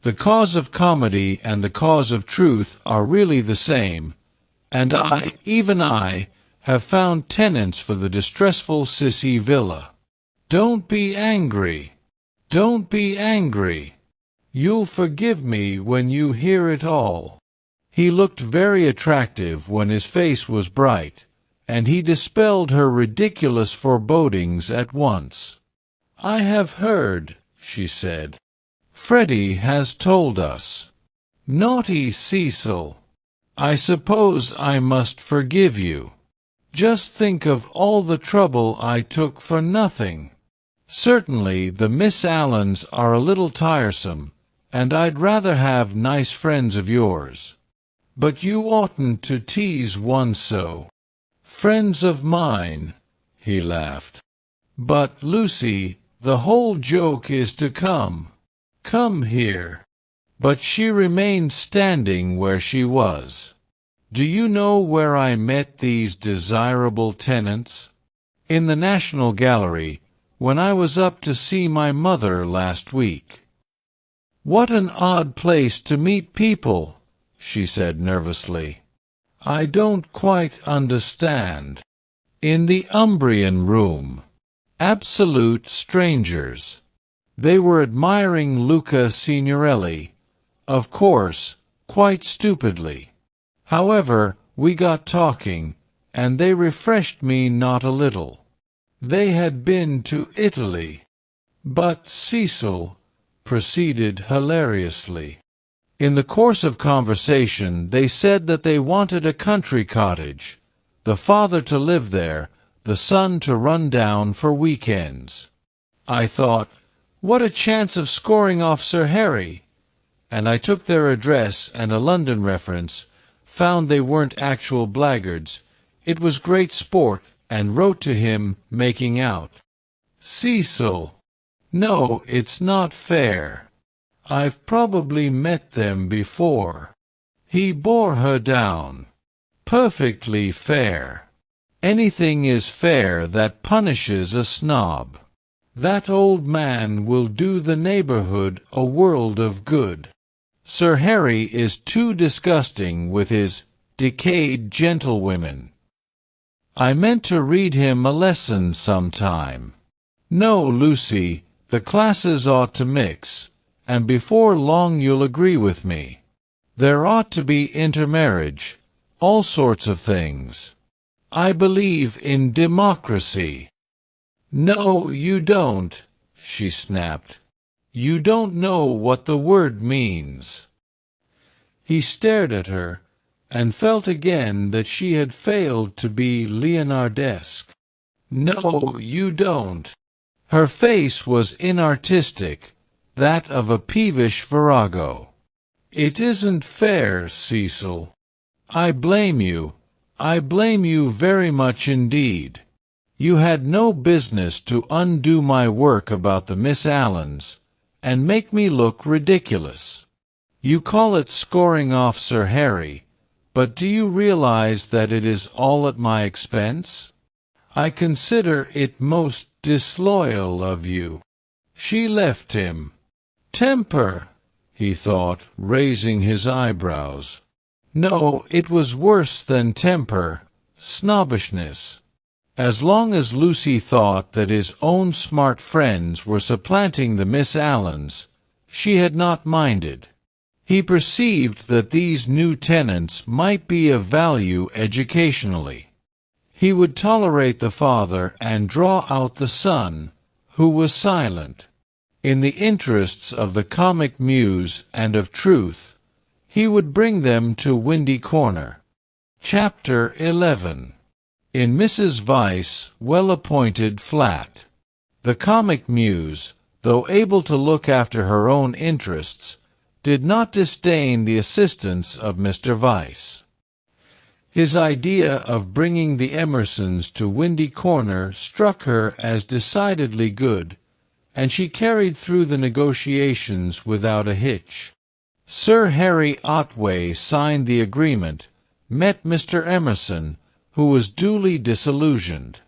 The cause of comedy and the cause of truth are really the same, and even I, have found tenants for the distressful Sissy Villa. Don't be angry. Don't be angry. You'll forgive me when you hear it all." He looked very attractive when his face was bright, and he dispelled her ridiculous forebodings at once. "I have heard," she said. "Freddie has told us. Naughty Cecil. I suppose I must forgive you. Just think of all the trouble I took for nothing. Certainly the Miss Allens are a little tiresome, and I'd rather have nice friends of yours. But you oughtn't to tease one so. Friends of mine," he laughed. "But, Lucy, the whole joke is to come. Come here." But she remained standing where she was. "Do you know where I met these desirable tenants? In the National Gallery, when I was up to see my mother last week." "What an odd place to meet people," she said nervously. "I don't quite understand." "In the Umbrian room. Absolute strangers. They were admiring Luca Signorelli, of course, quite stupidly. However, we got talking, and they refreshed me not a little. They had been to Italy. But Cecil proceeded hilariously. In the course of conversation they said that they wanted a country cottage, the father to live there, the son to run down for weekends. I thought, what a chance of scoring off Sir Harry! And I took their address and a London reference, found they weren't actual blackguards. It was great sport, and wrote to him, making out. Cecil. No, it's not fair. I've probably met them before. He bore her down. Perfectly fair. Anything is fair that punishes a snob. That old man will do the neighborhood a world of good. Sir Harry is too disgusting with his decayed gentlewomen. I meant to read him a lesson sometime. No, Lucy, the classes ought to mix, and before long you'll agree with me. There ought to be intermarriage, all sorts of things. I believe in democracy. No, you don't, she snapped. You don't know what the word means. He stared at her, and felt again that she had failed to be Leonardesque. No, you don't. Her face was inartistic, that of a peevish virago. It isn't fair, Cecil. I blame you. I blame you very much indeed. You had no business to undo my work about the Miss Allens, and make me look ridiculous. You call it scoring off Sir Harry, but do you realize that it is all at my expense? I consider it most disloyal of you. She left him. Temper, he thought, raising his eyebrows. No, it was worse than temper, snobbishness. As long as Lucy thought that his own smart friends were supplanting the Miss Allens, she had not minded. He perceived that these new tenants might be of value educationally. He would tolerate the father and draw out the son, who was silent. In the interests of the comic muse and of truth, he would bring them to Windy Corner. Chapter 11. In Mrs. Vyse' well-appointed flat. The comic muse, though able to look after her own interests, did not disdain the assistance of Mr. Vyse. His idea of bringing the Emersons to Windy Corner struck her as decidedly good, and she carried through the negotiations without a hitch. Sir Harry Otway signed the agreement, met Mr. Emerson, who was duly disillusioned.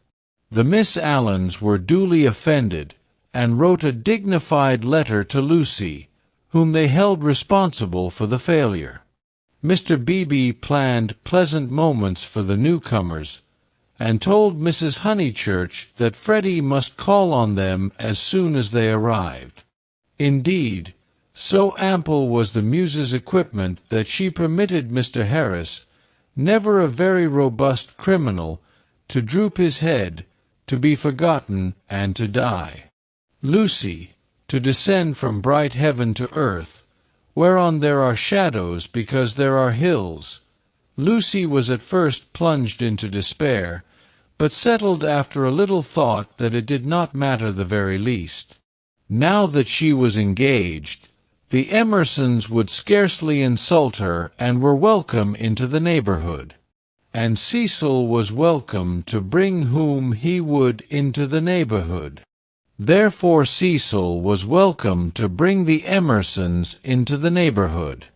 The Miss Allens were duly offended, and wrote a dignified letter to Lucy, whom they held responsible for the failure. Mr. Beebe planned pleasant moments for the newcomers, and told Mrs. Honeychurch that Freddie must call on them as soon as they arrived. Indeed, so ample was the muse's equipment that she permitted Mr. Harris, never a very robust criminal, to droop his head, to be forgotten, and to die. Lucy, to descend from bright heaven to earth, whereon there are shadows because there are hills. Lucy was at first plunged into despair, but settled after a little thought that it did not matter the very least. Now that she was engaged, the Emersons would scarcely insult her and were welcome into the neighborhood. And Cecil was welcome to bring whom he would into the neighborhood. Therefore Cecil was welcome to bring the Emersons into the neighborhood.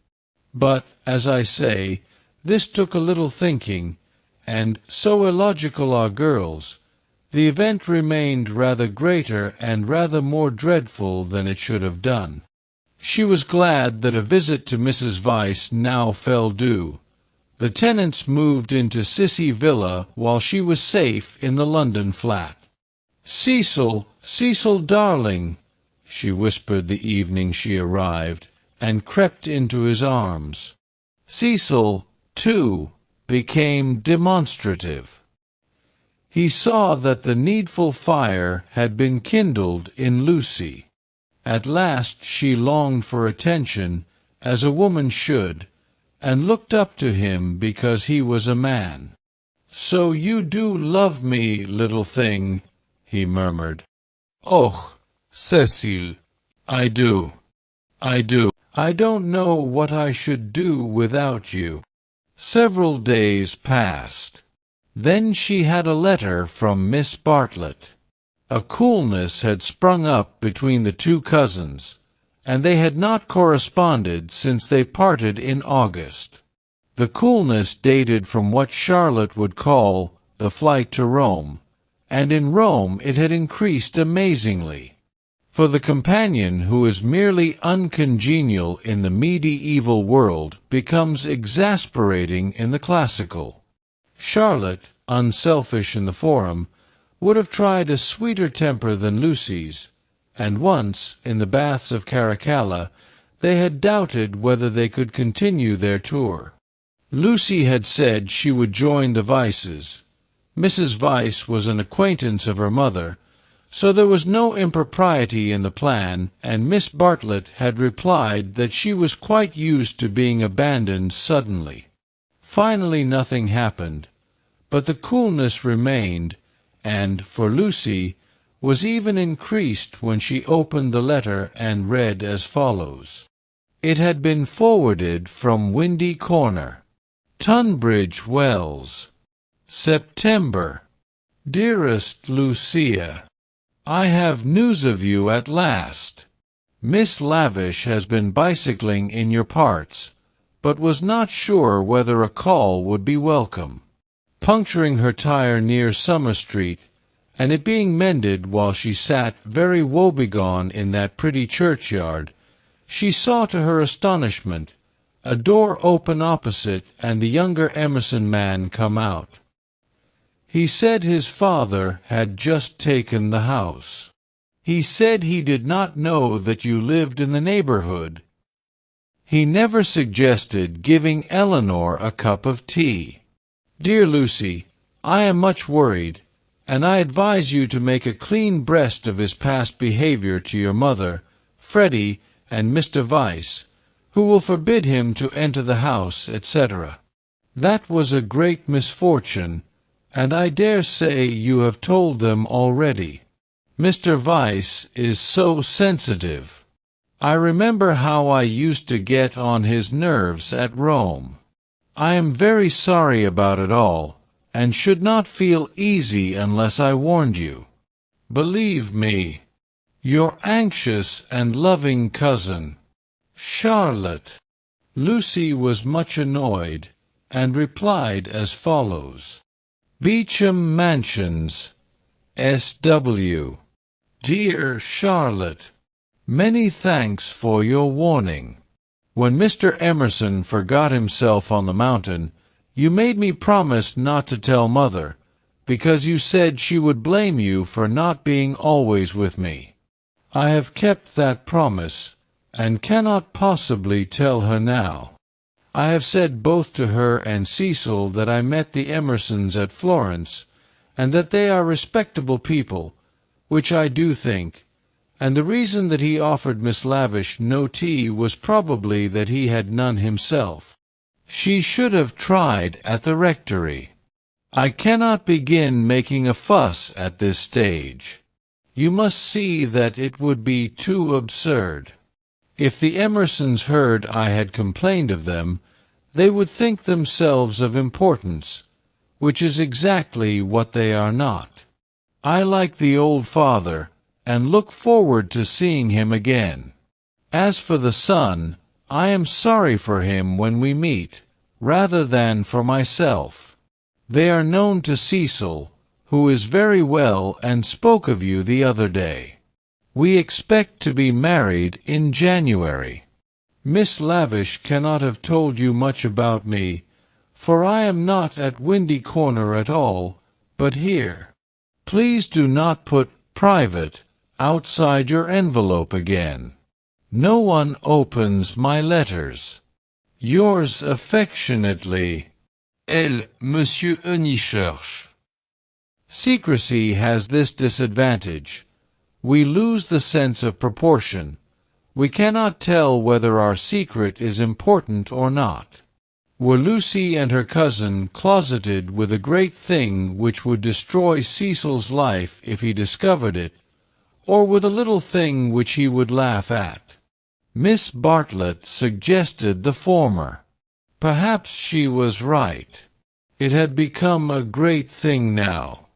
But, as I say, this took a little thinking, and, so illogical are girls, the event remained rather greater and rather more dreadful than it should have done. She was glad that a visit to Mrs. Vyse now fell due. The tenants moved into Sissy Villa while she was safe in the London flat. "Cecil, Cecil, darling," she whispered the evening she arrived, and crept into his arms. Cecil, too, became demonstrative. He saw that the needful fire had been kindled in Lucy. At last she longed for attention, as a woman should, and looked up to him because he was a man. "So you do love me, little thing," he murmured. "Oh, Cecil." "I do. I do. I don't know what I should do without you." Several days passed. Then she had a letter from Miss Bartlett. A coolness had sprung up between the two cousins, and they had not corresponded since they parted in August. The coolness dated from what Charlotte would call the flight to Rome, and in Rome it had increased amazingly. For the companion who is merely uncongenial in the medieval world becomes exasperating in the classical. Charlotte, unselfish in the forum, would have tried a sweeter temper than Lucy's, and once, in the baths of Caracalla, they had doubted whether they could continue their tour. Lucy had said she would join the Vices. Mrs. Vyse was an acquaintance of her mother, so there was no impropriety in the plan, and Miss Bartlett had replied that she was quite used to being abandoned suddenly. Finally nothing happened, but the coolness remained, and, for Lucy, was even increased when she opened the letter and read as follows. It had been forwarded from Windy Corner. Tunbridge Wells, September. Dearest Lucia, I have news of you at last. Miss Lavish has been bicycling in your parts, but was not sure whether a call would be welcome. Puncturing her tire near Summer Street, and it being mended while she sat very woebegone in that pretty churchyard, she saw to her astonishment a door open opposite and the younger Emerson man come out. He said his father had just taken the house. He said he did not know that you lived in the neighborhood. He never suggested giving Eleanor a cup of tea. Dear Lucy, I am much worried, and I advise you to make a clean breast of his past behavior to your mother, Freddie, and Mr. Vyse, who will forbid him to enter the house, etc. That was a great misfortune, and I dare say you have told them already. Mr. Vyse is so sensitive. I remember how I used to get on his nerves at Rome. I am very sorry about it all, and should not feel easy unless I warned you. Believe me, your anxious and loving cousin, Charlotte. Lucy was much annoyed, and replied as follows. Beecham Mansions, S.W. Dear Charlotte, many thanks for your warning. When Mr. Emerson forgot himself on the mountain, you made me promise not to tell Mother, because you said she would blame you for not being always with me. I have kept that promise, and cannot possibly tell her now. I have said both to her and Cecil that I met the Emersons at Florence, and that they are respectable people, which I do think, and the reason that he offered Miss Lavish no tea was probably that he had none himself. She should have tried at the rectory. I cannot begin making a fuss at this stage. You must see that it would be too absurd. If the Emersons heard I had complained of them, they would think themselves of importance, which is exactly what they are not. I like the old father, and look forward to seeing him again. As for the son, I am sorry for him when we meet, rather than for myself. They are known to Cecil, who is very well and spoke of you the other day. We expect to be married in January. Miss Lavish cannot have told you much about me, for I am not at Windy Corner at all, but here. Please do not put private outside your envelope again. No one opens my letters. Yours affectionately, Elle, Monsieur Honeychurch. Secrecy has this disadvantage. We lose the sense of proportion. We cannot tell whether our secret is important or not. Were Lucy and her cousin closeted with a great thing which would destroy Cecil's life if he discovered it, or with a little thing which he would laugh at? Miss Bartlett suggested the former. Perhaps she was right. It had become a great thing now.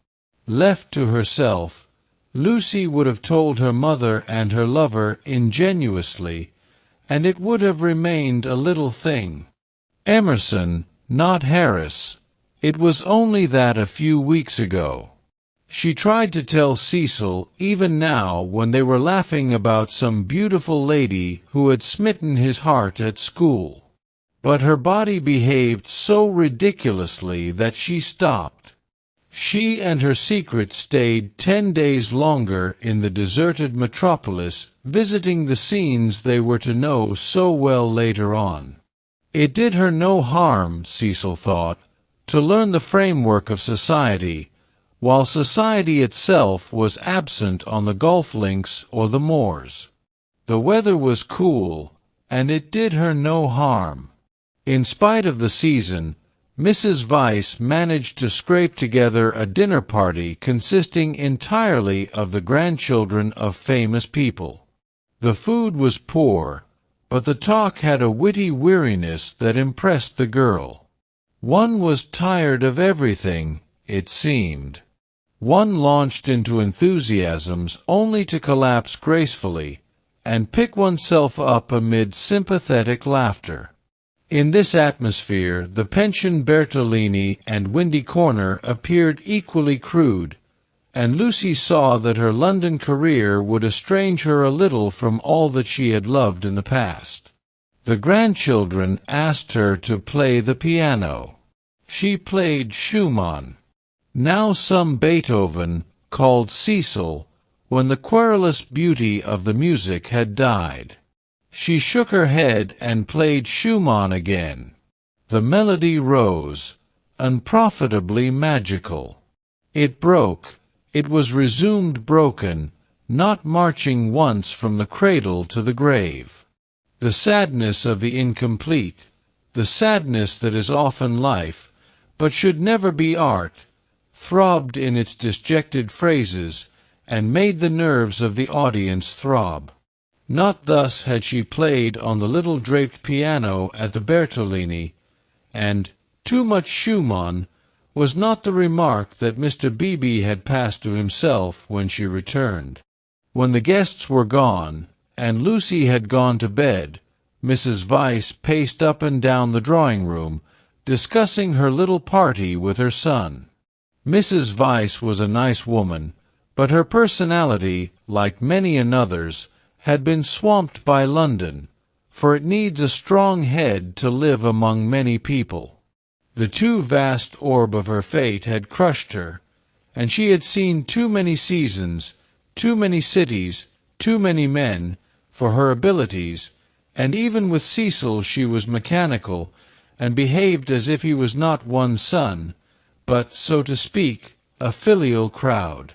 Left to herself, Lucy would have told her mother and her lover ingenuously, and it would have remained a little thing. Emerson, not Harris. It was only that a few weeks ago. She tried to tell Cecil even now when they were laughing about some beautiful lady who had smitten his heart at school. But her body behaved so ridiculously that she stopped. She and her secret stayed 10 days longer in the deserted metropolis, visiting the scenes they were to know so well later on. It did her no harm, Cecil thought, to learn the framework of society, while society itself was absent on the golf links or the moors. The weather was cool, and it did her no harm. In spite of the season, Mrs. Vyse managed to scrape together a dinner party consisting entirely of the grandchildren of famous people. The food was poor, but the talk had a witty weariness that impressed the girl. One was tired of everything, it seemed. One launched into enthusiasms only to collapse gracefully, and pick oneself up amid sympathetic laughter. In this atmosphere, the Pension Bertolini and Windy Corner appeared equally crude, and Lucy saw that her London career would estrange her a little from all that she had loved in the past. The grandchildren asked her to play the piano. She played Schumann. Now some Beethoven, called Cecil, when the querulous beauty of the music had died. She shook her head and played Schumann again. The melody rose, unprofitably magical. It broke. It was resumed broken, not marching once from the cradle to the grave. The sadness of the incomplete, the sadness that is often life, but should never be art, throbbed in its disjected phrases, and made the nerves of the audience throb. Not thus had she played on the little draped piano at the Bertolini, and "too much Schumann" was not the remark that Mr. Beebe had passed to himself when she returned. When the guests were gone, and Lucy had gone to bed, Mrs. Vyse paced up and down the drawing-room, discussing her little party with her son. Mrs. Vyse was a nice woman, but her personality, like many another's, had been swamped by London, for it needs a strong head to live among many people. The too vast orb of her fate had crushed her, and she had seen too many seasons, too many cities, too many men, for her abilities, and even with Cecil she was mechanical, and behaved as if he was not one son, but, so to speak, a filial crowd.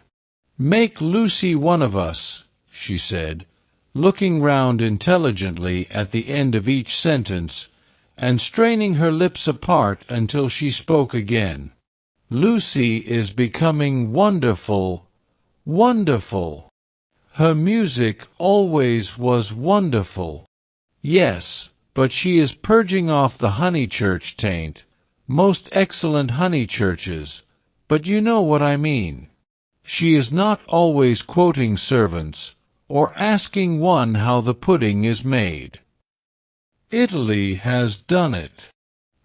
"Make Lucy one of us," she said, looking round intelligently at the end of each sentence, and straining her lips apart until she spoke again. "Lucy is becoming wonderful, wonderful. Her music always was wonderful. Yes, but she is purging off the Honeychurch taint, most excellent Honeychurches, but you know what I mean. She is not always quoting servants, or asking one how the pudding is made. Italy has done it.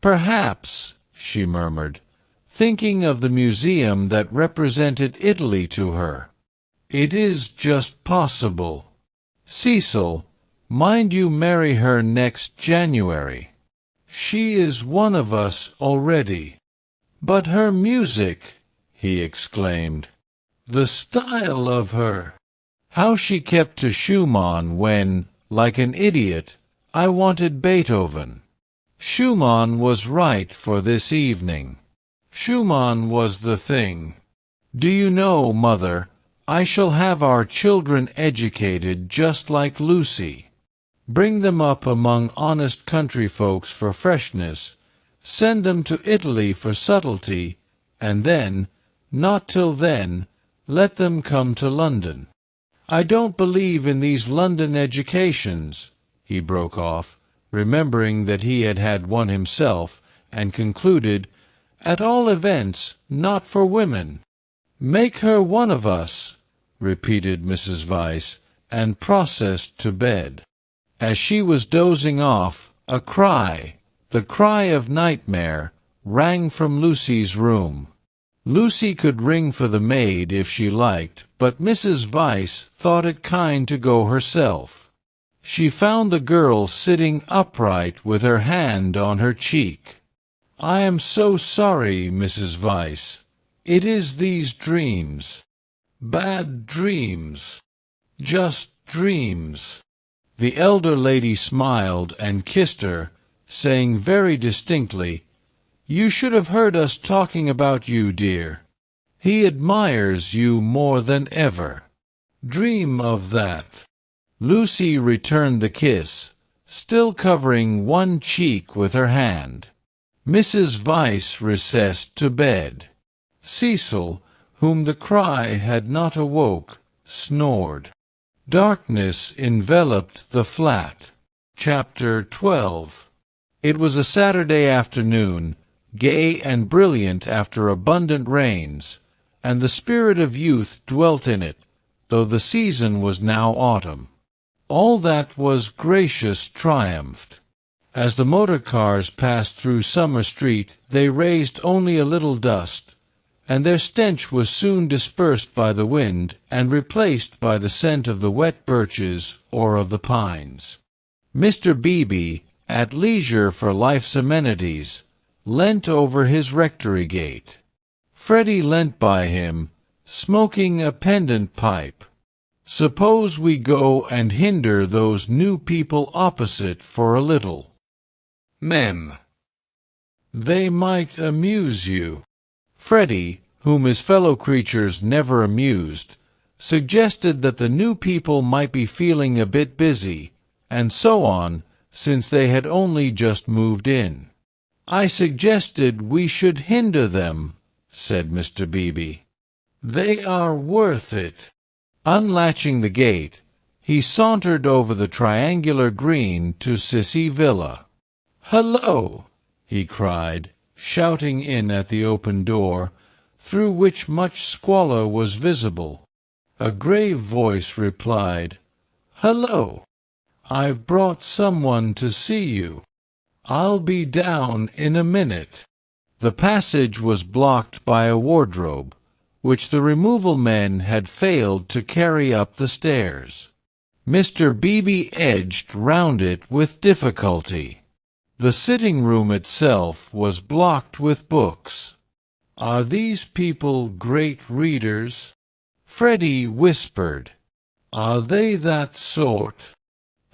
Perhaps," she murmured, thinking of the museum that represented Italy to her. "It is just possible. Cecil, mind you marry her next January. She is one of us already." "But her music," he exclaimed. "The style of her. How she kept to Schumann when, like an idiot, I wanted Beethoven." Schumann was right for this evening. Schumann was the thing. Do you know, Mother, I shall have our children educated just like Lucy. Bring them up among honest country folks for freshness, send them to Italy for subtlety, and then, not till then, let them come to London. I don't believe in these London educations," he broke off, remembering that he had had one himself, and concluded, "at all events, not for women." "Make her one of us," repeated Mrs. Vyse, and processed to bed. As she was dozing off, a cry, the cry of nightmare, rang from Lucy's room. Lucy could ring for the maid if she liked, but Mrs. Vyse thought it kind to go herself. She found the girl sitting upright with her hand on her cheek. "I am so sorry, Mrs. Vyse. It is these dreams. Bad dreams. Just dreams." The elder lady smiled and kissed her, saying very distinctly, "You should have heard us talking about you, dear. He admires you more than ever. Dream of that." Lucy returned the kiss, still covering one cheek with her hand. Mrs. Vyse recessed to bed. Cecil, whom the cry had not awoke, snored. Darkness enveloped the flat. Chapter 12. It was a Saturday afternoon, gay and brilliant after abundant rains, and the spirit of youth dwelt in it, though the season was now autumn. All that was gracious triumphed. As the motor cars passed through Summer Street, they raised only a little dust, and their stench was soon dispersed by the wind and replaced by the scent of the wet birches or of the pines. Mr. Beebe, at leisure for life's amenities, leant over his rectory gate. Freddie leant by him, smoking a pendant pipe. "Suppose we go and hinder those new people opposite for a little." Mem. "They might amuse you." Freddie, whom his fellow creatures never amused, suggested that the new people might be feeling a bit busy, and so on, since they had only just moved in. "I suggested we should hinder them," said Mr. Beebe. "They are worth it." Unlatching the gate, he sauntered over the triangular green to Sissy Villa. "Hello!" he cried, shouting in at the open door, through which much squalor was visible. A grave voice replied, "Hello! I've brought someone to see you. I'll be down in a minute." The passage was blocked by a wardrobe, which the removal men had failed to carry up the stairs. Mr. Beebe edged round it with difficulty. The sitting-room itself was blocked with books. "Are these people great readers?" Freddie whispered. "Are they that sort?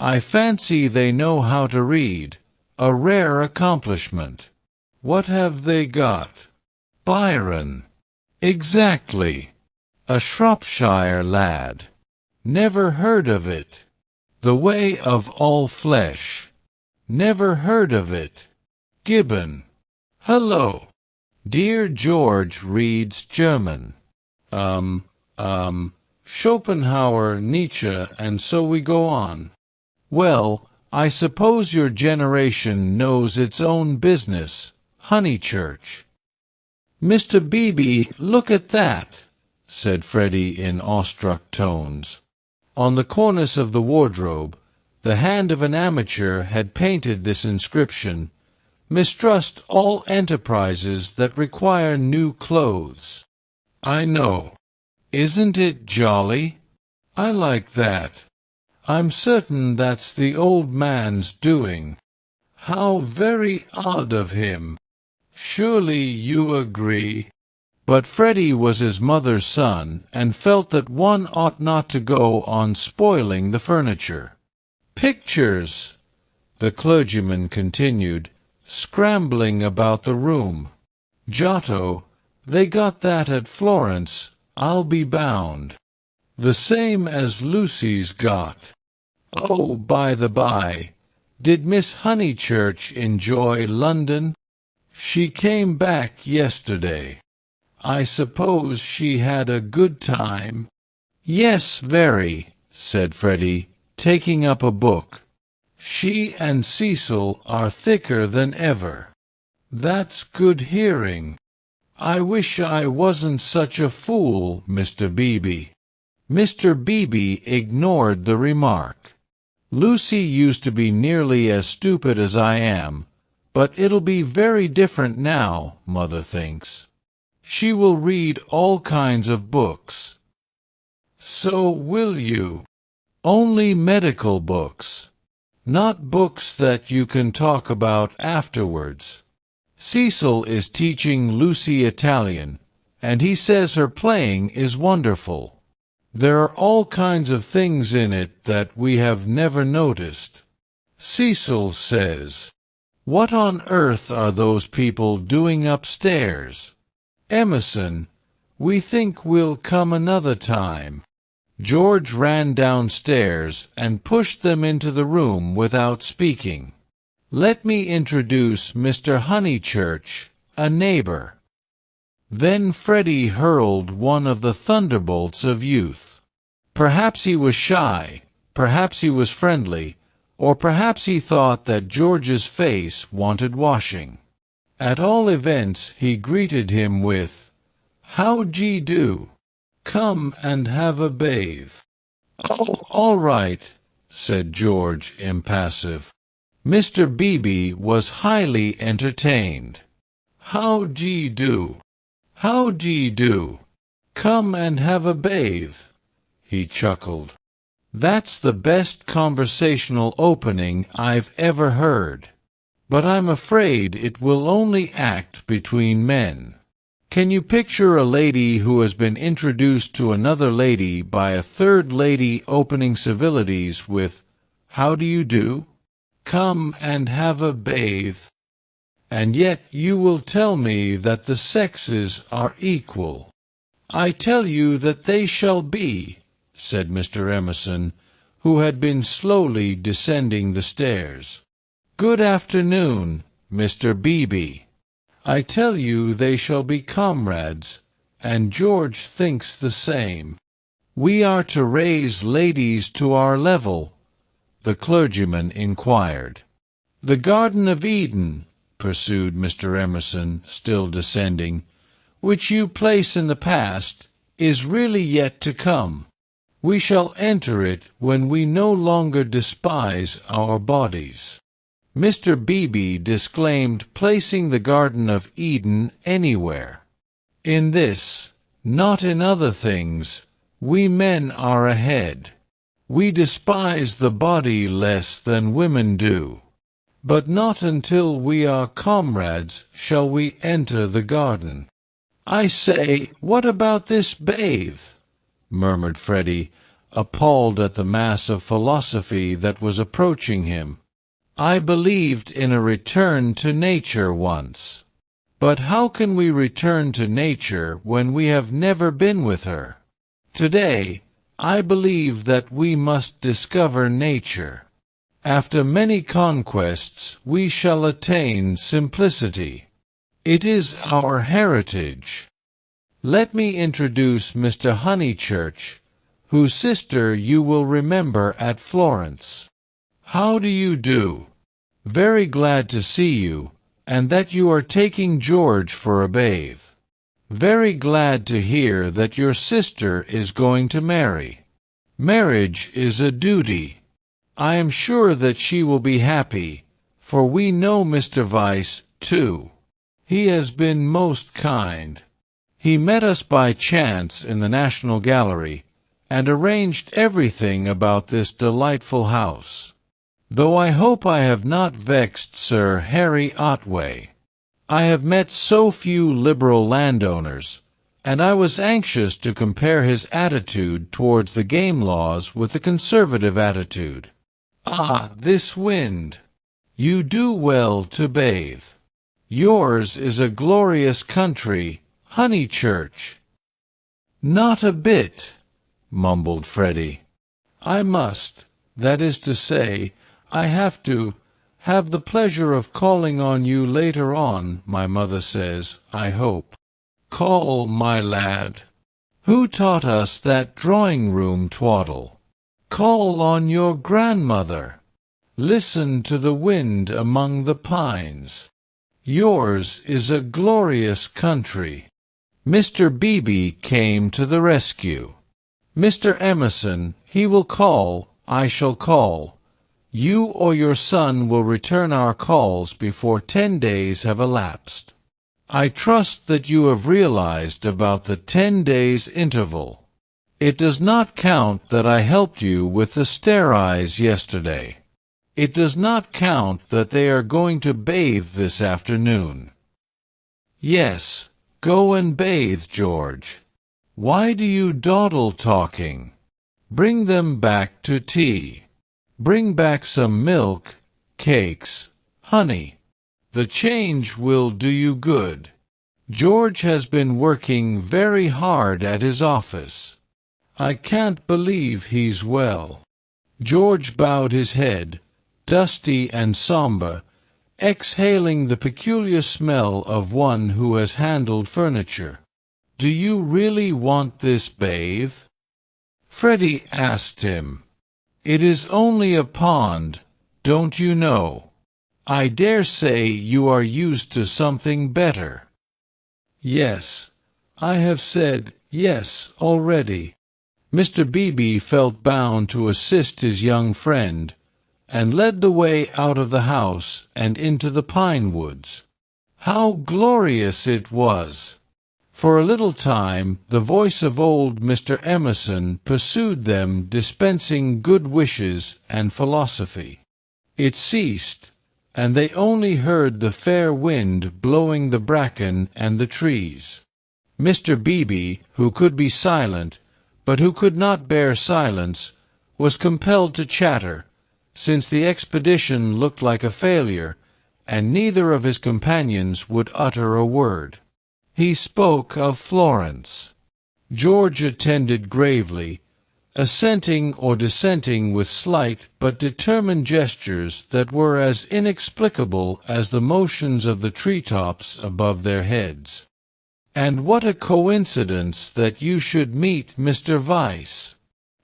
I fancy they know how to read, a rare accomplishment. What have they got? Byron. Exactly. A Shropshire lad. Never heard of it. The Way of All Flesh. Never heard of it. Gibbon. Hello. Dear George reads German. Schopenhauer, Nietzsche, and so we go on. Well, I suppose your generation knows its own business, Honeychurch." "Mr. Beebe, look at that," said Freddie in awestruck tones. On the cornice of the wardrobe, the hand of an amateur had painted this inscription, "Mistrust all enterprises that require new clothes." "I know. Isn't it jolly? I like that. I'm certain that's the old man's doing. How very odd of him. Surely you agree?" But Freddie was his mother's son, and felt that one ought not to go on spoiling the furniture. "Pictures," the clergyman continued, scrambling about the room. Giotto, they got that at Florence, I'll be bound. The same as Lucy's got. Oh, by the by, did Miss Honeychurch enjoy London? She came back yesterday. I suppose she had a good time? Yes, very, said Freddie, taking up a book. She and Cecil are thicker than ever. That's good hearing. I wish I wasn't such a fool, Mr. Beebe. Mr. Beebe ignored the remark. Lucy used to be nearly as stupid as I am, but it'll be very different now, Mother thinks. She will read all kinds of books. So will you. Only medical books. Not books that you can talk about afterwards. Cecil is teaching Lucy Italian, and he says her playing is wonderful. There are all kinds of things in it that we have never noticed. Cecil says, "What on earth are those people doing upstairs? Emerson, we think we'll come another time." George ran downstairs and pushed them into the room without speaking. "Let me introduce Mr. Honeychurch, a neighbor." Then Freddie hurled one of the thunderbolts of youth. Perhaps he was shy, perhaps he was friendly, or perhaps he thought that George's face wanted washing. At all events, he greeted him with, "How d'ye do? Come and have a bathe." "Oh, all right," said George, impassive. Mr. Beebe was highly entertained. "How d'ye do? How d'ye do? Come and have a bathe," he chuckled. "That's the best conversational opening I've ever heard. But I'm afraid it will only act between men. Can you picture a lady who has been introduced to another lady by a third lady opening civilities with, 'How do you do? Come and have a bathe'? And yet you will tell me that the sexes are equal." "I tell you that they shall be," said Mr. Emerson, who had been slowly descending the stairs. "Good afternoon, Mr. Beebe. I tell you they shall be comrades, and George thinks the same. We are to raise ladies to our level," the clergyman inquired. "The Garden of Eden," pursued Mr. Emerson, still descending, "which you place in the past, is really yet to come. We shall enter it when we no longer despise our bodies." Mr. Beebe disclaimed placing the Garden of Eden anywhere. "In this, not in other things, we men are ahead. We despise the body less than women do. But not until we are comrades shall we enter the garden." "I say, what about this bathe?" murmured Freddie, appalled at the mass of philosophy that was approaching him. "I believed in a return to nature once. But how can we return to nature when we have never been with her? Today, I believe that we must discover nature. After many conquests, we shall attain simplicity. It is our heritage. Let me introduce Mr. Honeychurch, whose sister you will remember at Florence. How do you do? Very glad to see you, and that you are taking George for a bathe. Very glad to hear that your sister is going to marry. Marriage is a duty. I am sure that she will be happy, for we know Mr. Weiss, too. He has been most kind. He met us by chance in the National Gallery, and arranged everything about this delightful house. Though I hope I have not vexed Sir Harry Otway. I have met so few liberal landowners, and I was anxious to compare his attitude towards the game laws with the conservative attitude. Ah, this wind! You do well to bathe. Yours is a glorious country, Honeychurch." "Not a bit," mumbled Freddie. "I must, that is to say, I have to, have the pleasure of calling on you later on, my mother says, I hope." "Call, my lad. Who taught us that drawing-room twaddle? Call on your grandmother. Listen to the wind among the pines. Yours is a glorious country." Mr. Beebe came to the rescue. "Mr. Emerson, he will call, I shall call. You or your son will return our calls before 10 days have elapsed. I trust that you have realized about the 10 days interval. It does not count that I helped you with the stair-eyes yesterday. It does not count that they are going to bathe this afternoon. Yes, go and bathe, George. Why do you dawdle talking? Bring them back to tea. Bring back some milk, cakes, honey. The change will do you good. George has been working very hard at his office. I can't believe he's well." George bowed his head, dusty and sombre, exhaling the peculiar smell of one who has handled furniture. "Do you really want this bathe?" Freddie asked him. "It is only a pond, don't you know? I dare say you are used to something better." "Yes, I have said yes already." Mr. Beebe felt bound to assist his young friend, and led the way out of the house and into the pine woods. How glorious it was! For a little time the voice of old Mr. Emerson pursued them, dispensing good wishes and philosophy. It ceased, and they only heard the fair wind blowing the bracken and the trees. Mr. Beebe, who could be silent, but who could not bear silence, was compelled to chatter, since the expedition looked like a failure, and neither of his companions would utter a word. He spoke of Florence. George attended gravely, assenting or dissenting with slight but determined gestures that were as inexplicable as the motions of the tree-tops above their heads. "And what a coincidence that you should meet Mr. Weiss!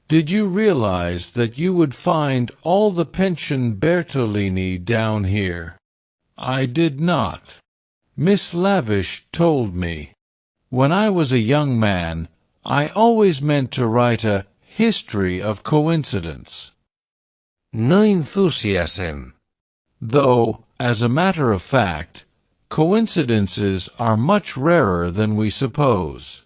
Did you realize that you would find all the pension Bertolini down here?" "I did not. Miss Lavish told me. When I was a young man, I always meant to write a history of coincidence." No enthusiasm. Though, as a matter of fact, coincidences are much rarer than we suppose.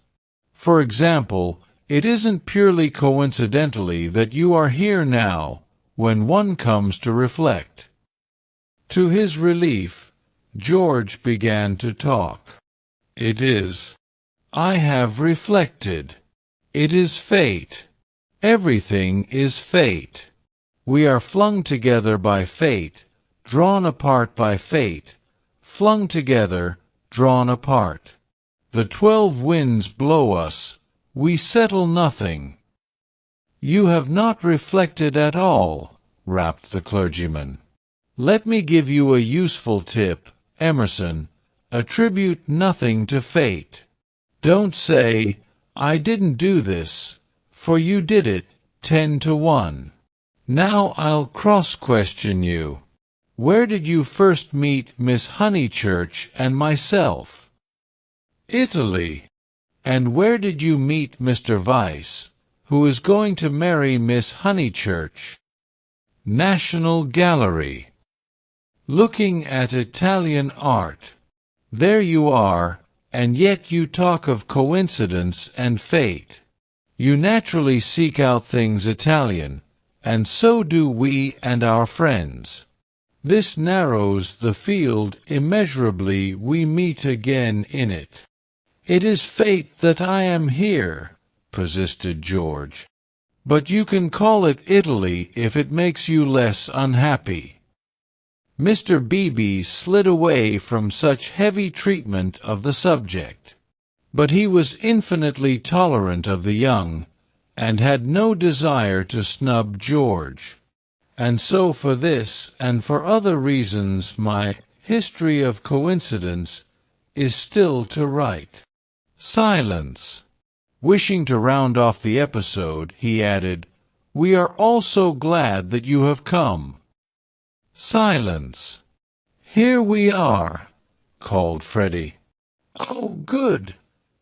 For example, it isn't purely coincidentally that you are here now, when one comes to reflect. To his relief, George began to talk. "It is. I have reflected. It is fate. Everything is fate. We are flung together by fate, drawn apart by fate, flung together, drawn apart. The 12 winds blow us. We settle nothing." "You have not reflected at all," rapped the clergyman. "Let me give you a useful tip, Emerson. Attribute nothing to fate. Don't say, 'I didn't do this,' for you did it 10 to 1. Now I'll cross-question you. Where did you first meet Miss Honeychurch and myself?" "Italy." "And where did you meet Mr. Weiss, who is going to marry Miss Honeychurch?" "National Gallery." "Looking at Italian art. There you are, and yet you talk of coincidence and fate. You naturally seek out things Italian, and so do we and our friends. This narrows the field immeasurably. We meet again in it." "It is fate that I am here," persisted George. "But you can call it Italy if it makes you less unhappy." Mr. Beebe slid away from such heavy treatment of the subject. But he was infinitely tolerant of the young, and had no desire to snub George. And so for this and for other reasons my history of coincidence is still to write. Silence. Wishing to round off the episode, he added, "We are all so glad that you have come." Silence. "Here we are," called Freddie. "Oh, good!"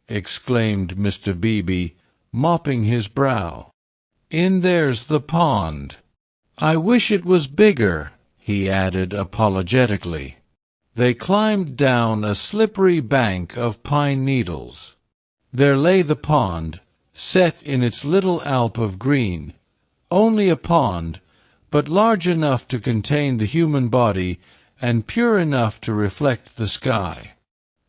exclaimed Mr. Beebe, mopping his brow. "In there's the pond. I wish it was bigger," he added apologetically. They climbed down a slippery bank of pine needles. There lay the pond, set in its little alp of green. Only a pond, but large enough to contain the human body and pure enough to reflect the sky.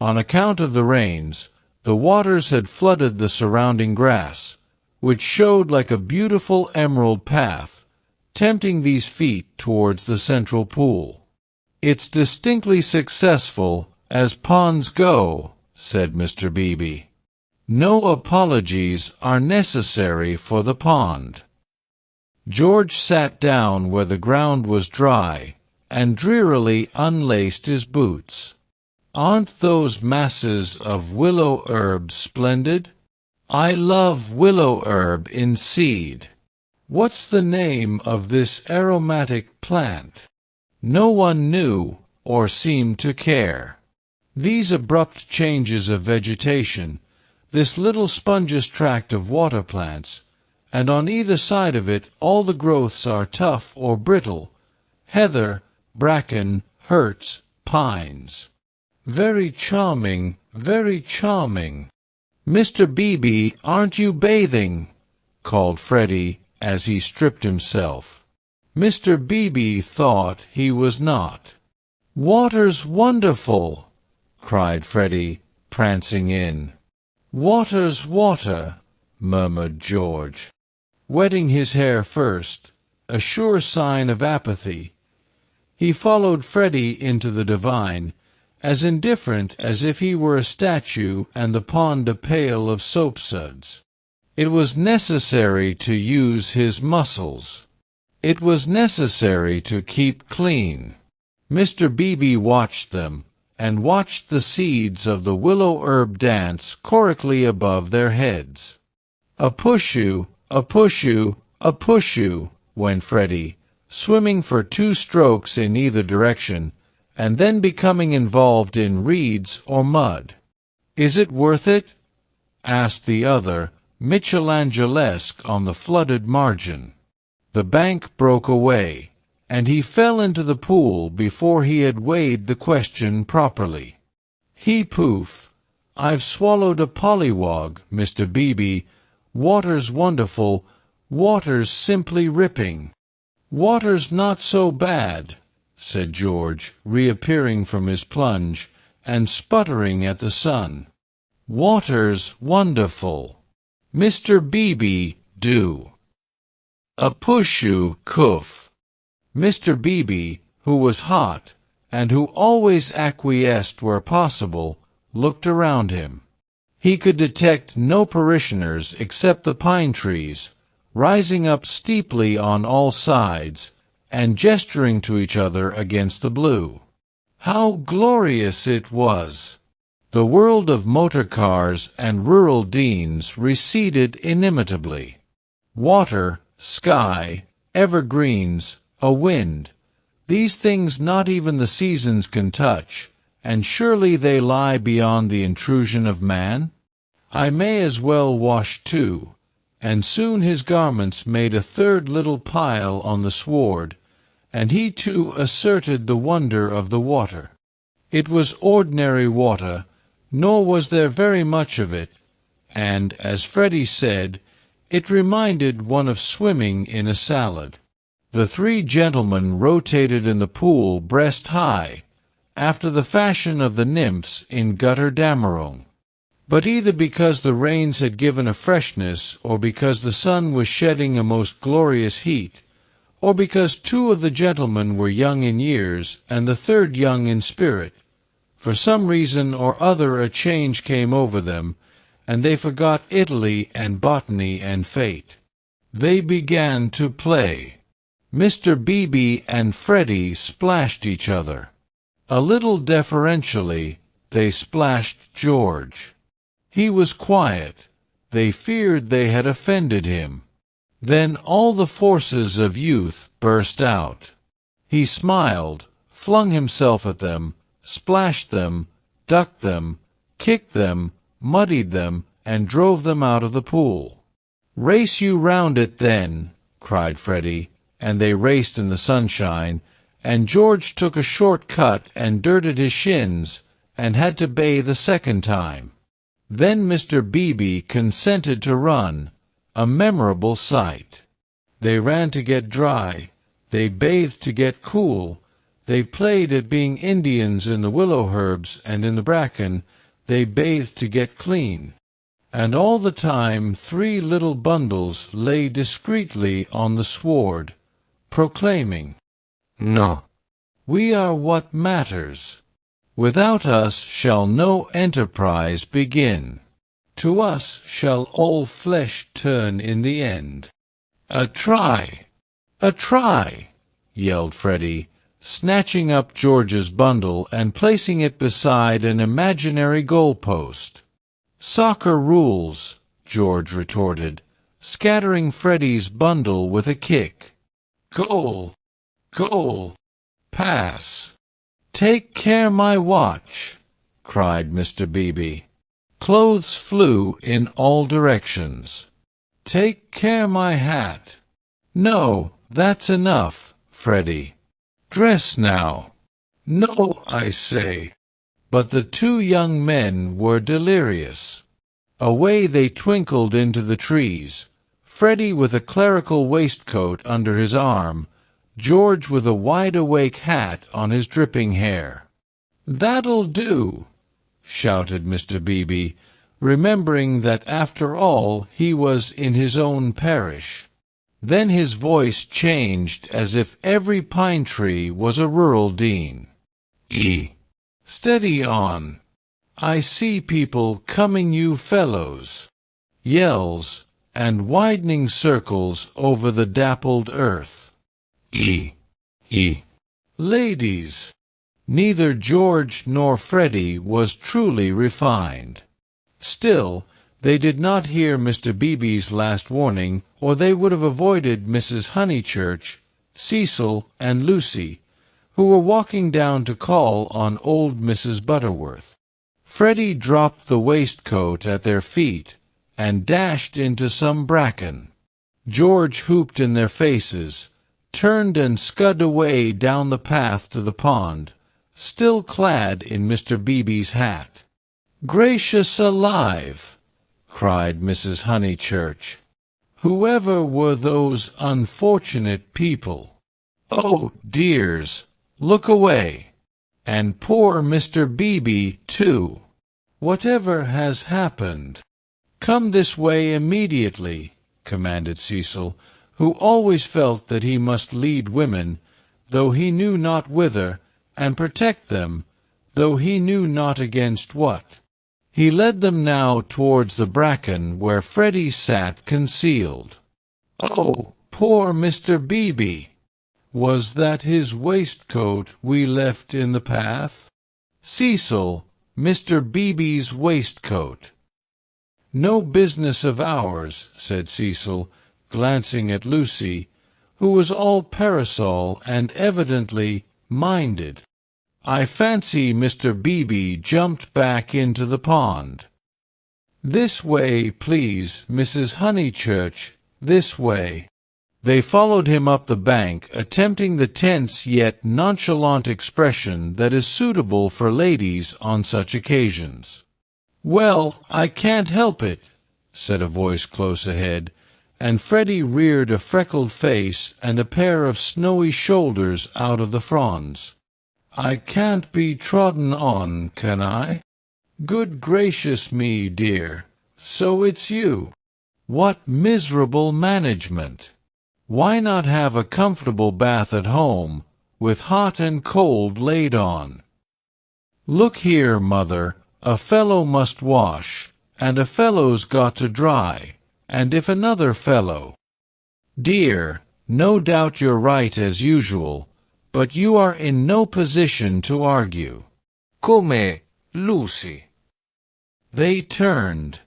On account of the rains, the waters had flooded the surrounding grass, which showed like a beautiful emerald path, tempting these feet towards the central pool. "It's distinctly successful, as ponds go," said Mr. Beebe. "No apologies are necessary for the pond." George sat down where the ground was dry, and drearily unlaced his boots. "Aren't those masses of willow herb splendid? I love willow herb in seed. What's the name of this aromatic plant?" No one knew, or seemed to care. These abrupt changes of vegetation, this little spongious tract of water plants, and on either side of it all the growths are tough or brittle, heather, bracken, hurts, pines. "Very charming, very charming." "Mr. Beebe, aren't you bathing?" called Freddie as he stripped himself. Mr. Beebe thought he was not. "Water's wonderful!" cried Freddie, prancing in. "Water's water," murmured George. Wetting his hair first, a sure sign of apathy, he followed Freddie into the divine, as indifferent as if he were a statue and the pond a pail of soapsuds. It was necessary to use his muscles. It was necessary to keep clean. Mr. Beebe watched them, and watched the seeds of the willow herb dance chorically above their heads. "A push-you, a push-you, a push-you," went Freddie, swimming for 2 strokes in either direction, and then becoming involved in reeds or mud. "Is it worth it?" asked the other, Michelangelesque on the flooded margin. The bank broke away, and he fell into the pool before he had weighed the question properly. "He poof! I've swallowed a pollywog, Mr. Beebe. Water's wonderful, water's simply ripping." "Water's not so bad," said George, reappearing from his plunge, and sputtering at the sun. "Water's wonderful. Mr. Beebe, do." "A push-you, coof." Mr. Beebe, who was hot, and who always acquiesced where possible, looked around him. He could detect no parishioners except the pine trees, rising up steeply on all sides, and gesturing to each other against the blue. How glorious it was! The world of motor cars and rural deans receded inimitably. Water, sky, evergreens, a wind, these things not even the seasons can touch, and surely they lie beyond the intrusion of man? I may as well wash too, and soon his garments made a third little pile on the sward, and he too asserted the wonder of the water. It was ordinary water, nor was there very much of it, and, as Freddie said, it reminded one of swimming in a salad. The 3 gentlemen rotated in the pool breast high, after the fashion of the nymphs in Götterdämmerung. But either because the rains had given a freshness, or because the sun was shedding a most glorious heat, or because two of the gentlemen were young in years and the third young in spirit. For some reason or other a change came over them, and they forgot Italy and botany and fate. They began to play. Mr. Beebe and Freddie splashed each other. A little deferentially, they splashed George. He was quiet. They feared they had offended him. Then all the forces of youth burst out. He smiled, flung himself at them, splashed them, ducked them, kicked them, muddied them, and drove them out of the pool. "Race you round it, then," cried Freddie, and they raced in the sunshine, and George took a short cut and dirted his shins, and had to bathe a second time. Then Mr. Beebe consented to run, a memorable sight. They ran to get dry, they bathed to get cool, they played at being Indians in the willow herbs and in the bracken, they bathed to get clean. And all the time 3 little bundles lay discreetly on the sward, proclaiming, No. "We are what matters. Without us shall no enterprise begin. To us shall all flesh turn in the end." "A try! A try!" yelled Freddie, snatching up George's bundle and placing it beside an imaginary goal-post. "Soccer rules," George retorted, scattering Freddie's bundle with a kick. "Goal! Goal! Pass! Take care my watch!" cried Mr. Beebe. Clothes flew in all directions. "Take care my hat!" "No, that's enough, Freddie. Dress now." "No, I say." But the 2 young men were delirious. Away they twinkled into the trees, Freddie with a clerical waistcoat under his arm, George with a wide-awake hat on his dripping hair. "That'll do," shouted Mr. Beebe, remembering that after all he was in his own parish. Then his voice changed as if every pine tree was a rural dean. "Steady on. I see people coming, you fellows." Yells and widening circles over the dappled earth. Ladies. Neither George nor Freddie was truly refined. Still, they did not hear Mr. Beebe's last warning, or they would have avoided Mrs. Honeychurch, Cecil, and Lucy, who were walking down to call on old Mrs. Butterworth. Freddie dropped the waistcoat at their feet and dashed into some bracken. George hooped in their faces, turned and scud away down the path to the pond, still clad in Mr. Beebe's hat. "Gracious alive!" cried Mrs. Honeychurch. "Whoever were those unfortunate people? Oh, dears, look away! And poor Mr. Beebe, too! Whatever has happened?" "Come this way immediately," commanded Cecil, who always felt that he must lead women, though he knew not whither, and protect them, though he knew not against what. He led them now towards the bracken where Freddie sat concealed. "Oh, poor Mr. Beebe! Was that his waistcoat we left in the path? Cecil, Mr. Beebe's waistcoat." "No business of ours," said Cecil, glancing at Lucy, who was all parasol and evidently minded. "I fancy Mr. Beebe jumped back into the pond." "This way, please, Mrs. Honeychurch, this way." They followed him up the bank, attempting the tense yet nonchalant expression that is suitable for ladies on such occasions. "Well, I can't help it," said a voice close ahead, and Freddie reared a freckled face and a pair of snowy shoulders out of the fronds. "I can't be trodden on, can I? Good gracious me, dear, so it's you! What miserable management! Why not have a comfortable bath at home, with hot and cold laid on? Look here, mother, a fellow must wash, and a fellow's got to dry, and if another fellow— Dear, no doubt you're right as usual, but you are in no position to argue. Come, Lucy? They turned.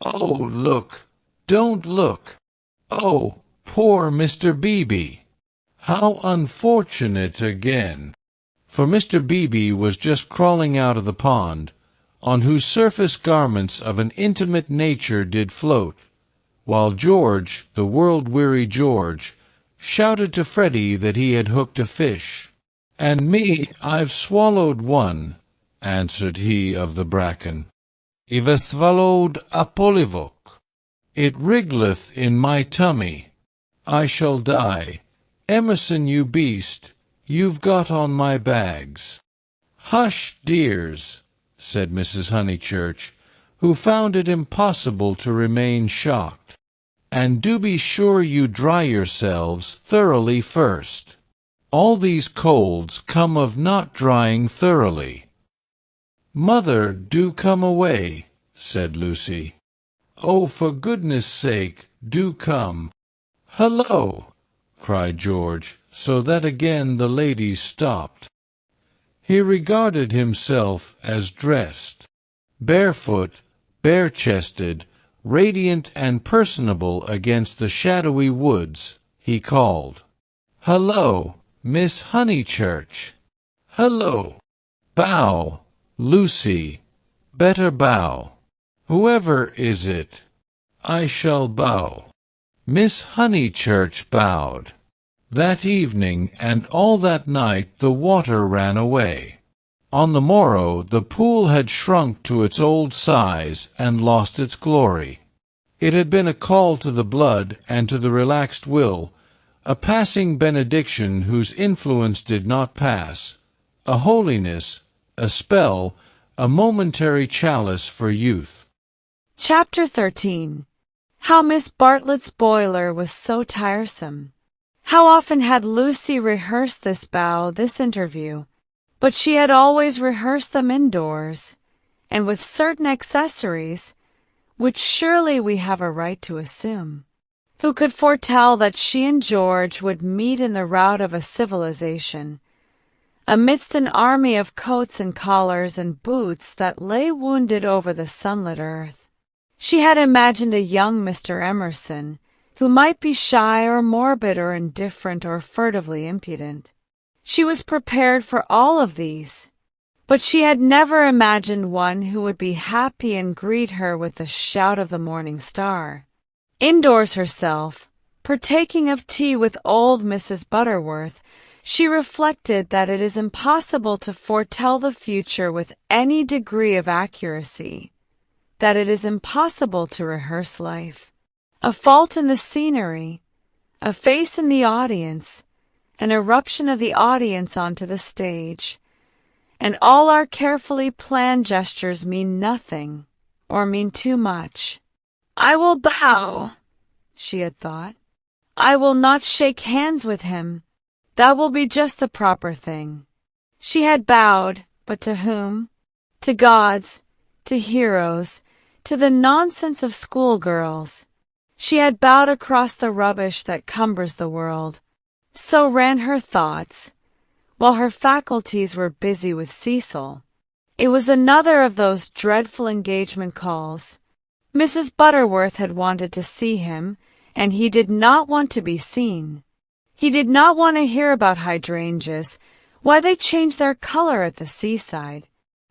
Oh, look! Don't look! Oh, poor Mr. Beebe! How unfortunate again! For Mr. Beebe was just crawling out of the pond, on whose surface garments of an intimate nature did float, while George, the world-weary George, shouted to Freddie that he had hooked a fish. "And me, I've swallowed one," answered he of the bracken. "I've swallowed a polyvoke. It wriggleth in my tummy. I shall die. Emerson, you beast, you've got on my bags." "Hush, dears," said Mrs. Honeychurch, who found it impossible to remain shocked. "And do be sure you dry yourselves thoroughly first. All these colds come of not drying thoroughly." "Mother, do come away," said Lucy. "Oh, for goodness' sake, do come." "Hullo!" cried George, so that again the ladies stopped. He regarded himself as dressed. Barefoot, bare-chested, radiant and personable against the shadowy woods, he called, "Hullo, Miss Honeychurch! Hullo! Bow, Lucy, better bow. Whoever is it? I shall bow." Miss Honeychurch bowed. That evening and all that night the water ran away. On the morrow the pool had shrunk to its old size and lost its glory. It had been a call to the blood and to the relaxed will, a passing benediction whose influence did not pass, a holiness, a spell, a momentary chalice for youth. Chapter 13. How Miss Bartlett's boiler was so tiresome. How often had Lucy rehearsed this bow, this interview, but she had always rehearsed them indoors, and with certain accessories, which surely we have a right to assume. Who could foretell that she and George would meet in the rout of a civilization, amidst an army of coats and collars and boots that lay wounded over the sunlit earth? She had imagined a young Mr. Emerson, who might be shy or morbid or indifferent or furtively impudent. She was prepared for all of these, but she had never imagined one who would be happy and greet her with the shout of the morning star. Indoors herself, partaking of tea with old Mrs. Butterworth, she reflected that it is impossible to foretell the future with any degree of accuracy, that it is impossible to rehearse life. A fault in the scenery, a face in the audience, an eruption of the audience onto the stage, and all our carefully planned gestures mean nothing, or mean too much. "I will bow," she had thought. "I will not shake hands with him. That will be just the proper thing." She had bowed, but to whom? To gods, to heroes, to the nonsense of schoolgirls. She had bowed across the rubbish that cumbers the world. So ran her thoughts, while her faculties were busy with Cecil. It was another of those dreadful engagement calls. Mrs. Butterworth had wanted to see him, and he did not want to be seen. He did not want to hear about hydrangeas, why they changed their color at the seaside.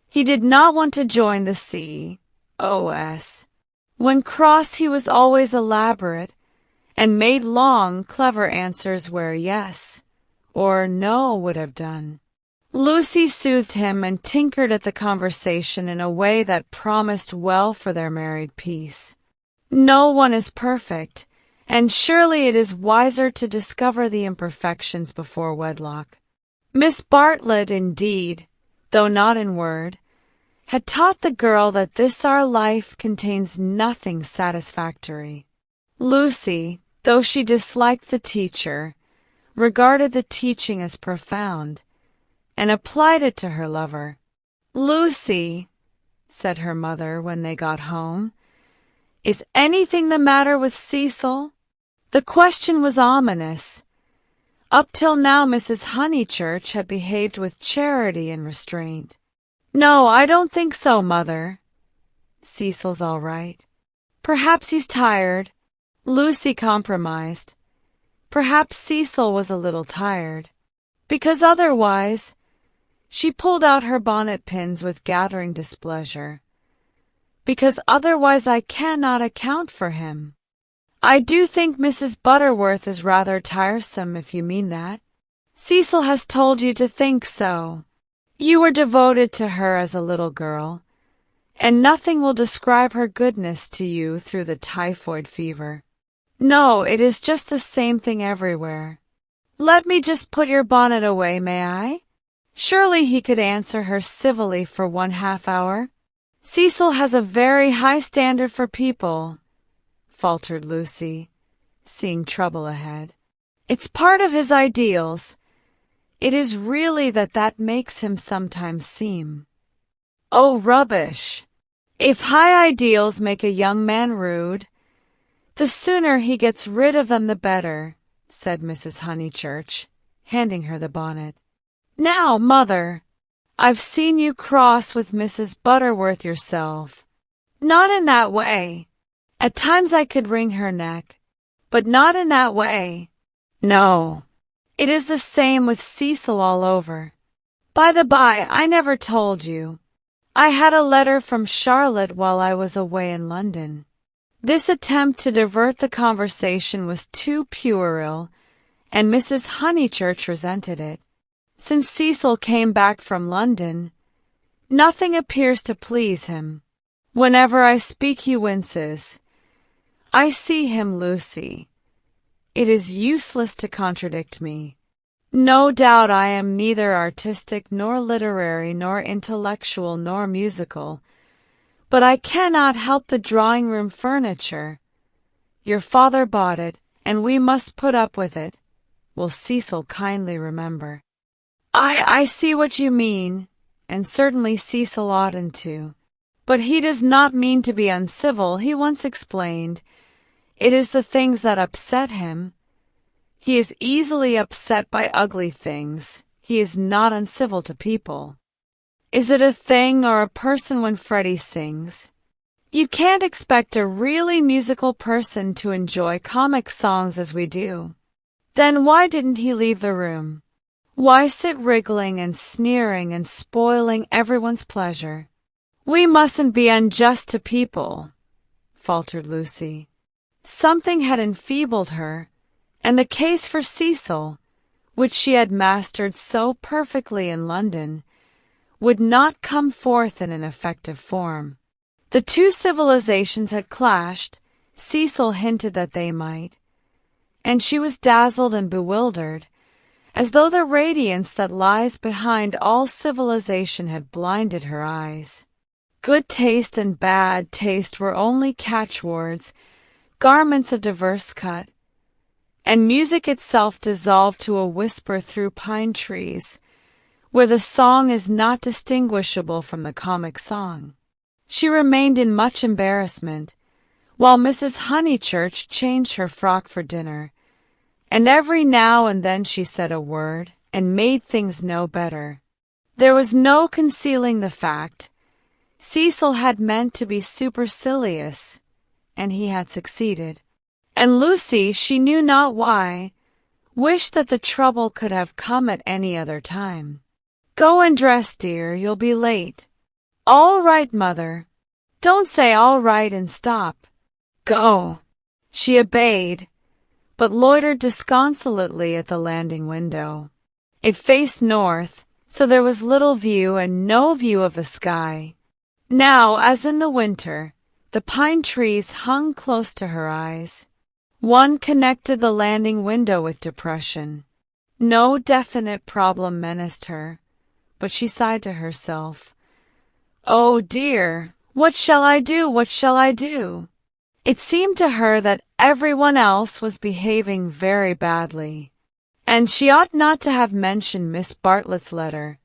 He did not want to join the C.O.S. When cross he was always elaborate, and made long, clever answers where yes or no would have done. Lucy soothed him and tinkered at the conversation in a way that promised well for their married peace. No one is perfect, and surely it is wiser to discover the imperfections before wedlock. Miss Bartlett, indeed, though not in word, had taught the girl that this our life contains nothing satisfactory. Lucy, though she disliked the teacher, regarded the teaching as profound, and applied it to her lover. "Lucy," said her mother when they got home, "is anything the matter with Cecil?" The question was ominous. Up till now Mrs. Honeychurch had behaved with charity and restraint. "No, I don't think so, Mother. Cecil's all right. Perhaps he's tired." Lucy compromised. Perhaps Cecil was a little tired. Because otherwise... She pulled out her bonnet pins with gathering displeasure. "Because otherwise I cannot account for him." "I do think Mrs. Butterworth is rather tiresome, if you mean that." "Cecil has told you to think so. You were devoted to her as a little girl, and nothing will describe her goodness to you through the typhoid fever. No, it is just the same thing everywhere. Let me just put your bonnet away, may I?" Surely he could answer her civilly for 1/2 hour. "Cecil has a very high standard for people," faltered Lucy, seeing trouble ahead. "It's part of his ideals. It is really that makes him sometimes seem—" "Oh, rubbish! If high ideals make a young man rude, the sooner he gets rid of them the better," said Mrs. Honeychurch, handing her the bonnet. "Now, Mother, I've seen you cross with Mrs. Butterworth yourself. Not in that way. At times I could wring her neck, but not in that way. No, it is the same with Cecil all over. By the by, I never told you. I had a letter from Charlotte while I was away in London." This attempt to divert the conversation was too puerile, and Mrs. Honeychurch resented it. Since Cecil came back from London, nothing appears to please him. Whenever I speak he winces. "I see him, Lucy. It is useless to contradict me. No doubt I am neither artistic nor literary nor intellectual nor musical, but I cannot help the drawing-room furniture. Your father bought it, and we must put up with it. Will Cecil kindly remember?" I see what you mean, and certainly Cecil oughtn't to. But he does not mean to be uncivil, he once explained. It is the things that upset him. He is easily upset by ugly things. He is not uncivil to people. Is it a thing or a person when Freddie sings? You can't expect a really musical person to enjoy comic songs as we do. Then why didn't he leave the room? Why sit wriggling and sneering and spoiling everyone's pleasure? "We mustn't be unjust to people," faltered Lucy. Something had enfeebled her, and the case for Cecil, which she had mastered so perfectly in London, would not come forth in an effective form. The two civilizations had clashed, Cecil hinted that they might, and she was dazzled and bewildered, as though the radiance that lies behind all civilization had blinded her eyes. Good taste and bad taste were only catchwords, garments of diverse cut, and music itself dissolved to a whisper through pine trees, where the song is not distinguishable from the comic song. She remained in much embarrassment, while Mrs. Honeychurch changed her frock for dinner, and every now and then she said a word and made things no better. There was no concealing the fact. Cecil had meant to be supercilious, and he had succeeded. And Lucy, she knew not why, wished that the trouble could have come at any other time. "Go and dress, dear, you'll be late." "All right, Mother." "Don't say all right and stop. Go." She obeyed, but loitered disconsolately at the landing window. It faced north, so there was little view and no view of the sky. Now, as in the winter, the pine trees hung close to her eyes. One connected the landing window with depression. No definite problem menaced her, but she sighed to herself. "Oh dear, what shall I do? What shall I do?" It seemed to her that everyone else was behaving very badly, and she ought not to have mentioned Miss Bartlett's letter.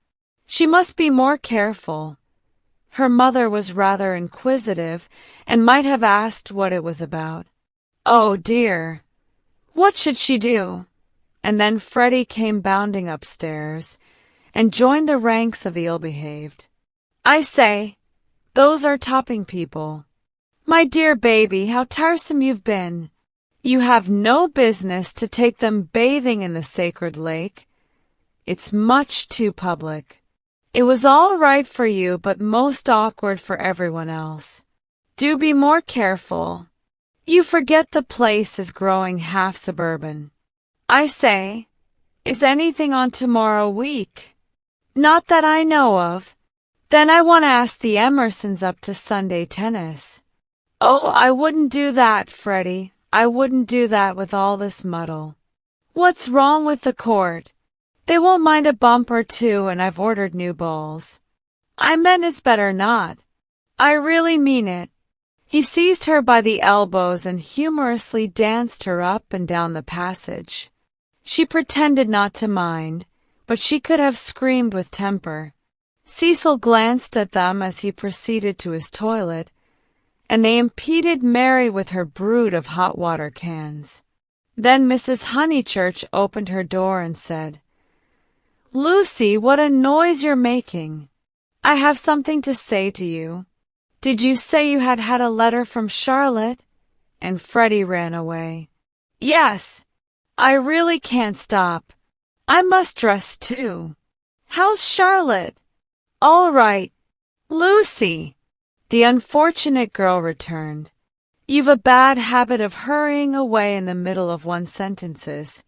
She must be more careful. Her mother was rather inquisitive and might have asked what it was about. Oh dear! What should she do? And then Freddie came bounding upstairs and joined the ranks of the ill-behaved. I say, those are topping people. My dear baby, how tiresome you've been. You have no business to take them bathing in the sacred lake. It's much too public. It was all right for you, but most awkward for everyone else. Do be more careful. You forget the place is growing half suburban. I say, is anything on tomorrow week? Not that I know of. Then I want to ask the Emersons up to Sunday tennis. Oh, I wouldn't do that, Freddie. I wouldn't do that with all this muddle. What's wrong with the court? They won't mind a bump or two, and I've ordered new balls. I meant it's better not. I really mean it. He seized her by the elbows and humorously danced her up and down the passage. She pretended not to mind, but she could have screamed with temper. Cecil glanced at them as he proceeded to his toilet, and they impeded Mary with her brood of hot water cans. Then Mrs. Honeychurch opened her door and said, Lucy, what a noise you're making. I have something to say to you. Did you say you had had a letter from Charlotte? And Freddie ran away. Yes, I really can't stop. I must dress too. How's Charlotte? All right. Lucy! The unfortunate girl returned. You've a bad habit of hurrying away in the middle of one's sentences.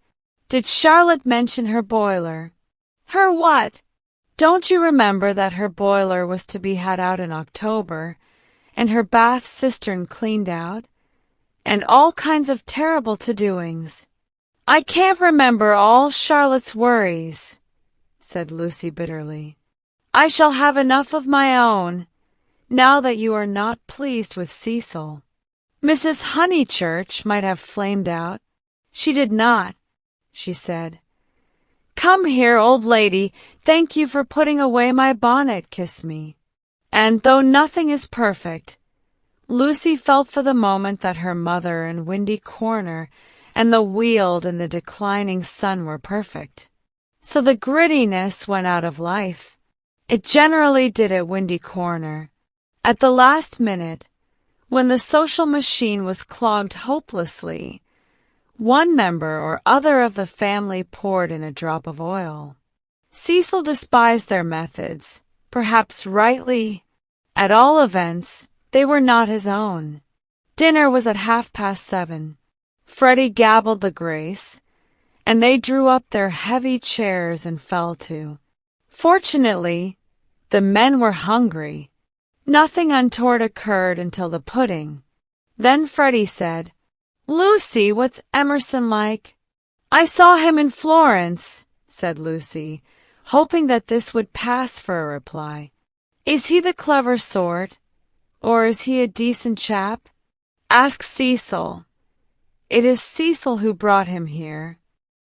Did Charlotte mention her boiler? Her what? Don't you remember that her boiler was to be had out in October, and her bath cistern cleaned out, and all kinds of terrible to-doings? I can't remember all Charlotte's worries, said Lucy bitterly. I shall have enough of my own, now that you are not pleased with Cecil. Mrs. Honeychurch might have flamed out. She did not. She said, Come here, old lady, thank you for putting away my bonnet, kiss me. And though nothing is perfect, Lucy felt for the moment that her mother and Windy Corner and the Weald and the declining sun were perfect. So the grittiness went out of life. It generally did at Windy Corner. At the last minute, when the social machine was clogged hopelessly, one member or other of the family poured in a drop of oil. Cecil despised their methods, perhaps rightly. At all events, they were not his own. Dinner was at 7:30. Freddie gabbled the grace, and they drew up their heavy chairs and fell to. Fortunately, the men were hungry. Nothing untoward occurred until the pudding. Then Freddie said, Lucy, what's Emerson like? I saw him in Florence, said Lucy, hoping that this would pass for a reply. Is he the clever sort, or is he a decent chap? Ask Cecil. It is Cecil who brought him here.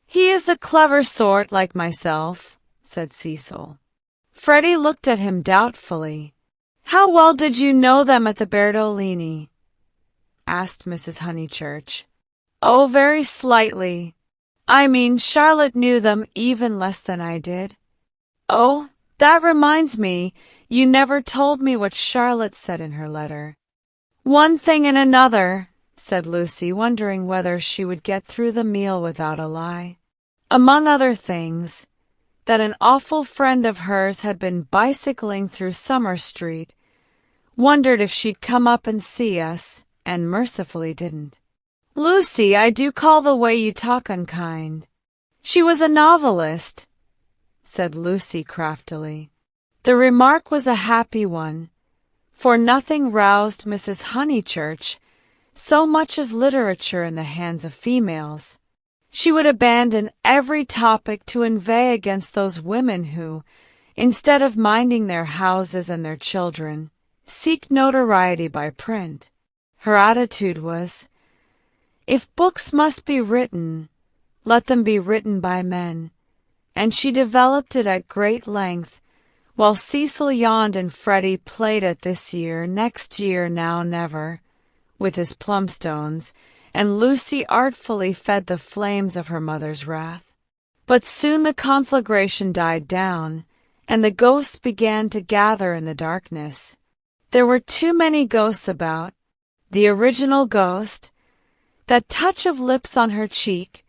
He is the clever sort like myself, said Cecil. Freddie looked at him doubtfully. How well did you know them at the Bertolini? Asked Mrs. Honeychurch. Oh, very slightly. I mean, Charlotte knew them even less than I did. Oh, that reminds me, you never told me what Charlotte said in her letter. One thing and another, said Lucy, wondering whether she would get through the meal without a lie. Among other things, that an awful friend of hers had been bicycling through Summer Street, wondered if she'd come up and see us, and mercifully didn't. Lucy, I do call the way you talk unkind. She was a novelist, said Lucy craftily. The remark was a happy one, for nothing roused Mrs. Honeychurch so much as literature in the hands of females. She would abandon every topic to inveigh against those women who, instead of minding their houses and their children, seek notoriety by print. Her attitude was, if books must be written, let them be written by men, and she developed it at great length, while Cecil yawned and Freddie played at this year, next year, now never, with his plumstones, and Lucy artfully fed the flames of her mother's wrath. But soon the conflagration died down, and the ghosts began to gather in the darkness. There were too many ghosts about. The original ghost, that touch of lips on her cheek,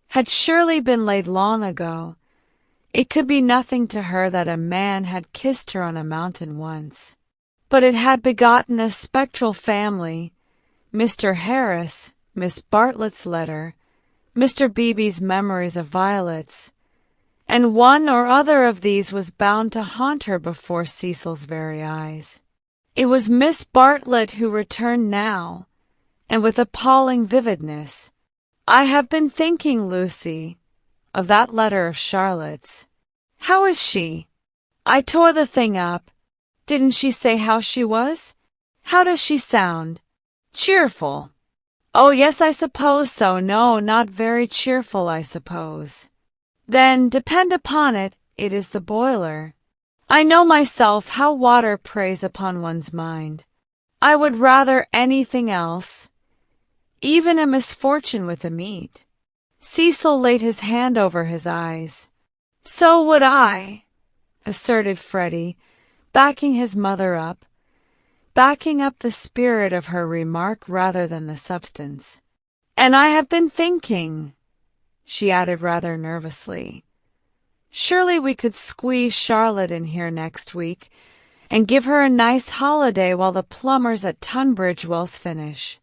had surely been laid long ago. It could be nothing to her that a man had kissed her on a mountain once. But it had begotten a spectral family, Mr. Harris, Miss Bartlett's letter, Mr. Beebe's memories of violets, and one or other of these was bound to haunt her before Cecil's very eyes. It was Miss Bartlett who returned now, and with appalling vividness. I have been thinking, Lucy, of that letter of Charlotte's. How is she? I tore the thing up. Didn't she say how she was? How does she sound? Cheerful. Oh, yes, I suppose so. No, not very cheerful, I suppose. Then, depend upon it, it is the boiler. I know myself how water preys upon one's mind. I would rather anything else, even a misfortune with the meat. Cecil laid his hand over his eyes. So would I, asserted Freddie, backing his mother up, backing up the spirit of her remark rather than the substance. And I have been thinking, she added rather nervously, surely we could squeeze Charlotte in here next week and give her a nice holiday while the plumbers at Tunbridge Wells finish.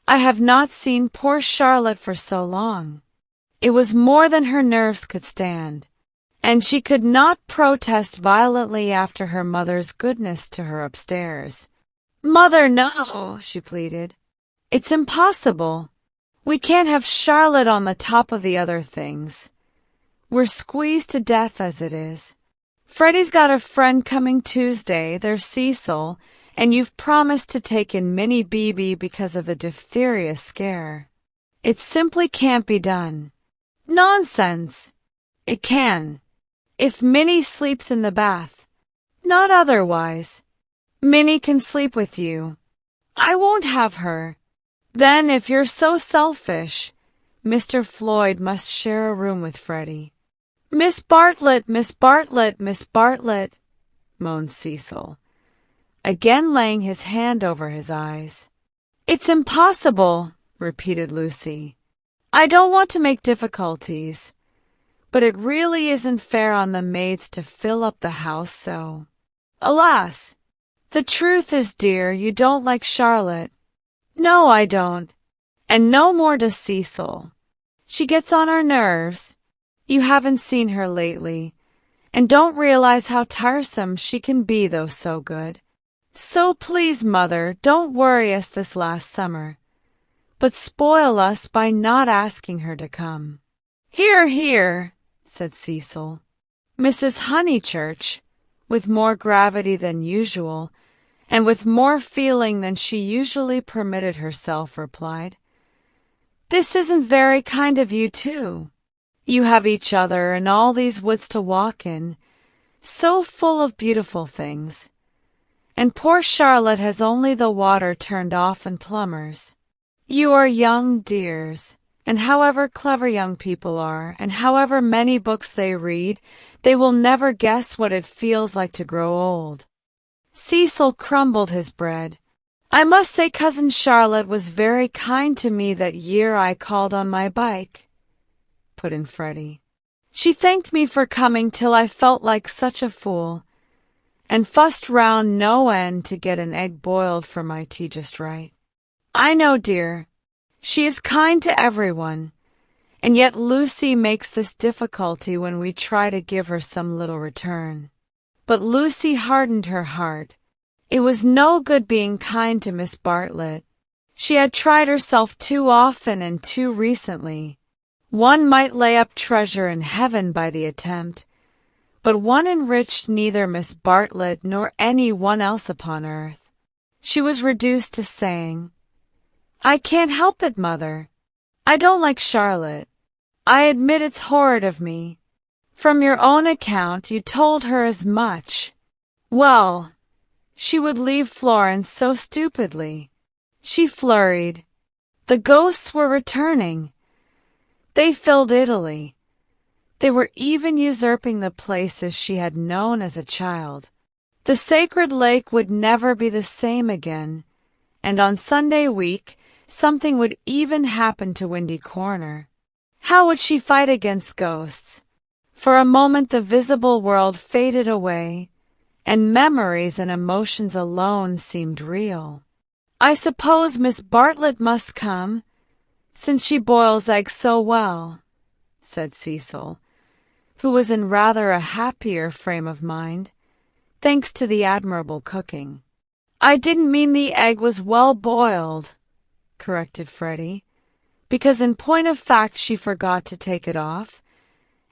I have not seen poor Charlotte for so long. It was more than her nerves could stand, and she could not protest violently after her mother's goodness to her upstairs. Mother, no, she pleaded. It's impossible. We can't have Charlotte on the top of the other things. We're squeezed to death as it is. Freddie's got a friend coming Tuesday, there's Cecil, and you've promised to take in Minnie Beebe because of the diphtheria scare. It simply can't be done. Nonsense. It can. If Minnie sleeps in the bath. Not otherwise. Minnie can sleep with you. I won't have her. Then, if you're so selfish, Mr. Floyd must share a room with Freddie. Miss Bartlett, Miss Bartlett, Miss Bartlett, moaned Cecil, again laying his hand over his eyes. It's impossible, repeated Lucy. I don't want to make difficulties, but it really isn't fair on the maids to fill up the house so. Alas! The truth is, dear, you don't like Charlotte. No, I don't. And no more does Cecil. She gets on our nerves. You haven't seen her lately, and don't realize how tiresome she can be, though so good. So please, Mother, don't worry us this last summer, but spoil us by not asking her to come. Hear, hear, said Cecil. Mrs. Honeychurch, with more gravity than usual, and with more feeling than she usually permitted herself, replied, This isn't very kind of you, too. You have each other and all these woods to walk in, so full of beautiful things. And poor Charlotte has only the water turned off and plumbers. You are young dears, and however clever young people are, and however many books they read, they will never guess what it feels like to grow old. Cecil crumbled his bread. I must say Cousin Charlotte was very kind to me that year I called on my bike, put in Freddie. She thanked me for coming till I felt like such a fool, and fussed round no end to get an egg boiled for my tea just right. I know, dear, she is kind to everyone, and yet Lucy makes this difficulty when we try to give her some little return. But Lucy hardened her heart. It was no good being kind to Miss Bartlett. She had tried herself too often and too recently. One might lay up treasure in heaven by the attempt, but one enriched neither Miss Bartlett nor any one else upon earth. She was reduced to saying, I can't help it, Mother. I don't like Charlotte. I admit it's horrid of me. From your own account, you told her as much. Well, she would leave Florence so stupidly. She flurried. The ghosts were returning. They filled Italy. They were even usurping the places she had known as a child. The sacred lake would never be the same again, and on Sunday week something would even happen to Windy Corner. How would she fight against ghosts? For a moment the visible world faded away, and memories and emotions alone seemed real. I suppose Miss Bartlett must come, since she boils eggs so well, said Cecil, who was in rather a happier frame of mind, thanks to the admirable cooking. I didn't mean the egg was well boiled, corrected Freddie, because in point of fact she forgot to take it off,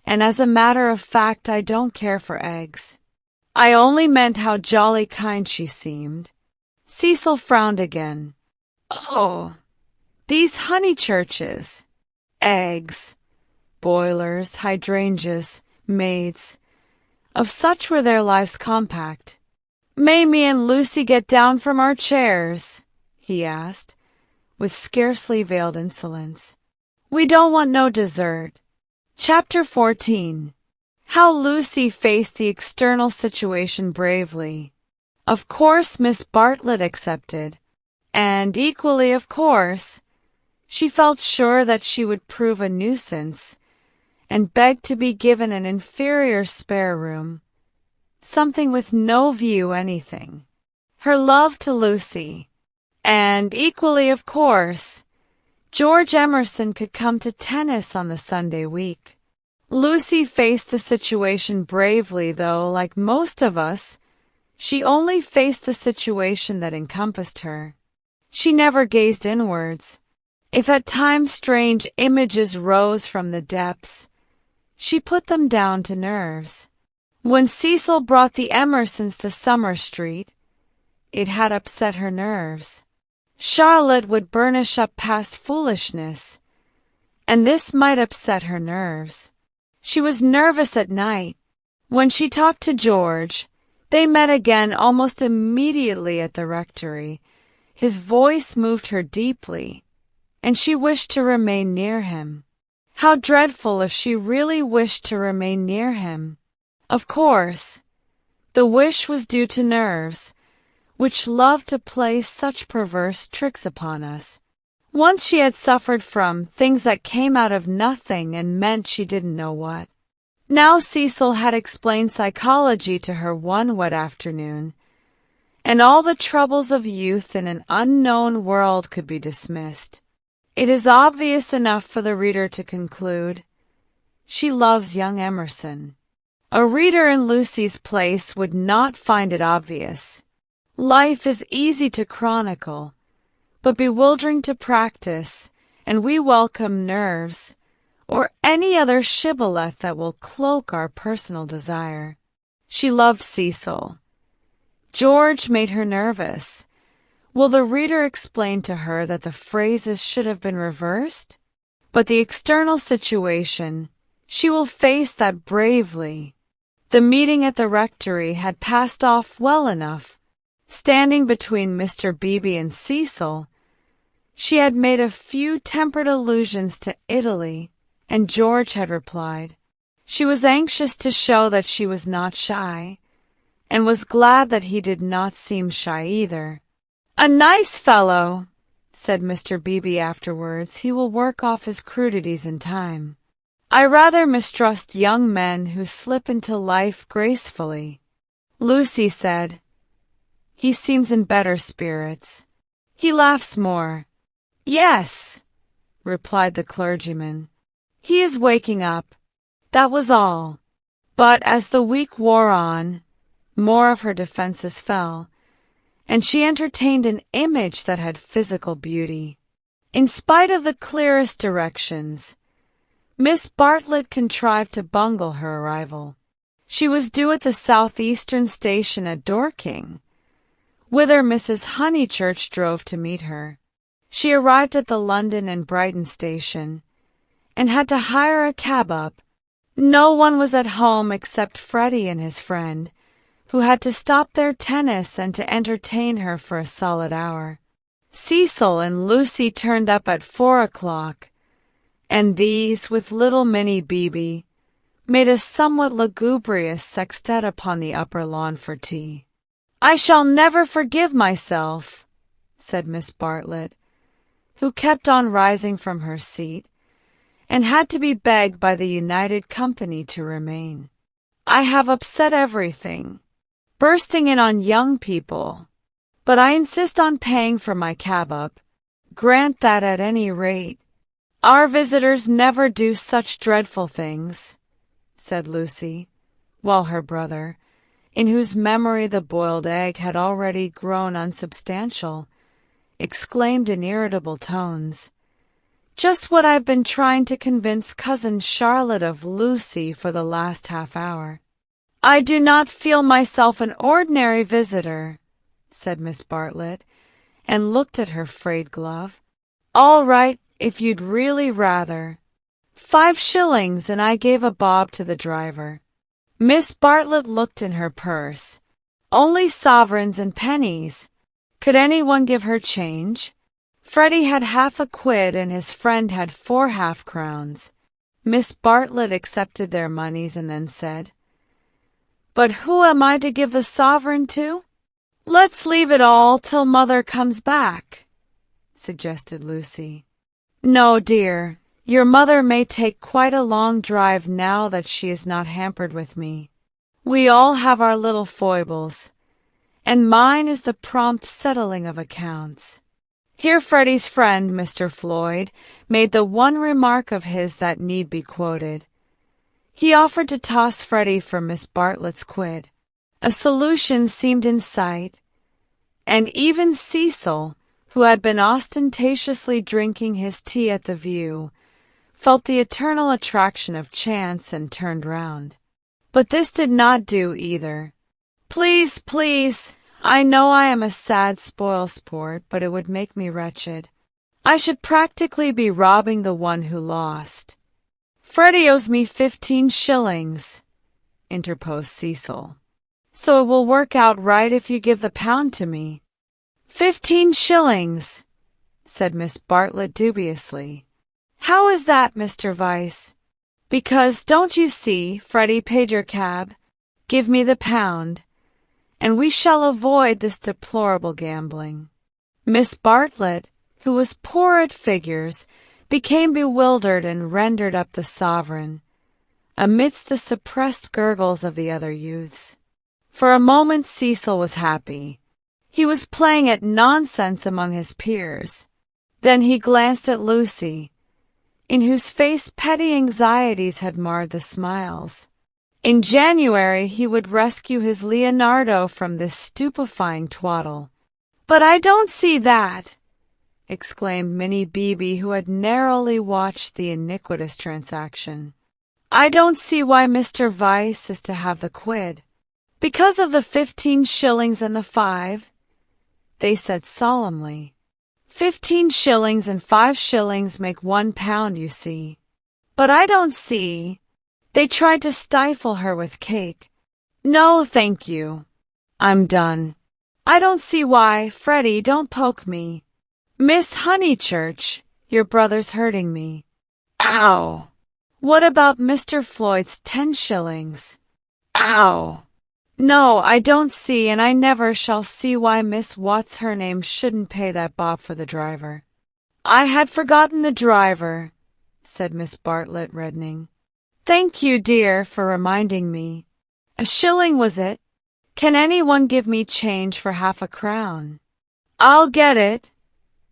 and as a matter of fact I don't care for eggs. I only meant how jolly kind she seemed. Cecil frowned again. Oh, these Honeychurches. Eggs, boilers, hydrangeas, maids. Of such were their lives compact. May me and Lucy get down from our chairs? He asked, with scarcely veiled insolence. We don't want no dessert. Chapter 14. How Lucy faced the external situation bravely. Of course Miss Bartlett accepted, and equally of course, she felt sure that she would prove a nuisance, and begged to be given an inferior spare room, something with no view anything. Her love to Lucy, and equally of course, George Emerson could come to tennis on the Sunday week. Lucy faced the situation bravely, though, like most of us, she only faced the situation that encompassed her. She never gazed inwards. If at times strange images rose from the depths, she put them down to nerves. When Cecil brought the Emersons to Summer Street, it had upset her nerves. Charlotte would burnish up past foolishness, and this might upset her nerves. She was nervous at night. When she talked to George, they met again almost immediately at the rectory. His voice moved her deeply, and she wished to remain near him. How dreadful if she really wished to remain near him. Of course, the wish was due to nerves, which love to play such perverse tricks upon us. Once she had suffered from things that came out of nothing and meant she didn't know what. Now Cecil had explained psychology to her one wet afternoon, and all the troubles of youth in an unknown world could be dismissed. It is obvious enough for the reader to conclude, she loves young Emerson. A reader in Lucy's place would not find it obvious. Life is easy to chronicle, but bewildering to practice, and we welcome nerves, or any other shibboleth that will cloak our personal desire. She loved Cecil. George made her nervous. Will the reader explain to her that the phrases should have been reversed? But the external situation, she will face that bravely. The meeting at the rectory had passed off well enough. Standing between Mr. Beebe and Cecil, she had made a few tempered allusions to Italy, and George had replied. She was anxious to show that she was not shy, and was glad that he did not seem shy either. "A nice fellow," said Mr. Beebe afterwards. "He will work off his crudities in time. I rather mistrust young men who slip into life gracefully." Lucy said, "He seems in better spirits. He laughs more." "Yes," replied the clergyman. "He is waking up." That was all. But as the week wore on, more of her defenses fell, and she entertained an image that had physical beauty. In spite of the clearest directions, Miss Bartlett contrived to bungle her arrival. She was due at the southeastern station at Dorking, whither Mrs. Honeychurch drove to meet her. She arrived at the London and Brighton station and had to hire a cab up. No one was at home except Freddie and his friend, who had to stop their tennis and to entertain her for a solid hour. Cecil and Lucy turned up at 4 o'clock, and these, with little Minnie Beebe, made a somewhat lugubrious sextet upon the upper lawn for tea. "I shall never forgive myself," said Miss Bartlett, who kept on rising from her seat, and had to be begged by the united company to remain. "I have upset everything, bursting in on young people, but I insist on paying for my cab up. Grant that at any rate. Our visitors never do such dreadful things," said Lucy, while her brother, in whose memory the boiled egg had already grown unsubstantial, exclaimed in irritable tones, "Just what I've been trying to convince Cousin Charlotte of, Lucy, for the last half hour." "I do not feel myself an ordinary visitor," said Miss Bartlett, and looked at her frayed glove. "All right, if you'd really rather. 5 shillings, and I gave a bob to the driver." Miss Bartlett looked in her purse. Only sovereigns and pennies. Could anyone give her change? Freddie had half a quid and his friend had 4 half-crowns. Miss Bartlett accepted their moneys and then said, "But who am I to give the sovereign to?" "Let's leave it all till Mother comes back," suggested Lucy. "No, dear, your mother may take quite a long drive now that she is not hampered with me. We all have our little foibles, and mine is the prompt settling of accounts." Here Freddie's friend, Mr. Floyd, made the one remark of his that need be quoted. He offered to toss Freddie for Miss Bartlett's quid. A solution seemed in sight, and even Cecil, who had been ostentatiously drinking his tea at the View, felt the eternal attraction of chance and turned round. But this did not do either. "Please, please, I know I am a sad spoil-sport, but it would make me wretched. I should practically be robbing the one who lost." "Freddie owes me 15 shillings, interposed Cecil. "So it will work out right if you give the pound to me." 15 shillings, said Miss Bartlett dubiously. "How is that, Mr. Vyse?" "Because, don't you see, Freddie paid your cab. Give me the pound, and we shall avoid this deplorable gambling." Miss Bartlett, who was poor at figures, became bewildered and rendered up the sovereign, amidst the suppressed gurgles of the other youths. For a moment Cecil was happy. He was playing at nonsense among his peers. Then he glanced at Lucy, in whose face petty anxieties had marred the smiles. In January he would rescue his Leonardo from this stupefying twaddle. "But I don't see that," exclaimed Minnie Beebe, who had narrowly watched the iniquitous transaction. "I don't see why Mr. Vyse is to have the quid." "Because of the 15 shillings and the 5, they said solemnly. 15 shillings and 5 shillings make £1, you see. But I don't see. They tried to stifle her with cake. No, thank you. I'm done. I don't see why. Freddie, don't poke me. Miss Honeychurch, your brother's hurting me. Ow! What about Mr. Floyd's 10 shillings? Ow! No, I don't see, and I never shall see why Miss What's-her-name shouldn't pay that bob for the driver. I had forgotten the driver, said Miss Bartlett, reddening. Thank you, dear, for reminding me. 1 shilling, was it? Can anyone give me change for half a crown? I'll get it,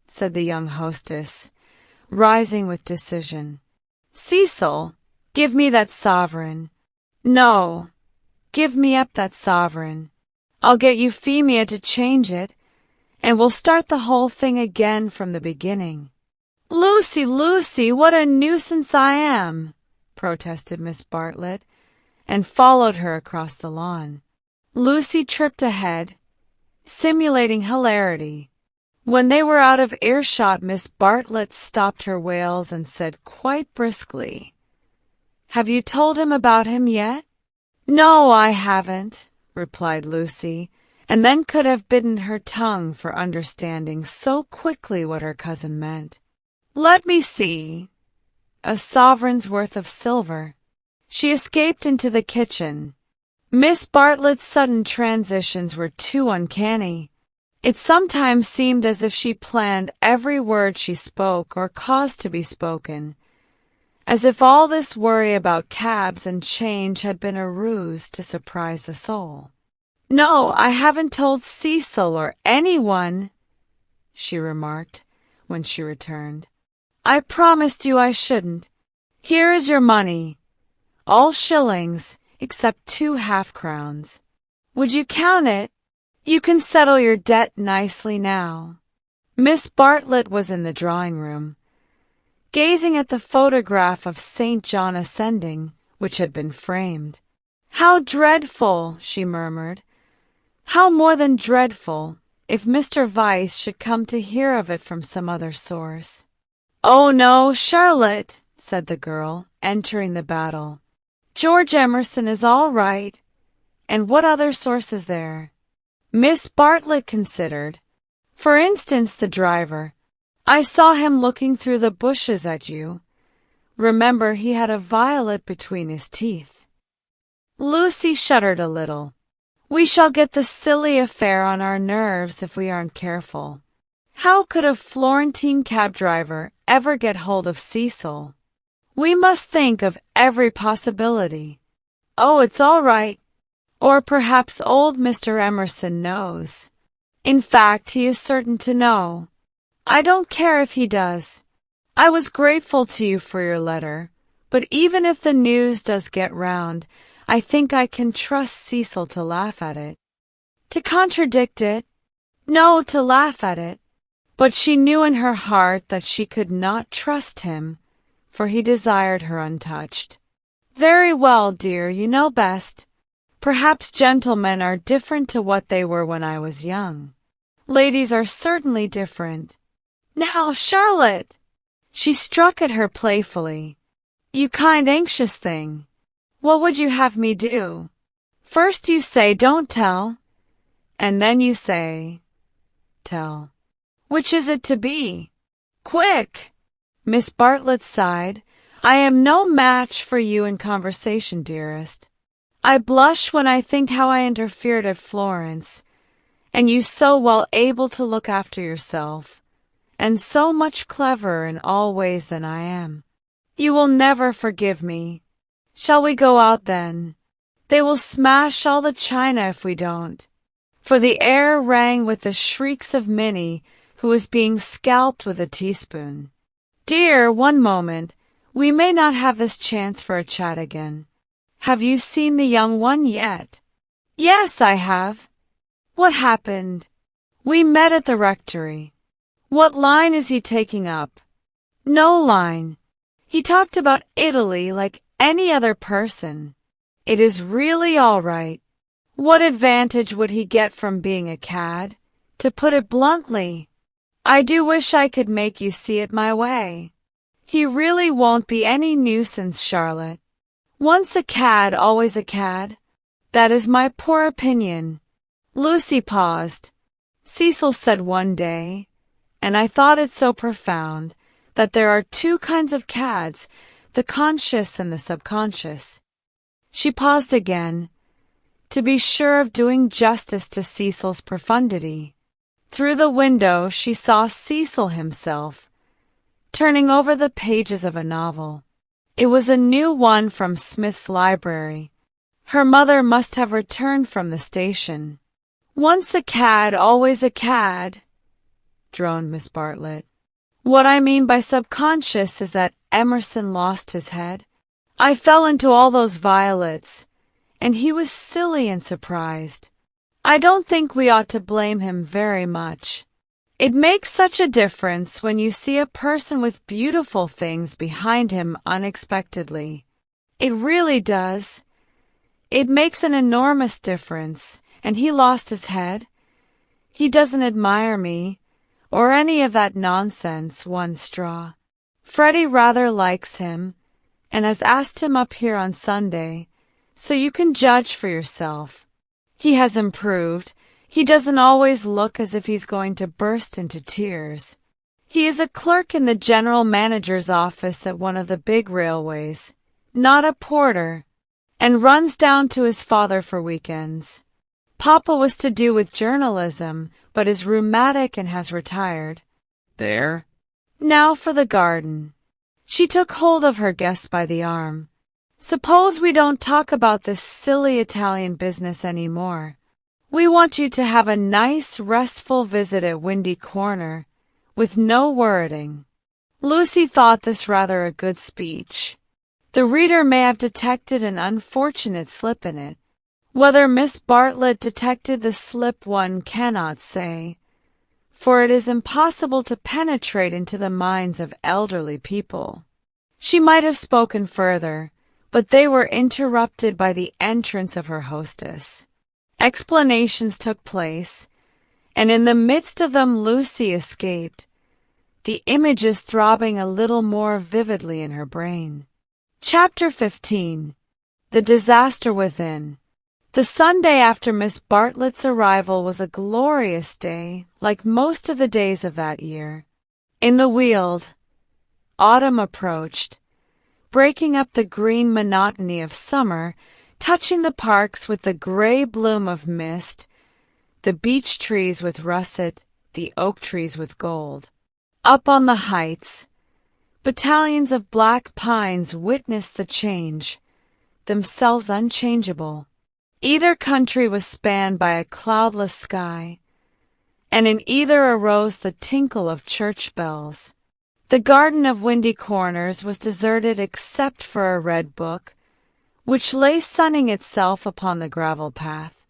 said the young hostess, rising with decision. Cecil, give me that sovereign. No, give me up that sovereign. I'll get Euphemia to change it, and we'll start the whole thing again from the beginning. Lucy, Lucy, what a nuisance I am, protested Miss Bartlett, and followed her across the lawn. Lucy tripped ahead, simulating hilarity. When they were out of earshot, Miss Bartlett stopped her wails and said quite briskly, "Have you told him about him yet?" "No, I haven't," replied Lucy, and then could have bitten her tongue for understanding so quickly what her cousin meant. "Let me see. A sovereign's worth of silver." She escaped into the kitchen. Miss Bartlett's sudden transitions were too uncanny. It sometimes seemed as if she planned every word she spoke or caused to be spoken, as if all this worry about cabs and change had been a ruse to surprise the soul. "No, I haven't told Cecil or anyone," she remarked when she returned. "I promised you I shouldn't. Here is your money, all shillings except 2 half-crowns. Would you count it? You can settle your debt nicely now." Miss Bartlett was in the drawing-room, gazing at the photograph of St. John ascending, which had been framed. "How dreadful!" she murmured. "How more than dreadful if Mr. Vyse should come to hear of it from some other source." "Oh, no, Charlotte," said the girl, entering the battle. "George Emerson is all right. And what other source is there?" Miss Bartlett considered. "For instance, the driver. I saw him looking through the bushes at you. Remember, he had a violet between his teeth." Lucy shuddered a little. "We shall get the silly affair on our nerves if we aren't careful. How could a Florentine cab driver ever get hold of Cecil? We must think of every possibility." "Oh, it's all right. Or perhaps old Mr. Emerson knows. In fact, he is certain to know. I don't care if he does. I was grateful to you for your letter, but even if the news does get round, I think I can trust Cecil to laugh at it." To contradict it? No, to laugh at it. But she knew in her heart that she could not trust him, for he desired her untouched. "Very well, dear, you know best. Perhaps gentlemen are different to what they were when I was young. Ladies are certainly different. Now, Charlotte!" She struck at her playfully. "You kind anxious thing. What would you have me do? First you say don't tell, and then you say tell. Which is it to be? Quick!" Miss Bartlett sighed. "I am no match for you in conversation, dearest. I blush when I think how I interfered at Florence, and you so well able to look after yourself, and so much cleverer in all ways than I am. You will never forgive me. Shall we go out then? They will smash all the china if we don't." For the air rang with the shrieks of Minnie, who was being scalped with a teaspoon. "Dear, one moment. We may not have this chance for a chat again. Have you seen the young one yet?" "Yes, I have." "What happened?" "We met at the rectory." "What line is he taking up?" "No line. He talked about Italy like any other person. It is really all right. What advantage would he get from being a cad? To put it bluntly, I do wish I could make you see it my way. He really won't be any nuisance, Charlotte. Once a cad, always a cad. That is my poor opinion." Lucy paused. "Cecil said one day, and I thought it so profound, that there are 2 kinds of cads, the conscious and the subconscious." She paused again, to be sure of doing justice to Cecil's profundity. Through the window she saw Cecil himself, turning over the pages of a novel. It was a new one from Smith's library. Her mother must have returned from the station. "Once a cad, always a cad," droned Miss Bartlett. "What I mean by subconscious is that Emerson lost his head. I fell into all those violets, and he was silly and surprised. I don't think we ought to blame him very much. It makes such a difference when you see a person with beautiful things behind him unexpectedly. It really does. It makes an enormous difference, and he lost his head. He doesn't admire me, or any of that nonsense, one straw. Freddie rather likes him, and has asked him up here on Sunday, so you can judge for yourself. He has improved. He doesn't always look as if he's going to burst into tears. He is a clerk in the general manager's office at one of the big railways, not a porter, and runs down to his father for weekends. Papa was to do with journalism, but is rheumatic and has retired. There. Now for the garden. She took hold of her guest by the arm. Suppose we don't talk about this silly Italian business any more. We want you to have a nice, restful visit at Windy Corner, with no worrying. Lucy thought this rather a good speech. The reader may have detected an unfortunate slip in it. Whether Miss Bartlett detected the slip one cannot say, for it is impossible to penetrate into the minds of elderly people. She might have spoken further, but they were interrupted by the entrance of her hostess. Explanations took place, and in the midst of them Lucy escaped, the images throbbing a little more vividly in her brain. Chapter 15. The Disaster Within. The Sunday after Miss Bartlett's arrival was a glorious day, like most of the days of that year. In the Weald, autumn approached, breaking up the green monotony of summer, touching the parks with the gray bloom of mist, the beech trees with russet, the oak trees with gold. Up on the heights, battalions of black pines witnessed the change, themselves unchangeable. Either country was spanned by a cloudless sky, and in either arose the tinkle of church bells. The garden of Windy Corners was deserted except for a red book, which lay sunning itself upon the gravel path.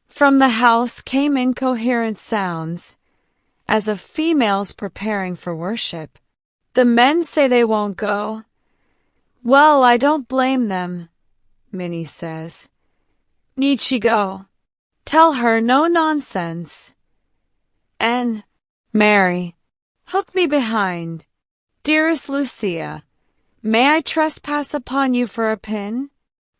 From the house came incoherent sounds, as of females preparing for worship. The men say they won't go. Well, I don't blame them, Minnie says. Need she go? Tell her no nonsense. And, Mary, hook me behind. Dearest Lucia, may I trespass upon you for a pin?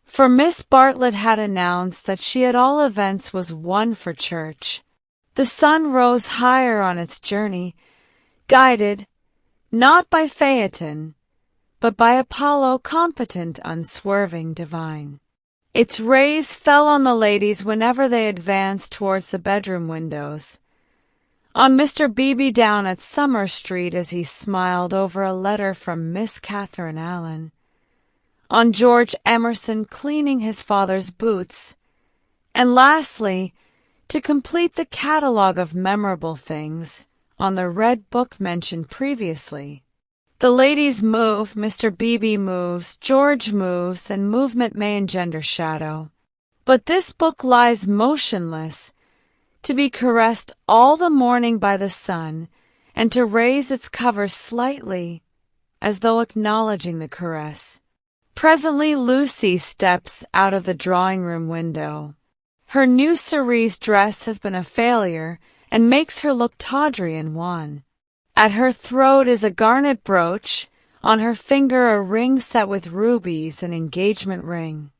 For Miss Bartlett had announced that she at all events was one for church. The sun rose higher on its journey, guided, not by Phaeton, but by Apollo competent, unswerving, divine. Its rays fell on the ladies whenever they advanced towards the bedroom windows. On Mr. Beebe down at Summer Street as he smiled over a letter from Miss Catherine Allen. On George Emerson cleaning his father's boots. And lastly, to complete the catalogue of memorable things, on the red book mentioned previously. The ladies move, Mr. Beebe moves, George moves, and movement may engender shadow. But this book lies motionless, to be caressed all the morning by the sun, and to raise its cover slightly, as though acknowledging the caress. Presently Lucy steps out of the drawing-room window. Her new cerise dress has been a failure, and makes her look tawdry and wan. At her throat is a garnet brooch, on her finger a ring set with rubies, an engagement ring.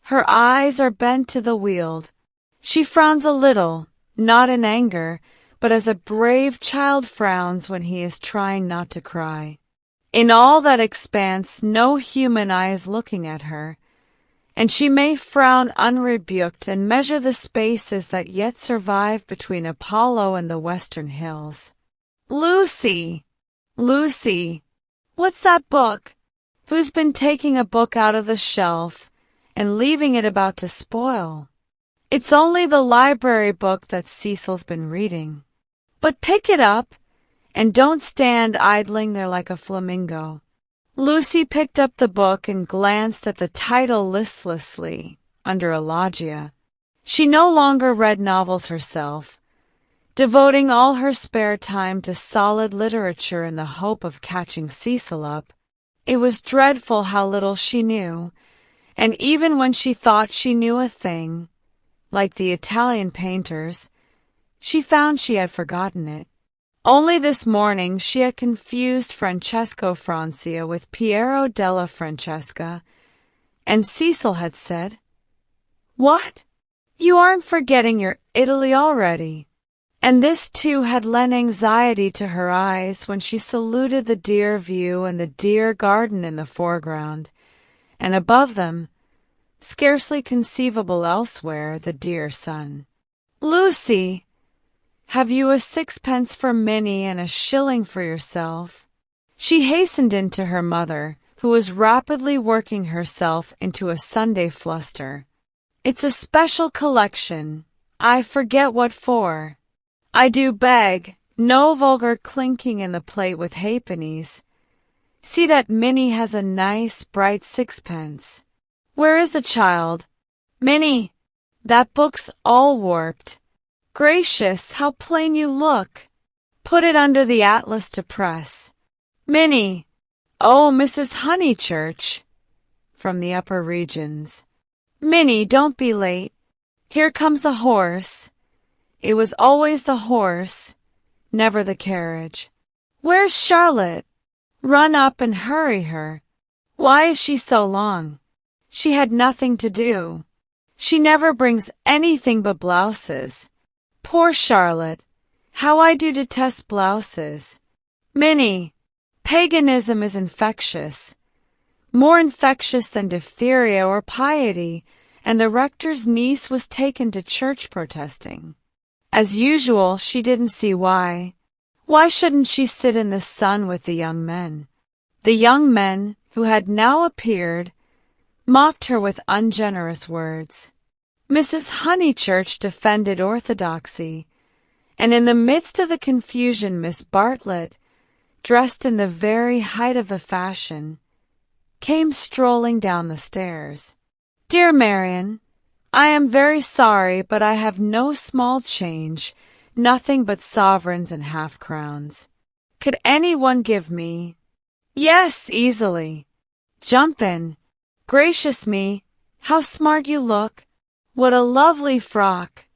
Her eyes are bent to the Weald. She frowns a little, not in anger, but as a brave child frowns when he is trying not to cry. In all that expanse no human eye is looking at her, and she may frown unrebuked and measure the spaces that yet survive between Apollo and the western hills. Lucy! Lucy! What's that book? Who's been taking a book out of the shelf and leaving it about to spoil? It's only the library book that Cecil's been reading. But pick it up, and don't stand idling there like a flamingo. Lucy picked up the book and glanced at the title listlessly, under a loggia. She no longer read novels herself, devoting all her spare time to solid literature in the hope of catching Cecil up. It was dreadful how little she knew, and even when she thought she knew a thing, like the Italian painters, she found she had forgotten it. Only this morning she had confused Francesco Francia with Piero della Francesca, and Cecil had said, "What? You aren't forgetting your Italy already?" And this too had lent anxiety to her eyes when she saluted the dear view and the dear garden in the foreground, and above them, scarcely conceivable elsewhere, the dear sun. "Lucy, have you a sixpence for Minnie and a shilling for yourself?" She hastened in to her mother, who was rapidly working herself into a Sunday fluster. "It's a special collection. I forget what for. I do beg, no vulgar clinking in the plate with halfpennies. See that Minnie has a nice, bright sixpence. Where is the child? Minnie, that book's all warped. Gracious, how plain you look. Put it under the atlas to press. Minnie, oh, Mrs. Honeychurch," from the upper regions. "Minnie, don't be late. Here comes the horse." It was always the horse, never the carriage. "Where's Charlotte? Run up and hurry her. Why is she so long? She had nothing to do. She never brings anything but blouses. Poor Charlotte, how I do detest blouses. Minnie, paganism is infectious, more infectious than diphtheria or piety, and the rector's niece was taken to church protesting. As usual, she didn't see why. Why shouldn't she sit in the sun with the young men? The young men, who had now appeared, mocked her with ungenerous words. Mrs. Honeychurch defended orthodoxy, and in the midst of the confusion Miss Bartlett, dressed in the very height of the fashion, came strolling down the stairs. "Dear Marian, I am very sorry, but I have no small change, nothing but sovereigns and half-crowns. Could anyone give me—" "Yes, easily. Jump in. Gracious me, how smart you look. What a lovely frock.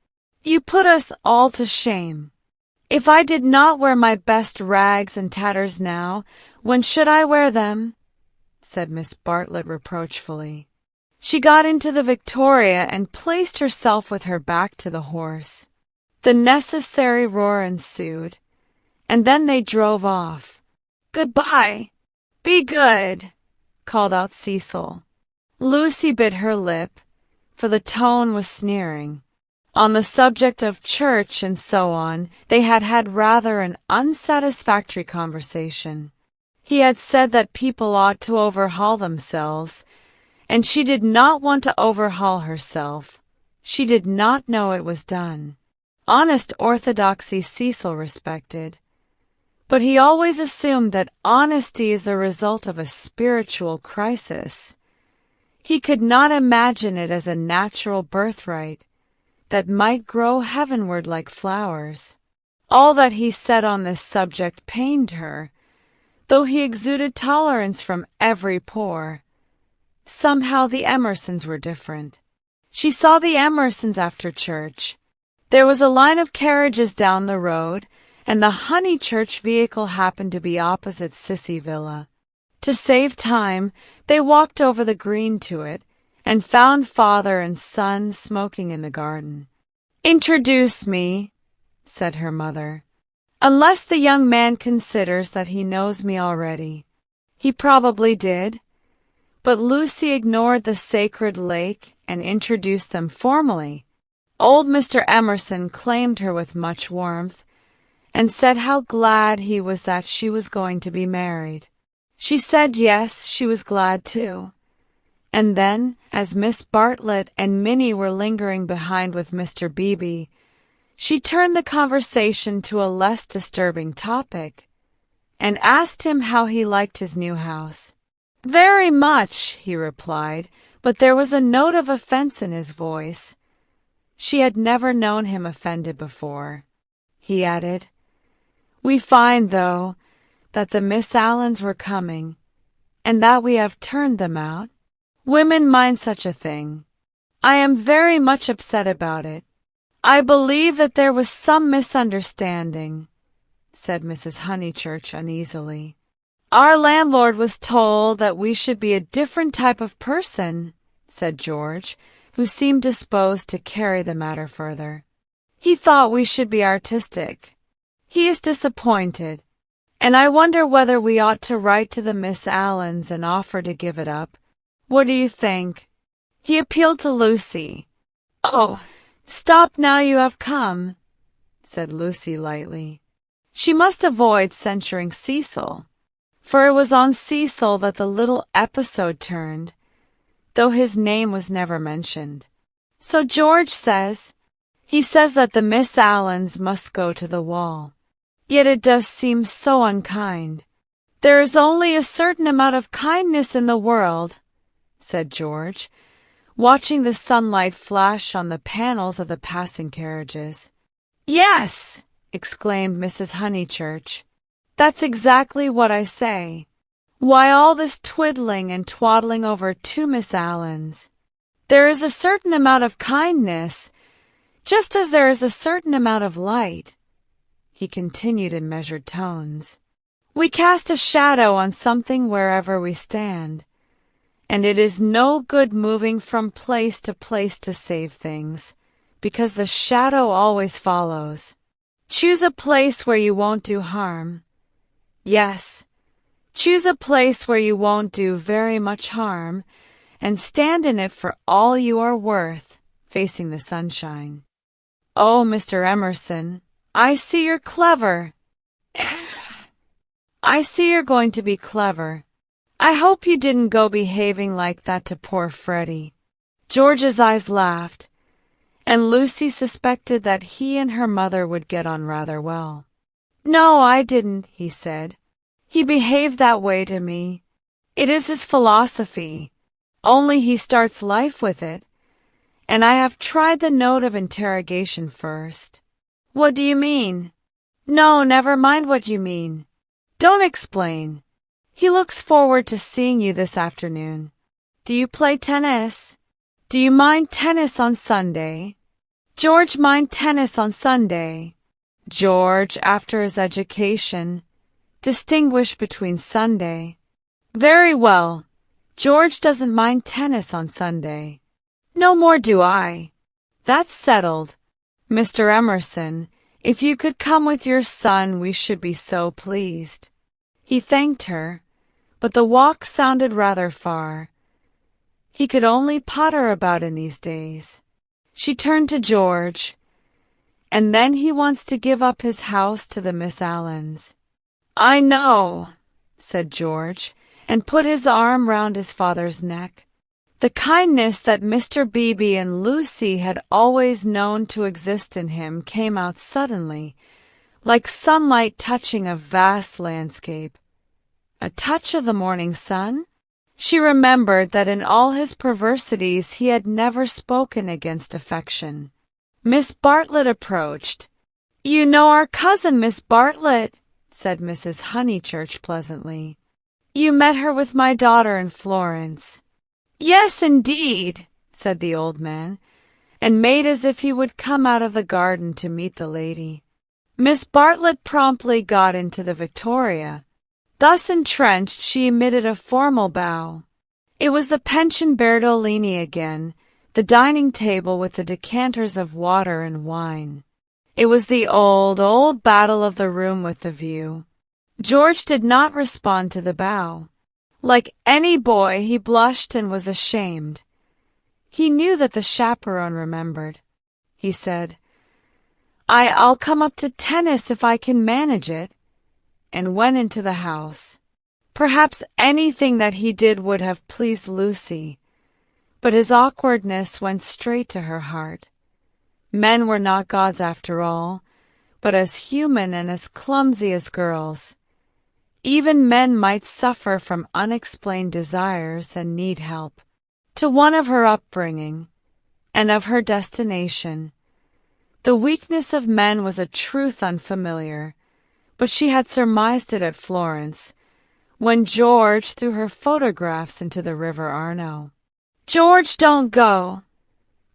You put us all to shame. If I did not wear my best rags and tatters now, when should I wear them?" said Miss Bartlett reproachfully. She got into the victoria and placed herself with her back to the horse. The necessary roar ensued, and then they drove off. "Goodbye. Be good," called out Cecil. Lucy bit her lip, for the tone was sneering. On the subject of church and so on, they had had rather an unsatisfactory conversation. He had said that people ought to overhaul themselves, and she did not want to overhaul herself. She did not know it was done. Honest orthodoxy Cecil respected, but he always assumed that honesty is the result of a spiritual crisis. He could not imagine it as a natural birthright that might grow heavenward like flowers. All that he said on this subject pained her, though he exuded tolerance from every pore. Somehow the Emersons were different. She saw the Emersons after church. There was a line of carriages down the road, and the Honeychurch vehicle happened to be opposite Sissy Villa. To save time, they walked over the green to it, and found father and son smoking in the garden. "Introduce me," said her mother, "unless the young man considers that he knows me already." He probably did, but Lucy ignored the sacred lake and introduced them formally. Old Mr. Emerson claimed her with much warmth, and said how glad he was that she was going to be married. She said yes, she was glad too. And then, as Miss Bartlett and Minnie were lingering behind with Mr. Beebe, she turned the conversation to a less disturbing topic, and asked him how he liked his new house. "Very much," he replied, but there was a note of offense in his voice. She had never known him offended before. He added, "We find, though, that the Miss Allens were coming, and that we have turned them out. Women mind such a thing. I am very much upset about it. I believe that there was some misunderstanding. said Mrs. Honeychurch uneasily. Our landlord was told that we should be a different type of person, said George, who seemed disposed to carry the matter further. He thought we should be artistic. He is disappointed, and I wonder whether we ought to write to the Miss Allens and offer to give it up. What do you think? He appealed to Lucy. Oh, stop now you have come, said Lucy lightly. She must avoid censuring Cecil, for it was on Cecil that the little episode turned, though his name was never mentioned. So George says, he says that the Miss Allens must go to the wall. Yet it does seem so unkind. There is only a certain amount of kindness in the world, said George, watching the sunlight flash on the panels of the passing carriages. Yes, exclaimed Mrs. Honeychurch. That's exactly what I say. Why all this twiddling and twaddling over two Miss Allens? There is a certain amount of kindness, just as there is a certain amount of light, he continued in measured tones. We cast a shadow on something wherever we stand, and it is no good moving from place to save things, because the shadow always follows. Choose a place where you won't do harm. Yes, choose a place where you won't do very much harm, and stand in it for all you are worth, facing the sunshine. Oh, Mr. Emerson, I see you're clever. I see you're going to be clever. I hope you didn't go behaving like that to poor Freddie. George's eyes laughed, and Lucy suspected that he and her mother would get on rather well. No, I didn't, he said. He behaved that way to me. It is his philosophy, only he starts life with it, and I have tried the note of interrogation first. What do you mean? No, never mind what you mean. Don't explain. He looks forward to seeing you this afternoon. Do you play tennis? Do you mind tennis on Sunday? George mind tennis on Sunday. George, after his education, distinguish between Sunday. Very well. George doesn't mind tennis on Sunday. No more do I. That's settled. Mr. Emerson, if you could come with your son, we should be so pleased. He thanked her, but the walk sounded rather far. He could only potter about in these days. She turned to George. And then he wants to give up his house to the Miss Allens. I know, said George, and put his arm round his father's neck. The kindness that Mr. Beebe and Lucy had always known to exist in him came out suddenly, like sunlight touching a vast landscape. A touch of the morning sun? She remembered that in all his perversities he had never spoken against affection. Miss Bartlett approached. You know our cousin, Miss Bartlett, said Mrs. Honeychurch pleasantly. You met her with my daughter in Florence. Yes, indeed, said the old man, and made as if he would come out of the garden to meet the lady. Miss Bartlett promptly got into the Victoria. Thus entrenched, she emitted a formal bow. It was the pension Bertolini again, the dining table with the decanters of water and wine. It was the old battle of the room with the view. George did not respond to the bow. Like any boy, he blushed and was ashamed. He knew that the chaperone remembered. He said, I'll come up to tennis if I can manage it, and went into the house. Perhaps anything that he did would have pleased Lucy, but his awkwardness went straight to her heart. Men were not gods after all, but as human and as clumsy as girls. Even men might suffer from unexplained desires and need help. To one of her upbringing, and of her destination, the weakness of men was a truth unfamiliar, but she had surmised it at Florence, when George threw her photographs into the River Arno. George, don't go,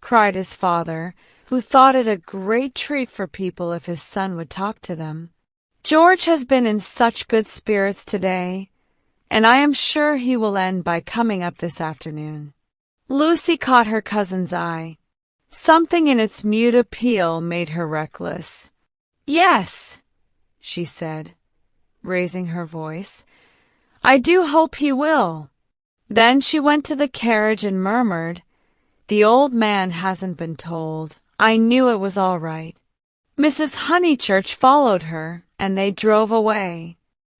cried his father, who thought it a great treat for people if his son would talk to them. George has been in such good spirits today, and I am sure he will end by coming up this afternoon." Lucy caught her cousin's eye. Something in its mute appeal made her reckless. "Yes," she said, raising her voice, "I do hope he will." Then she went to the carriage and murmured, "The old man hasn't been told. I knew it was all right." Mrs. Honeychurch followed her, and they drove away.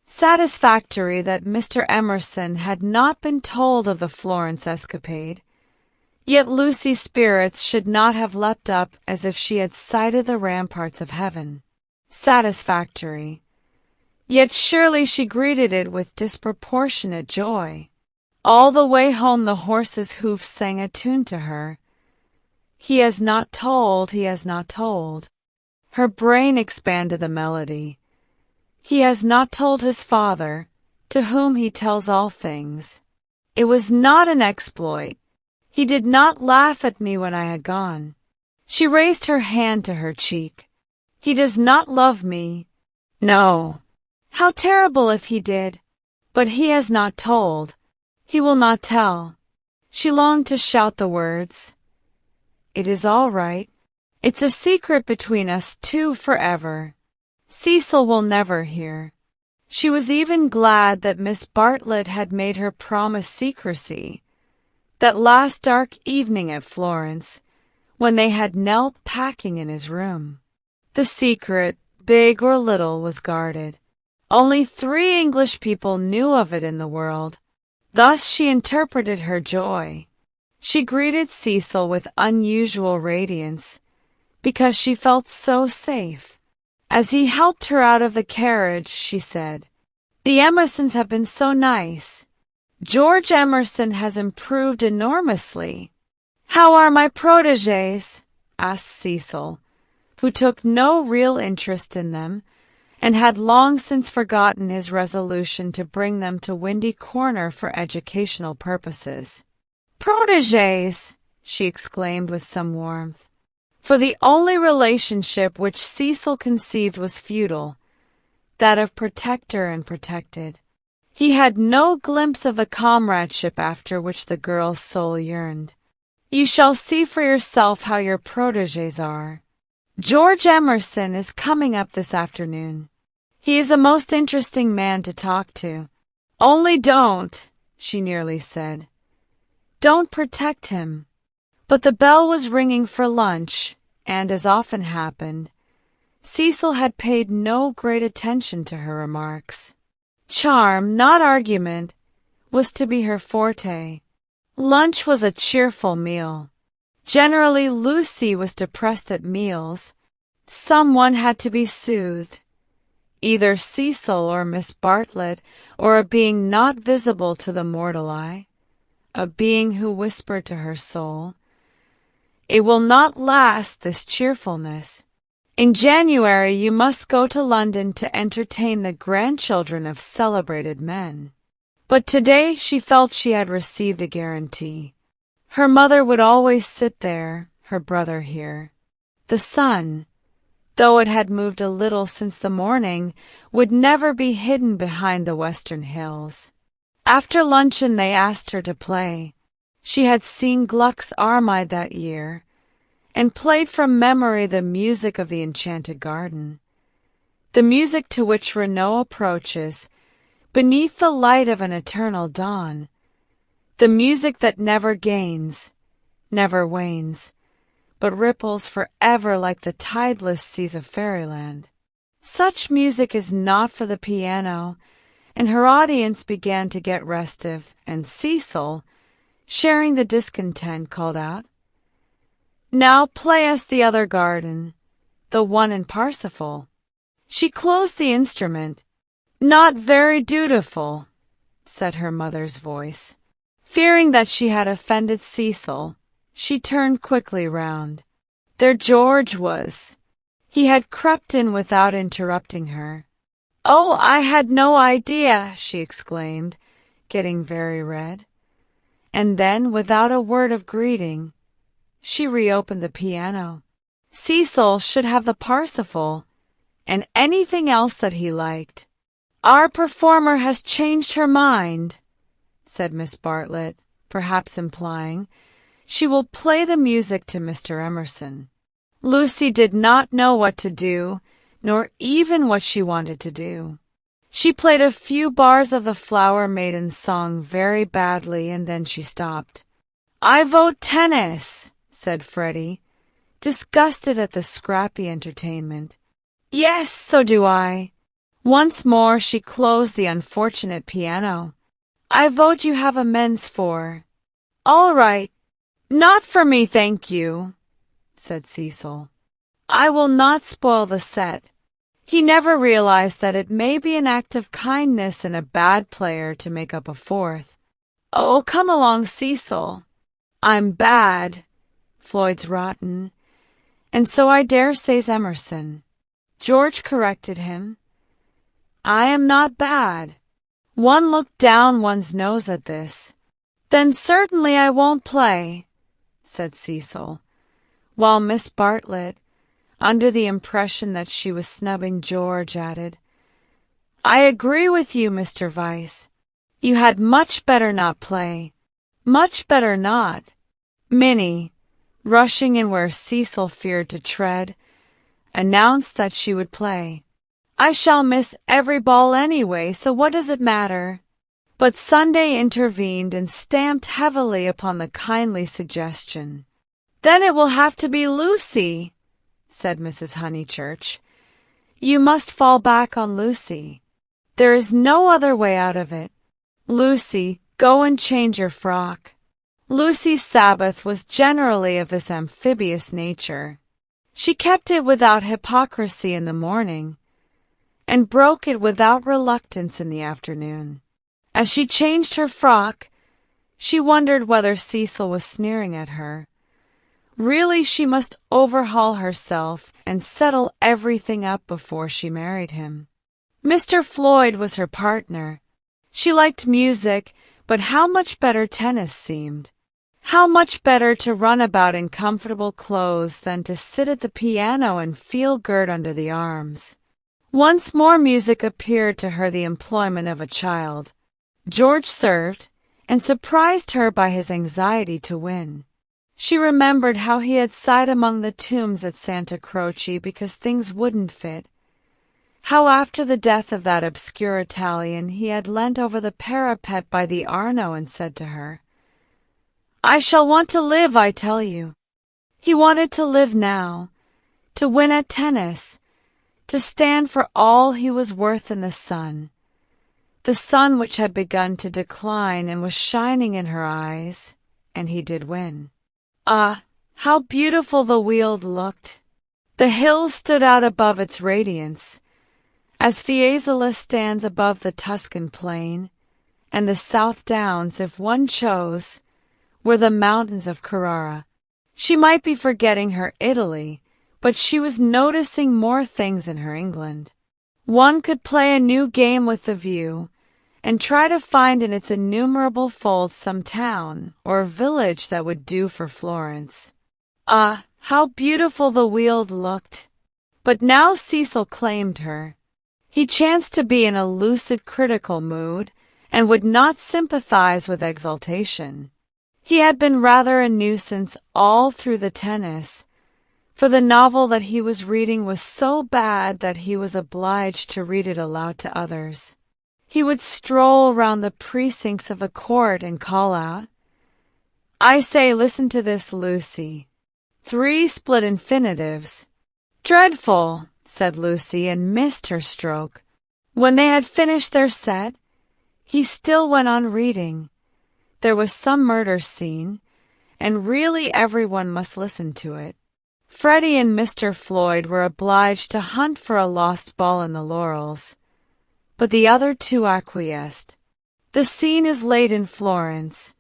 Satisfactory that Mr. Emerson had not been told of the Florence escapade, yet Lucy's spirits should not have leapt up as if she had sighted the ramparts of heaven. Satisfactory, yet surely she greeted it with disproportionate joy. All the way home the horse's hoofs sang a tune to her. "He has not told, he has not told." Her brain expanded the melody. "He has not told his father, to whom he tells all things." It was not an exploit. He did not laugh at me when I had gone. She raised her hand to her cheek. "He does not love me. No. How terrible if he did. But he has not told. He will not tell." She longed to shout the words. "It is all right. It's a secret between us two forever. Cecil will never hear." She was even glad that Miss Bartlett had made her promise secrecy. That last dark evening at Florence, when they had knelt packing in his room. The secret, big or little, was guarded. Only 3 English people knew of it in the world. Thus she interpreted her joy. She greeted Cecil with unusual radiance, because she felt so safe. As he helped her out of the carriage, she said, "The Emersons have been so nice. George Emerson has improved enormously." "How are my protégés?" asked Cecil, who took no real interest in them, and had long since forgotten his resolution to bring them to Windy Corner for educational purposes. "Protégés!" she exclaimed with some warmth. For the only relationship which Cecil conceived was feudal, that of protector and protected. He had no glimpse of the comradeship after which the girl's soul yearned. "You shall see for yourself how your protégés are. George Emerson is coming up this afternoon. He is a most interesting man to talk to. Only don't," she nearly said, "don't protect him." But the bell was ringing for lunch, and, as often happened, Cecil had paid no great attention to her remarks. Charm, not argument, was to be her forte. Lunch was a cheerful meal. Generally, Lucy was depressed at meals. Someone had to be soothed. Either Cecil or Miss Bartlett, or a being not visible to the mortal eye, a being who whispered to her soul, "It will not last, this cheerfulness. In January you must go to London to entertain the grandchildren of celebrated men." But today she felt she had received a guarantee. Her mother would always sit there, her brother here. The sun, though it had moved a little since the morning, would never be hidden behind the western hills. After luncheon they asked her to play. She had seen Gluck's Armide that year, and played from memory the music of the Enchanted Garden, the music to which Renaud approaches, beneath the light of an eternal dawn, the music that never gains, never wanes, but ripples forever like the tideless seas of fairyland. Such music is not for the piano, and her audience began to get restive, and Cecil, sharing the discontent, called out, "Now play us the other garden, the one in Parsifal." She closed the instrument. "Not very dutiful," said her mother's voice. Fearing that she had offended Cecil, she turned quickly round. There George was. He had crept in without interrupting her. "Oh, I had no idea," she exclaimed, getting very red. And then, without a word of greeting, she reopened the piano. Cecil should have the Parsifal, and anything else that he liked. "Our performer has changed her mind," said Miss Bartlett, perhaps implying she will play the music to Mr. Emerson. Lucy did not know what to do, nor even what she wanted to do. She played a few bars of the Flower Maiden song very badly, and then she stopped. "I vote tennis," said Freddie, disgusted at the scrappy entertainment. "Yes, so do I." Once more she closed the unfortunate piano. "I vote you have amends for." "All right. Not for me, thank you," said Cecil. "I will not spoil the set." He never realized that it may be an act of kindness in a bad player to make up a fourth. "Oh, come along, Cecil. I'm bad. Floyd's rotten. And so I dare say's Emerson." George corrected him. "I am not bad." One looked down one's nose at this. "Then certainly I won't play," said Cecil, while Miss Bartlett, under the impression that she was snubbing George, added, "I agree with you, Mr. Vyse. You had much better not play. Much better not." Minnie, rushing in where Cecil feared to tread, announced that she would play. "I shall miss every ball anyway, so what does it matter?" But Sunday intervened and stamped heavily upon the kindly suggestion. "Then it will have to be Lucy," said Mrs. Honeychurch. "You must fall back on Lucy. There is no other way out of it. Lucy, go and change your frock." Lucy's Sabbath was generally of this amphibious nature. She kept it without hypocrisy in the morning, and broke it without reluctance in the afternoon. As she changed her frock, she wondered whether Cecil was sneering at her. Really, she must overhaul herself and settle everything up before she married him. Mr. Floyd was her partner. She liked music, but how much better tennis seemed. How much better to run about in comfortable clothes than to sit at the piano and feel girt under the arms. Once more music appeared to her the employment of a child. George served, and surprised her by his anxiety to win. She remembered how he had sighed among the tombs at Santa Croce because things wouldn't fit. How after the death of that obscure Italian he had leant over the parapet by the Arno and said to her, "I shall want to live, I tell you." He wanted to live now, to win at tennis, to stand for all he was worth in the sun which had begun to decline and was shining in her eyes, and he did win. Ah, how beautiful the Weald looked! The hills stood out above its radiance, as Fiesole stands above the Tuscan plain, and the South Downs, if one chose, were the mountains of Carrara. She might be forgetting her Italy, but she was noticing more things in her England. One could play a new game with the view, and try to find in its innumerable folds some town or village that would do for Florence. Ah, how beautiful the Weald looked! But now Cecil claimed her. He chanced to be in a lucid critical mood, and would not sympathize with exultation. He had been rather a nuisance all through the tennis, for the novel that he was reading was so bad that he was obliged to read it aloud to others. He would stroll round the precincts of a court and call out, "I say, listen to this, Lucy. 3 split infinitives." "Dreadful," said Lucy, and missed her stroke. When they had finished their set, he still went on reading. There was some murder scene, and really everyone must listen to it. Freddie and Mr. Floyd were obliged to hunt for a lost ball in the laurels, but the other two acquiesced. "The scene is late in Florence."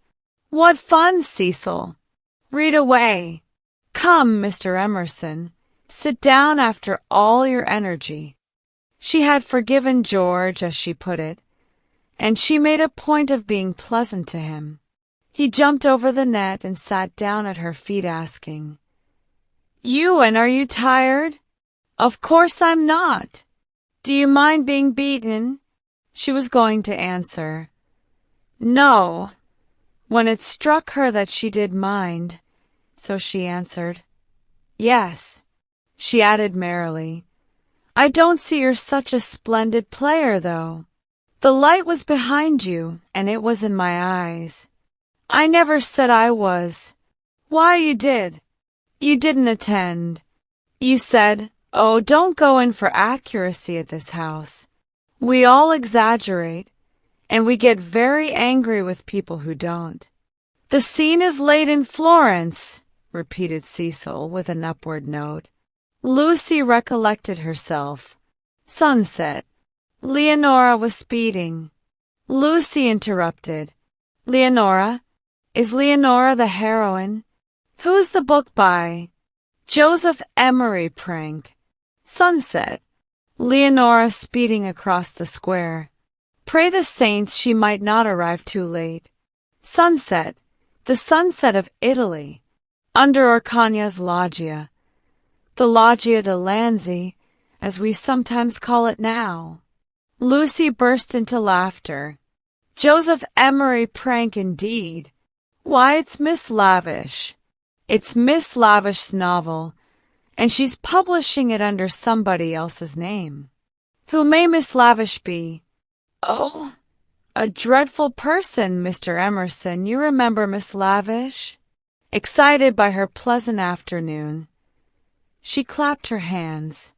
"What fun, Cecil! Read away. Come, Mr. Emerson, sit down after all your energy." She had forgiven George, as she put it, and she made a point of being pleasant to him. He jumped over the net and sat down at her feet, asking, "You, and are you tired?" Of course I'm not. Do you mind being beaten? She was going to answer no, when it struck her that she did mind, so she answered yes. She added merrily, I don't see you're such a splendid player, though. The light was behind you, and it was in my eyes. I never said I was. Why, you did. You didn't attend. You said, oh, don't go in for accuracy at this house. We all exaggerate, and we get very angry with people who don't. The scene is laid in Florence, repeated Cecil with an upward note. Lucy recollected herself. Sunset. Leonora was speeding. Lucy interrupted. Leonora? Is Leonora the heroine? Who's the book by? Joseph Emery Prank. Sunset. Leonora speeding across the square. Pray the saints she might not arrive too late. Sunset. The sunset of Italy. Under Orcagna's loggia. The Loggia de Lanzi, as we sometimes call it now. Lucy burst into laughter. Joseph Emery Prank indeed. Why, it's Miss Lavish. It's Miss Lavish's novel, and she's publishing it under somebody else's name. Who may Miss Lavish be? Oh, a dreadful person, Mr. Emerson. You remember Miss Lavish? Excited by her pleasant afternoon, she clapped her hands.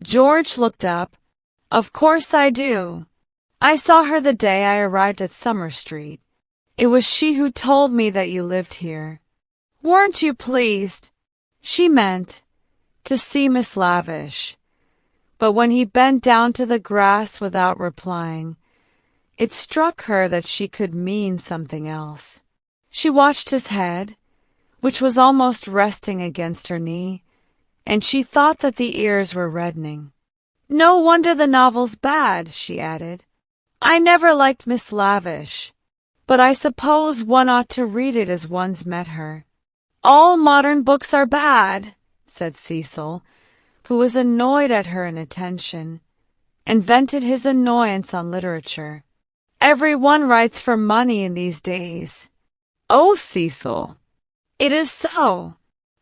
George looked up. Of course I do. I saw her the day I arrived at Summer Street. It was she who told me that you lived here. Weren't you pleased? She meant to see Miss Lavish. But when he bent down to the grass without replying, it struck her that she could mean something else. She watched his head, which was almost resting against her knee, and she thought that the ears were reddening. No wonder the novel's bad, she added. I never liked Miss Lavish, but I suppose one ought to read it as one's met her. All modern books are bad, said Cecil, who was annoyed at her inattention, and vented his annoyance on literature. Every one writes for money in these days. Oh, Cecil, it is so.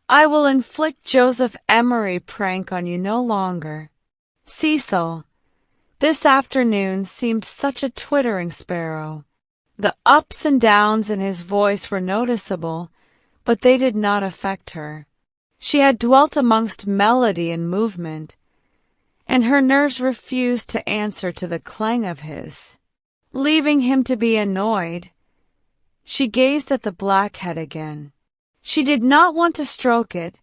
I will inflict Joseph Emery Prank on you no longer. Cecil, this afternoon seemed such a twittering sparrow. The ups and downs in his voice were noticeable, but they did not affect her. She had dwelt amongst melody and movement, and her nerves refused to answer to the clang of his. Leaving him to be annoyed, she gazed at the black head again. She did not want to stroke it,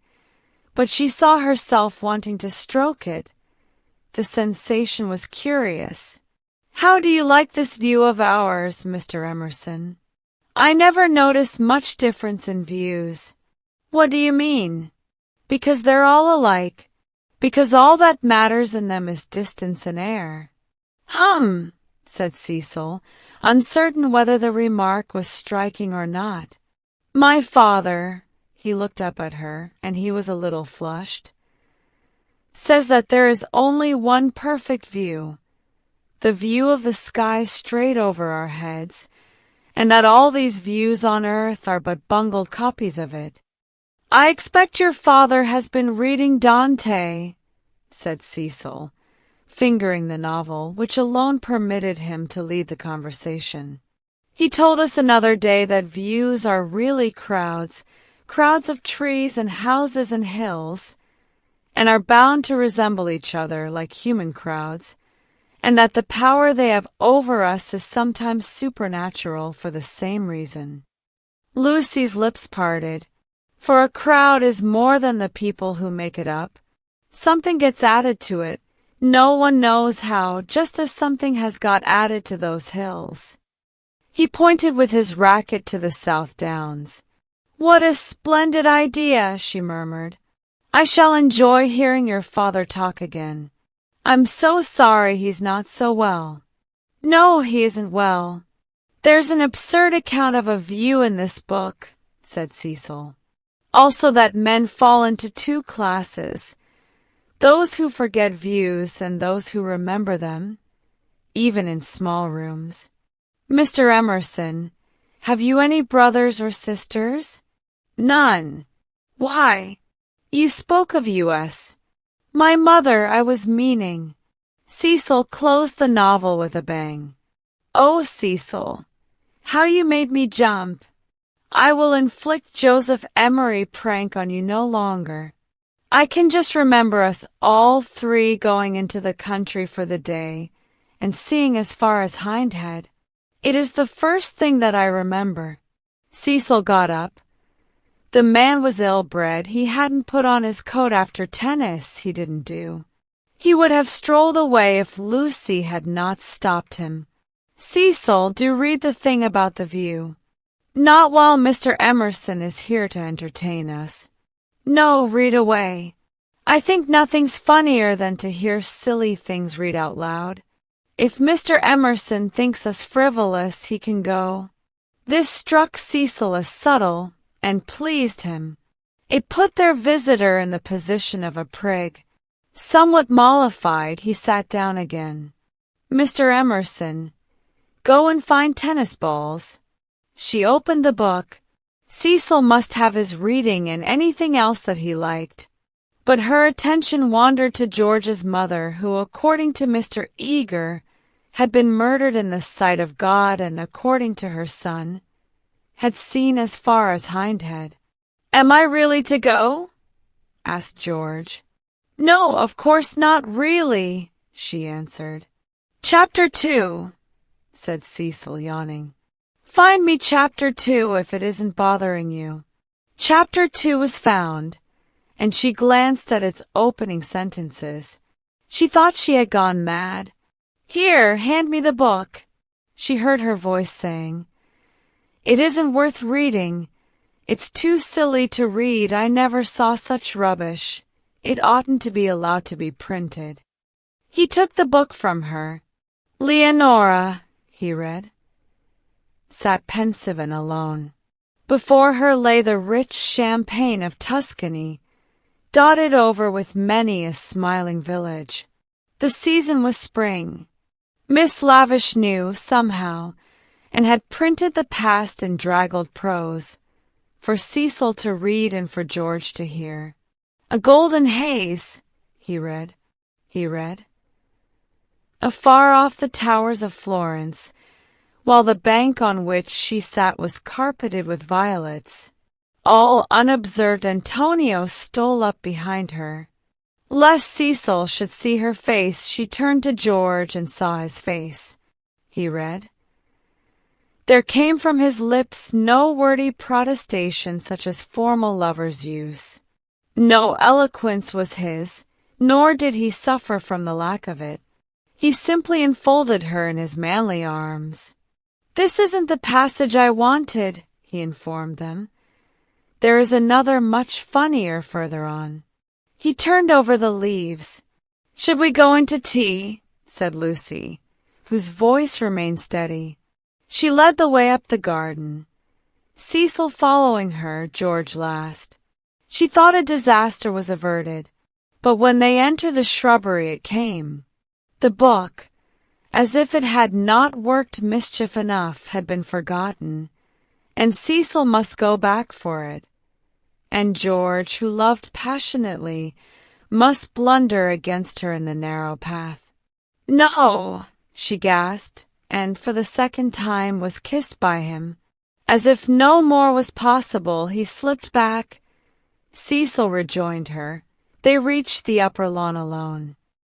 but she saw herself wanting to stroke it. The sensation was curious. How do you like this view of ours, Mr. Emerson? I never notice much difference in views. What do you mean? Because they're all alike. Because all that matters in them is distance and air. Said Cecil, uncertain whether the remark was striking or not. My father, he looked up at her, and he was a little flushed, says that there is only one perfect view, the view of the sky straight over our heads, and that all these views on earth are but bungled copies of it. I expect your father has been reading Dante, said Cecil, fingering the novel, which alone permitted him to lead the conversation. He told us another day that views are really crowds, crowds of trees and houses and hills, and are bound to resemble each other like human crowds, and that the power they have over us is sometimes supernatural for the same reason. Lucy's lips parted, for a crowd is more than the people who make it up. Something gets added to it. No one knows how, just as something has got added to those hills. He pointed with his racket to the South Downs. What a splendid idea, she murmured. I shall enjoy hearing your father talk again. I'm so sorry he's not so well. No, he isn't well. There's an absurd account of a view in this book, said Cecil. Also that men fall into two classes, those who forget views and those who remember them, even in small rooms. Mr. Emerson, have you any brothers or sisters? None. Why? You spoke of US. My mother, I was meaning. Cecil closed the novel with a bang. Oh, Cecil, how you made me jump. I will inflict Joseph Emery prank on you no longer. I can just remember us all three going into the country for the day and seeing as far as Hindhead. It is the first thing that I remember. Cecil got up. The man was ill-bred. He hadn't put on his coat after tennis, he didn't do. He would have strolled away if Lucy had not stopped him. Cecil, do read the thing about the view. Not while Mr. Emerson is here to entertain us. No, read away. I think nothing's funnier than to hear silly things read out loud. If Mr. Emerson thinks us frivolous, he can go. This struck Cecil as subtle and pleased him. It put their visitor in the position of a prig. Somewhat mollified, he sat down again. Mr. Emerson, go and find tennis balls. She opened the book. Cecil must have his reading and anything else that he liked. But her attention wandered to George's mother, who, according to Mr. Eager, had been murdered in the sight of God and, according to her son, had seen as far as Hindhead. Am I really to go? Asked George. No, of course not really, she answered. Chapter 2, said Cecil, yawning. Find me Chapter 2 if it isn't bothering you. Chapter 2 was found, and she glanced at its opening sentences. She thought she had gone mad. Here, hand me the book, she heard her voice saying. It isn't worth reading. It's too silly to read. I never saw such rubbish. It oughtn't to be allowed to be printed. He took the book from her. Leonora, he read, sat pensive and alone. Before her lay the rich champaign of Tuscany, dotted over with many a smiling village. The season was spring. Miss Lavish knew, somehow, and had printed the past in draggled prose, for Cecil to read and for George to hear. A golden haze, he read. Afar off the towers of Florence, while the bank on which she sat was carpeted with violets. All unobserved, Antonio stole up behind her. Lest Cecil should see her face, she turned to George and saw his face. He read. There came from his lips no wordy protestation such as formal lovers use. No eloquence was his, nor did he suffer from the lack of it. He simply enfolded her in his manly arms. This isn't the passage I wanted, he informed them. There is another much funnier further on. He turned over the leaves. Should we go into tea? Said Lucy, whose voice remained steady. She led the way up the garden. Cecil following her, George last. She thought a disaster was averted, but when they entered the shrubbery it came. The book, as if it had not worked mischief enough, had been forgotten, and Cecil must go back for it. And George, who loved passionately, must blunder against her in the narrow path. No, she gasped, and for the second time was kissed by him. As if no more was possible, he slipped back. Cecil rejoined her. They reached the upper lawn alone.